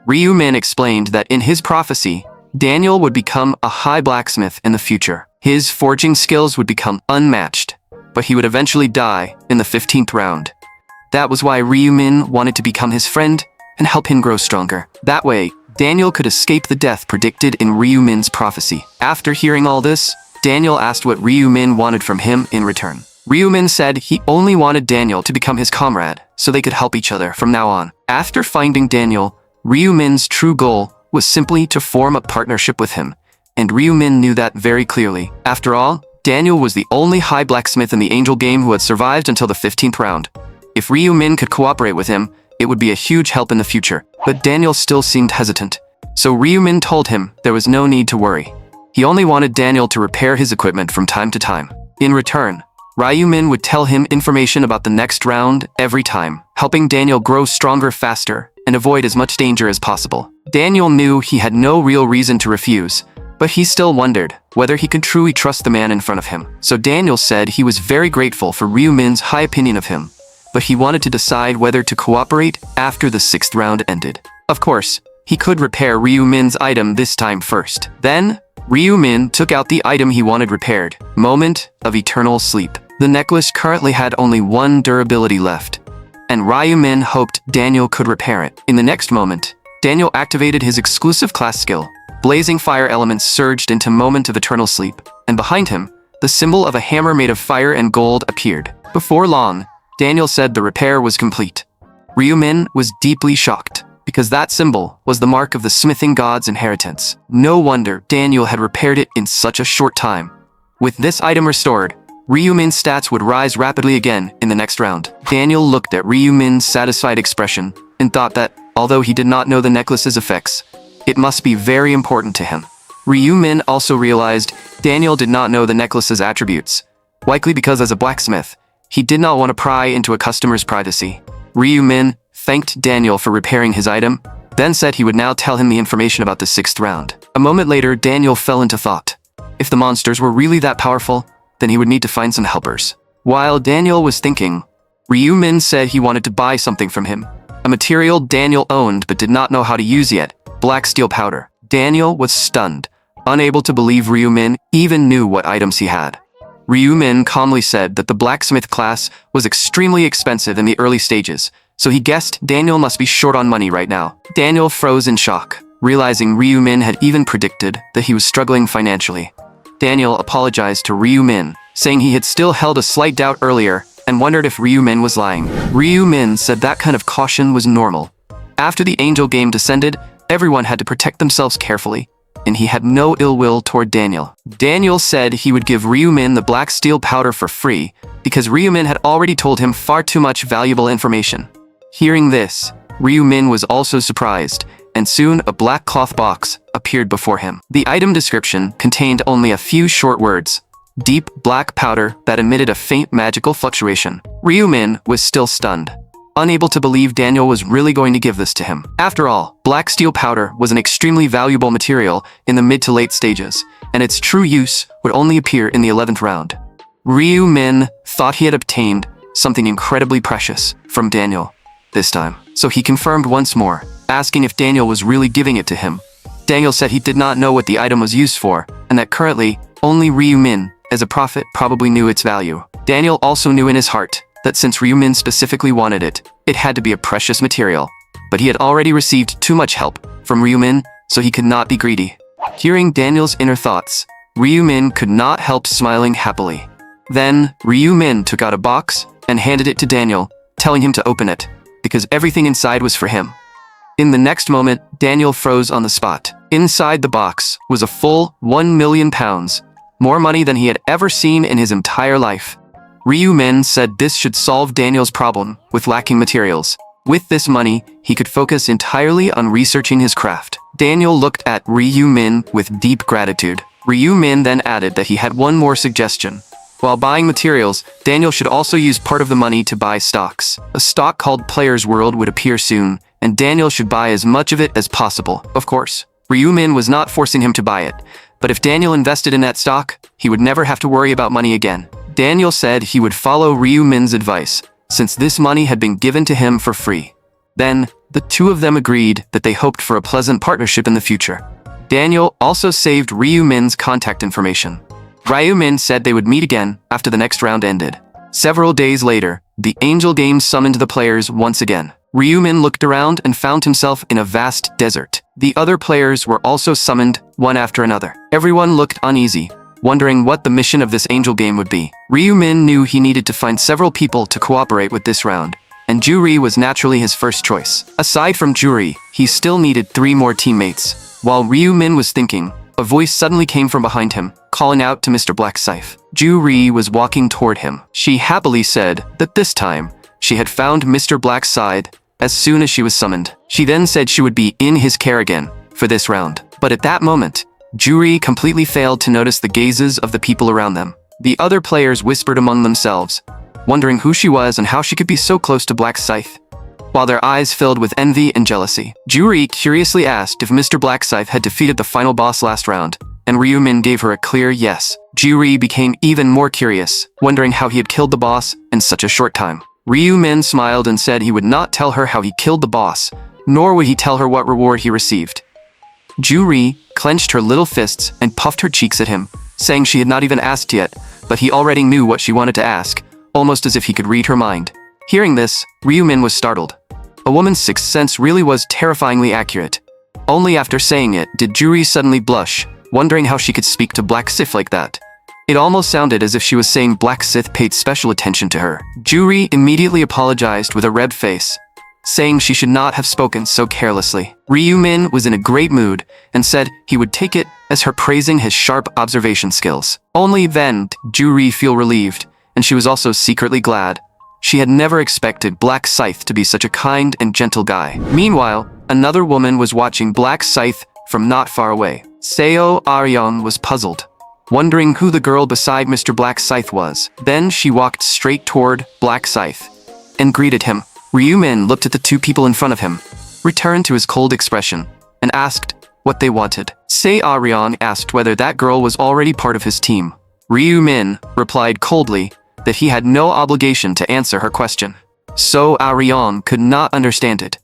Ryu Min explained that in his prophecy, Daniel would become a high blacksmith in the future. His forging skills would become unmatched, but he would eventually die in the 15th round. That was why Ryu Min wanted to become his friend and help him grow stronger. That way, Daniel could escape the death predicted in Ryu Min's prophecy. After hearing all this, Daniel asked what Ryu Min wanted from him in return. Ryu Min said he only wanted Daniel to become his comrade, so they could help each other from now on. After finding Daniel, Ryu Min's true goal was simply to form a partnership with him, and Ryu Min knew that very clearly. After all, Daniel was the only high blacksmith in the Angel game who had survived until the 15th round. If Ryu Min could cooperate with him, it would be a huge help in the future. But Daniel still seemed hesitant, so Ryu Min told him there was no need to worry. He only wanted Daniel to repair his equipment from time to time. In return, Ryu Min would tell him information about the next round every time, helping Daniel grow stronger faster and avoid as much danger as possible. Daniel knew he had no real reason to refuse, but he still wondered whether he could truly trust the man in front of him. So Daniel said he was very grateful for Ryu Min's high opinion of him, but he wanted to decide whether to cooperate after the 6th round ended. Of course, he could repair Ryu Min's item this time first. Then, Ryu Min took out the item he wanted repaired, Moment of Eternal Sleep. The necklace currently had only one durability left, and Ryu Min hoped Daniel could repair it. In the next moment, Daniel activated his exclusive class skill. Blazing fire elements surged into Moment of Eternal Sleep, and behind him, the symbol of a hammer made of fire and gold appeared. Before long, Daniel said the repair was complete. Ryu Min was deeply shocked, because that symbol was the mark of the smithing god's inheritance. No wonder Daniel had repaired it in such a short time. With this item restored, Ryu Min's stats would rise rapidly again in the next round. Daniel looked at Ryu Min's satisfied expression and thought that although he did not know the necklace's effects. It must be very important to him. Ryu-min also realized Daniel did not know the necklace's attributes, likely because as a blacksmith, he did not want to pry into a customer's privacy. Ryu-min thanked Daniel for repairing his item, then said he would now tell him the information about the 6th round. A moment later, Daniel fell into thought. If the monsters were really that powerful, then he would need to find some helpers. While Daniel was thinking, Ryu-min said he wanted to buy something from him, a material Daniel owned but did not know how to use yet, black steel powder. Daniel was stunned, unable to believe Ryu-min even knew what items he had. Ryu-min calmly said that the blacksmith class was extremely expensive in the early stages, so he guessed Daniel must be short on money right now. Daniel froze in shock, realizing Ryu-min had even predicted that he was struggling financially. Daniel apologized to Ryu-min, saying he had still held a slight doubt earlier and wondered if Ryu-min was lying. Ryu-min said that kind of caution was normal. After the angel game descended, everyone had to protect themselves carefully, and he had no ill will toward Daniel. Daniel said he would give Ryu-min the black steel powder for free because Ryu-min had already told him far too much valuable information. Hearing this, Ryu-min was also surprised, and soon a black cloth box appeared before him. The item description contained only a few short words: deep black powder that emitted a faint magical fluctuation. Ryu-min was still stunned, unable to believe Daniel was really going to give this to him. After all, black steel powder was an extremely valuable material in the mid to late stages, and its true use would only appear in the 11th round. Ryu-min thought he had obtained something incredibly precious from Daniel this time, so he confirmed once more, asking if Daniel was really giving it to him. Daniel said he did not know what the item was used for, and that currently, only Ryu-min, as a prophet, probably knew its value. Daniel also knew in his heart that since Ryu-min specifically wanted it, it had to be a precious material. But he had already received too much help from Ryu-min, so he could not be greedy. Hearing Daniel's inner thoughts, Ryu-min could not help smiling happily. Then, Ryu-min took out a box and handed it to Daniel, telling him to open it, because everything inside was for him. In the next moment, Daniel froze on the spot. Inside the box was a full £1 million, more money than he had ever seen in his entire life. Ryu-min said this should solve Daniel's problem with lacking materials. With this money, he could focus entirely on researching his craft. Daniel looked at Ryu-min with deep gratitude. Ryu-min then added that he had one more suggestion. While buying materials, Daniel should also use part of the money to buy stocks. A stock called Player's World would appear soon, and Daniel should buy as much of it as possible. Of course, Ryu-min was not forcing him to buy it, but if Daniel invested in that stock, he would never have to worry about money again. Daniel said he would follow Ryu-min's advice, since this money had been given to him for free. Then, the two of them agreed that they hoped for a pleasant partnership in the future. Daniel also saved Ryu-min's contact information. Ryu-min said they would meet again after the next round ended. Several days later, the Angel Game summoned the players once again. Ryu-min looked around and found himself in a vast desert. The other players were also summoned, one after another. Everyone looked uneasy, wondering what the mission of this Angel Game would be. Ryu-min knew he needed to find several people to cooperate with this round, and Juri was naturally his first choice. Aside from Juri, he still needed 3 more teammates. While Ryu-min was thinking, a voice suddenly came from behind him, calling out to Mr. Black Scythe. Juri was walking toward him. She happily said that this time, she had found Mr. Black Scythe as soon as she was summoned. She then said she would be in his care again for this round. But at that moment, Juri completely failed to notice the gazes of the people around them. The other players whispered among themselves, wondering who she was and how she could be so close to Black Scythe, while their eyes filled with envy and jealousy. Juri curiously asked if Mr. Black Scythe had defeated the final boss last round, and Ryu-min gave her a clear yes. Juri became even more curious, wondering how he had killed the boss in such a short time. Ryu-min smiled and said he would not tell her how he killed the boss, nor would he tell her what reward he received. Juri clenched her little fists and puffed her cheeks at him, saying she had not even asked yet, but he already knew what she wanted to ask, almost as if he could read her mind. Hearing this, Ryu-min was startled. A woman's sixth sense really was terrifyingly accurate. Only after saying it did Juri suddenly blush, wondering how she could speak to Black Scythe like that. It almost sounded as if she was saying Black Scythe paid special attention to her. Juri immediately apologized with a red face, saying she should not have spoken so carelessly. Ryu-min was in a great mood and said he would take it as her praising his sharp observation skills. Only then did Juri feel relieved, and she was also secretly glad, She had never expected Black Scythe to be such a kind and gentle guy. Meanwhile, another woman was watching Black Scythe from not far away. Seo Arion was puzzled, wondering who the girl beside Mr. Black Scythe was. Then she walked straight toward Black Scythe and greeted him. Ryu Min looked at the two people in front of him, returned to his cold expression, and asked what they wanted. Seo Arion asked whether that girl was already part of his team. Ryu Min replied coldly that he had no obligation to answer her question. So Arion could not understand it.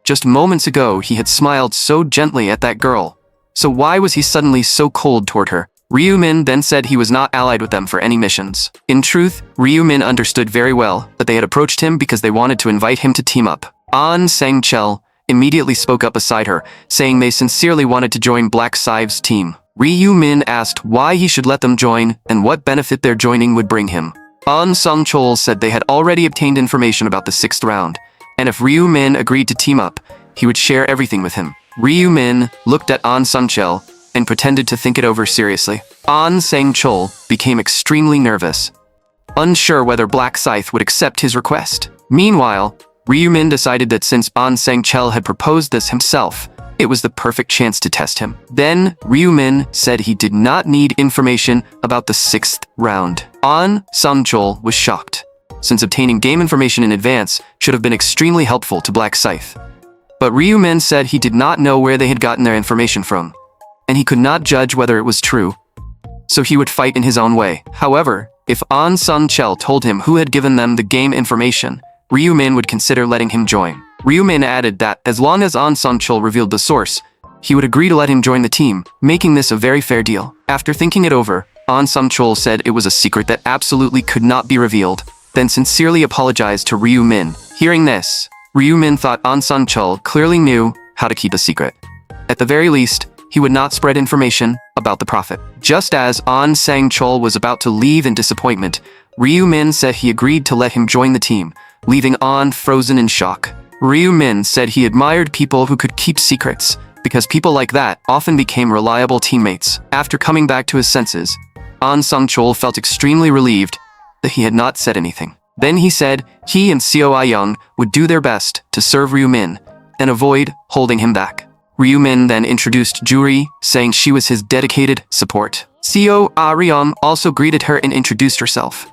Just moments ago, he had smiled so gently at that girl. So why was he suddenly so cold toward her? Ryu Min then said he was not allied with them for any missions. In truth, Ryu Min understood very well that they had approached him because they wanted to invite him to team up. An Sang-chel immediately spoke up beside her, saying they sincerely wanted to join Black Scythe's team. Ryu Min asked why he should let them join and what benefit their joining would bring him. An Sang-chol said they had already obtained information about the 6th round, and if Ryu Min agreed to team up, he would share everything with him. Ryu Min looked at An Sang-chel and pretended to think it over seriously. An Sang-chol became extremely nervous, unsure whether Black Scythe would accept his request. Meanwhile, Ryu Min decided that since An Sang-chel had proposed this himself, it was the perfect chance to test him. Then, Ryu Min said he did not need information about the 6th round. An Sang-chol was shocked, since obtaining game information in advance should have been extremely helpful to Black Scythe. But Ryu Min said he did not know where they had gotten their information from, and he could not judge whether it was true, so he would fight in his own way. However, if An Sang-chel told him who had given them the game information, Ryu Min would consider letting him join. Ryu Min added that as long as An Sang-chel revealed the source, he would agree to let him join the team, making this a very fair deal. After thinking it over, An Sang-chel said it was a secret that absolutely could not be revealed, then sincerely apologized to Ryu Min. Hearing this, Ryu Min thought An Sang-chel clearly knew how to keep a secret. At the very least, he would not spread information about the prophet. Just as An Sang-chel was about to leave in disappointment, Ryu Min said he agreed to let him join the team, leaving An frozen in shock. Ryu Min said he admired people who could keep secrets, because people like that often became reliable teammates. After coming back to his senses, An Sang-chol felt extremely relieved that he had not said anything. Then he said he and Seo Ah-young would do their best to serve Ryu Min and avoid holding him back. Ryu Min then introduced Juri, saying she was his dedicated support. Seo Ah-ryong also greeted her and introduced herself.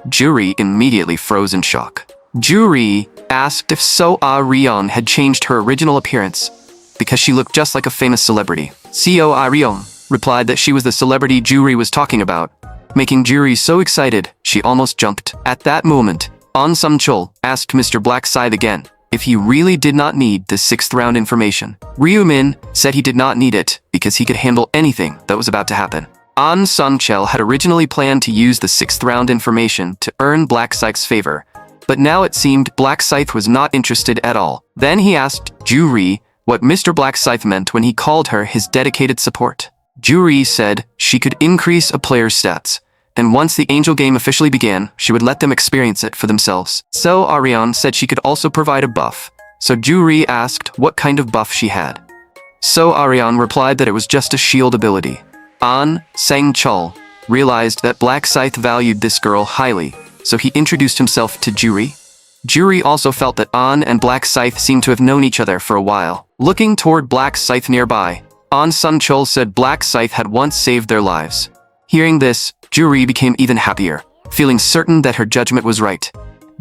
Juri immediately froze in shock. Juri asked if Seo Ah-ryong had changed her original appearance because she looked just like a famous celebrity. Seo Ah-ryong replied that she was the celebrity Juri was talking about, making Juri so excited she almost jumped. At that moment, An Sang-chol asked Mr. Black Scythe again if he really did not need the 6th round information. Ryu Min said he did not need it because he could handle anything that was about to happen. An Sang-chel had originally planned to use the 6th round information to earn Black Scythe's favor, but now it seemed Black Scythe was not interested at all. Then he asked Juri what Mr. Black Scythe meant when he called her his dedicated support. Juri said she could increase a player's stats, and once the angel game officially began, she would let them experience it for themselves. Seo Ah-ryong said she could also provide a buff, so Juri asked what kind of buff she had. Seo Ah-ryong replied that it was just a shield ability. An Sang-chol realized that Black Scythe valued this girl highly, so he introduced himself to Juri. Juri also felt that An and Black Scythe seemed to have known each other for a while. Looking toward Black Scythe nearby, An Sang-chol said Black Scythe had once saved their lives. Hearing this, Juri became even happier, feeling certain that her judgment was right.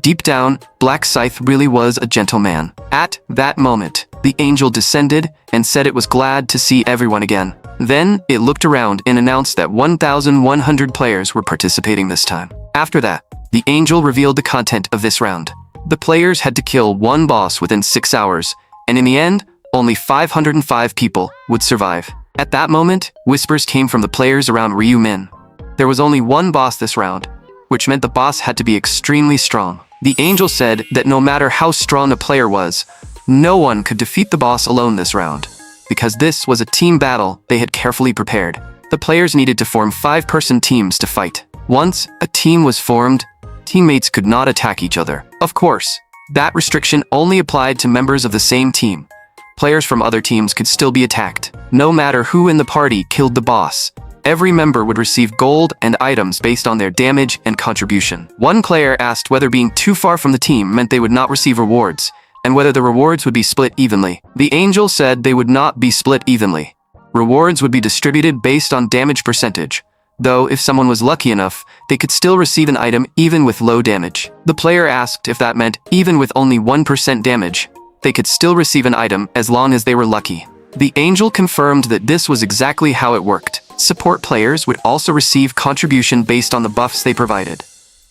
Deep down, Black Scythe really was a gentleman. At that moment, the angel descended and said it was glad to see everyone again. Then, it looked around and announced that 1,100 players were participating this time. After that, the angel revealed the content of this round. The players had to kill one boss within 6 hours, and in the end, only 505 people would survive. At that moment, whispers came from the players around Ryu Min. There was only one boss this round, which meant the boss had to be extremely strong. The angel said that no matter how strong a player was, no one could defeat the boss alone this round, because this was a team battle they had carefully prepared. The players needed to form 5-person teams to fight. Once a team was formed, teammates could not attack each other. Of course, that restriction only applied to members of the same team. Players from other teams could still be attacked. No matter who in the party killed the boss, every member would receive gold and items based on their damage and contribution. One player asked whether being too far from the team meant they would not receive rewards, and whether the rewards would be split evenly. The angel said they would not be split evenly. Rewards would be distributed based on damage percentage, though if someone was lucky enough, they could still receive an item even with low damage. The player asked if that meant even with only 1% damage, they could still receive an item as long as they were lucky. The angel confirmed that this was exactly how it worked. Support players would also receive contribution based on the buffs they provided.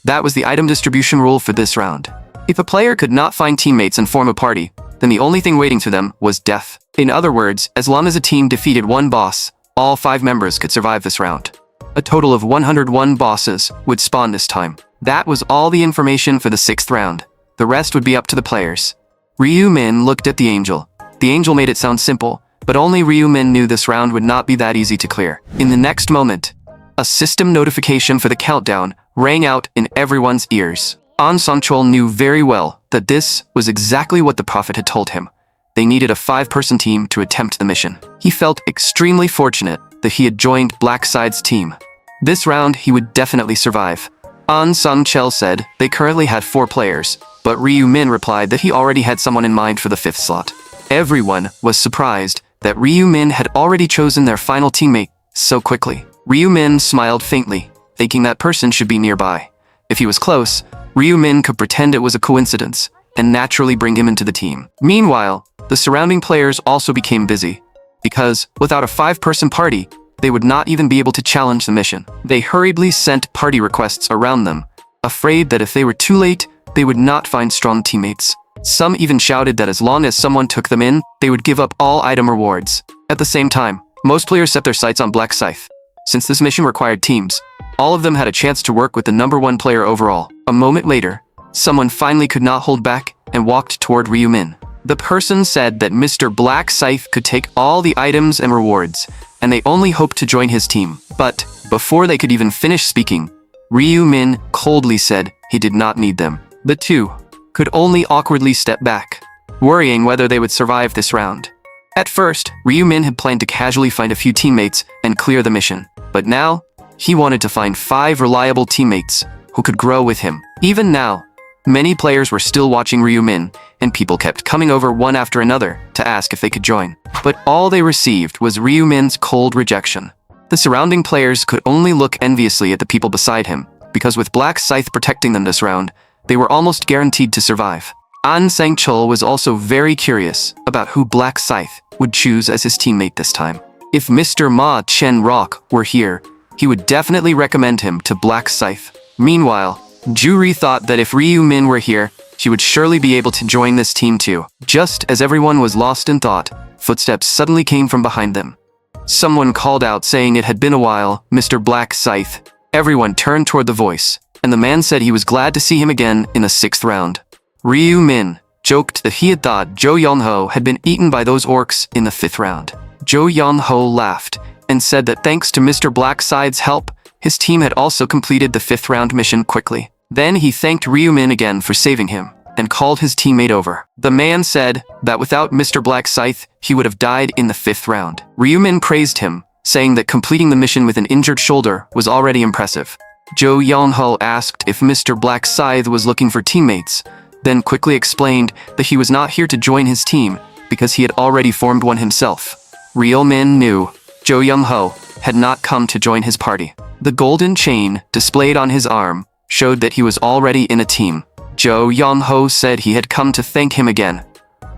That was the item distribution rule for this round. If a player could not find teammates and form a party, then the only thing waiting for them was death. In other words, as long as a team defeated one boss, all 5 members could survive this round. A total of 101 bosses would spawn this time. That was all the information for the 6th round. The rest would be up to the players. Ryu Min looked at the angel. The angel made it sound simple, but only Ryu Min knew this round would not be that easy to clear. In the next moment, a system notification for the countdown rang out in everyone's ears. An Sang-chol knew very well that this was exactly what the prophet had told him. They needed a 5-person team to attempt the mission. He felt extremely fortunate that he had joined Black Side's team. This round, he would definitely survive. An Sang-chol said they currently had 4 players, but Ryu Min replied that he already had someone in mind for the 5th slot. Everyone was surprised that Ryu Min had already chosen their final teammate so quickly. Ryu Min smiled faintly, thinking that person should be nearby. If he was close, Ryu Min could pretend it was a coincidence and naturally bring him into the team. Meanwhile, the surrounding players also became busy, because without a 5-person party, they would not even be able to challenge the mission. They hurriedly sent party requests around them, afraid that if they were too late, they would not find strong teammates. Some even shouted that as long as someone took them in, they would give up all item rewards. At the same time, most players set their sights on Black Scythe. Since this mission required teams, all of them had a chance to work with the #1 player overall. A moment later, someone finally could not hold back and walked toward Ryu Min. The person said that Mr. Black Scythe could take all the items and rewards, and they only hoped to join his team. But before they could even finish speaking, Ryu Min coldly said he did not need them. The two could only awkwardly step back, worrying whether they would survive this round. At first, Ryu Min had planned to casually find a few teammates and clear the mission, but now, he wanted to find 5 reliable teammates who could grow with him. Even now, many players were still watching Ryu Min, and people kept coming over one after another to ask if they could join. But all they received was Ryu Min's cold rejection. The surrounding players could only look enviously at the people beside him, because with Black Scythe protecting them this round, they were almost guaranteed to survive. An Sang-chol was also very curious about who Black Scythe would choose as his teammate this time. If Mr. Ma Chen-rock were here, he would definitely recommend him to Black Scythe. Meanwhile, Juri thought that if Ryu Min were here, she would surely be able to join this team too. Just as everyone was lost in thought, footsteps suddenly came from behind them. Someone called out saying it had been a while, Mr. Black Scythe. Everyone turned toward the voice, and the man said he was glad to see him again in the 6th round. Ryu Min joked that he had thought Jo Yeon-ho had been eaten by those orcs in the 5th round. Jo Yeon-ho laughed and said that thanks to Mr. Black Scythe's help, his team had also completed the 5th round mission quickly. Then he thanked Ryu Min again for saving him and called his teammate over. The man said that without Mr. Black Scythe, he would have died in the 5th round. Ryu Min praised him, saying that completing the mission with an injured shoulder was already impressive. Jo Yeon-ho asked if Mr. Black Scythe was looking for teammates, then quickly explained that he was not here to join his team because he had already formed one himself. Ryu Min knew Jo Yeon-ho had not come to join his party. The golden chain displayed on his arm showed that he was already in a team. Jo Yeon-ho said he had come to thank him again,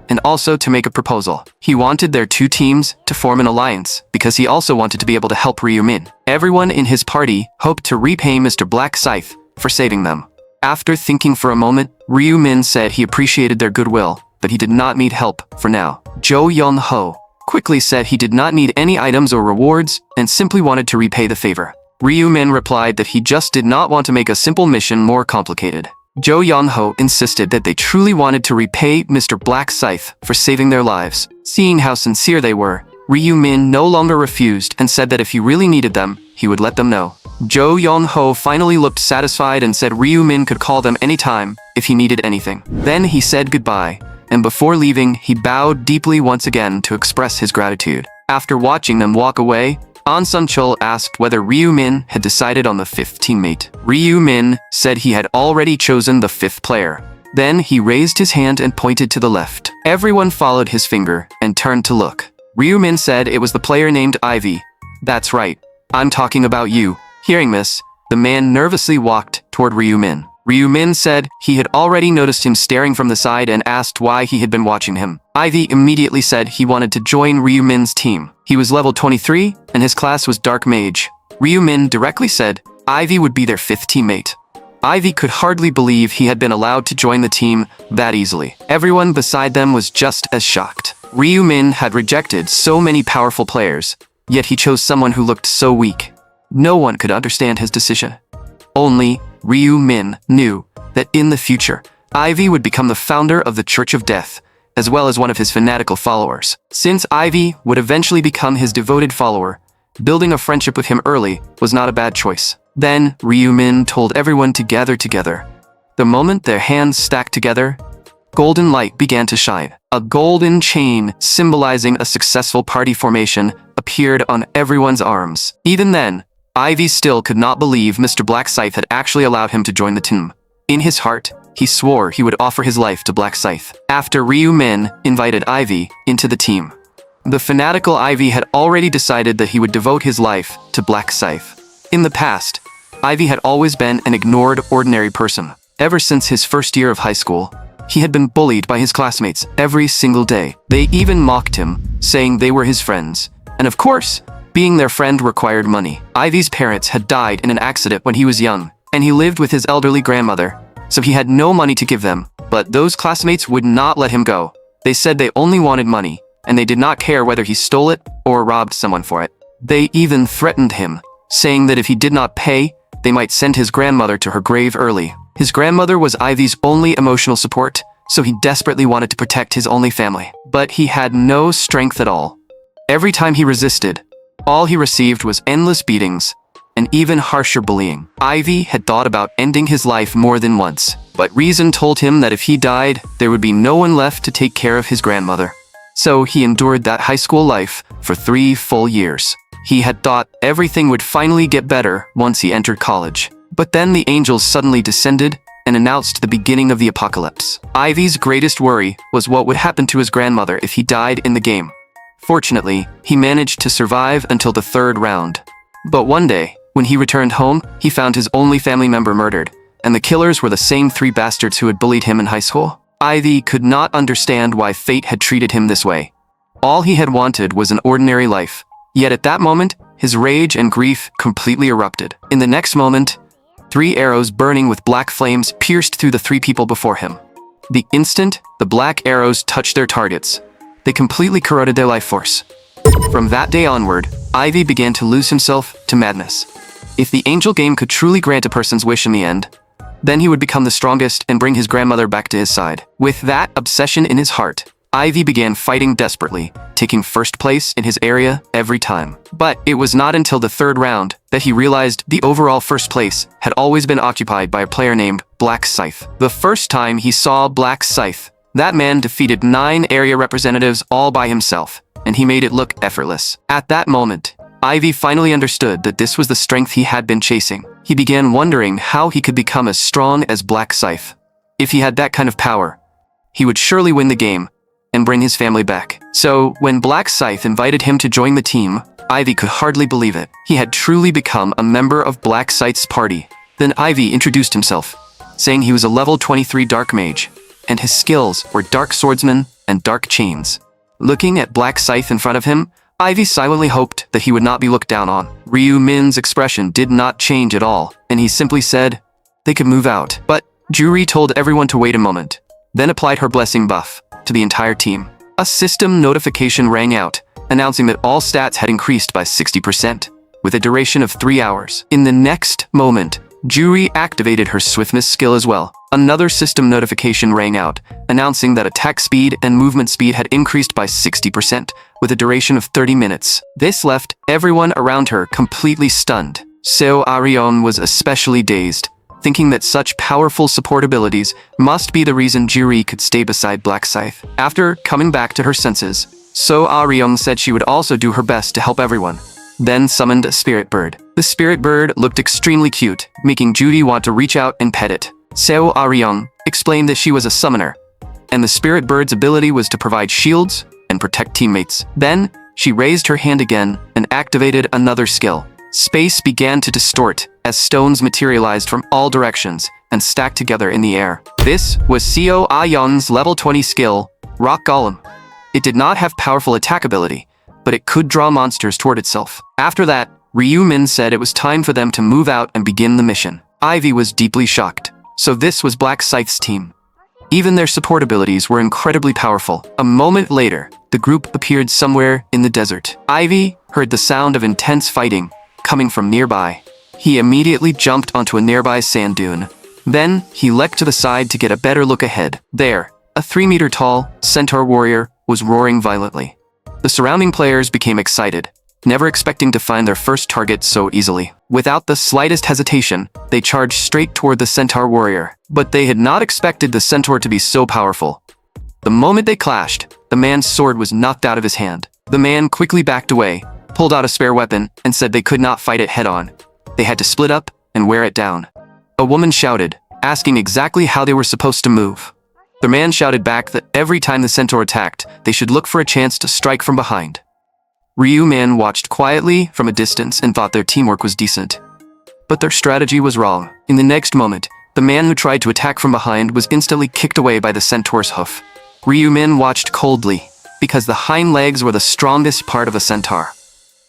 and also to make a proposal. He wanted their 2 teams to form an alliance because he also wanted to be able to help Ryu Min. Everyone in his party hoped to repay Mr. Black Scythe for saving them. After thinking for a moment, Ryu Min said he appreciated their goodwill, but he did not need help for now. Jo Yeon-ho quickly said he did not need any items or rewards and simply wanted to repay the favor. Ryu Min replied that he just did not want to make a simple mission more complicated. Jo Yeon-ho insisted that they truly wanted to repay Mr. Black Scythe for saving their lives. Seeing how sincere they were, Ryu Min no longer refused and said that if he really needed them, he would let them know. Jo Yeon-ho finally looked satisfied and said Ryu Min could call them anytime if he needed anything. Then he said goodbye, and before leaving, he bowed deeply once again to express his gratitude. After watching them walk away, An Sun-chul asked whether Ryu-min had decided on the fifth teammate. Ryu-min said he had already chosen the fifth player. Then he raised his hand and pointed to the left. Everyone followed his finger and turned to look. Ryu-min said it was the player named Ivy. That's right. I'm talking about you. Hearing this, the man nervously walked toward Ryu-min. Ryu-min said he had already noticed him staring from the side and asked why he had been watching him. Ivy immediately said he wanted to join Ryu-min's team. He was level 23 and his class was Dark Mage. Ryu-min directly said Ivy would be their fifth teammate. Ivy could hardly believe he had been allowed to join the team that easily. Everyone beside them was just as shocked. Ryu-min had rejected so many powerful players, yet he chose someone who looked so weak. No one could understand his decision. Only Ryu-min knew that in the future, Ivy would become the founder of the Church of Death, as well as one of his fanatical followers. Since Ivy would eventually become his devoted follower, building a friendship with him early was not a bad choice. Then Ryu-min told everyone to gather together. The moment their hands stacked together, golden light began to shine. A golden chain symbolizing a successful party formation appeared on everyone's arms. Even then, Ivy still could not believe Mr. Black Scythe had actually allowed him to join the team. In his heart, he swore he would offer his life to Black Scythe. After Ryu-min invited Ivy into the team, the fanatical Ivy had already decided that he would devote his life to Black Scythe. In the past, Ivy had always been an ignored, ordinary person. Ever since his first year of high school, he had been bullied by his classmates every single day. They even mocked him, saying they were his friends. And of course, being their friend required money. Ivy's parents had died in an accident when he was young, and he lived with his elderly grandmother, so he had no money to give them. But those classmates would not let him go. They said they only wanted money, and they did not care whether he stole it or robbed someone for it. They even threatened him, saying that if he did not pay, they might send his grandmother to her grave early. His grandmother was Ivy's only emotional support, so he desperately wanted to protect his only family. But he had no strength at all. Every time he resisted, all he received was endless beatings and even harsher bullying. Ivy had thought about ending his life more than once, but reason told him that if he died, there would be no one left to take care of his grandmother. So he endured that high school life for 3 full years. He had thought everything would finally get better once he entered college. But then the angels suddenly descended and announced the beginning of the apocalypse. Ivy's greatest worry was what would happen to his grandmother if he died in the game. Fortunately, he managed to survive until the 3rd round. But one day, when he returned home, he found his only family member murdered, and the killers were the same 3 bastards who had bullied him in high school. Ivy could not understand why fate had treated him this way. All he had wanted was an ordinary life. Yet at that moment, his rage and grief completely erupted. In the next moment, 3 arrows burning with black flames pierced through the 3 people before him. The instant the black arrows touched their targets, they completely corroded their life force. From that day onward, Ivy began to lose himself to madness. If the angel game could truly grant a person's wish in the end, then he would become the strongest and bring his grandmother back to his side. With that obsession in his heart, Ivy began fighting desperately, taking first place in his area every time. But it was not until the 3rd round that he realized the overall first place had always been occupied by a player named Black Scythe. The first time he saw Black Scythe, that man defeated 9 area representatives all by himself, and he made it look effortless. At that moment, Ivy finally understood that this was the strength he had been chasing. He began wondering how he could become as strong as Black Scythe. If he had that kind of power, he would surely win the game and bring his family back. So, when Black Scythe invited him to join the team, Ivy could hardly believe it. He had truly become a member of Black Scythe's party. Then Ivy introduced himself, saying he was a level 23 Dark Mage, and his skills were Dark Swordsman and Dark Chains. Looking at Black Scythe in front of him, Ivy silently hoped that he would not be looked down on. Ryu-min's expression did not change at all, and he simply said they could move out. But Juri told everyone to wait a moment, then applied her blessing buff to the entire team. A system notification rang out, announcing that all stats had increased by 60%, with a duration of 3 hours. In the next moment, Juri activated her swiftness skill as well. Another system notification rang out, announcing that attack speed and movement speed had increased by 60%, with a duration of 30 minutes. This left everyone around her completely stunned. Seo Arion was especially dazed, thinking that such powerful support abilities must be the reason Juri could stay beside Black Scythe. After coming back to her senses, Seo Arion said she would also do her best to help everyone. then summoned a spirit bird. The spirit bird looked extremely cute, making Judy want to reach out and pet it. Seo Aryong explained that she was a summoner, and the spirit bird's ability was to provide shields and protect teammates. Then, she raised her hand again and activated another skill. Space began to distort as stones materialized from all directions and stacked together in the air. This was Seo Aryong's level 20 skill, Rock Golem. It did not have powerful attack ability, but it could draw monsters toward itself. After that, Ryu Min said it was time for them to move out and begin the mission. Ivy was deeply shocked. So this was Black Scythe's team. Even their support abilities were incredibly powerful. A moment later, the group appeared somewhere in the desert. Ivy heard the sound of intense fighting coming from nearby. He immediately jumped onto a nearby sand dune. Then, he leapt to the side to get a better look ahead. There, a 3-meter-tall centaur warrior was roaring violently. The surrounding players became excited, never expecting to find their first target so easily. Without the slightest hesitation, they charged straight toward the centaur warrior. But they had not expected the centaur to be so powerful. The moment they clashed, the man's sword was knocked out of his hand. The man quickly backed away, pulled out a spare weapon, and said they could not fight it head-on. They had to split up and wear it down. A woman shouted, asking exactly how they were supposed to move. The man shouted back that every time the centaur attacked, they should look for a chance to strike from behind. Ryu Min watched quietly from a distance and thought their teamwork was decent. But their strategy was wrong. In the next moment, the man who tried to attack from behind was instantly kicked away by the centaur's hoof. Ryu Min watched coldly, because the hind legs were the strongest part of a centaur.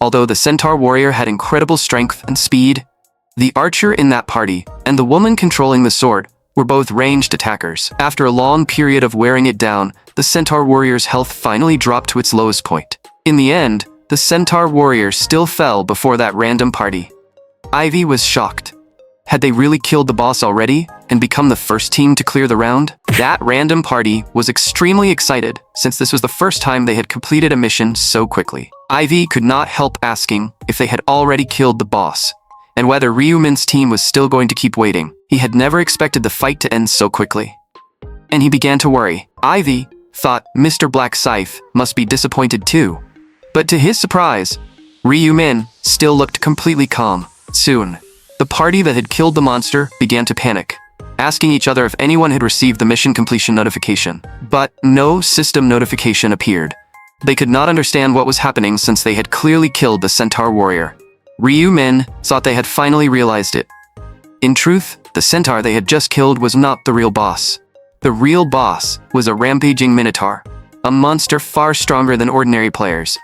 Although the centaur warrior had incredible strength and speed, the archer in that party and the woman controlling the sword were both ranged attackers. After a long period of wearing it down, the centaur warrior's health finally dropped to its lowest point. In the end, the centaur warrior still fell before that random party. Ivy was shocked. Had they really killed the boss already and become the first team to clear the round? That random party was extremely excited since this was the first time they had completed a mission so quickly. Ivy could not help asking if they had already killed the boss, and whether Ryu Min's team was still going to keep waiting. He had never expected the fight to end so quickly. And he began to worry. Ivy thought Mr. Black Scythe must be disappointed too. But to his surprise, Ryu Min still looked completely calm. Soon, the party that had killed the monster began to panic, asking each other if anyone had received the mission completion notification. But no system notification appeared. They could not understand what was happening since they had clearly killed the centaur warrior. Ryu Min thought they had finally realized it. In truth, the centaur they had just killed was not the real boss. The real boss was a rampaging minotaur, a monster far stronger than ordinary players.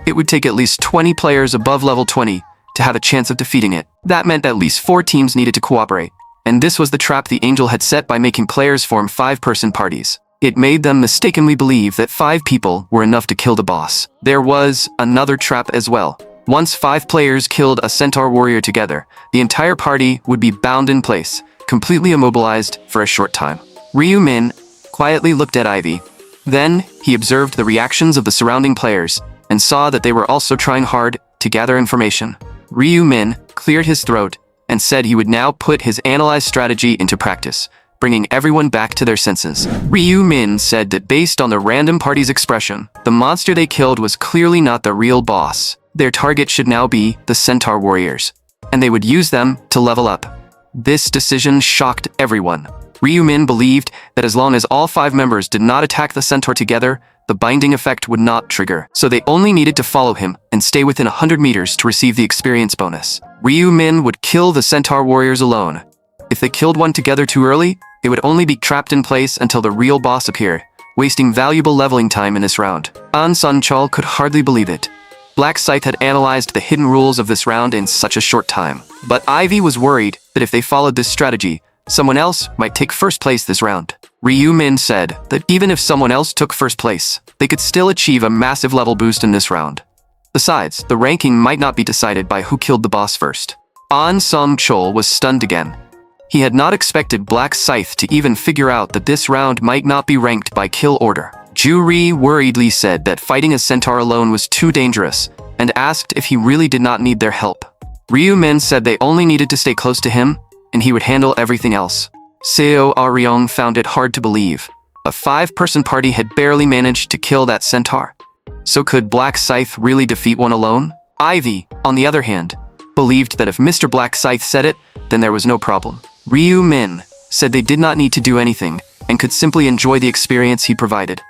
It would take at least 20 players above level 20 to have a chance of defeating it. That meant at least 4 teams needed to cooperate, and this was the trap the angel had set by making players form 5-person parties. It made them mistakenly believe that 5 people were enough to kill the boss. There was another trap as well. Once 5 players killed a centaur warrior together, the entire party would be bound in place, completely immobilized for a short time. Ryu Min quietly looked at Ivy. Then, he observed the reactions of the surrounding players and saw that they were also trying hard to gather information. Ryu Min cleared his throat and said he would now put his analyzed strategy into practice, bringing everyone back to their senses. Ryu Min said that based on the random party's expression, the monster they killed was clearly not the real boss. Their target should now be the centaur warriors, and they would use them to level up. This decision shocked everyone. Ryu Min believed that as long as all 5 members did not attack the centaur together, the binding effect would not trigger, so they only needed to follow him and stay within 100 meters to receive the experience bonus. Ryu Min would kill the centaur warriors alone. If they killed one together too early, it would only be trapped in place until the real boss appeared, wasting valuable leveling time in this round. An Sun Chol could hardly believe it. Black Scythe had analyzed the hidden rules of this round in such a short time. But Ivy was worried that if they followed this strategy, someone else might take first place this round. Ryu Min said that even if someone else took first place, they could still achieve a massive level boost in this round. Besides, the ranking might not be decided by who killed the boss first. An Sun Chol was stunned again. He had not expected Black Scythe to even figure out that this round might not be ranked by kill order. Ju-ri worriedly said that fighting a centaur alone was too dangerous, and asked if he really did not need their help. Ryu Min said they only needed to stay close to him, and he would handle everything else. Seo Aryong found it hard to believe. A 5-person party had barely managed to kill that centaur. So could Black Scythe really defeat one alone? Ivy, on the other hand, believed that if Mr. Black Scythe said it, then there was no problem. Ryu Min said they did not need to do anything and could simply enjoy the experience he provided.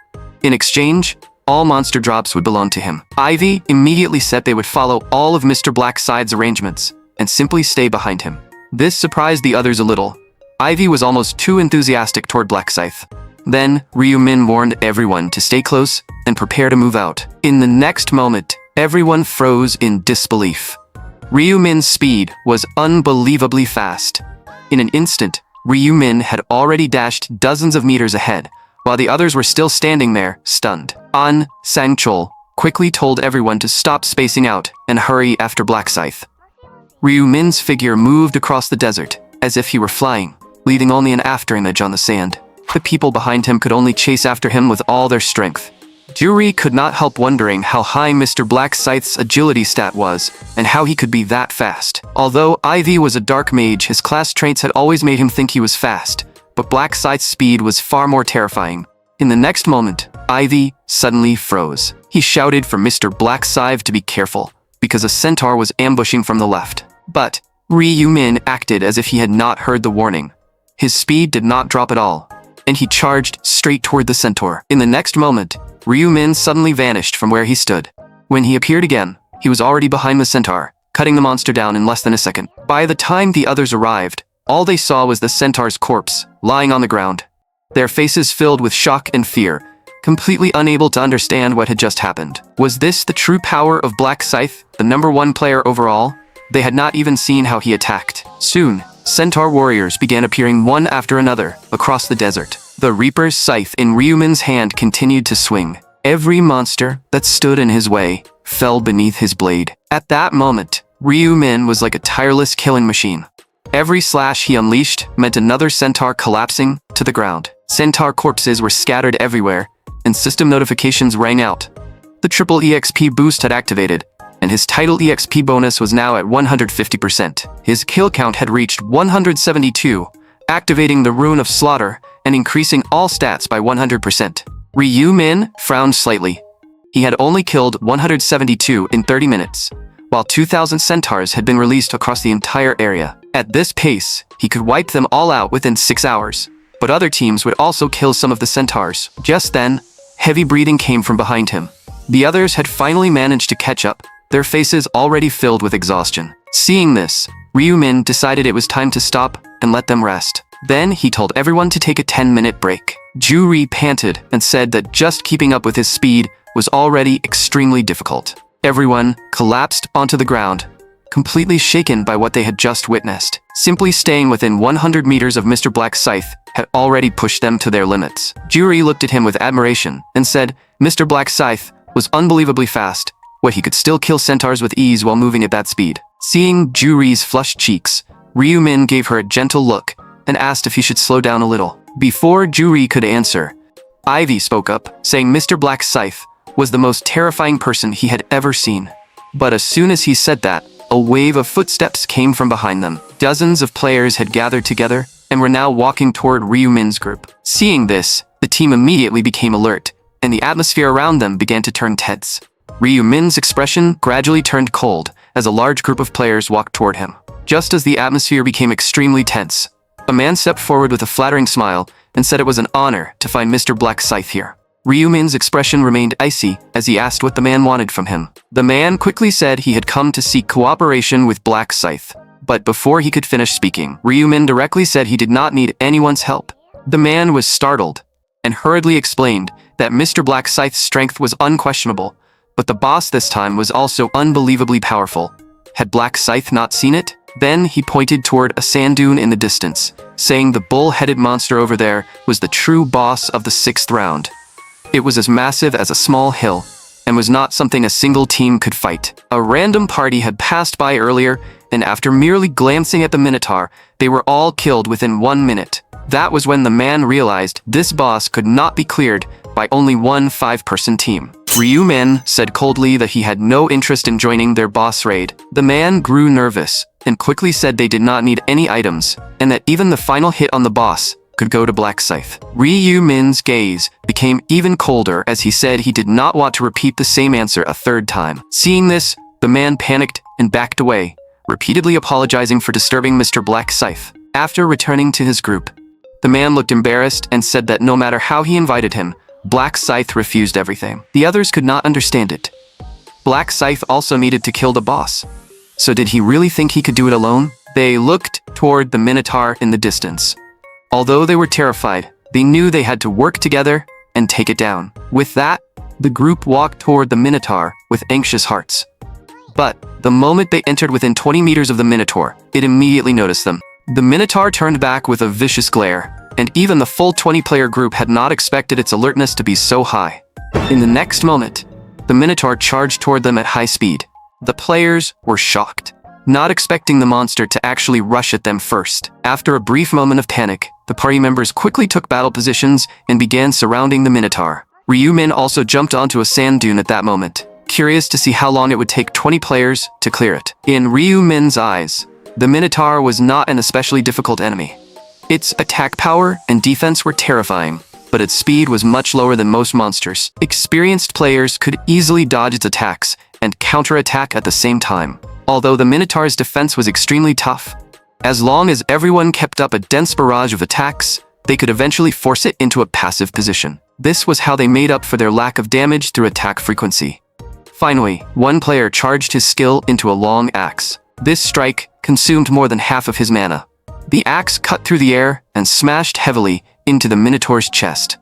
In exchange, all monster drops would belong to him. Ivy immediately said they would follow all of Mr. Black Scythe's arrangements and simply stay behind him. This surprised the others a little. Ivy was almost too enthusiastic toward Black Scythe. Then, Ryu Min warned everyone to stay close and prepare to move out. In the next moment, everyone froze in disbelief. Ryu Min's speed was unbelievably fast. In an instant, Ryu Min had already dashed dozens of meters ahead, while the others were still standing there, stunned. An Sang-chol quickly told everyone to stop spacing out and hurry after Black Scythe. Ryu Min's figure moved across the desert, as if he were flying, leaving only an afterimage on the sand. The people behind him could only chase after him with all their strength. Juri could not help wondering how high Mr. Black Scythe's agility stat was, and how he could be that fast. Although Ivy was a dark mage, his class traits had always made him think he was fast, but Black Scythe's speed was far more terrifying. In the next moment, Ivy suddenly froze. He shouted for Mr. Black Scythe to be careful, because a centaur was ambushing from the left. But Ryu Min acted as if he had not heard the warning. His speed did not drop at all, and he charged straight toward the centaur. In the next moment, Ryu Min suddenly vanished from where he stood. When he appeared again, he was already behind the centaur, cutting the monster down in less than a second. By the time the others arrived, all they saw was the centaur's corpse, lying on the ground. Their faces filled with shock and fear, completely unable to understand what had just happened. Was this the true power of Black Scythe, the #1 player overall? They had not even seen how he attacked. Soon, centaur warriors began appearing one after another across the desert. The Reaper's scythe in Ryu Min's hand continued to swing. Every monster that stood in his way fell beneath his blade. At that moment, Ryu Min was like a tireless killing machine. Every slash he unleashed meant another centaur collapsing to the ground. Centaur corpses were scattered everywhere, and system notifications rang out. The triple EXP boost had activated, and his title EXP bonus was now at 150%. His kill count had reached 172, activating the Rune of Slaughter and increasing all stats by 100%. Ryu Min frowned slightly. He had only killed 172 in 30 minutes, while 2,000 centaurs had been released across the entire area. At this pace, he could wipe them all out within 6 hours, but other teams would also kill some of the centaurs. Just then, heavy breathing came from behind him. The others had finally managed to catch up, their faces already filled with exhaustion. Seeing this, Ryu Min decided it was time to stop and let them rest. Then he told everyone to take a 10-minute break. Juri panted and said that just keeping up with his speed was already extremely difficult. Everyone collapsed onto the ground, completely shaken by what they had just witnessed. Simply staying within 100 meters of Mr. Black Scythe had already pushed them to their limits. Juri looked at him with admiration and said Mr. Black Scythe was unbelievably fast, but he could still kill centaurs with ease while moving at that speed. Seeing Juri's flushed cheeks, Ryu Min gave her a gentle look and asked if he should slow down a little. Before Juri could answer, Ivy spoke up, saying Mr. Black Scythe was the most terrifying person he had ever seen. But as soon as he said that, a wave of footsteps came from behind them. Dozens of players had gathered together and were now walking toward Ryu Min's group. Seeing this, the team immediately became alert, and the atmosphere around them began to turn tense. Ryu Min's expression gradually turned cold as a large group of players walked toward him. Just as the atmosphere became extremely tense, a man stepped forward with a flattering smile and said it was an honor to find Mr. Black Scythe here. Ryu Min's expression remained icy as he asked what the man wanted from him. The man quickly said he had come to seek cooperation with Black Scythe. But before he could finish speaking, Ryu Min directly said he did not need anyone's help. The man was startled and hurriedly explained that Mr. Black Scythe's strength was unquestionable, but the boss this time was also unbelievably powerful. Had Black Scythe not seen it? Then he pointed toward a sand dune in the distance, saying the bull-headed monster over there was the true boss of the 6th round. It was as massive as a small hill, and was not something a single team could fight. A random party had passed by earlier, and after merely glancing at the Minotaur, they were all killed within 1 minute. That was when the man realized this boss could not be cleared by only one 5-person team. Ryu Min said coldly that he had no interest in joining their boss raid. The man grew nervous and quickly said they did not need any items, and that even the final hit on the boss could go to Black Scythe. Ryu Min's gaze became even colder as he said he did not want to repeat the same answer a third time. Seeing this, The man panicked and backed away, repeatedly apologizing for disturbing Mr. Black Scythe. After returning to his group, the man looked embarrassed and said that no matter how he invited him, Black Scythe refused everything. The others could not understand it. Black Scythe also needed to kill the boss. So did he really think he could do it alone? They looked toward the Minotaur in the distance. Although they were terrified, they knew they had to work together and take it down. With that, the group walked toward the Minotaur with anxious hearts. But the moment they entered within 20 meters of the Minotaur, it immediately noticed them. The Minotaur turned back with a vicious glare, and even the full 20-player group had not expected its alertness to be so high. In the next moment, the Minotaur charged toward them at high speed. The players were shocked, not expecting the monster to actually rush at them first. After a brief moment of panic, the party members quickly took battle positions and began surrounding the Minotaur. Ryu-min also jumped onto a sand dune at that moment, curious to see how long it would take 20 players to clear it. In Ryu-min's eyes, the Minotaur was not an especially difficult enemy. Its attack power and defense were terrifying, but its speed was much lower than most monsters. Experienced players could easily dodge its attacks and counterattack at the same time. Although the Minotaur's defense was extremely tough, as long as everyone kept up a dense barrage of attacks, they could eventually force it into a passive position. This was how they made up for their lack of damage through attack frequency. Finally, one player charged his skill into a long axe. This strike consumed more than half of his mana. The axe cut through the air and smashed heavily into the Minotaur's chest.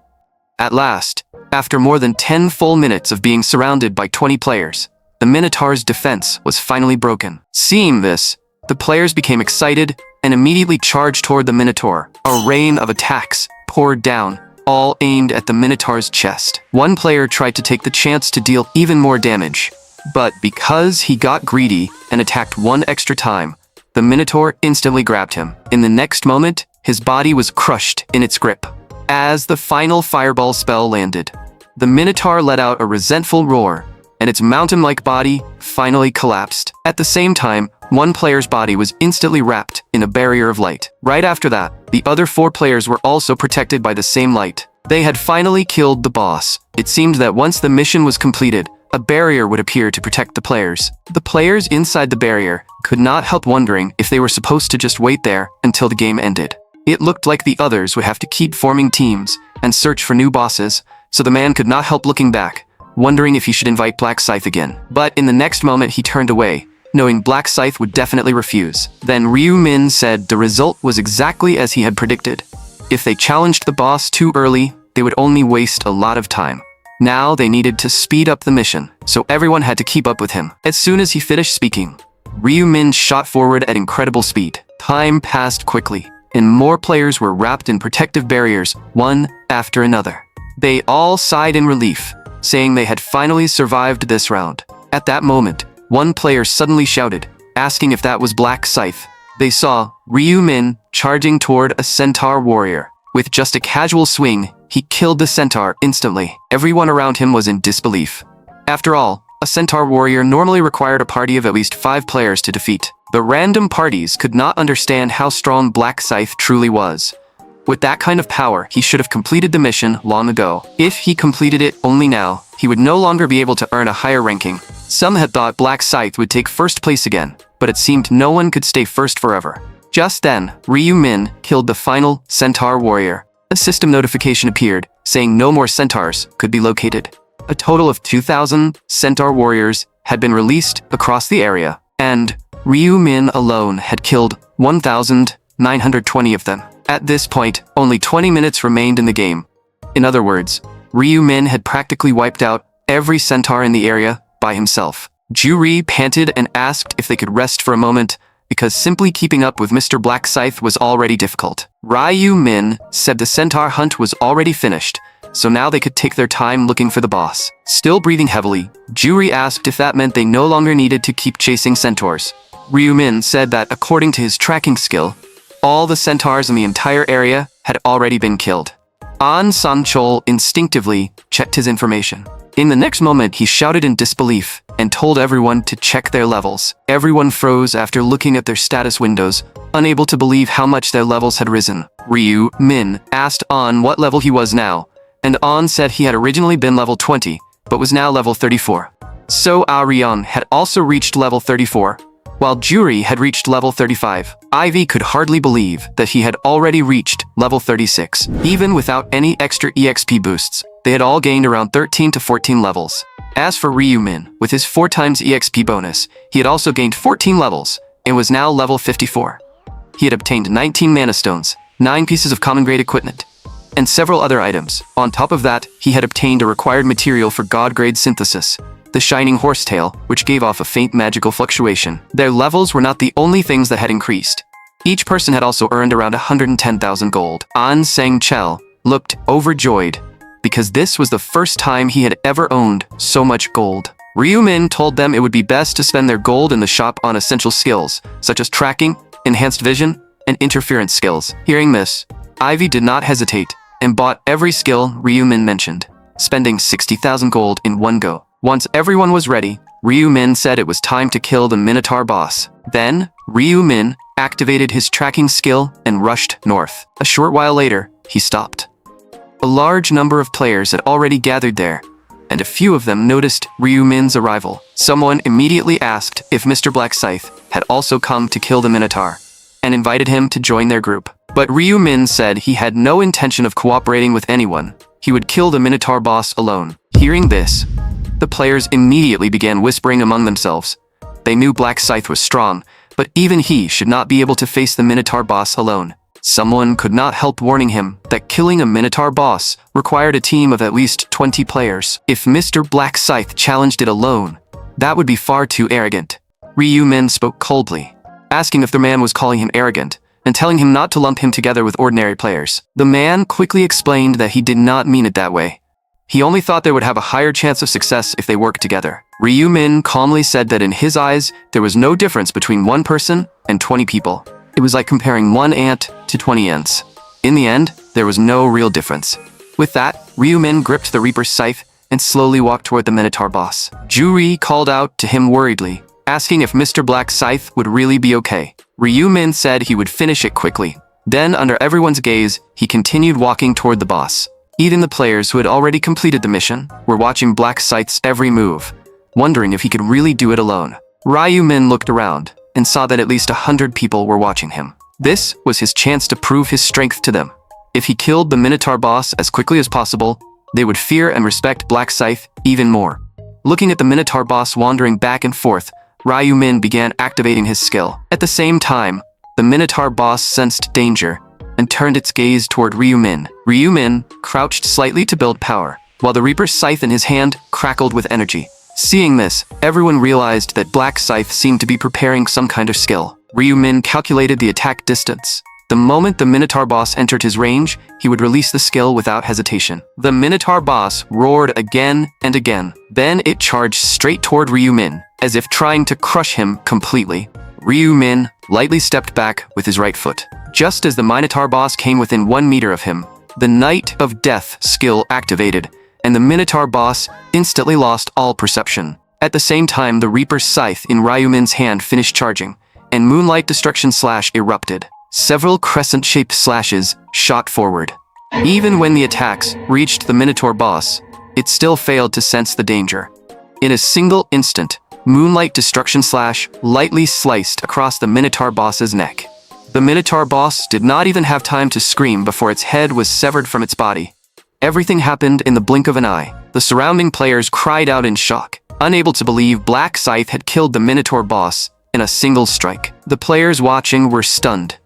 At last, after more than 10 full minutes of being surrounded by 20 players, the Minotaur's defense was finally broken. Seeing this, the players became excited and immediately charged toward the Minotaur. A rain of attacks poured down, all aimed at the Minotaur's chest. One player tried to take the chance to deal even more damage, but because he got greedy and attacked one extra time, the Minotaur instantly grabbed him. In the next moment, his body was crushed in its grip. As the final fireball spell landed, the Minotaur let out a resentful roar, and its mountain-like body finally collapsed. At the same time, one player's body was instantly wrapped in a barrier of light. Right after that, the other 4 players were also protected by the same light. They had finally killed the boss. It seemed that once the mission was completed, a barrier would appear to protect the players. The players inside the barrier could not help wondering if they were supposed to just wait there until the game ended. It looked like the others would have to keep forming teams and search for new bosses, so the man could not help looking back, wondering if he should invite Black Scythe again. But in the next moment he turned away, knowing Black Scythe would definitely refuse. Then Ryu-min said the result was exactly as he had predicted. If they challenged the boss too early, they would only waste a lot of time. Now they needed to speed up the mission, so everyone had to keep up with him. As soon as he finished speaking, Ryu-min shot forward at incredible speed. Time passed quickly, and more players were wrapped in protective barriers, one after another. They all sighed in relief, saying they had finally survived this round. At that moment, one player suddenly shouted, asking if that was Black Scythe. They saw Ryu-min charging toward a centaur warrior. With just a casual swing, he killed the centaur instantly. Everyone around him was in disbelief. After all, a centaur warrior normally required a party of at least 5 players to defeat. The random parties could not understand how strong Black Scythe truly was. With that kind of power, he should have completed the mission long ago. If he completed it only now, he would no longer be able to earn a higher ranking. Some had thought Black Scythe would take first place again, but it seemed no one could stay first forever. Just then, Ryu-min killed the final centaur warrior. A system notification appeared, saying no more centaurs could be located. A total of 2,000 centaur warriors had been released across the area, and Ryu-min alone had killed 1,920 of them. At this point, only 20 minutes remained in the game. In other words, Ryu-min had practically wiped out every centaur in the area by himself. Juri panted and asked if they could rest for a moment, because simply keeping up with Mr. Black Scythe was already difficult. Ryu-min said the centaur hunt was already finished, so now they could take their time looking for the boss. Still breathing heavily, Juri asked if that meant they no longer needed to keep chasing centaurs. Ryu-min said that according to his tracking skill, all the centaurs in the entire area had already been killed. An San-chol instinctively checked his information. In the next moment, he shouted in disbelief and told everyone to check their levels. Everyone froze after looking at their status windows, unable to believe how much their levels had risen. Ryu-min asked An what level he was now, and An said he had originally been level 20, but was now level 34. So Ryung had also reached level 34, while Juri had reached level 35. Ivy could hardly believe that he had already reached level 36. Even without any extra EXP boosts, they had all gained around 13 to 14 levels. As for Ryu-min, with his 4 times EXP bonus, he had also gained 14 levels and was now level 54. He had obtained 19 mana stones, 9 pieces of common grade equipment, and several other items. On top of that, he had obtained a required material for god grade synthesis, the shining horsetail, which gave off a faint magical fluctuation. Their levels were not the only things that had increased. Each person had also earned around 110,000 gold. An Sang-chel looked overjoyed, because this was the first time he had ever owned so much gold. Ryu-min told them it would be best to spend their gold in the shop on essential skills, such as tracking, enhanced vision, and interference skills. Hearing this, Ivy did not hesitate and bought every skill Ryu-min mentioned, spending 60,000 gold in one go. Once everyone was ready, Ryu-min said it was time to kill the Minotaur boss. Then, Ryu-min activated his tracking skill and rushed north. A short while later, he stopped. A large number of players had already gathered there, and a few of them noticed Ryu-min's arrival. Someone immediately asked if Mr. Black Scythe had also come to kill the Minotaur, and invited him to join their group. But Ryu-min said he had no intention of cooperating with anyone. He would kill the Minotaur boss alone. Hearing this, the players immediately began whispering among themselves. They knew Black Scythe was strong, but even he should not be able to face the Minotaur boss alone. Someone could not help warning him that killing a Minotaur boss required a team of at least 20 players. If Mr. Black Scythe challenged it alone, that would be far too arrogant. Ryu-min spoke coldly, asking if the man was calling him arrogant, and telling him not to lump him together with ordinary players. The man quickly explained that he did not mean it that way. He only thought they would have a higher chance of success if they worked together. Ryu-min calmly said that in his eyes, there was no difference between one person and 20 people. It was like comparing one ant to 20 ants. In the end, there was no real difference. With that, Ryu-min gripped the Reaper's scythe and slowly walked toward the Minotaur boss. Juri called out to him worriedly, asking if Mr. Black Scythe would really be okay. Ryu-min said he would finish it quickly. Then, under everyone's gaze, he continued walking toward the boss. Even the players who had already completed the mission were watching Black Scythe's every move, wondering if he could really do it alone. Ryu-min looked around and saw that at least 100 people were watching him. This was his chance to prove his strength to them. If he killed the Minotaur boss as quickly as possible, they would fear and respect Black Scythe even more. Looking at the Minotaur boss wandering back and forth, Ryu-min began activating his skill. At the same time, the Minotaur boss sensed danger and turned its gaze toward Ryu-min. Ryu-min crouched slightly to build power, while the Reaper's scythe in his hand crackled with energy. Seeing this, everyone realized that Black Scythe seemed to be preparing some kind of skill. Ryu-min calculated the attack distance. The moment the Minotaur boss entered his range, he would release the skill without hesitation. The Minotaur boss roared again and again. Then it charged straight toward Ryu-min, as if trying to crush him completely. Ryu-min lightly stepped back with his right foot. Just as the Minotaur boss came within 1 meter of him, the Night of Death skill activated, and the Minotaur boss instantly lost all perception. At the same time, the Reaper's scythe in Ryu-min's hand finished charging, and Moonlight Destruction Slash erupted. Several crescent-shaped slashes shot forward. Even when the attacks reached the Minotaur boss, it still failed to sense the danger. In a single instant, Moonlight Destruction Slash lightly sliced across the Minotaur boss's neck. The Minotaur boss did not even have time to scream before its head was severed from its body. Everything happened in the blink of an eye. The surrounding players cried out in shock, unable to believe Black Scythe had killed the Minotaur boss in a single strike. The players watching were stunned.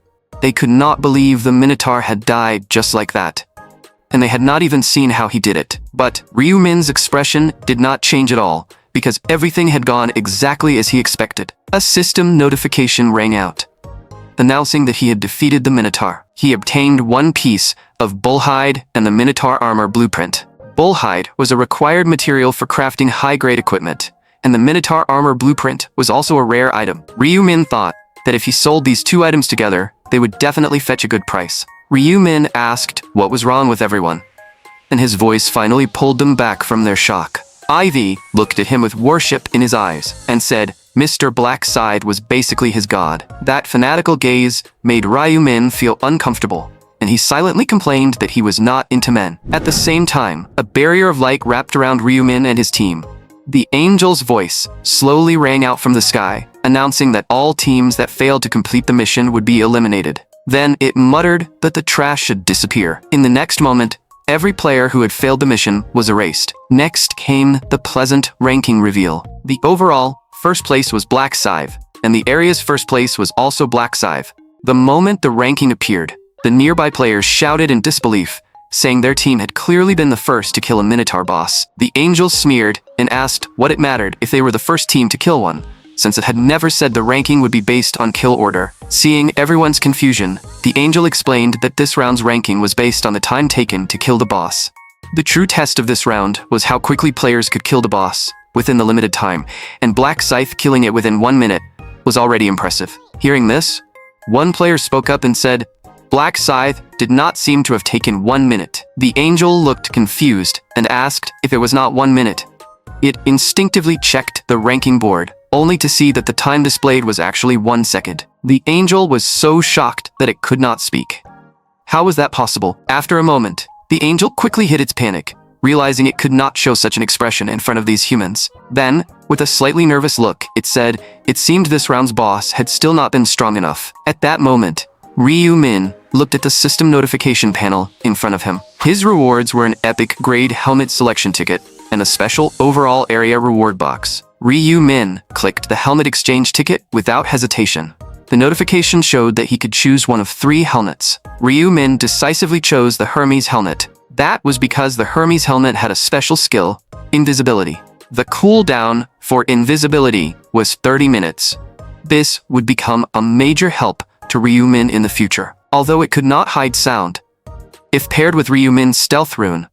They could not believe the Minotaur had died just like that, and they had not even seen how he did it. But Ryu-min's expression did not change at all, because everything had gone exactly as he expected. A system notification rang out, announcing that he had defeated the Minotaur. He obtained 1 piece of bullhide and the Minotaur armor blueprint. Bullhide was a required material for crafting high-grade equipment, and the Minotaur armor blueprint was also a rare item. Ryu-min thought that if he sold these 2 items together, they would definitely fetch a good price. Ryu-min asked what was wrong with everyone, and his voice finally pulled them back from their shock. Ivy looked at him with worship in his eyes and said Mr. Black Scythe was basically his god. That fanatical gaze made Ryu-min feel uncomfortable, and he silently complained that he was not into men. At the same time, a barrier of light wrapped around Ryu-min and his team, The angel's voice slowly rang out from the sky, announcing that all teams that failed to complete the mission would be eliminated. Then it muttered that the trash should disappear. In the next moment, every player who had failed the mission was erased. Next came the pleasant ranking reveal. The overall first place was Black Scythe, and the area's first place was also Black Scythe. The moment the ranking appeared, the nearby players shouted in disbelief, saying their team had clearly been the first to kill a Minotaur boss. The angel sneered and asked what it mattered if they were the first team to kill one, since it had never said the ranking would be based on kill order. Seeing everyone's confusion, the angel explained that this round's ranking was based on the time taken to kill the boss. The true test of this round was how quickly players could kill the boss within the limited time, and Black Scythe killing it within 1 minute was already impressive. Hearing this, one player spoke up and said, Black Scythe did not seem to have taken 1 minute. The angel looked confused and asked if it was not 1 minute. It instinctively checked the ranking board, only to see that the time displayed was actually 1 second. The angel was so shocked that it could not speak. How was that possible? After a moment, the angel quickly hid its panic, realizing it could not show such an expression in front of these humans. Then, with a slightly nervous look, it said, it seemed this round's boss had still not been strong enough. At that moment, Ryu Min looked at the system notification panel in front of him. His rewards were an epic grade helmet selection ticket and a special overall area reward box. Ryu Min clicked the helmet exchange ticket without hesitation. The notification showed that he could choose one of 3 helmets. Ryu Min decisively chose the Hermes helmet. That was because the Hermes helmet had a special skill, invisibility. The cooldown for invisibility was 30 minutes. This would become a major help to Ryu Min in the future, although it could not hide sound. If paired with Ryu Min's stealth rune,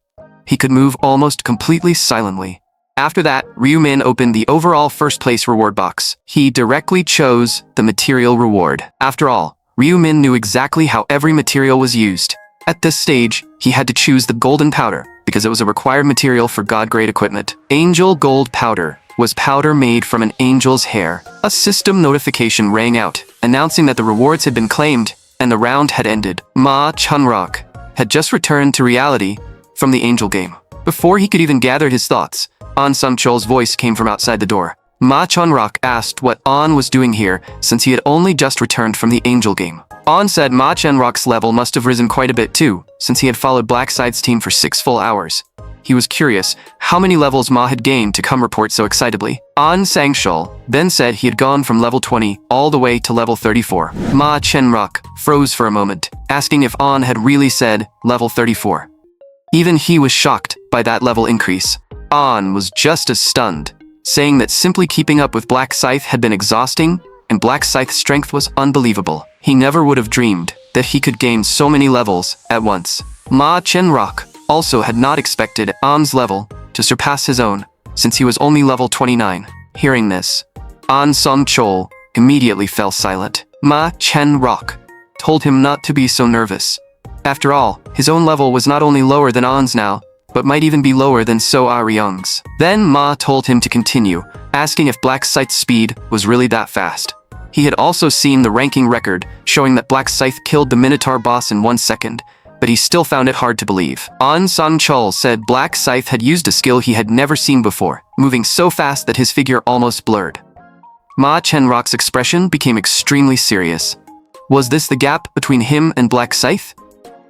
he could move almost completely silently. After that, Ryu Min opened the overall first place reward box. He directly chose the material reward. After all, Ryu Min knew exactly how every material was used. At this stage, he had to choose the golden powder, because it was a required material for god-grade equipment. Angel Gold Powder was powder made from an angel's hair. A system notification rang out, announcing that the rewards had been claimed and the round had ended. Ma Chunrock had just returned to reality from the angel game. Before he could even gather his thoughts, An Sung-chol's voice came from outside the door. Ma Chunrock asked what An was doing here since he had only just returned from the angel game. An said Ma Chunrock's level must have risen quite a bit too, since he had followed Black Scythe's team for 6 full hours. He was curious how many levels Ma had gained to come report so excitably. An Sang-chol then said he had gone from level 20 all the way to level 34. Ma Chunrock froze for a moment, asking if An had really said level 34. Even he was shocked by that level increase. An was just as stunned, saying that simply keeping up with Black Scythe had been exhausting, and Black Scythe's strength was unbelievable. He never would have dreamed that he could gain so many levels at once. Ma Chunrock also had not expected An's level to surpass his own, since he was only level 29. Hearing this, An Sung-chol immediately fell silent. Ma Chunrock told him not to be so nervous. After all, his own level was not only lower than An's now, but might even be lower than So Aryung's. Then Ma told him to continue, asking if Black Scythe's speed was really that fast. He had also seen the ranking record showing that Black Scythe killed the Minotaur boss in 1 second, but he still found it hard to believe. An Sang-chol said Black Scythe had used a skill he had never seen before, moving so fast that his figure almost blurred. Ma Chunrock's expression became extremely serious. Was this the gap between him and Black Scythe?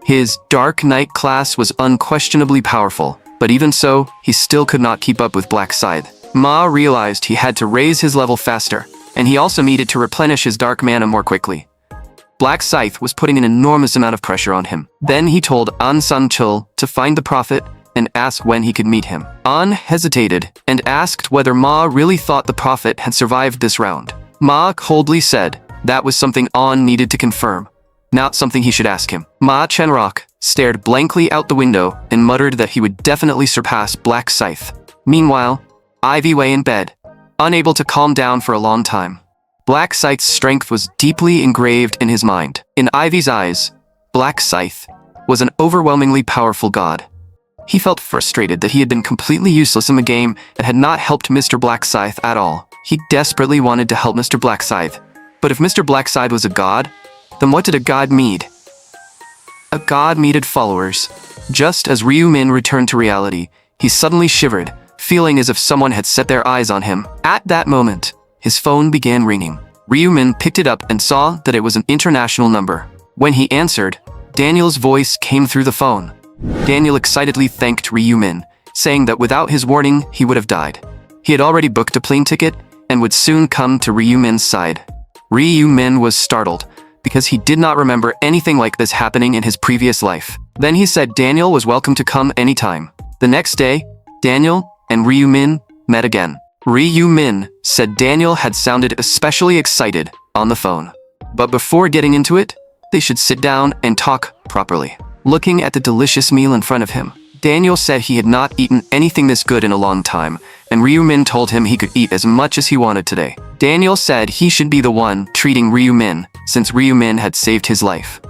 His Dark Knight class was unquestionably powerful, but even so, he still could not keep up with Black Scythe. Ma realized he had to raise his level faster, and he also needed to replenish his dark mana more quickly. Black Scythe was putting an enormous amount of pressure on him. Then he told An Sang-chol to find the prophet and ask when he could meet him. An hesitated and asked whether Ma really thought the prophet had survived this round. Ma coldly said that was something An needed to confirm, not something he should ask him. Ma Chunrock stared blankly out the window and muttered that he would definitely surpass Black Scythe. Meanwhile, Ivy lay in bed, unable to calm down for a long time. Black Scythe's strength was deeply engraved in his mind. In Ivy's eyes, Black Scythe was an overwhelmingly powerful god. He felt frustrated that he had been completely useless in the game and had not helped Mr. Black Scythe at all. He desperately wanted to help Mr. Black Scythe. But if Mr. Black Scythe was a god, then what did a god need? A god needed followers. Just as Ryu Min returned to reality, he suddenly shivered, feeling as if someone had set their eyes on him. At that moment, his phone began ringing. Ryumin picked it up and saw that it was an international number. When he answered, Daniel's voice came through the phone. Daniel excitedly thanked Ryumin, saying that without his warning, he would have died. He had already booked a plane ticket and would soon come to Ryumin's side. Ryumin was startled, because he did not remember anything like this happening in his previous life. Then he said Daniel was welcome to come anytime. The next day, Daniel and Ryumin met again. Ryumin said Daniel had sounded especially excited on the phone. But before getting into it, they should sit down and talk properly. Looking at the delicious meal in front of him, Daniel said he had not eaten anything this good in a long time, and Ryumin told him he could eat as much as he wanted today. Daniel said he should be the one treating Ryumin, since Ryumin had saved his life.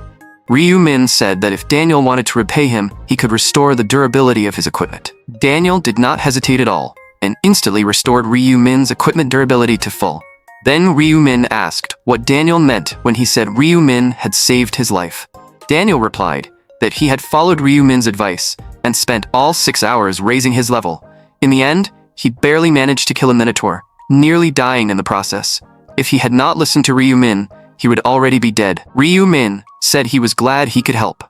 Ryumin said that if Daniel wanted to repay him, he could restore the durability of his equipment. Daniel did not hesitate at all, and instantly restored Ryumin's equipment durability to full. Then Ryumin asked what Daniel meant when he said Ryumin had saved his life. Daniel replied that he had followed Ryumin's advice and spent all 6 hours raising his level. In the end, he barely managed to kill a minotaur, nearly dying in the process. If he had not listened to Ryumin, he would already be dead. Ryumin said he was glad he could help.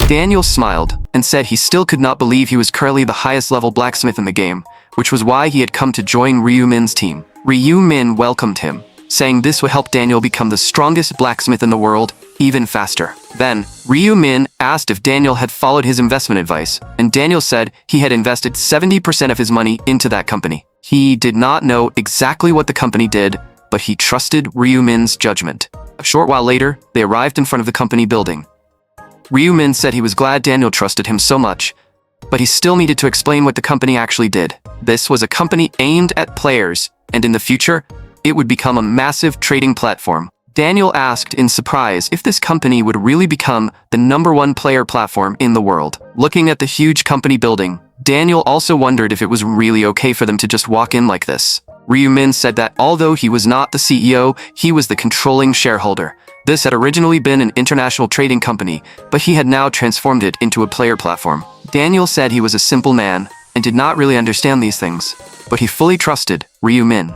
Daniel smiled and said he still could not believe he was currently the highest level blacksmith in the game, which was why he had come to join Ryumin's team. Ryumin welcomed him, saying this would help Daniel become the strongest blacksmith in the world even faster. Then, Ryumin asked if Daniel had followed his investment advice, and Daniel said he had invested 70% of his money into that company. He did not know exactly what the company did, but he trusted Ryumin's judgment. A short while later, they arrived in front of the company building. Ryumin said he was glad Daniel trusted him so much, but he still needed to explain what the company actually did. This was a company aimed at players, and in the future, it would become a massive trading platform. Daniel asked in surprise if this company would really become the #1 player platform in the world. Looking at the huge company building, Daniel also wondered if it was really okay for them to just walk in like this. Ryumin said that although he was not the CEO, he was the controlling shareholder. This had originally been an international trading company, but he had now transformed it into a player platform. Daniel said he was a simple man and did not really understand these things, but he fully trusted Ryumin.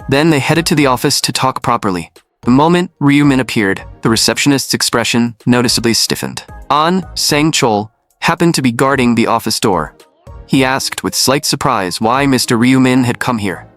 Then they headed to the office to talk properly. The moment Ryumin appeared, the receptionist's expression noticeably stiffened. An Sang-chol happened to be guarding the office door. He asked with slight surprise why Mr. Ryumin had come here.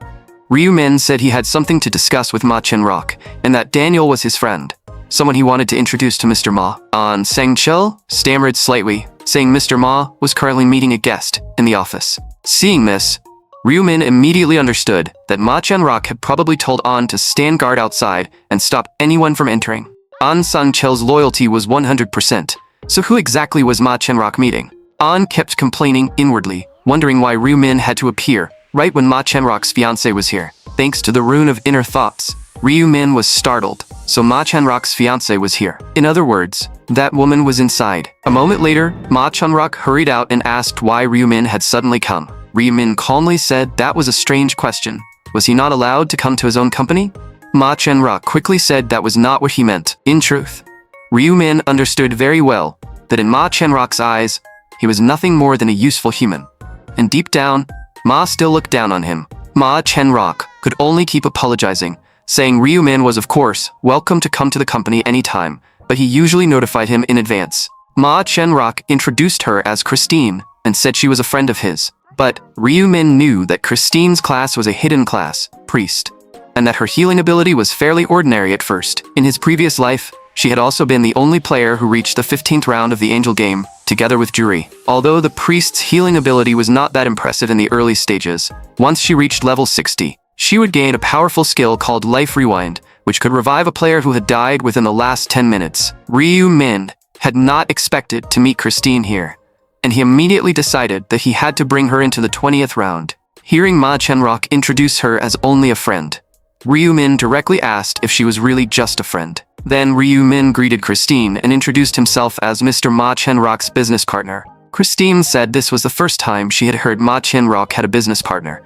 Ryumin said he had something to discuss with Ma Chen-rock, and that Daniel was his friend, someone he wanted to introduce to Mr. Ma. An Sang-chol stammered slightly, saying Mr. Ma was currently meeting a guest in the office. Seeing this, Ryumin immediately understood that Ma Chen-rock had probably told An to stand guard outside and stop anyone from entering. An Sang-chol's loyalty was 100%, so who exactly was Ma Chen-rock meeting? An kept complaining inwardly, wondering why Ryumin had to appear right when Ma Chen-rock's fiancé was here. Thanks to the rune of inner thoughts, Ryumin was startled, so Ma Chen-rock's fiancé was here. In other words, that woman was inside. A moment later, Ma Chen-rock hurried out and asked why Ryumin had suddenly come. Ryumin calmly said that was a strange question. Was he not allowed to come to his own company? Ma Chen-rock quickly said that was not what he meant. In truth, Ryumin understood very well that in Ma Chen-rock's eyes, he was nothing more than a useful human. And deep down, Ma still looked down on him. Ma Chen-rock could only keep apologizing, saying Ryumin was of course welcome to come to the company anytime, but he usually notified him in advance. Ma Chen-rock introduced her as Christine and said she was a friend of his. But Ryumin knew that Christine's class was a hidden class, priest, and that her healing ability was fairly ordinary at first. In his previous life, she had also been the only player who reached the 15th round of the Angel game, together with Juri. Although the priest's healing ability was not that impressive in the early stages, once she reached level 60, she would gain a powerful skill called Life Rewind, which could revive a player who had died within the last 10 minutes. Ryumin had not expected to meet Christine here, and he immediately decided that he had to bring her into the 20th round. Hearing Ma Chen-rock introduce her as only a friend, Ryumin directly asked if she was really just a friend. Then Ryumin greeted Christine and introduced himself as Mr. Ma Chen-rock's business partner. Christine said this was the first time she had heard Ma Chen-rock had a business partner,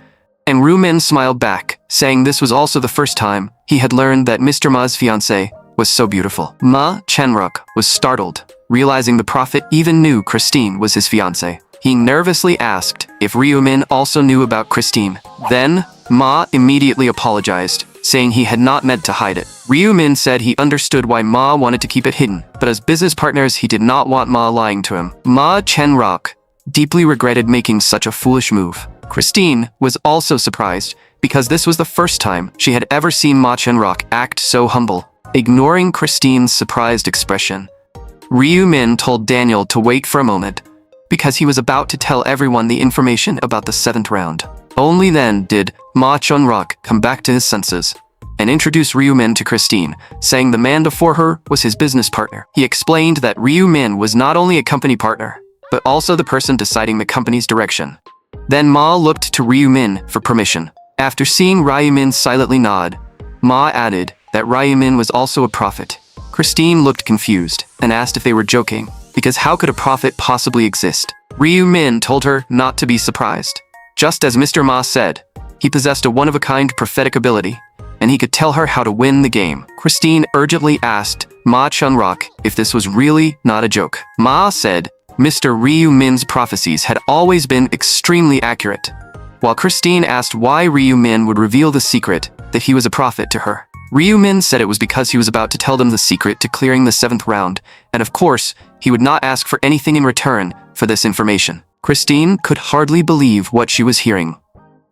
and Ryumin smiled back, saying this was also the first time he had learned that Mr. Ma's fiancé was so beautiful. Ma Chen-rock was startled, realizing the prophet even knew Christine was his fiancé. He nervously asked if Ryu-min also knew about Christine. Then, Ma immediately apologized, saying he had not meant to hide it. Ryu-min said he understood why Ma wanted to keep it hidden, but as business partners he did not want Ma lying to him. Ma Chen-rock deeply regretted making such a foolish move. Christine was also surprised, because this was the first time she had ever seen Ma Chen-rock act so humble. Ignoring Christine's surprised expression, Ryu-min told Daniel to wait for a moment, because he was about to tell everyone the information about the 7th round. Only then did Ma Chen-rock come back to his senses and introduce Ryu-min to Christine, saying the man before her was his business partner. He explained that Ryu-min was not only a company partner, but also the person deciding the company's direction. Then Ma looked to Ryu-min for permission. After seeing Ryu-min silently nod, Ma added that Ryu-min was also a prophet. Christine looked confused and asked if they were joking, because how could a prophet possibly exist? Ryu-min told her not to be surprised. Just as Mr. Ma said, he possessed a one-of-a-kind prophetic ability, and he could tell her how to win the game. Christine urgently asked Ma Chen-rock if this was really not a joke. Ma said Mr. Ryu-min's prophecies had always been extremely accurate, while Christine asked why Ryu-min would reveal the secret that he was a prophet to her. Ryu-min said it was because he was about to tell them the secret to clearing the 7th round, and of course, he would not ask for anything in return for this information. Christine could hardly believe what she was hearing.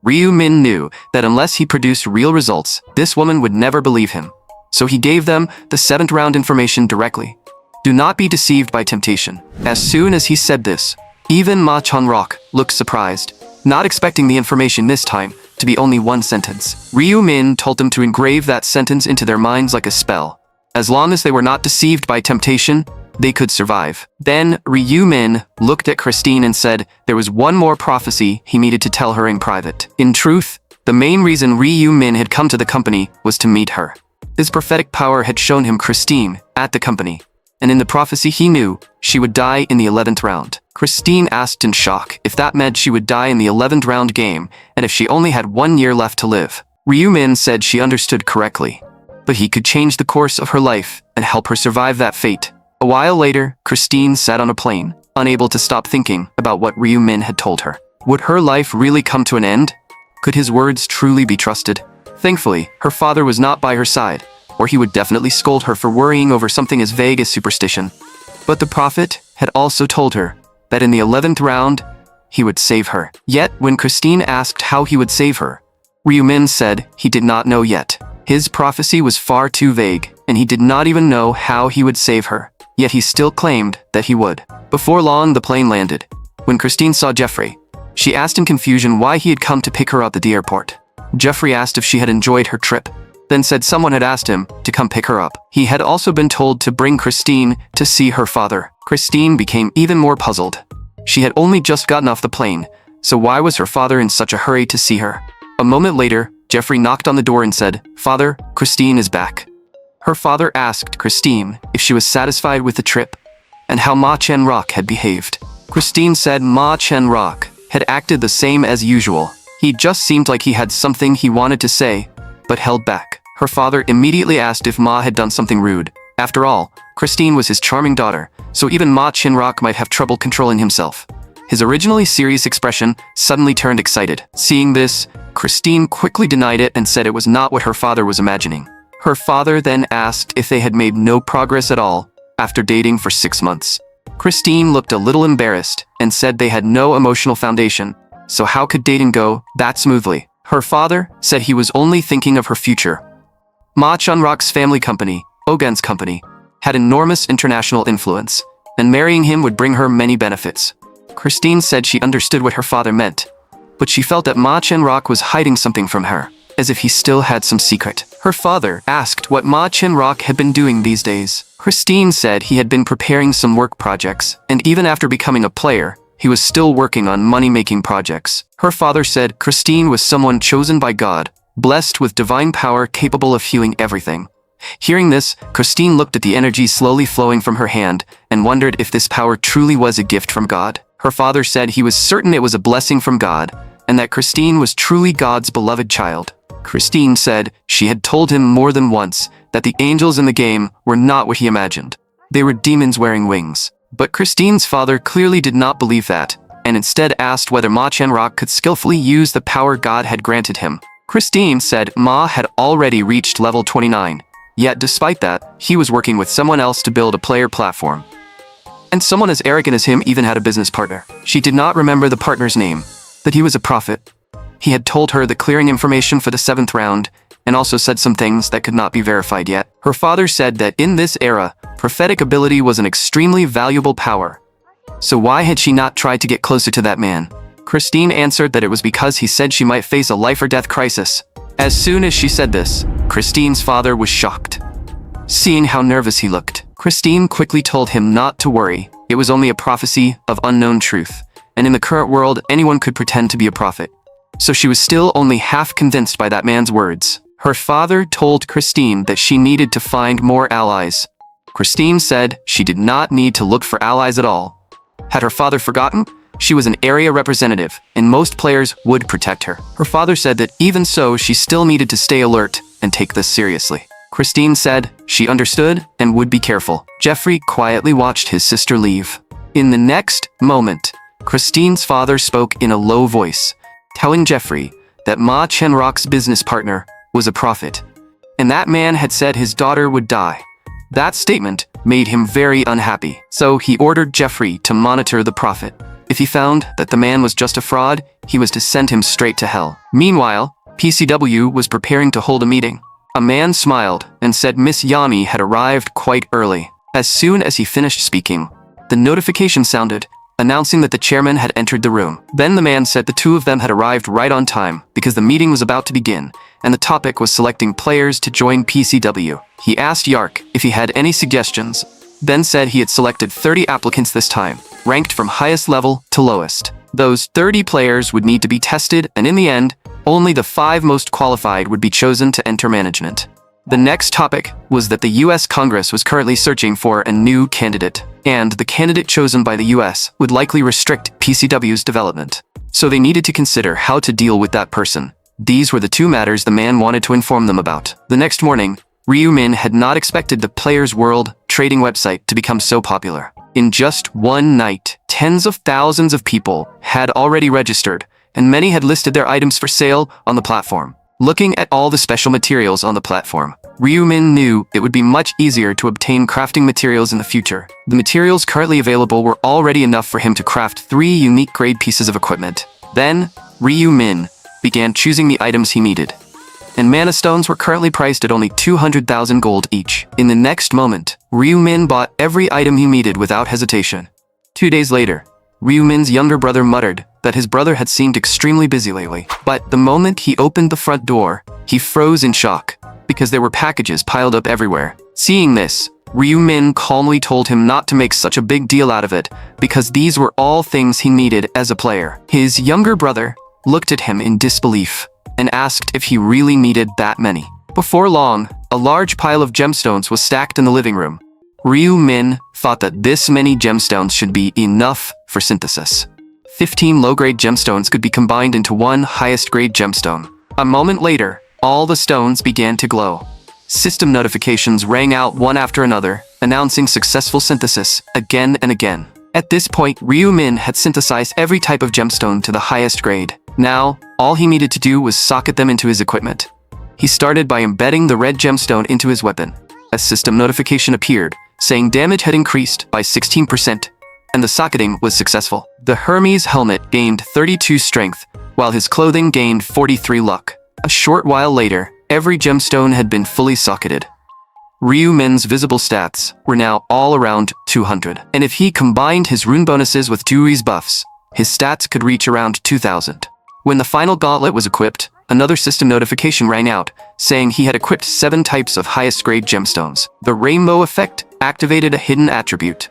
Ryu-min knew that unless he produced real results, this woman would never believe him. So he gave them the 7th round information directly. Do not be deceived by temptation. As soon as he said this, even Ma Chen-rock looked surprised, not expecting the information this time to be only one sentence. Ryu-min told them to engrave that sentence into their minds like a spell. As long as they were not deceived by temptation, they could survive. Then Ryu-min looked at Christine and said there was one more prophecy he needed to tell her in private. In truth, the main reason Ryu-min had come to the company was to meet her. His prophetic power had shown him Christine at the company, and in the prophecy he knew she would die in the 11th round. Christine asked in shock if that meant she would die in the 11th round game, and if she only had 1 year left to live. Ryu-min said she understood correctly, but he could change the course of her life and help her survive that fate. A while later, Christine sat on a plane, unable to stop thinking about what Ryu-min had told her. Would her life really come to an end? Could his words truly be trusted? Thankfully, her father was not by her side, or he would definitely scold her for worrying over something as vague as superstition. But the prophet had also told her that in the 11th round, he would save her. Yet, when Christine asked how he would save her, Ryu-min said he did not know yet. His prophecy was far too vague, and he did not even know how he would save her. Yet he still claimed that he would. Before long, the plane landed. When Christine saw Jeffrey, she asked in confusion why he had come to pick her up at the airport. Jeffrey asked if she had enjoyed her trip, then said someone had asked him to come pick her up. He had also been told to bring Christine to see her father. Christine became even more puzzled. She had only just gotten off the plane, so why was her father in such a hurry to see her? A moment later, Jeffrey knocked on the door and said, "Father, Christine is back." Her father asked Christine if she was satisfied with the trip and how Ma Chen-rock had behaved. Christine said Ma Chen-rock had acted the same as usual. He just seemed like he had something he wanted to say, but held back. Her father immediately asked if Ma had done something rude. After all, Christine was his charming daughter, so even Ma Chen-rock might have trouble controlling himself. His originally serious expression suddenly turned excited. Seeing this, Christine quickly denied it and said it was not what her father was imagining. Her father then asked if they had made no progress at all after dating for 6 months. Christine looked a little embarrassed and said they had no emotional foundation, so how could dating go that smoothly? Her father said he was only thinking of her future. Ma Chen-rock's family company, Ogen's company, had enormous international influence, and marrying him would bring her many benefits. Christine said she understood what her father meant, but she felt that Ma Chen-rock was hiding something from her, as if he still had some secret. Her father asked what Ma Chen-rock had been doing these days. Christine said he had been preparing some work projects, and even after becoming a player, he was still working on money-making projects. Her father said Christine was someone chosen by God, blessed with divine power capable of healing everything. Hearing this, Christine looked at the energy slowly flowing from her hand and wondered if this power truly was a gift from God. Her father said he was certain it was a blessing from God, and that Christine was truly God's beloved child. Christine said she had told him more than once that the angels in the game were not what he imagined. They were demons wearing wings. But Christine's father clearly did not believe that, and instead asked whether Ma Chenrock could skillfully use the power God had granted him. Christine said Ma had already reached level 29, yet despite that, he was working with someone else to build a player platform. And someone as arrogant as him even had a business partner. She did not remember the partner's name, that he was a prophet. He had told her the clearing information for the 7th round, and also said some things that could not be verified yet. Her father said that in this era, prophetic ability was an extremely valuable power. So why had she not tried to get closer to that man? Christine answered that it was because he said she might face a life or death crisis. As soon as she said this, Christine's father was shocked. Seeing how nervous he looked, Christine quickly told him not to worry. It was only a prophecy of unknown truth, and in the current world, anyone could pretend to be a prophet. So she was still only half convinced by that man's words. Her father told Christine that she needed to find more allies. Christine said she did not need to look for allies at all. Had her father forgotten? She was an area representative, and most players would protect her. Her father said that even so, she still needed to stay alert and take this seriously. Christine said she understood and would be careful. Jeffrey quietly watched his sister leave. In the next moment, Christine's father spoke in a low voice, telling Jeffrey that Ma Chenrock's business partner was a prophet, and that man had said his daughter would die. That statement made him very unhappy, so he ordered Jeffrey to monitor the prophet. If he found that the man was just a fraud, he was to send him straight to hell. Meanwhile, PCW was preparing to hold a meeting. A man smiled and said Miss Yami had arrived quite early. As soon as he finished speaking, the notification sounded, announcing that the chairman had entered the room. Then the man said the two of them had arrived right on time because the meeting was about to begin, and the topic was selecting players to join PCW. He asked Yark if he had any suggestions, then said he had selected 30 applicants this time, ranked from highest level to lowest. Those 30 players would need to be tested, and in the end, only the 5 most qualified would be chosen to enter management. The next topic was that the US Congress was currently searching for a new candidate, and the candidate chosen by the US would likely restrict PCW's development. So they needed to consider how to deal with that person. These were the 2 matters the man wanted to inform them about. The next morning, Ryu Min had not expected the Players World trading website to become so popular. In just one night, tens of thousands of people had already registered, and many had listed their items for sale on the platform. Looking at all the special materials on the platform, Ryu Min knew it would be much easier to obtain crafting materials in the future. The materials currently available were already enough for him to craft 3 unique grade pieces of equipment. Then, Ryu Min began choosing the items he needed, and mana stones were currently priced at only 200,000 gold each. In the next moment, Ryu Min bought every item he needed without hesitation. 2 days later, Ryu Min's younger brother muttered that his brother had seemed extremely busy lately. But the moment he opened the front door, he froze in shock, because there were packages piled up everywhere. Seeing this, Ryu Min calmly told him not to make such a big deal out of it, because these were all things he needed as a player. His younger brother looked at him in disbelief, and asked if he really needed that many. Before long, a large pile of gemstones was stacked in the living room. Ryu Min thought that this many gemstones should be enough for synthesis. 15 low-grade gemstones could be combined into one highest-grade gemstone. A moment later, all the stones began to glow. System notifications rang out one after another, announcing successful synthesis again and again. At this point, Ryu Min had synthesized every type of gemstone to the highest grade. Now, all he needed to do was socket them into his equipment. He started by embedding the red gemstone into his weapon. A system notification appeared, saying damage had increased by 16%, and the socketing was successful. The Hermes helmet gained 32 strength, while his clothing gained 43 luck. A short while later, every gemstone had been fully socketed. Ryu Min's visible stats were now all around 200, and if he combined his rune bonuses with Dewey's buffs, his stats could reach around 2,000. When the final gauntlet was equipped, another system notification rang out, saying he had equipped 7 types of highest-grade gemstones. The Rainbow Effect activated a hidden attribute.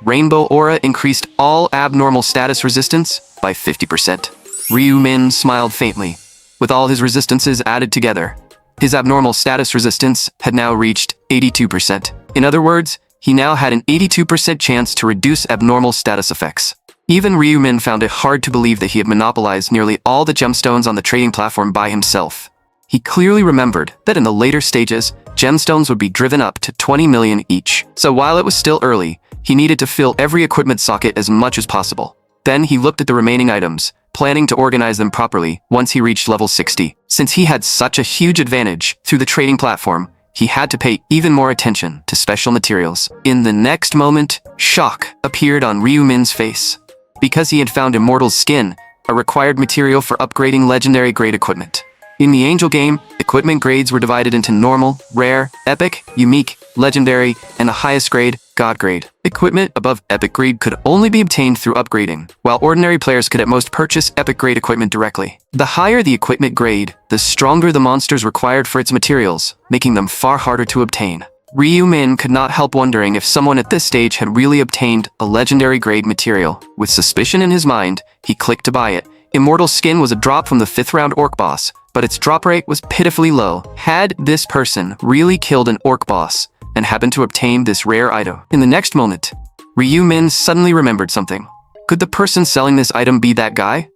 Rainbow Aura increased all abnormal status resistance by 50%. Ryu Min smiled faintly. With all his resistances added together, his abnormal status resistance had now reached 82%. In other words, he now had an 82% chance to reduce abnormal status effects. Even Ryu Min found it hard to believe that he had monopolized nearly all the gemstones on the trading platform by himself. He clearly remembered that in the later stages, gemstones would be driven up to 20 million each. So while it was still early, he needed to fill every equipment socket as much as possible. Then he looked at the remaining items, planning to organize them properly once he reached level 60. Since he had such a huge advantage through the trading platform, he had to pay even more attention to special materials. In the next moment, shock appeared on Ryu Min's face. Because he had found Immortal's skin, a required material for upgrading legendary grade equipment. In the Angel game, equipment grades were divided into normal, rare, epic, unique, legendary, and the highest grade, God grade. Equipment above epic grade could only be obtained through upgrading, while ordinary players could at most purchase epic grade equipment directly. The higher the equipment grade, the stronger the monsters required for its materials, making them far harder to obtain. Ryu Min could not help wondering if someone at this stage had really obtained a legendary grade material. With suspicion in his mind, he clicked to buy it. Immortal's skin was a drop from the 5th round orc boss, but its drop rate was pitifully low. Had this person really killed an orc boss and happened to obtain this rare item? In the next moment, Ryu Min suddenly remembered something. Could the person selling this item be that guy?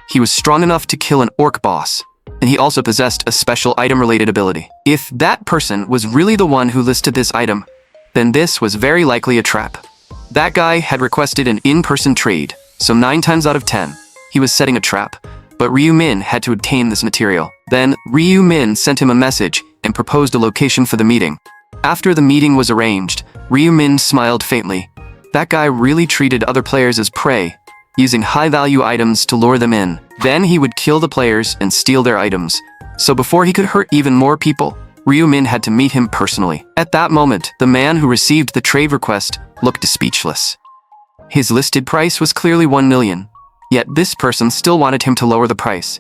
He was strong enough to kill an orc boss, and he also possessed a special item-related ability. If that person was really the one who listed this item, then this was very likely a trap. That guy had requested an in-person trade, so 9 times out of 10, he was setting a trap, but Ryu Min had to obtain this material. Then, Ryu Min sent him a message and proposed a location for the meeting. After the meeting was arranged, Ryu Min smiled faintly. That guy really treated other players as prey, using high-value items to lure them in. Then he would kill the players and steal their items. So before he could hurt even more people, Ryu Min had to meet him personally. At that moment, the man who received the trade request looked speechless. His listed price was clearly 1 million. Yet this person still wanted him to lower the price.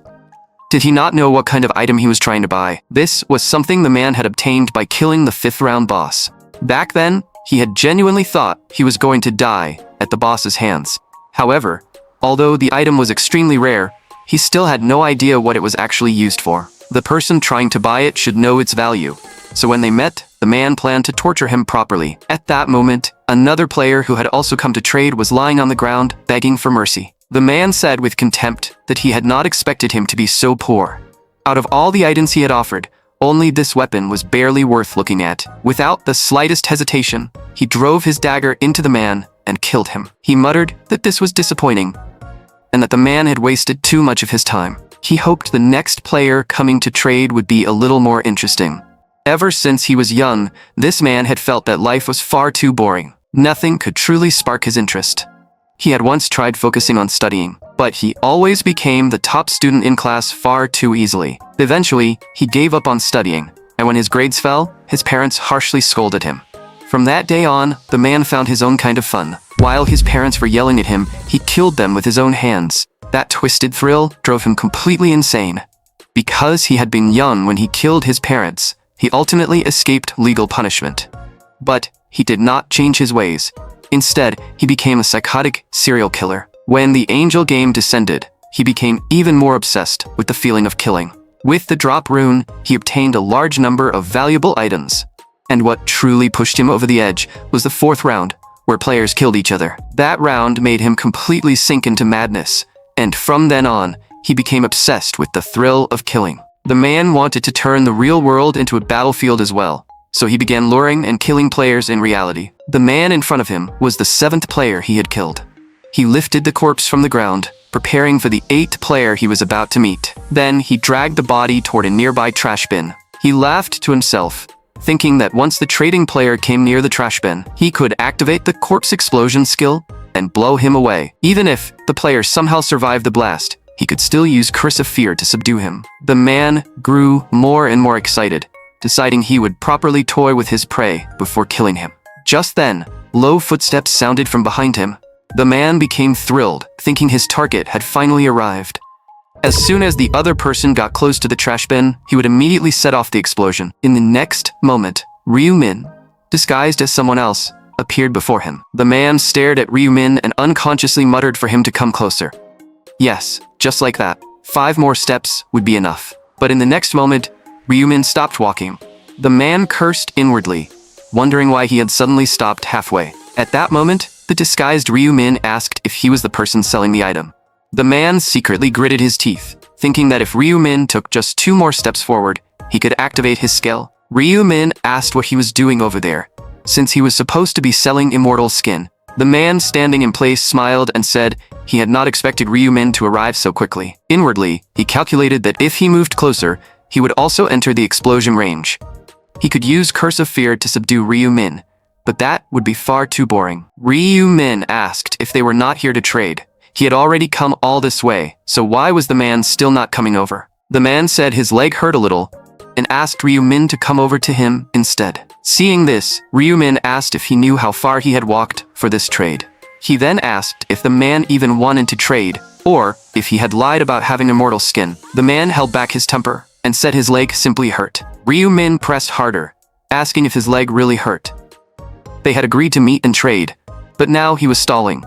Did he not know what kind of item he was trying to buy? This was something the man had obtained by killing the 5th round boss. Back then, he had genuinely thought he was going to die at the boss's hands. However, although the item was extremely rare, he still had no idea what it was actually used for. The person trying to buy it should know its value. So when they met, the man planned to torture him properly. At that moment, another player who had also come to trade was lying on the ground, begging for mercy. The man said with contempt that he had not expected him to be so poor. Out of all the items he had offered, only this weapon was barely worth looking at. Without the slightest hesitation, he drove his dagger into the man and killed him. He muttered that this was disappointing, and that the man had wasted too much of his time. He hoped the next player coming to trade would be a little more interesting. Ever since he was young, this man had felt that life was far too boring. Nothing could truly spark his interest. He had once tried focusing on studying, but he always became the top student in class far too easily. Eventually, he gave up on studying, and when his grades fell, his parents harshly scolded him. From that day on, the man found his own kind of fun. While his parents were yelling at him, he killed them with his own hands. That twisted thrill drove him completely insane. Because he had been young when he killed his parents, he ultimately escaped legal punishment. But he did not change his ways. Instead, he became a psychotic serial killer. When the Angel game descended, he became even more obsessed with the feeling of killing. With the drop rune, he obtained a large number of valuable items. And what truly pushed him over the edge was the 4th round, where players killed each other. That round made him completely sink into madness, and from then on, he became obsessed with the thrill of killing. The man wanted to turn the real world into a battlefield as well, so he began luring and killing players in reality. The man in front of him was the 7th player he had killed. He lifted the corpse from the ground, preparing for the 8th player he was about to meet. Then he dragged the body toward a nearby trash bin. He laughed to himself, thinking that once the trading player came near the trash bin, he could activate the corpse explosion skill and blow him away. Even if the player somehow survived the blast, he could still use Curse of Fear to subdue him. The man grew more and more excited, deciding he would properly toy with his prey before killing him. Just then, low footsteps sounded from behind him. The man became thrilled, thinking his target had finally arrived. As soon as the other person got close to the trash bin, he would immediately set off the explosion. In the next moment, Ryu Min, disguised as someone else, appeared before him. The man stared at Ryu Min and unconsciously muttered for him to come closer. Yes, just like that. 5 more steps would be enough. But in the next moment, Ryu Min stopped walking. The man cursed inwardly, wondering why he had suddenly stopped halfway. At that moment, the disguised Ryu Min asked if he was the person selling the item. The man secretly gritted his teeth, thinking that if Ryu Min took just 2 more steps forward, he could activate his skill. Ryu Min asked what he was doing over there. Since he was supposed to be selling Immortal's skin, The man standing in place smiled and said he had not expected Ryu-min to arrive so quickly. Inwardly, he calculated that if he moved closer, he would also enter the explosion range. He could use Curse of Fear to subdue Ryu-min, but that would be far too boring. Ryu-min asked if they were not here to trade. He had already come all this way, so why was the man still not coming over? The man said his leg hurt a little, and asked Ryu-min to come over to him instead. Seeing this, Ryu-min asked if he knew how far he had walked for this trade. He then asked if the man even wanted to trade, or if he had lied about having immortal skin. The man held back his temper, and said his leg simply hurt. Ryu-min pressed harder, asking if his leg really hurt. They had agreed to meet and trade, but now he was stalling.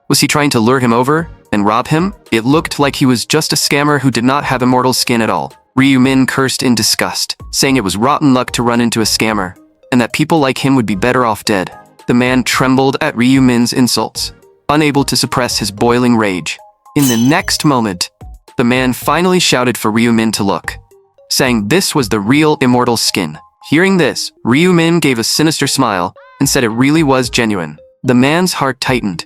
Was he trying to lure him over and rob him? It looked like he was just a scammer who did not have immortal skin at all. Ryu-min cursed in disgust, saying it was rotten luck to run into a scammer, and that people like him would be better off dead. The man trembled at Ryu-min's insults, unable to suppress his boiling rage. In the next moment, the man finally shouted for Ryu-min to look, saying this was the real immortal skin. Hearing this, Ryu-min gave a sinister smile and said it really was genuine. The man's heart tightened.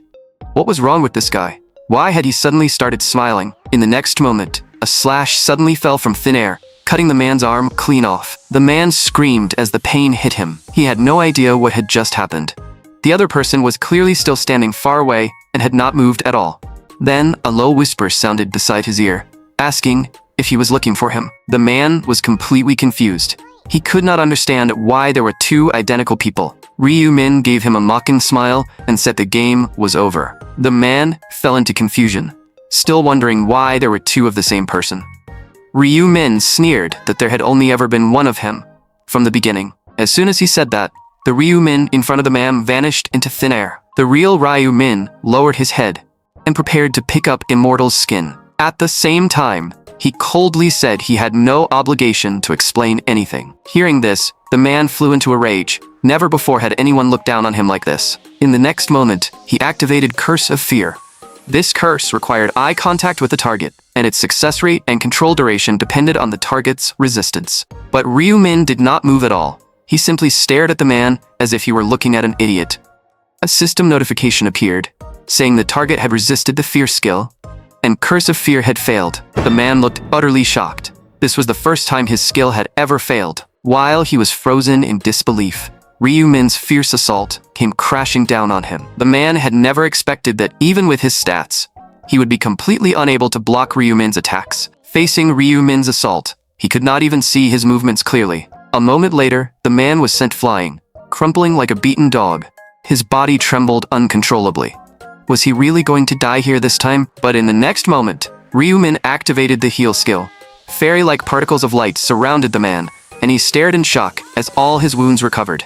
What was wrong with this guy? Why had he suddenly started smiling? In the next moment, a slash suddenly fell from thin air, cutting the man's arm clean off. The man screamed as the pain hit him. He had no idea what had just happened. The other person was clearly still standing far away and had not moved at all. Then, a low whisper sounded beside his ear, asking if he was looking for him. The man was completely confused. He could not understand why there were two identical people. Ryu-min gave him a mocking smile and said the game was over. The man fell into confusion, still wondering why there were two of the same person. Ryu-min sneered that there had only ever been one of him from the beginning. As soon as he said that, the Ryu-min in front of the man vanished into thin air. The real Ryu-min lowered his head and prepared to pick up Immortal's skin. At the same time, he coldly said he had no obligation to explain anything. Hearing this, the man flew into a rage. Never before had anyone looked down on him like this. In the next moment, he activated Curse of Fear. This curse required eye contact with the target, and its success rate and control duration depended on the target's resistance. But Ryu-min did not move at all. He simply stared at the man as if he were looking at an idiot. A system notification appeared, saying the target had resisted the Fear skill, and Curse of Fear had failed. The man looked utterly shocked. This was the first time his skill had ever failed. While he was frozen in disbelief, Ryu-min's fierce assault came crashing down on him. The man had never expected that even with his stats, he would be completely unable to block Ryu-min's attacks. Facing Ryu-min's assault, he could not even see his movements clearly. A moment later, the man was sent flying, crumpling like a beaten dog. His body trembled uncontrollably. Was he really going to die here this time? But in the next moment, Ryu-min activated the heal skill. Fairy-like particles of light surrounded the man, and he stared in shock as all his wounds recovered.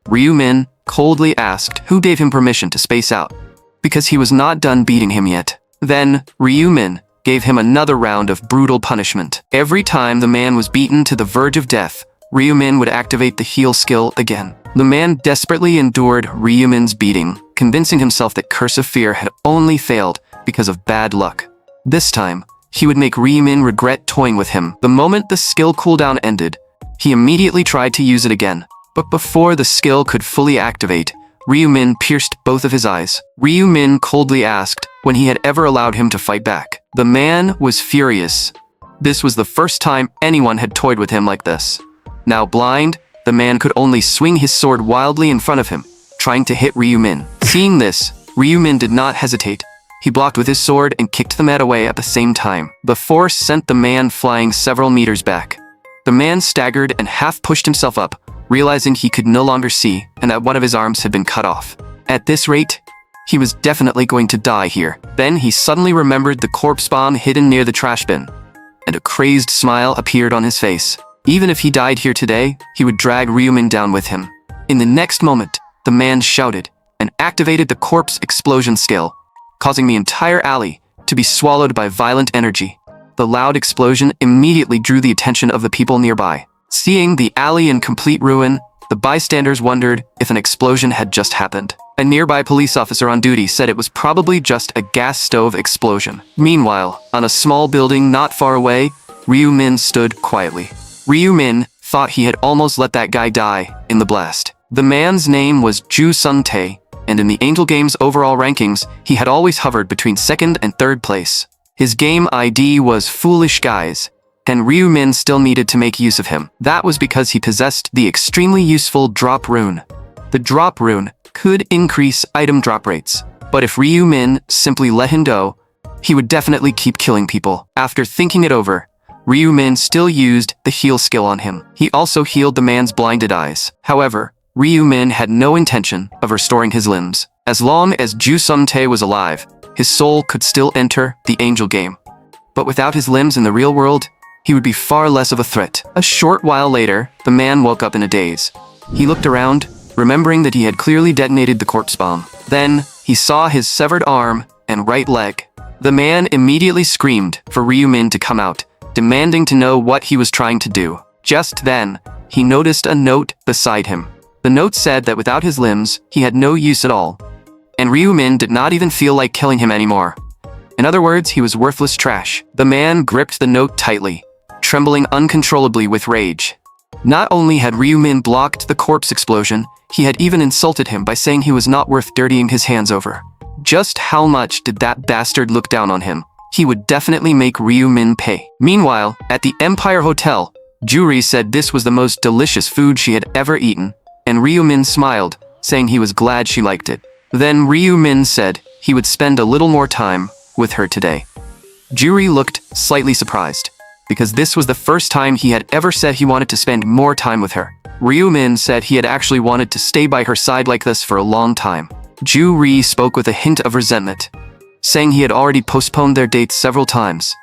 Ryu-min coldly asked who gave him permission to space out, because he was not done beating him yet. Then, Ryu-min gave him another round of brutal punishment. Every time the man was beaten to the verge of death, Ryu-min would activate the heal skill again. The man desperately endured Ryu-min's beating, convincing himself that Curse of Fear had only failed because of bad luck. This time, he would make Ryu-min regret toying with him. The moment the skill cooldown ended, he immediately tried to use it again. But before the skill could fully activate, Ryu-min pierced both of his eyes. Ryu-min coldly asked when he had ever allowed him to fight back. The man was furious. This was the first time anyone had toyed with him like this. Now blind, the man could only swing his sword wildly in front of him, trying to hit Ryu-min. Seeing this, Ryu-min did not hesitate. He blocked with his sword and kicked the mat away at the same time. The force sent the man flying several meters back. The man staggered and half pushed himself up, realizing he could no longer see and that one of his arms had been cut off. At this rate, he was definitely going to die here. Then he suddenly remembered the corpse bomb hidden near the trash bin, and a crazed smile appeared on his face. Even if he died here today, he would drag Ryu-min down with him. In the next moment, the man shouted and activated the corpse explosion skill, causing the entire alley to be swallowed by violent energy. The loud explosion immediately drew the attention of the people nearby. Seeing the alley in complete ruin, the bystanders wondered if an explosion had just happened. A nearby police officer on duty said it was probably just a gas stove explosion. Meanwhile, on a small building not far away, Ryu-min stood quietly. Ryu-min thought he had almost let that guy die in the blast. The man's name was Ju Sung-tae, and in the Angel Game's overall rankings, he had always hovered between 2nd and 3rd place. His game ID was Foolish Guys, and Ryu Min still needed to make use of him. That was because he possessed the extremely useful Drop Rune. The Drop Rune could increase item drop rates, but if Ryu Min simply let him go, he would definitely keep killing people. After thinking it over, Ryu Min still used the heal skill on him. He also healed the man's blinded eyes. However, Ryu Min had no intention of restoring his limbs. As long as Ju Sum-tae was alive, his soul could still enter the Angel Game. But without his limbs in the real world, he would be far less of a threat. A short while later, the man woke up in a daze. He looked around, remembering that he had clearly detonated the corpse bomb. Then, he saw his severed arm and right leg. The man immediately screamed for Ryu Min to come out, demanding to know what he was trying to do. Just then, he noticed a note beside him. The note said that without his limbs, he had no use at all, and Ryu Min did not even feel like killing him anymore. In other words, he was worthless trash. The man gripped the note tightly, trembling uncontrollably with rage. Not only had Ryu Min blocked the corpse explosion, he had even insulted him by saying he was not worth dirtying his hands over. Just how much did that bastard look down on him? He would definitely make Ryu Min pay. Meanwhile, at the Empire Hotel, Juri said this was the most delicious food she had ever eaten, and Ryu Min smiled, saying he was glad she liked it. Then Ryu Min said he would spend a little more time with her today. Juri looked slightly surprised, because this was the first time he had ever said he wanted to spend more time with her. Ryu Min said he had actually wanted to stay by her side like this for a long time. Juri spoke with a hint of resentment, saying he had already postponed their dates several times,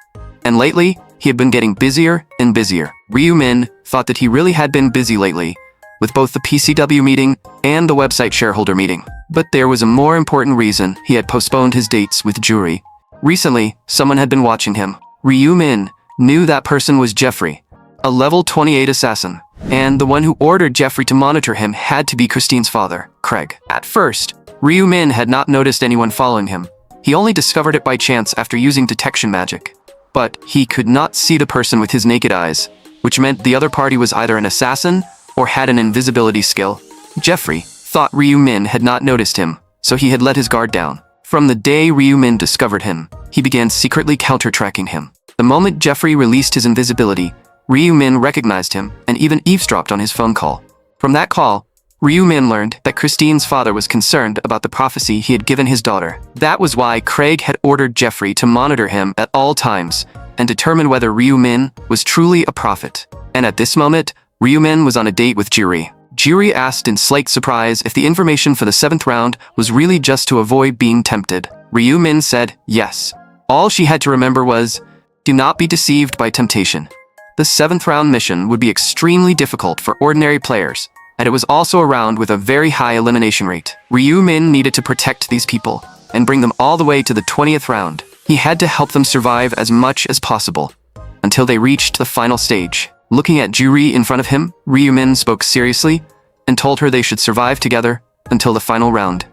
and lately, he had been getting busier and busier. Ryu Min thought that he really had been busy lately, with both the PCW meeting and the website shareholder meeting. But there was a more important reason he had postponed his dates with Juri. Recently, someone had been watching him. Ryu Min knew that person was Jeffrey, a level 28 assassin, and the one who ordered Jeffrey to monitor him had to be Christine's father, Craig. At first, Ryu Min had not noticed anyone following him. He only discovered it by chance after using detection magic. But he could not see the person with his naked eyes, which meant the other party was either an assassin or had an invisibility skill. Jeffrey thought Ryu Min had not noticed him, so he had let his guard down. From the day Ryu Min discovered him, he began secretly counter-tracking him. The moment Jeffrey released his invisibility, Ryu Min recognized him and even eavesdropped on his phone call. From that call, Ryu Min learned that Christine's father was concerned about the prophecy he had given his daughter. That was why Craig had ordered Jeffrey to monitor him at all times and determine whether Ryu Min was truly a prophet. And at this moment, Ryu Min was on a date with Juri. Juri asked in slight surprise if the information for the 7th round was really just to avoid being tempted. Ryu Min said yes. All she had to remember was, do not be deceived by temptation. The 7th round mission would be extremely difficult for ordinary players, and it was also a round with a very high elimination rate. Ryu Min needed to protect these people and bring them all the way to the 20th round. He had to help them survive as much as possible until they reached the final stage. Looking at Juri in front of him, Ryu Min spoke seriously and told her they should survive together until the final round.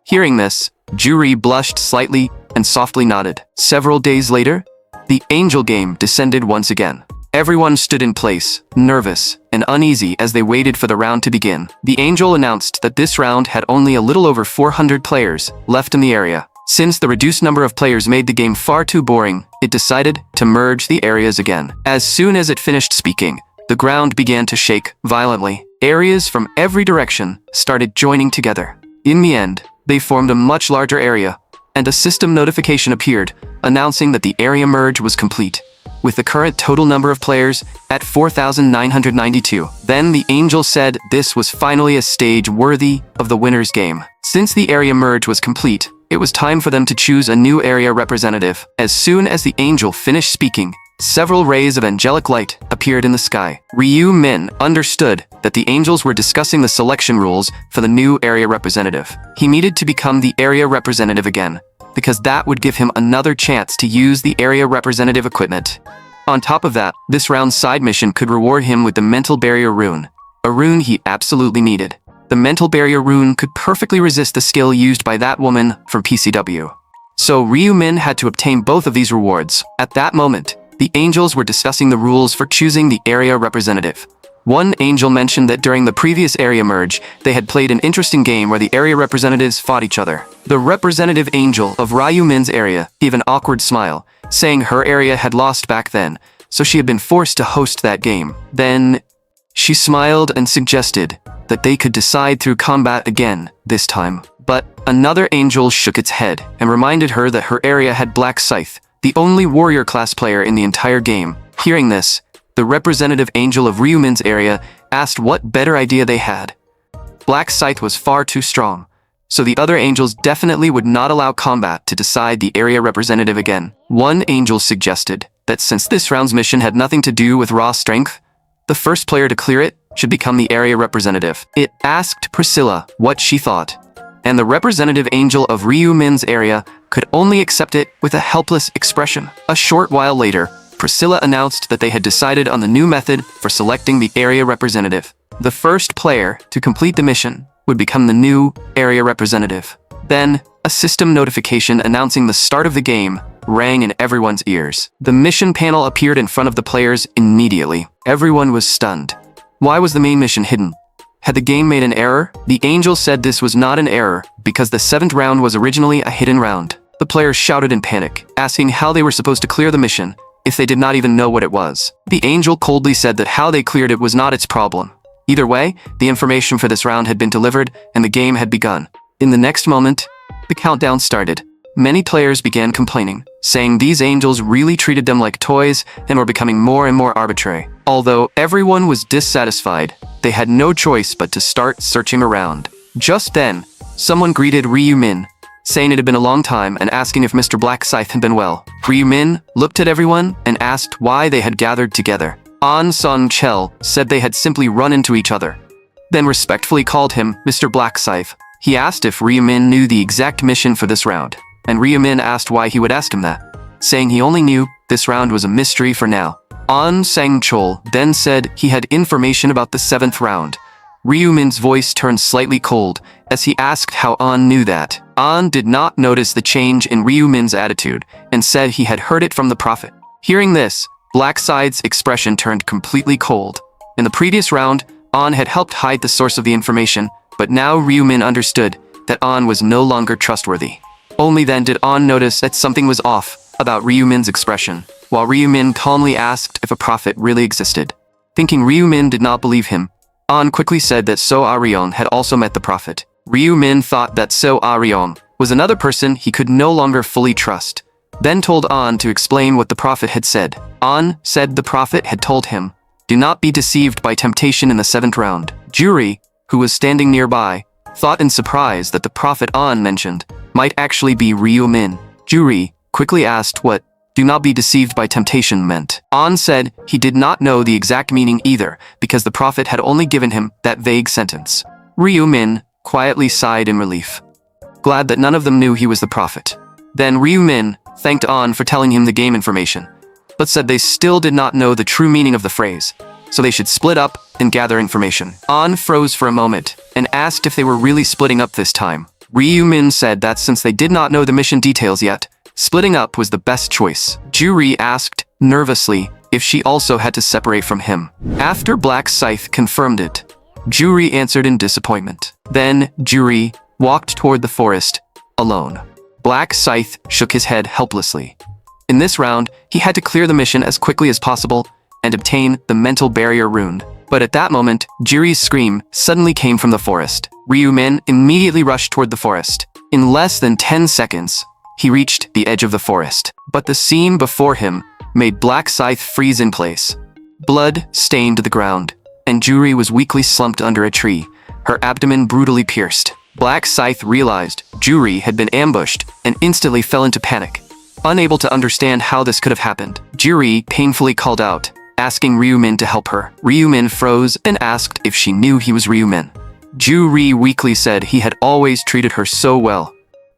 Hearing this, Juri blushed slightly and softly nodded. Several days later, the Angel Game descended once again. Everyone stood in place, nervous and uneasy as they waited for the round to begin. The Angel announced that this round had only a little over 400 players left in the area. Since the reduced number of players made the game far too boring, it decided to merge the areas again. As soon as it finished speaking, the ground began to shake violently. Areas from every direction started joining together. In the end, they formed a much larger area, and a system notification appeared, announcing that the area merge was complete, with the current total number of players at 4,992. Then the Angel said this was finally a stage worthy of the winner's game. Since the area merge was complete, it was time for them to choose a new area representative. As soon as the Angel finished speaking, several rays of angelic light appeared in the sky. Ryu Min understood that the Angels were discussing the selection rules for the new area representative. He needed to become the area representative again, because that would give him another chance to use the area representative equipment. On top of that, this round's side mission could reward him with the Mental Barrier Rune, a rune he absolutely needed. The Mental Barrier Rune could perfectly resist the skill used by that woman from PCW. So Ryu Min had to obtain both of these rewards. At that moment, the Angels were discussing the rules for choosing the area representative. One angel mentioned that during the previous area merge, they had played an interesting game where the area representatives fought each other. The representative angel of Ryu Min's area gave an awkward smile, saying her area had lost back then, so she had been forced to host that game. Then, she smiled and suggested that they could decide through combat again, this time. But another angel shook its head and reminded her that her area had Black Scythe, the only warrior class player in the entire game. Hearing this, the representative angel of Ryu Min's area asked what better idea they had. Black Scythe was far too strong, so the other angels definitely would not allow combat to decide the area representative again. One angel suggested that since this round's mission had nothing to do with raw strength, the first player to clear it should become the area representative. It asked Priscilla what she thought, and the representative angel of Ryu Min's area could only accept it with a helpless expression. A short while later, Priscilla announced that they had decided on the new method for selecting the area representative. The first player to complete the mission would become the new area representative. Then, a system notification announcing the start of the game rang in everyone's ears. The mission panel appeared in front of the players immediately. Everyone was stunned. Why was the main mission hidden? Had the game made an error? The angel said this was not an error because the 7th round was originally a hidden round. The players shouted in panic, asking how they were supposed to clear the mission if they did not even know what it was. The angel coldly said that how they cleared it was not its problem. Either way, the information for this round had been delivered and the game had begun. In the next moment, the countdown started. Many players began complaining, saying these angels really treated them like toys and were becoming more and more arbitrary. Although everyone was dissatisfied, they had no choice but to start searching around. Just then, someone greeted Ryu Min, saying it had been a long time and asking if Mr. Black Scythe had been well. Ryu Min looked at everyone and asked why they had gathered together. An Song Chel said they had simply run into each other, then respectfully called him Mr. Black Scythe. He asked if Ryu Min knew the exact mission for this round, and Ryu Min asked why he would ask him that, saying he only knew this round was a mystery for now. An Sang Chol then said he had information about the 7th round. Ryu Min's voice turned slightly cold as he asked how An knew that. An did not notice the change in Ryu Min's attitude and said he had heard it from the prophet. Hearing this, Black Scythe's expression turned completely cold. In the previous round, An had helped hide the source of the information, but now Ryu Min understood that An was no longer trustworthy. Only then did An notice that something was off about Ryu Min's expression, while Ryu Min calmly asked if a prophet really existed. Thinking Ryu Min did not believe him, An quickly said that So Arion had also met the prophet. Ryu Min thought that So Arion was another person he could no longer fully trust, then told An to explain what the prophet had said. An said the prophet had told him, "Do not be deceived by temptation in the 7th round." Juri, who was standing nearby, thought in surprise that the prophet An mentioned might actually be Ryu Min. Juri quickly asked what "do not be deceived by temptation" meant. An said he did not know the exact meaning either because the prophet had only given him that vague sentence. Ryu Min quietly sighed in relief, glad that none of them knew he was the prophet. Then Ryu Min thanked An for telling him the game information, but said they still did not know the true meaning of the phrase, so they should split up and gather information. An froze for a moment and asked if they were really splitting up this time. Ryu Min said that since they did not know the mission details yet, splitting up was the best choice. Juri asked nervously if she also had to separate from him. After Black Scythe confirmed it, Juri answered in disappointment. Then Juri walked toward the forest, alone. Black Scythe shook his head helplessly. In this round, he had to clear the mission as quickly as possible and obtain the mental barrier rune. But at that moment, Juri's scream suddenly came from the forest. Ryu Min immediately rushed toward the forest. In less than 10 seconds, he reached the edge of the forest. But the scene before him made Black Scythe freeze in place. Blood stained the ground, and Juri was weakly slumped under a tree, her abdomen brutally pierced. Black Scythe realized Juri had been ambushed and instantly fell into panic. Unable to understand how this could have happened, Juri painfully called out, asking Ryu Min to help her. Ryu Min froze and asked if she knew he was Ryu Min. Juri weakly said he had always treated her so well,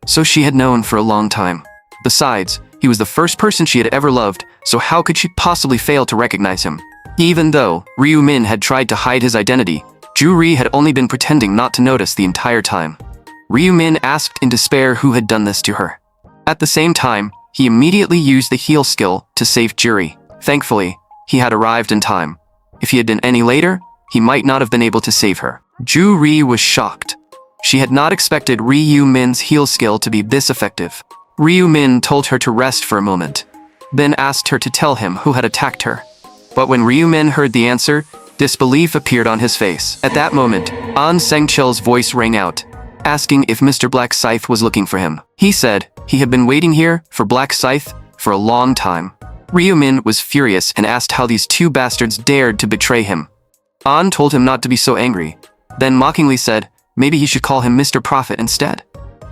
so she had known for a long time. Besides, he was the first person she had ever loved, so how could she possibly fail to recognize him? Even though Ryu Min had tried to hide his identity, Juri had only been pretending not to notice the entire time. Ryu Min asked in despair who had done this to her. At the same time, he immediately used the heal skill to save Juri. Thankfully, he had arrived in time. If he had been any later, he might not have been able to save her. Ju-ri was shocked. She had not expected Ryu-min's heal skill to be this effective. Ryu-min told her to rest for a moment, then asked her to tell him who had attacked her. But when Ryu-min heard the answer, disbelief appeared on his face. At that moment, An Sengchil's voice rang out, asking if Mr. Black Scythe was looking for him. He said he had been waiting here for Black Scythe for a long time. Ryu-min was furious and asked how these two bastards dared to betray him. An told him not to be so angry, then mockingly said maybe he should call him Mr. Prophet instead.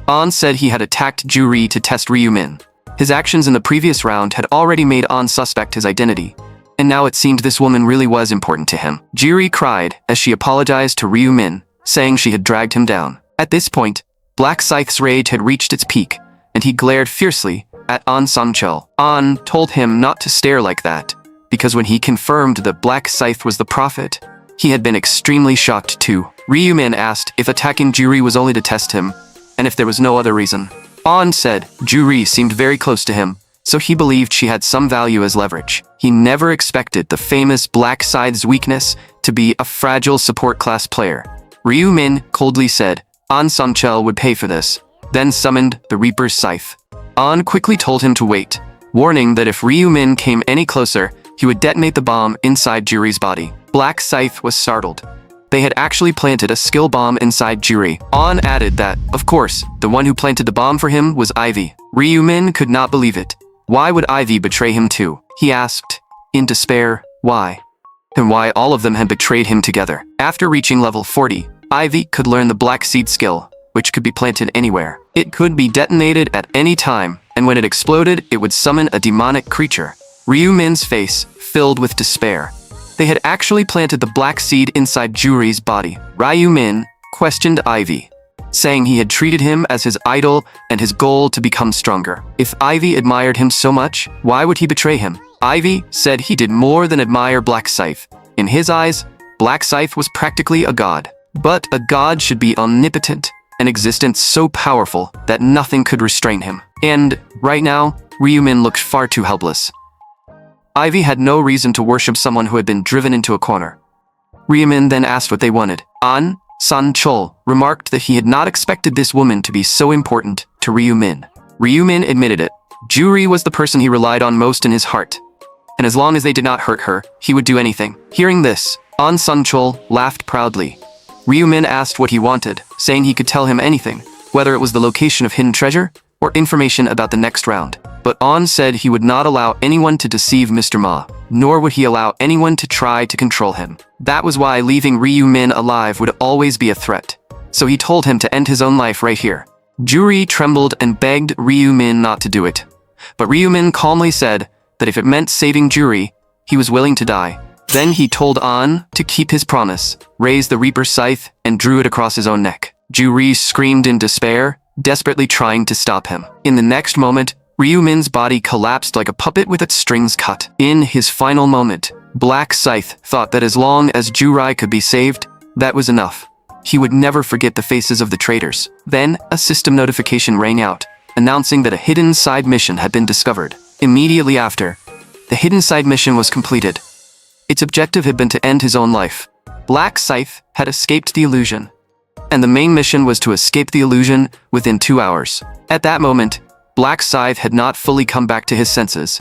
An said he had attacked Ju-ri to test Ryu-min. His actions in the previous round had already made An suspect his identity, and now it seemed this woman really was important to him. Ju-ri cried as she apologized to Ryu-min, saying she had dragged him down. At this point, Black Scythe's rage had reached its peak, and he glared fiercely at An Sangchil. An told him not to stare like that, because when he confirmed that Black Scythe was the prophet, he had been extremely shocked too. Ryu-min asked if attacking Ju-ri was only to test him, and if there was no other reason. An said Ju-ri seemed very close to him, so he believed she had some value as leverage. He never expected the famous Black Scythe's weakness to be a fragile support class player. Ryu-min coldly said An Sangchil would pay for this, then summoned the Reaper's Scythe. An quickly told him to wait, warning that if Ryu-min came any closer, he would detonate the bomb inside Ju-ri's body. Black Scythe was startled. They had actually planted a skill bomb inside Ju-ri. An added that, of course, the one who planted the bomb for him was Ivy. Ryu-min could not believe it. Why would Ivy betray him too? He asked, in despair, why? And why all of them had betrayed him together. After reaching level 40, Ivy could learn the Black Seed skill, which could be planted anywhere. It could be detonated at any time, and when it exploded, it would summon a demonic creature. Ryu-min's face filled with despair. They had actually planted the Black Seed inside Ju-ri's body. Ryu-min questioned Ivy, saying he had treated him as his idol and his goal to become stronger. If Ivy admired him so much, why would he betray him? Ivy said he did more than admire Black Scythe. In his eyes, Black Scythe was practically a god. But a god should be omnipotent, an existence so powerful that nothing could restrain him. And, right now, Ryu-min looked far too helpless. Ivy had no reason to worship someone who had been driven into a corner. Ryu-min then asked what they wanted. An San-chul remarked that he had not expected this woman to be so important to Ryu-min. Ryu-min admitted it. Ju-ri was the person he relied on most in his heart, and as long as they did not hurt her, he would do anything. Hearing this, An San-chul laughed proudly. Ryu-min asked what he wanted, saying he could tell him anything, whether it was the location of hidden treasure or information about the next round. But An said he would not allow anyone to deceive Mr. Ma, nor would he allow anyone to try to control him. That was why leaving Ryu-min alive would always be a threat, so he told him to end his own life right here. Ju-ri trembled and begged Ryu-min not to do it, but Ryu-min calmly said that if it meant saving Ju-ri, he was willing to die. Then he told An to keep his promise, raised the Reaper's Scythe, and drew it across his own neck. Ju-ri screamed in despair, desperately trying to stop him. In the next moment, Ryu-min's body collapsed like a puppet with its strings cut. In his final moment, Black Scythe thought that as long as Ju-ri could be saved, that was enough. He would never forget the faces of the traitors. Then, a system notification rang out, announcing that a hidden side mission had been discovered. Immediately after, the hidden side mission was completed. Its objective had been to end his own life. Black Scythe had escaped the illusion, and the main mission was to escape the illusion within 2 hours. At that moment, Black Scythe had not fully come back to his senses,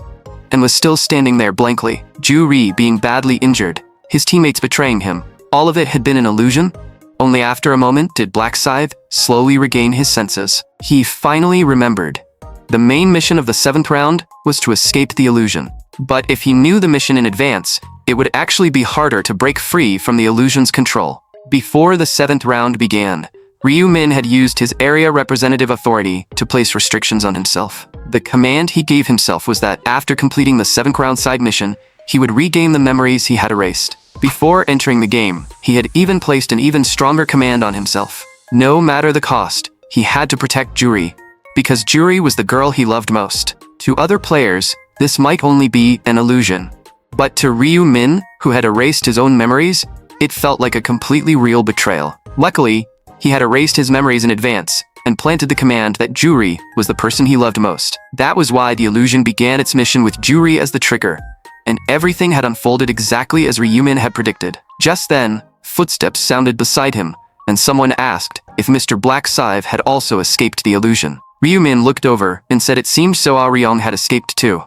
and was still standing there blankly. Ju-ri being badly injured, his teammates betraying him. All of it had been an illusion? Only after a moment did Black Scythe slowly regain his senses. He finally remembered. The main mission of the 7th round was to escape the illusion. But if he knew the mission in advance, it would actually be harder to break free from the illusion's control. Before the 7th round began, Ryu-min had used his area representative authority to place restrictions on himself. The command he gave himself was that after completing the 7th round side mission, he would regain the memories he had erased. Before entering the game, he had even placed an even stronger command on himself. No matter the cost, he had to protect Ju-ri, because Ju-ri was the girl he loved most. To other players, this might only be an illusion. But to Ryu-min, who had erased his own memories, it felt like a completely real betrayal. Luckily, he had erased his memories in advance, and planted the command that Ju-ri was the person he loved most. That was why the illusion began its mission with Ju-ri as the trigger, and everything had unfolded exactly as Ryu-min had predicted. Just then, Footsteps sounded beside him, and someone asked if Mr. Black Scythe had also escaped the illusion. Ryumin looked over and said it seemed Soa Ryong had escaped too.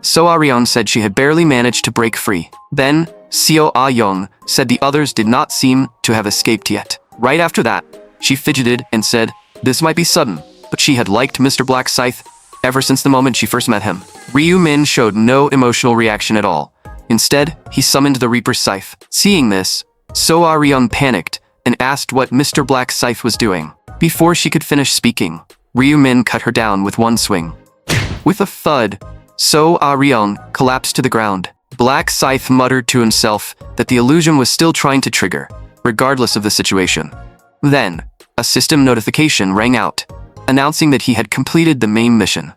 Soa Ryong said she had barely managed to break free. Then, Seo Ah Young said the others did not seem to have escaped yet. Right after that, she fidgeted and said this might be sudden, but she had liked Mr. Black Scythe ever since the moment she first met him. Ryu Min showed no emotional reaction at all. Instead, he summoned the Reaper's Scythe. Seeing this, Soa Ryung panicked and asked what Mr. Black Scythe was doing. Before she could finish speaking, Ryu Min cut her down with one swing. With a thud, Soa Ryung collapsed to the ground. Black Scythe muttered to himself that the illusion was still trying to trigger, regardless of the situation. Then, a system notification rang out, announcing that he had completed the main mission.